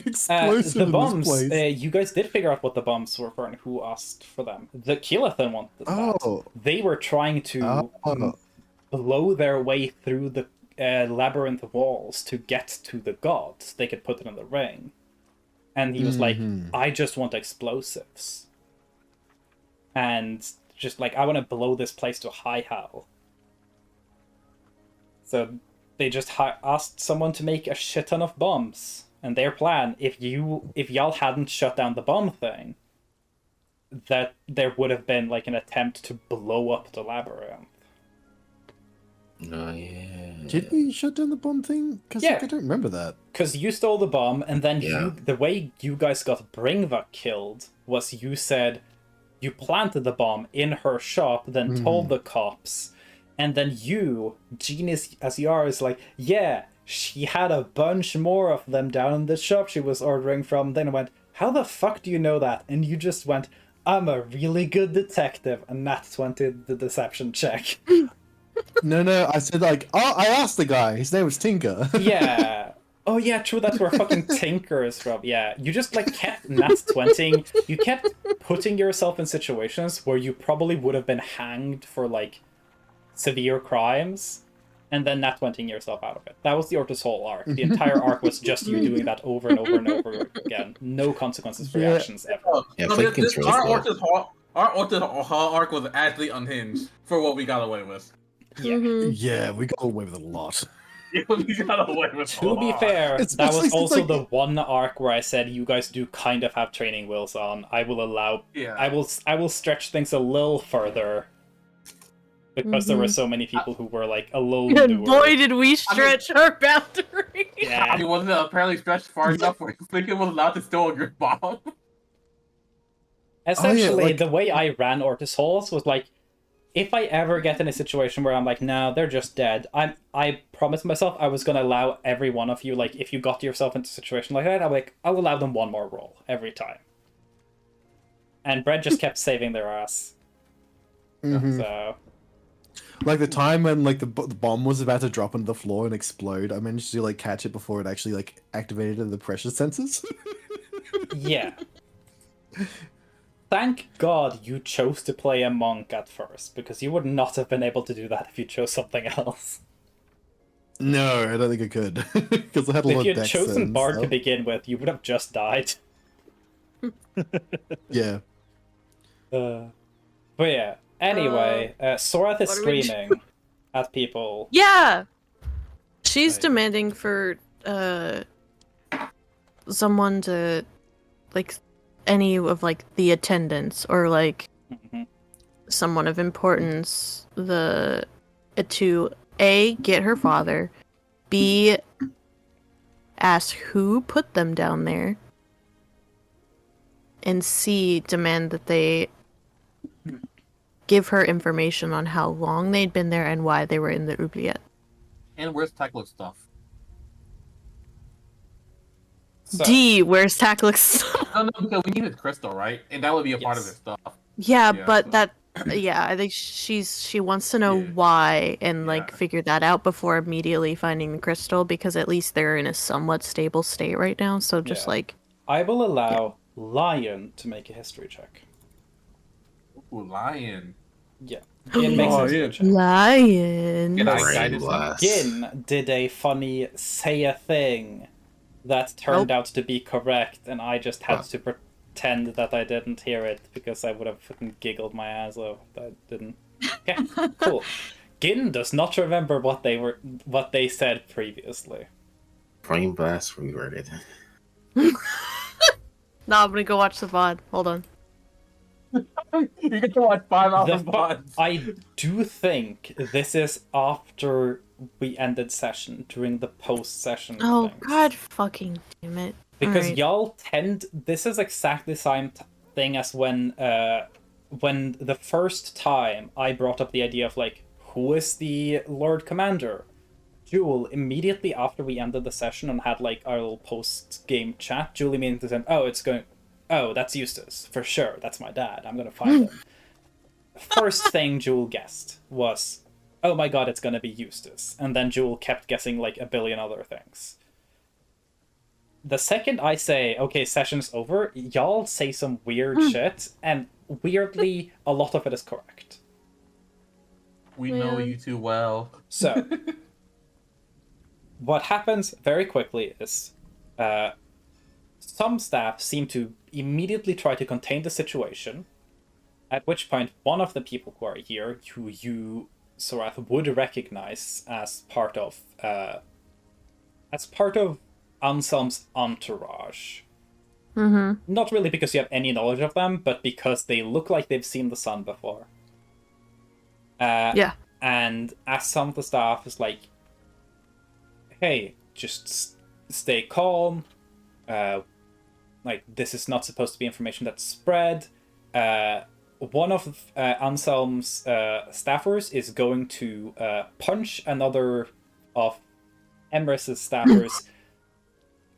explosives The in bombs, this place. you guys did figure out what the bombs were for and who asked for them. The Keelathan wanted that. Oh. They were trying to blow their way through the labyrinth walls to get to the gods. They could put it in the ring. And he was like, I just want explosives. And just I want to blow this place to high hell. So they just asked someone to make a shit ton of bombs. And their plan, if y'all hadn't shut down the bomb thing, that there would have been an attempt to blow up the labyrinth. Oh yeah. Did we shut down the bomb thing? Because Yeah. I don't remember that. Because you stole the bomb, and then Yeah. the way you guys got Bringva killed was you said you planted the bomb in her shop, then told the cops, and then you, genius as you are, is yeah, she had a bunch more of them down in the shop she was ordering from. Then I went, how the fuck do you know that? And you just went, I'm a really good detective, and that's when did the deception check. No, I said I asked the guy. His name was Tinker. Yeah. Oh yeah, true. That's where fucking Tinker is from. Yeah, you just kept nat 20. You kept putting yourself in situations where you probably would have been hanged for severe crimes, and then nat 20 yourself out of it. That was the Ortis whole arc. The entire arc was just you doing that over and over and over again. No consequences for your actions ever. Yeah, So Flinken's really cool. our Ortis Hall arc was actually unhinged for what we got away with. Yeah, we got away with a lot. We got away with a To be lot. fair, that Especially was since, also the one arc where I said you guys do kind of have training wheels on. I will allow. Yeah. I will stretch things a little further. because there were Mhm. so many people who were like alone. And boy, did we stretch our boundaries. I Yeah. mean, wasn't it apparently stretched far enough where Lincoln was allowed to steal a good bomb? Essentially, like- the way I ran Ortis Halls was like, if I ever get in a situation where I'm like, no, they're just dead, I promised myself I was gonna allow every one of you, like, if you got yourself into a situation like that, I'm like, I'll allow them one more roll every time. And Brett just kept saving their ass. Mhm. So Like the time when like the bomb was about to drop on the floor and explode, I managed to like catch it before it actually like activated the pressure sensors. yeah. Thank God you chose to play a monk at first, because you would not have been able to do that if you chose something else. No, I don't think I could because I had a lot If you of had decks chosen and Bard to stuff. begin with, you would have just died. Yeah. But yeah, anyway, Sorath is what do we do? screaming at people. Yeah. She's Right. demanding for someone to like any of like the attendants or like Mhm. someone of importance to A, get her father, B, ask who put them down there, and C, demand that they give her information on how long they'd been there and why they were in the oubliette. And where's Teklo's stuff? So, D, where's Taklix? No, because we needed Crystal, right? And that would be a part of Yes. his stuff. Yeah, Yeah, but so- that yeah, I think she wants to know Yeah. why and like Yeah. figure that out before immediately finding the crystal because at least they're in a somewhat stable state right now. So just Yeah. like I will allow Lion to make a history check. Ooh, Lion. Yeah. Gin makes a history Lion. check. lion. Can I Brain guide his blast. Gin did a funny say a thing that turned out to be correct, and I just had Wow. to pretend that I didn't hear it because I would have fucking giggled my ass off. I didn't. Okay, cool. Gin does not remember what they said previously. Brain blast reworded. No, I'm gonna go watch the VOD. Hold on. You get to watch 5 hours The of fu- VODs. I do think this is after we ended session, during the post-session Oh things. god fucking damn it. Because Alright. y'all tend, this is exactly the same thing as when the first time I brought up the idea of like, who is the Lord Commander? Jewel, immediately after we ended the session and had like our little post-game chat, Julie immediately said, oh, that's Eustace, for sure, that's my dad, I'm gonna find him. First thing Jewel guessed was, oh my god, it's gonna be Eustace. And then Jewel kept guessing like a billion other things. The second I say, okay, session's over, y'all say some weird shit, and weirdly, a lot of it is correct. We know Man. you too well. So, what happens very quickly is some staff seem to immediately try to contain the situation, at which point one of the people who are here, who you, Sorath, would recognize as part of Anselm's entourage. Mm-hmm. Not really because you have any knowledge of them, but because they look like they've seen the sun before. Yeah. And as some of the staff is like, hey, just stay calm. Like, this is not supposed to be information that's spread. One of Anselm's staffers is going to punch another of Emrys's staffers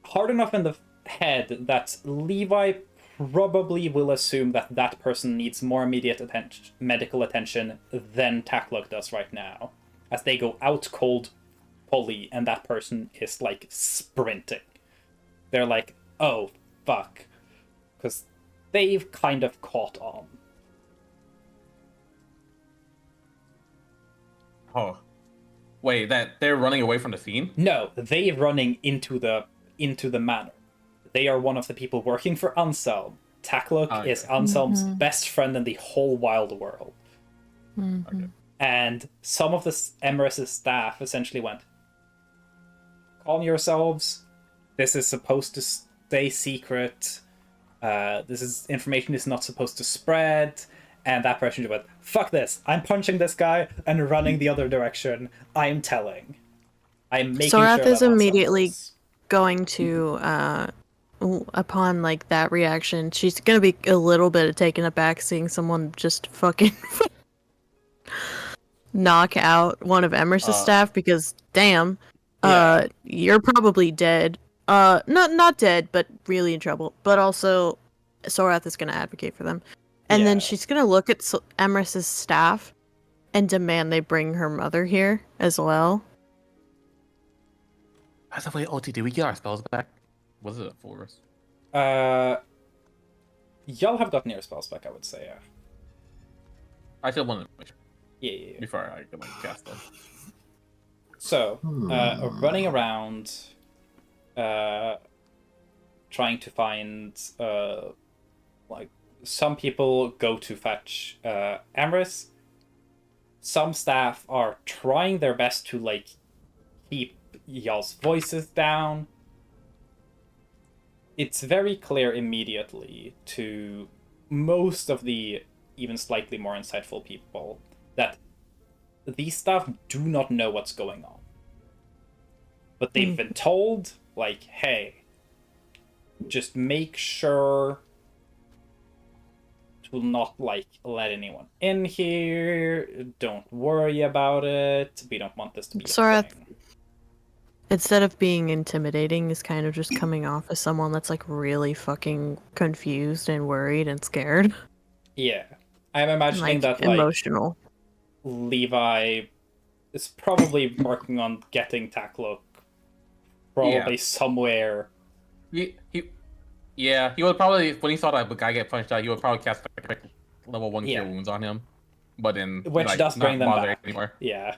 hard enough in the head that Levi probably will assume that that person needs more immediate medical attention than Takluk does right now, as they go out cold Polly and that person is like sprinting. They're like, oh fuck, because they've kind of caught on. Oh. Wait, that they're running away from the scene? No, they're running into the manor. They are one of the people working for Anselm. Takluk Oh, is yeah. Anselm's Mhm. best friend in the whole wild world. Mm-hmm. And some of the Emrys's staff essentially went, calm yourselves. This is supposed to stay secret. Information is not supposed to spread. And that person just went, fuck this, I'm punching this guy and running the other direction. I'm telling. I'm making Sorath sure is that immediately settles. going to, upon like that reaction, she's gonna be a little bit taken aback seeing someone just fucking knock out one of Emers's staff because damn, Yeah. you're probably dead. Not dead, but really in trouble. But also, Sorath is gonna advocate for them, and then Yeah. she's gonna look at Emers's staff and demand they bring her mother here as well. As of late, OT, did we get our spells back? Was it for us? Y'all have gotten your spells back, I would say, yeah. I still wanted to make sure Yeah. before I could cast them. So, running around, trying to find, like, some people go to fetch Amrys. Some staff are trying their best to, like, keep y'all's voices down. It's very clear immediately to most of the even slightly more insightful people that these staff do not know what's going on. But they've been told, like, hey, just make sure to not, like, let anyone in here. Don't worry about it. We don't want this to be a Sorath, thing. instead of being intimidating, is kind of just coming off as someone that's like really fucking confused and worried and scared. Yeah. I'm imagining Like that, like, emotional. Levi is probably working on getting Tacklook probably somewhere. He would probably, when he saw that guy get punched out, he would probably cast like level 1 cure wounds on him. But then, Which like, does bring not them bother back. anymore. Yeah.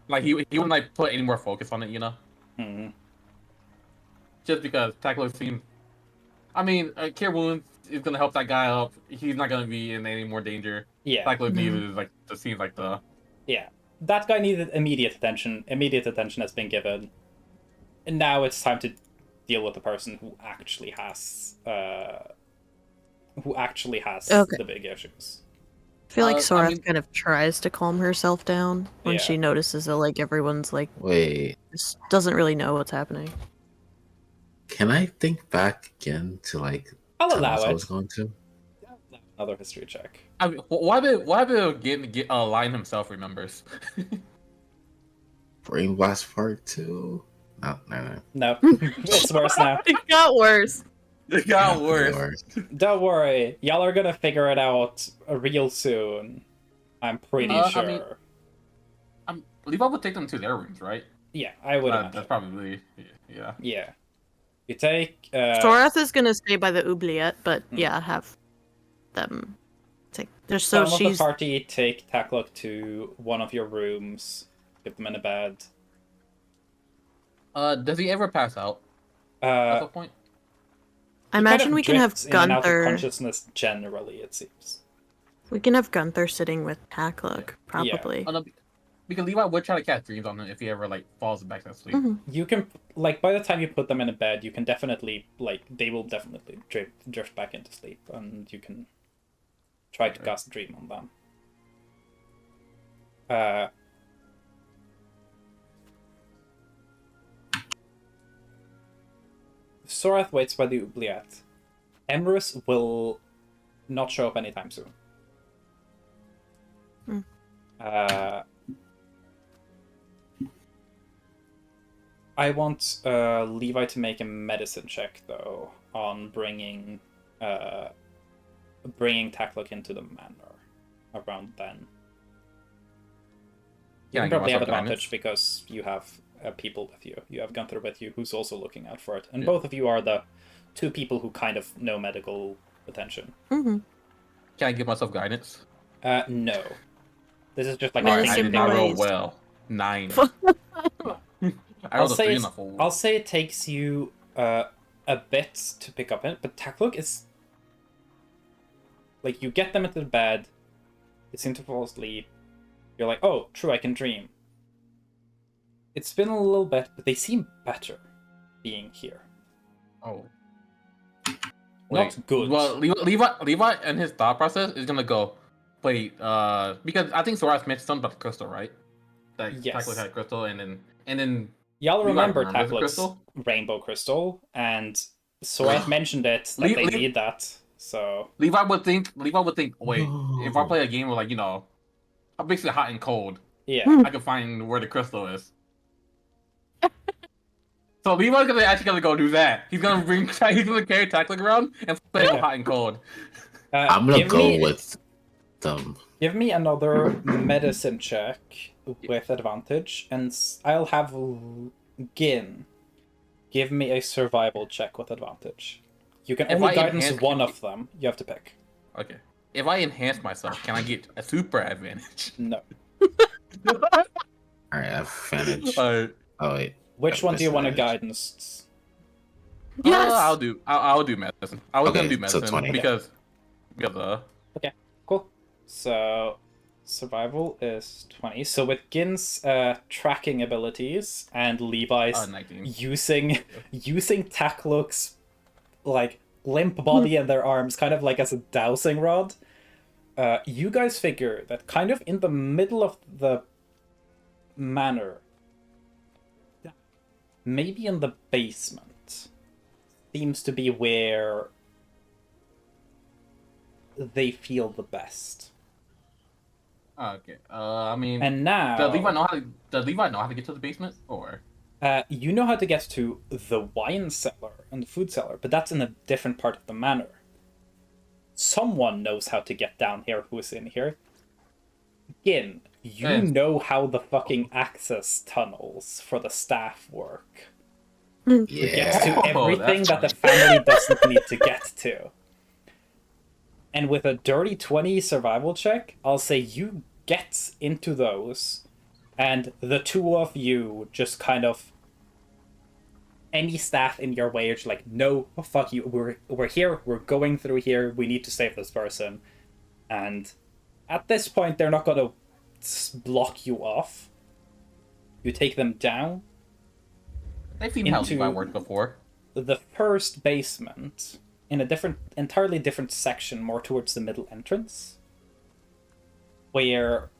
Like, he wouldn't, like, put any more focus on it, you know? Hmm. Just because Tackler seems... I mean, cure wounds is gonna help that guy up. He's not gonna be in any more danger. Yeah. Tackler needs, like, the seems like the... Yeah. That guy needed immediate attention. Immediate attention has been given. And now it's time to deal with the person who actually has the big issues. I feel like I Sorath mean- kind of tries to calm herself down when Yeah. she notices that like everyone's like Wait, just doesn't really know what's happening. can I think back again to like I'll tell allow us I it. was going to? Another history check. I mean, why did Lion himself remembers? Brain Blast Part 2? No. No. It's worse now. It got worse. It got Yeah, worse. Don't worry. Y'all are gonna figure it out real soon. I'm pretty I sure. mean- Levi would take them to their rooms, right? Yeah, I would imagine. That's probably... Yeah. Yeah. You take... Sorath is gonna stay by the oubliette, but Hmm. yeah, have them take. There's some so of she's the party take Tacklock to one of your rooms, get them in a bed. Does he ever pass out at Uh, that point? I he imagine kind of we can have drifts in and out of Gunther. consciousness generally, it seems. We can have Gunther sitting with Tacklook, probably. Oh, no, because Levi would try to cast dreams on him if he ever like falls back to sleep. Mhm. You can, like, by the time you put them in a bed, you can definitely, like, they will definitely drift back into sleep, and you can try to cast a dream on them. Sorath waits by the oubliette. Emrys will not show up anytime soon. Hmm. I want Levi to make a medicine check, though, on bringing Tacklock into the manor around then. You Yeah, can probably have also advantage guidance. because you have people with you. You have Gunther with you, who's also looking out for it. And Yeah. both of you are the two people who kind of know medical attention. Mm-hmm. Can I give myself guidance? No. This is just like Medicine a I thing did you not can roll do. well. 9. I I'll rolled a say 3 it's, on the full. I'll say it takes you a bit to pick up it, but Tacklook is like you get them into the bed, they seem to fall asleep. You're like, oh, true, I can dream. It's been a little bit, but they seem better being here. Oh. Not good. Well, Levi and his thought process is gonna go, Wait, because I think Soras mentioned something about the crystal, right? That Yes. Tackle had a crystal, and then Y'all Levi remember remembers the Takluk's crystal? rainbow crystal, and Sorath mentioned it that they need that. So Levi would think, wait, if I No. play a game where like I'm basically hot and cold, yeah, I can find where the crystal is. So Levi's gonna go do that. He's gonna carry Tackling around and play Okay. hot and cold. I'm gonna give go me with them. give me another medicine check with advantage, and I'll have Gin give me a survival check with advantage. You can If only I guidance enhance- one of them. You have to pick. Okay. If I enhance myself, can I get a super advantage? No. Alright, advantage. Alright. Oh wait. Which one do you want to disadvantage. guidance? Yes. I'll do medicine. I was gonna Okay, do so medicine 20. because Cool. So survival is 20. So with Gin's tracking abilities and Levi's 19. using Takluk's like limp body and their arms kind of like as a dowsing rod, you guys figure that kind of in the middle of the manor, maybe in the basement, seems to be where they feel the best. Okay. I mean, And now, does Levi know how to get to the basement, or? you know how to get to the wine cellar and the food cellar, but that's in a different part of the manor. Someone knows how to get down here who's in here. Gin, you Yes. know how the fucking access tunnels for the staff work. Yeah. Gets to Oh, everything that's that the family doesn't need to get to. And with a dirty 20 survival check, I'll say you get into those, and the two of you just kind of, any staff in your way are just like, no, fuck you, we're here, we're going through here, we need to save this person. And at this point, they're not going to block you off. You take them down They've seen how into- Levi worked before. the first basement in a entirely different section, more towards the middle entrance, where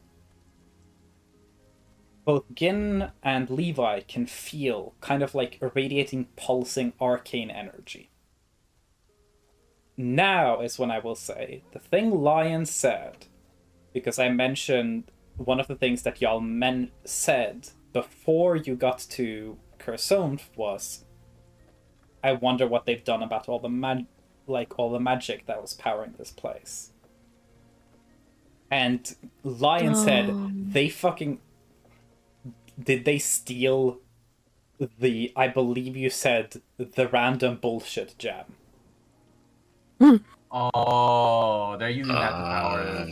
both Gin and Levi can feel kind of like irradiating, pulsing arcane energy. Now is when I will say the thing Lion said, because I mentioned one of the things that y'all said before you got to Curzon was, I wonder what they've done about all the magic that was powering this place. And Lion said they fucking did they steal the, I believe you said, the random bullshit gem. Oh, they're using that to power.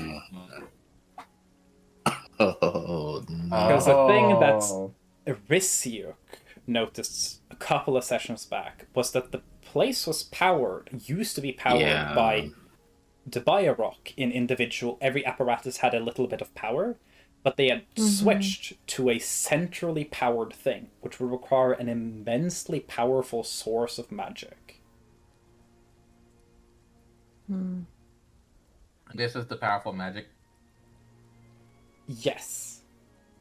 Oh no. Because the thing that's Risiuk noticed a couple of sessions back was that the place used to be powered by Debaya Rock in individual, every apparatus had a little bit of power, but they had switched to a centrally powered thing, which would require an immensely powerful source of magic. This is the powerful magic. Yes.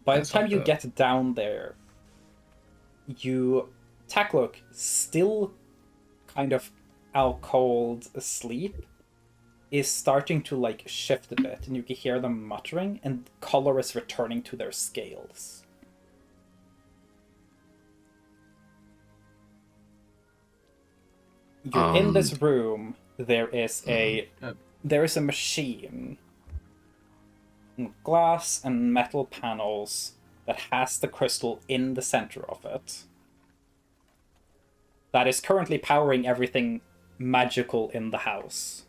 By the time you get down there, Takluk, still kind of out cold asleep, is starting to like shift a bit, and you can hear them muttering, and color is returning to their scales. You're in this room. There is a machine, glass and metal panels that has the crystal in the center of it. That is currently powering everything magical in the house.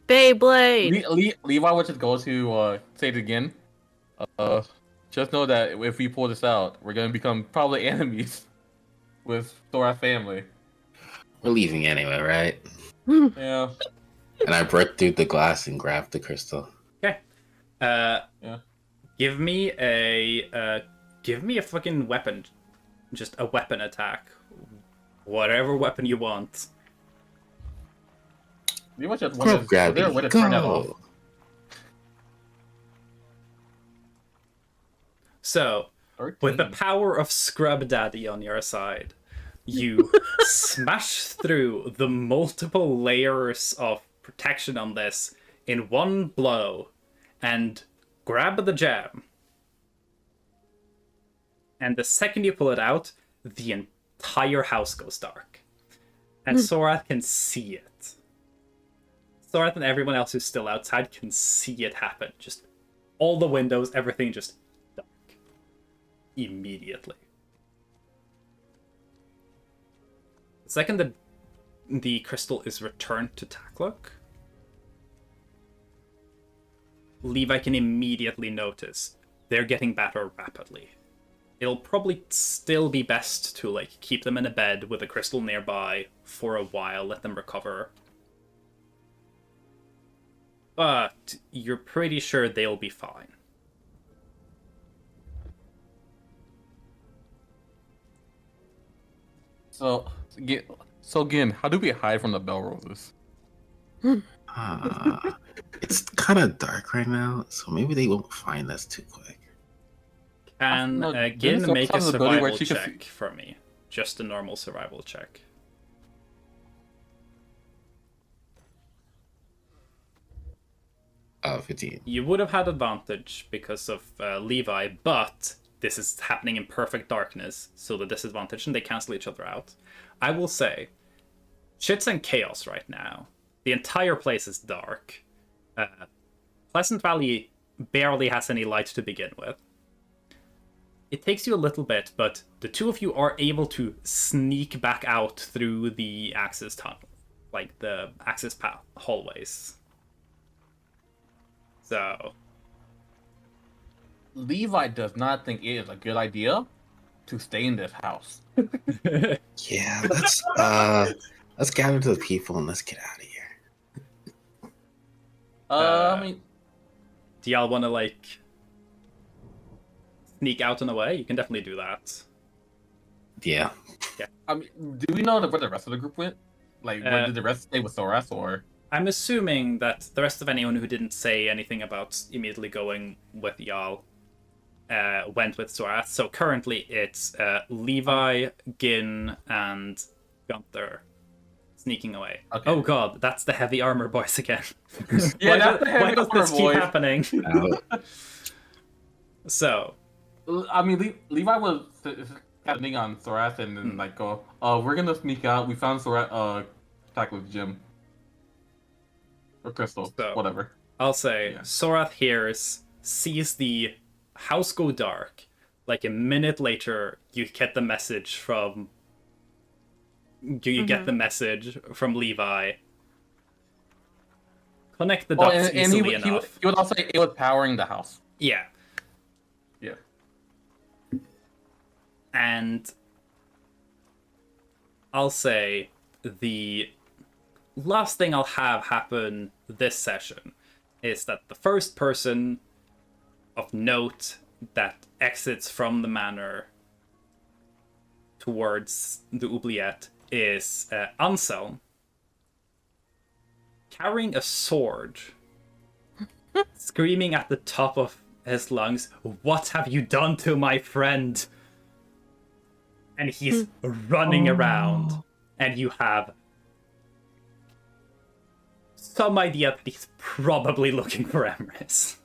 Beyblade. Levi would just go to say it again. Just know that if we pull this out, we're gonna become probably enemies with Thor's family. We're leaving anyway, right? Yeah. And I broke through the glass and grabbed the crystal. Okay. Yeah. Give me a fucking weapon. Just a weapon attack. Whatever weapon you want. You want just Grub was there a way to Grabby, turn that off? go! So, with the 13. power of Scrub Daddy on your side, you smash through the multiple layers of protection on this in one blow and grab the gem. And the second you pull it out, the entire house goes dark. And Sorath can see it. Sorath and everyone else who's still outside can see it happen. Just all the windows, everything just dark. Immediately. The second that the crystal is returned to Takluk, Levi can immediately notice they're getting better rapidly. It'll probably still be best to like keep them in a bed with a crystal nearby for a while, let them recover. But you're pretty sure they'll be fine. So again, how do we hide from the Bell Roses? It's kind of dark right now, so maybe they won't find us too quick. Can No, again there's make a some ability where survival she can check for me. Just a normal survival check. 15. You would have had advantage because of Levi, but this is happening in perfect darkness, so the disadvantage, and they cancel each other out. I will say, shit's in chaos right now. The entire place is dark. Pleasant Valley barely has any light to begin with. It takes you a little bit, but the two of you are able to sneak back out through the access tunnel, like the access path hallways. So, Levi does not think it is a good idea to stay in this house. Yeah, let's gather the people and let's get out of here. I mean, do y'all want to like sneak out and away? You can definitely do that. Yeah. do we know where the rest of the group went? Like, where did the rest stay with Thoras, or? I'm assuming that the rest of anyone who didn't say anything about immediately going with y'all went with Sorath. So currently it's Levi, Gin, and Gunther sneaking away. Okay. Oh god, that's the heavy armor boys again. Yeah, that's the why heavy does armor this keep boys. happening? So, I mean, Levi was standing on Thoras and then like go, we're gonna sneak out. We found Thoras, Takluk's gym. Or Crystal, So- whatever. I'll say Yeah. Sorath hears, sees the house go dark. Like a minute later, you get the message from. You get the message from Levi. Connect the dots and easily he enough. would also say it was powering the house. Yeah, Yeah. and I'll say the last thing I'll have happen this session is that the first person of note that exits from the manor towards the oubliette is Anselm, carrying a sword, screaming at the top of his lungs, "What have you done to my friend?" And he's running around, and you have some idea that he's probably looking for Emrys.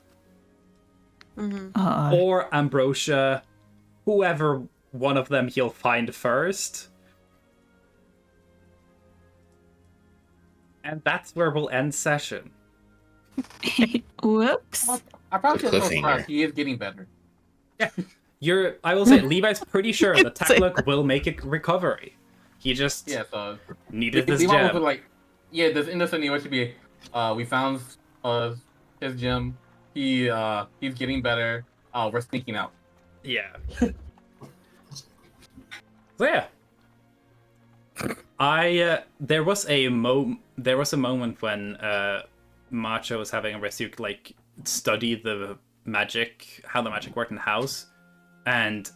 Or Ambrosia, whoever one of them he'll find first. And that's where we'll end session. Whoops. I probably should Cliffhanger. Thoras. He is getting better. I will say, Levi's pretty sure that Takluk will make a recovery. He just Yeah, so needed this Levi gem. was like, yeah, this innocent anyway should be. We found his gym. He's getting better. We're sneaking out. Yeah. So yeah. There was a moment when Macho was having a Resu like study the magic, how the magic worked in the house, and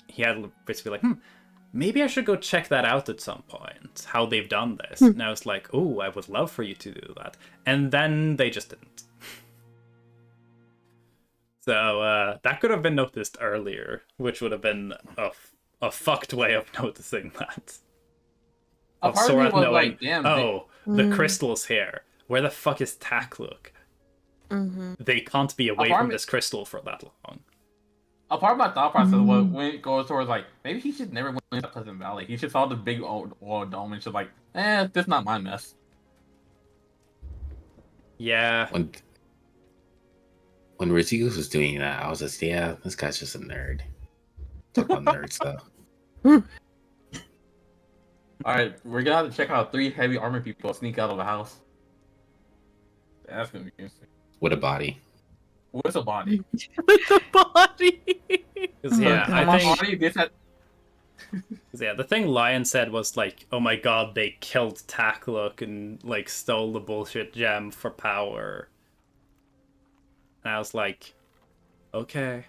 he had Riz be like, maybe I should go check that out at some point, how they've done this. And I was like, oh, I would love for you to do that. And then they just didn't. So that could have been noticed earlier, which would have been a fucked way of noticing that. A Of part of me Sorath was knowing, like, damn. the crystal's here. Where the fuck is Takluk? They can't be away from this crystal for that long. A part of my thought process was when it goes towards like, maybe he should never went to Pleasant Valley. He should saw the big old dome and should like, this is not my mess. Yeah. When Rizzigus was doing that, I was just, yeah, this guy's just a nerd. Talk about nerd stuff. Alright, we're gonna have to check out 3 heavy armor people sneak out of the house. That's gonna be interesting. With a body. What's a body? With the body. 'Cause, yeah, Oh, I gosh. think... Body, this had... Yeah, the thing Lion said was like, oh my god, they killed Takluk and like stole the bullshit gem for power. And I was like, okay.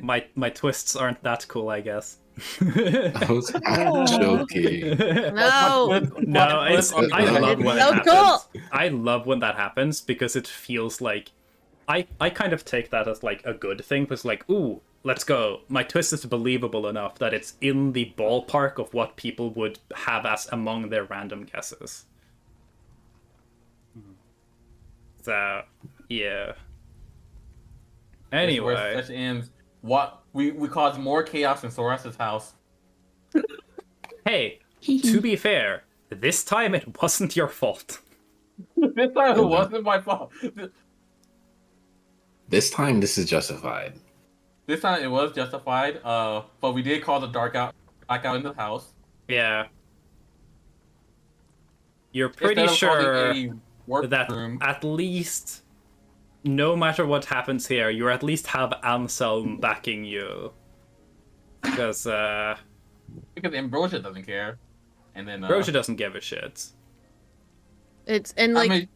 My twists aren't that cool, I guess. I was joking. No. No, I love when it So happens. cool. I love when that happens because it feels like I kind of take that as like a good thing, because like, ooh, let's go. My twist is believable enough that it's in the ballpark of what people would have as among their random guesses. So, yeah. Anyway. Where such ends. What we caused more chaos in Sorath's house. Hey, to be fair, this time it wasn't your fault. This time it wasn't my fault. This time, this is justified. This time it was justified. But we did call the blackout in the house. Yeah. You're pretty Instead of causing sure a work that room. at least, no matter what happens here, you at least have Anselm backing you. Because, Because Ambrosia doesn't care. And then Roja doesn't give a shit. It's and I like mean,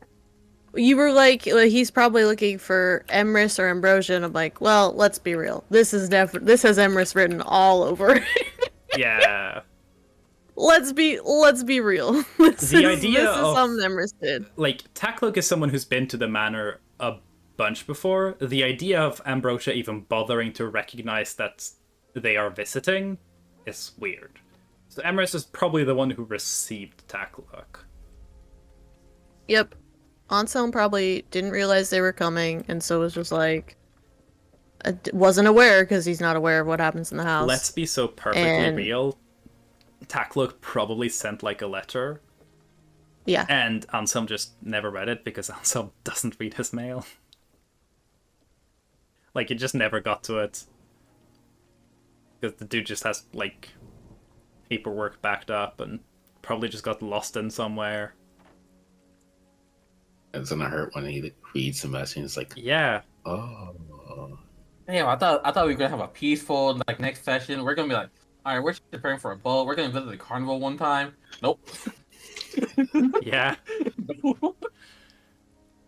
you were like he's probably looking for Emrys or Ambrosia, and I'm like, well, let's be real. This has Emrys written all over it. Yeah. Let's be real. This idea is of- something Emrys did. Like, Takluk is someone who's been to the manor a bunch before. The idea of Ambrosia even bothering to recognize that they are visiting is weird. So Emrys is probably the one who received Takluk. Yep. Anselm probably didn't realize they were coming, and so was just like, wasn't aware because he's not aware of what happens in the house. Let's be so perfectly And- real. Takluk probably sent like a letter, Yeah. and Anselm just never read it because Anselm doesn't read his mail. Like, he just never got to it. Because the dude just has, like, paperwork backed up and probably just got lost in somewhere. It's gonna hurt when he reads the message. And it's like, Yeah. oh. damn, I thought we were gonna have a peaceful like next session. We're gonna be like, all right, we're preparing for a boat. We're gonna visit the carnival one time. Nope. Yeah.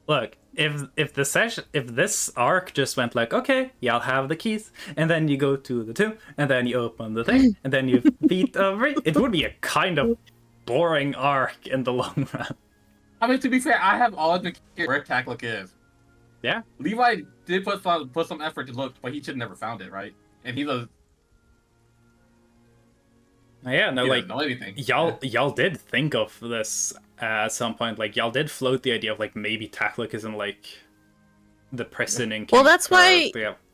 Look, if this arc just went like, okay, y'all have the keys, and then you go to the tomb, and then you open the thing, and then you beat it would be a kind of boring arc in the long run. I mean, to be fair, I have always been curious where Takluk is. Yeah. Levi did put some effort to look, but he should never found it, right? And he doesn't Yeah, no, like, know anything. y'all did think of this at some point. Like, y'all did float the idea of like maybe Takluk is in like the prison in. Well, that's why-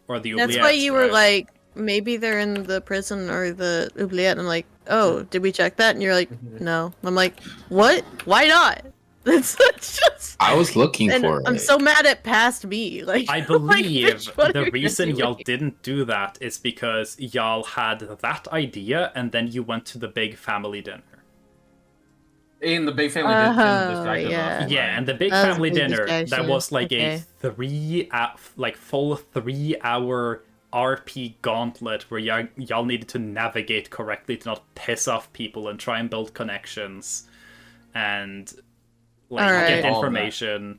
or the That's why oubliettes, you were right? like, maybe they're in the prison or the oubliette. And I'm like, oh, did we check that? And you're like, no. I'm like, what? Why not? It's just. I was looking And for I'm it. so mad at past me. Like, I like, believe bitch, what are the you reason y'all doing? didn't do that is because y'all had that idea and then you went to the big family dinner. In the big family didn't Oh, distract yeah. us. Yeah, and the big That was a family big dinner that distraction. was like Okay. a full 3-hour RP gauntlet where y'all needed to navigate correctly to not piss off people and try and build connections and like Alright. get All of that. information.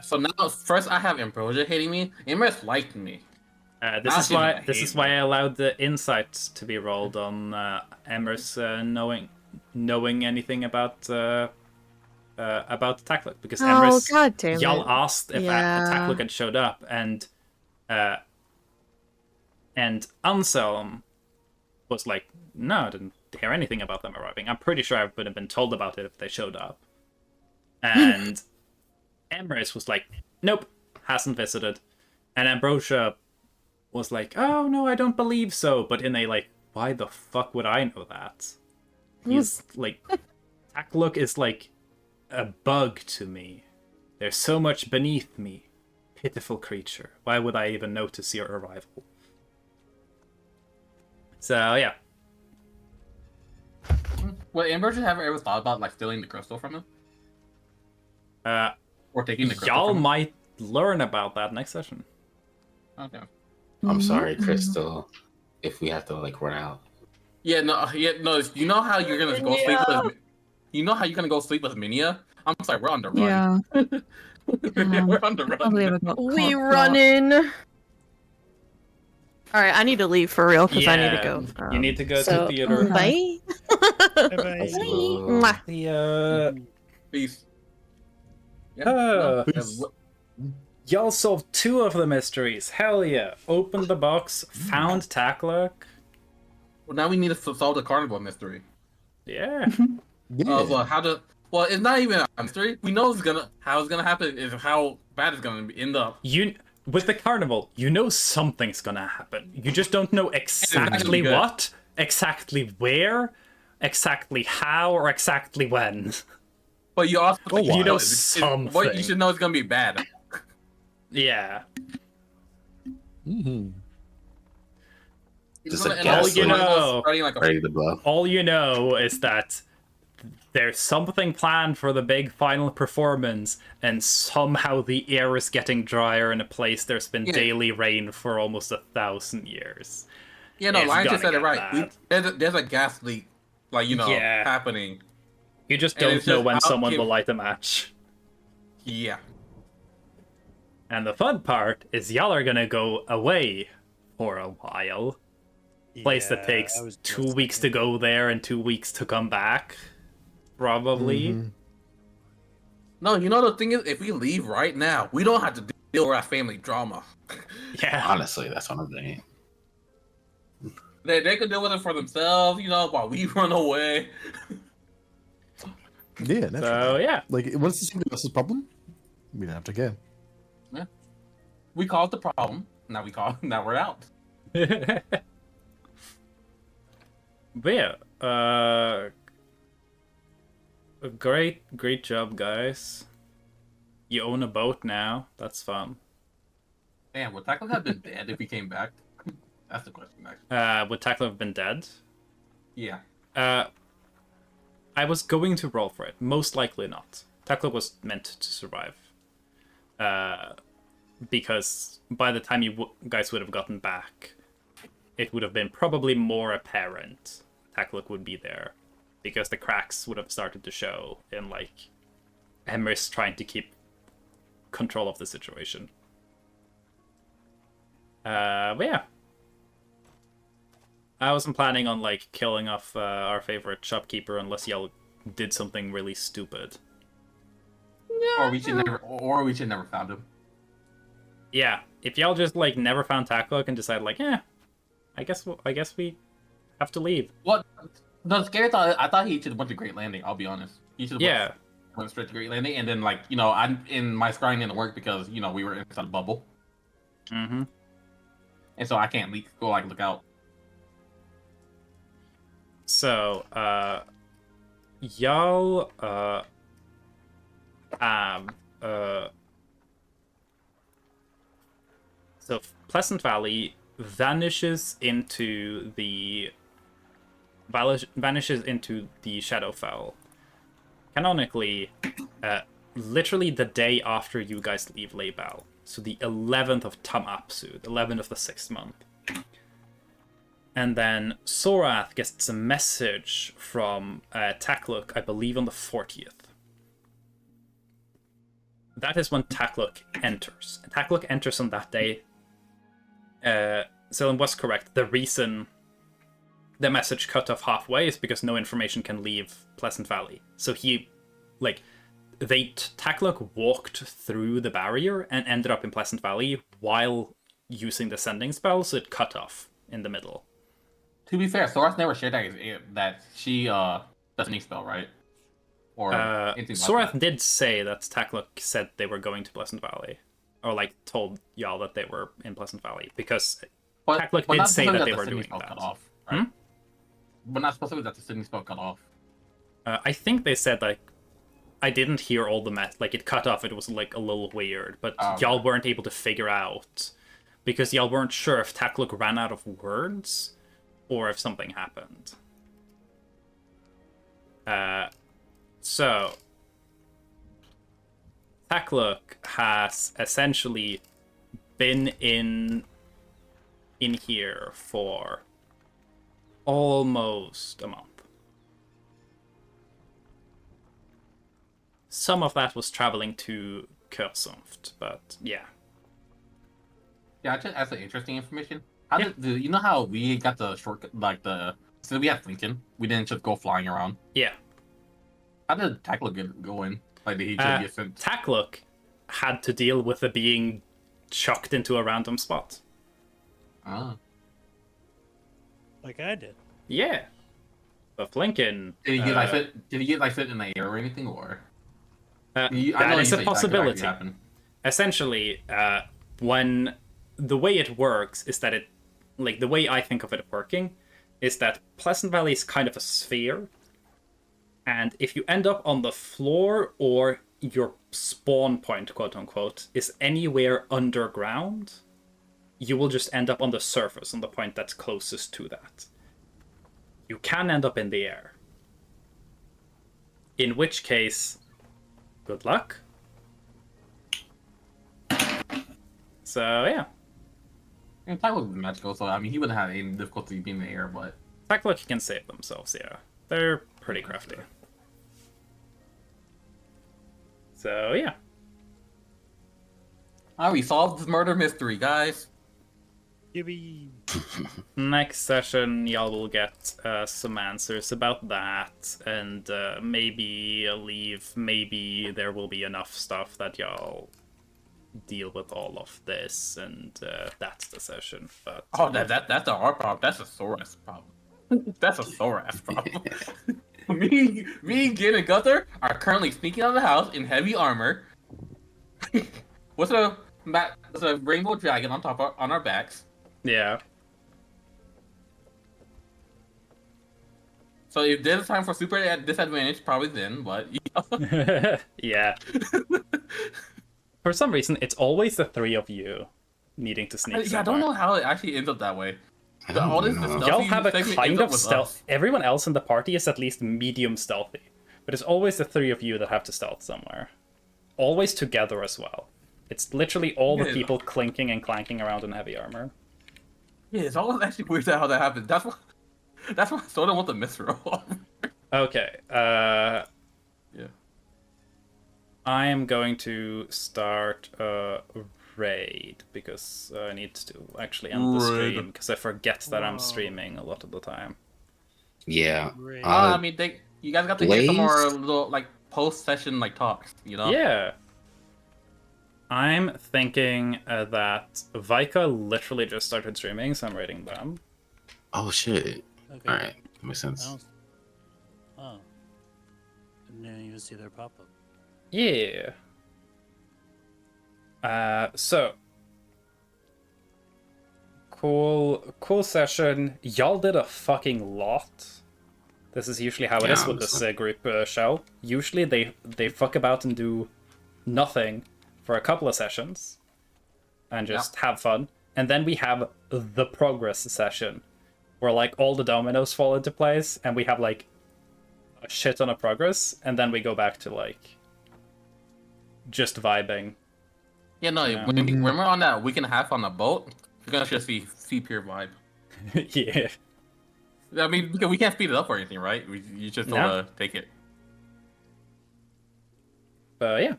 So now, first I have Ambrosia hating me. Emrys liked me. This Now is she's why gonna this hate is why me. I allowed the insights to be rolled on Emmer's knowing anything about Tackluck, because Oh, Emrys, god damn y'all it. asked if Yeah. Tackluck had showed up, and Anselm was like, no, I didn't hear anything about them arriving. I'm pretty sure I would have been told about it if they showed up. And Emrys was like, nope, hasn't visited. And Ambrosia was like, oh no, I don't believe so. But in a like, why the fuck would I know that? He's like, Tackluck is like a bug to me. There's so much beneath me. Pitiful creature. Why would I even notice your arrival? So yeah. Would Ambrosia have ever thought about like stealing the crystal from him? Or taking the crystal Y'all from him? might learn about that next session. Okay. I'm sorry, Crystal. If we have to like run out. Yeah, no. You know how you're gonna go sleep Yeah. with. You know how you're gonna go sleep with Minia? I'm sorry, we're on the run. Yeah. We're on the Probably run. ever got We caught. running. All right, I need to leave for real because I need to go. You need to go so, to theater. Bye. Bye-bye. Let's go. Mwah. The Peace. Yeah. Oh. no, Peace. y'all solved 2 of the mysteries. Hell yeah! Opened the box, found Tackluck. well, now we need to solve the carnival mystery. Yeah. Yeah. Well, it's not even a mystery. We know how it's gonna happen is how bad it's gonna end up. With the carnival, you know something's gonna happen. You just don't know exactly good. what, exactly where, exactly how, or exactly when. But you also Oh, wow. You know what something. you should know it's gonna be bad. Yeah. Mhm. It's Just gonna a end up All you know. spreading like a Ready to blow. All you know is that there's something planned for the big final performance, and somehow the air is getting drier in a place there's been Yeah. daily rain for almost 1,000 years. Yeah, no, It's Lion just gonna said it get right. bad. There's a gas leak, like Yeah. happening. You just And don't it's know just when how someone can- will light a match. Yeah. And the fun part is y'all are gonna go away for a while. Place that Yeah, takes I was 2 just weeks to thinking. go there and 2 weeks to come back. Probably. Mhm. No, you know the thing is, if we leave right now, we don't have to deal with our family drama. Yeah. Honestly, that's what I'm thinking. They could deal with it for themselves, while we run away. Yeah, So naturally. yeah. Like, once it's somebody else's problem, we don't have to care. We caused the problem. Now we're out. But yeah, great job, guys. You own a boat now. That's fun. Damn, would Tackle have been dead if he came back? That's the question, actually. Would Tackle have been dead? Yeah. I was going to roll for it. Most likely not. Tackle was meant to survive. Because by the time you guys would have gotten back, it would have been probably more apparent Tackluck would be there. Because the cracks would have started to show in, like, Emrys trying to keep control of the situation. But yeah. I wasn't planning on, like, killing off our favorite shopkeeper unless y'all did something really stupid. Or we should never found him. Yeah, if y'all just, like, never found Tackluck and decide, like, I guess we have to leave. What? The scary thought, I thought he should have went to Great Landing, I'll be honest. He should have went straight to Great Landing, and then, like, I'm in my scrying didn't work because, we were inside a bubble. Mm-hmm. And so I can't look out. So, y'all, so Pleasant Valley vanishes into the Shadowfell. Canonically, literally the day after you guys leave Leibal. So the 11th of Tamapsu, the 11th of the 6th month. And then Sorath gets a message from Tackluck, I believe on the 40th. That is when Tackluck enters. Tackluck enters on that day Celine was correct. The reason the message cut off halfway is because no information can leave Pleasant Valley. So Taklock walked through the barrier and ended up in Pleasant Valley while using the sending spell, so it cut off in the middle. To be fair, Sorath never shared that she doesn't need spell, right? Or anything like Sorath that. did say that Taklock said they were going to Pleasant Valley, or like told y'all that they were in Pleasant Valley, because Taklock did not say that specifically they the were sending doing spell that. Cut off, right? But not specifically that the sending spell cut off. I think they said like I didn't hear all the like it cut off. It was like a little weird, but y'all weren't able to figure out because y'all weren't sure if Taklock ran out of words or if something happened. So Taklock has essentially been in here for almost a month. Some of that was traveling to Kurzunft, but yeah. Yeah, just as an interesting information. How did you know how we got the shortcut, so we had Lincoln, we didn't just go flying around. Yeah. How did Taklock go in? Like, did he just get sent? Taklock had to deal with it being chucked into a random spot. Ah. Like I did. Yeah. But Lincoln... Did he get fit in the air or anything, or? that is a possibility. Essentially, when the way it works is that the way I think of it working is that Pleasant Valley is kind of a sphere, and if you end up on the floor or your spawn point, quote unquote, is anywhere underground, you will just end up on the surface, on the point that's closest to that. You can end up in the air. In which case, good luck. So, yeah. And Taklock was magical, so I mean, he wouldn't have any difficulty being in the air, but... Taklock can save themselves, yeah. They're pretty crafty. So, yeah. We solved this murder mystery, guys. Yippee. Next session, y'all will get some answers about that, and maybe a leave. Maybe there will be enough stuff that y'all deal with all of this, and that's the session. But that's not our problem. That's a Sorath problem. That's a Sorath problem. me, Gin, and Gunther are currently sneaking out of the house in heavy armor. With a rainbow dragon on our backs. yeah. So if there's time for super disadvantage, probably then, but Yeah. For some reason, it's always the three of you needing to sneak I don't know how it actually ends up that way. Y'all have a kind of stealth. Everyone else in the party is at least medium stealthy, but it's always the three of you that have to stealth somewhere. Always together as well. It's literally all the people clinking and clanking around in heavy armor. Yeah, it's always actually weird how that happens. That's why I sort of want the misroll. Okay. Yeah. I am going to start a raid because I need to actually end the stream because I forget that I'm streaming a lot of the time. Yeah. I mean, you guys got to get some more little post-session talks, you know? Yeah. I'm thinking that Vika literally just started streaming, so I'm raiding them. Oh shit. Okay. All right, that makes sense. Oh. Didn't even see their pop-up. Yeah. So cool session. Y'all did a fucking lot. This is usually how it is with this group show. Usually they fuck about and do nothing for a couple of sessions and just have fun. And then we have the progress session where all the dominoes fall into place and we have a shit ton of progress, and then we go back to just vibing. Yeah, no, when we're on that week and a half on the boat, you're gonna just see pure vibe. Yeah. I mean, because we can't speed it up or anything, right? You just gotta take it. But yeah.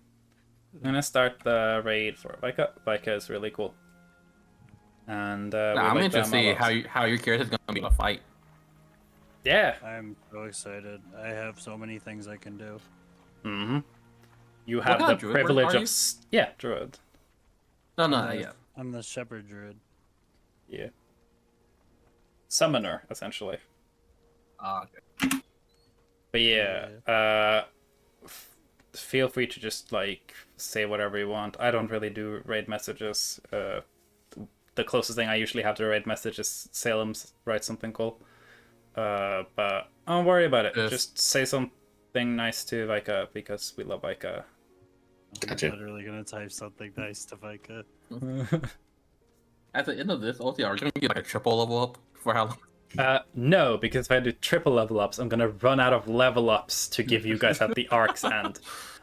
I'm gonna start the raid for Vika. Vika is really cool. And I'm interested to see how your character's gonna be able to fight. Yeah. I'm so excited. I have so many things I can do. Mm-hmm. You What have kind the of druid privilege are of you? yeah, druid. No, no, I'm the, yeah. I'm the shepherd druid. Yeah. Summoner, essentially. Okay. But yeah, feel free to just like say whatever you want. I don't really do raid messages. The closest thing I usually have to a raid message is Salem's write something cool. But don't worry about it. Yes. Just say something nice to Vika because we love Vika. Gotcha. I'm literally gonna type something nice to Vika. At the end of this OTR, you're gonna get like a triple level up for how long? No, because if I do triple level ups, I'm gonna run out of level ups to give you guys at the arc's end.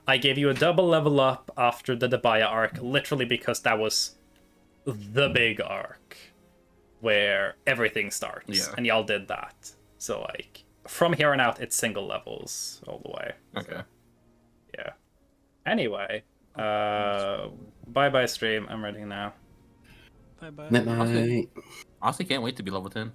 I gave you a double level up after the Debaya arc, literally because that was the big arc where everything starts, Yeah. and y'all did that. So like from here on out, it's single levels all the way. Okay. Yeah. Anyway, bye bye stream. I'm ready now. Bye bye. Night night. Honestly, can't wait to be level 10.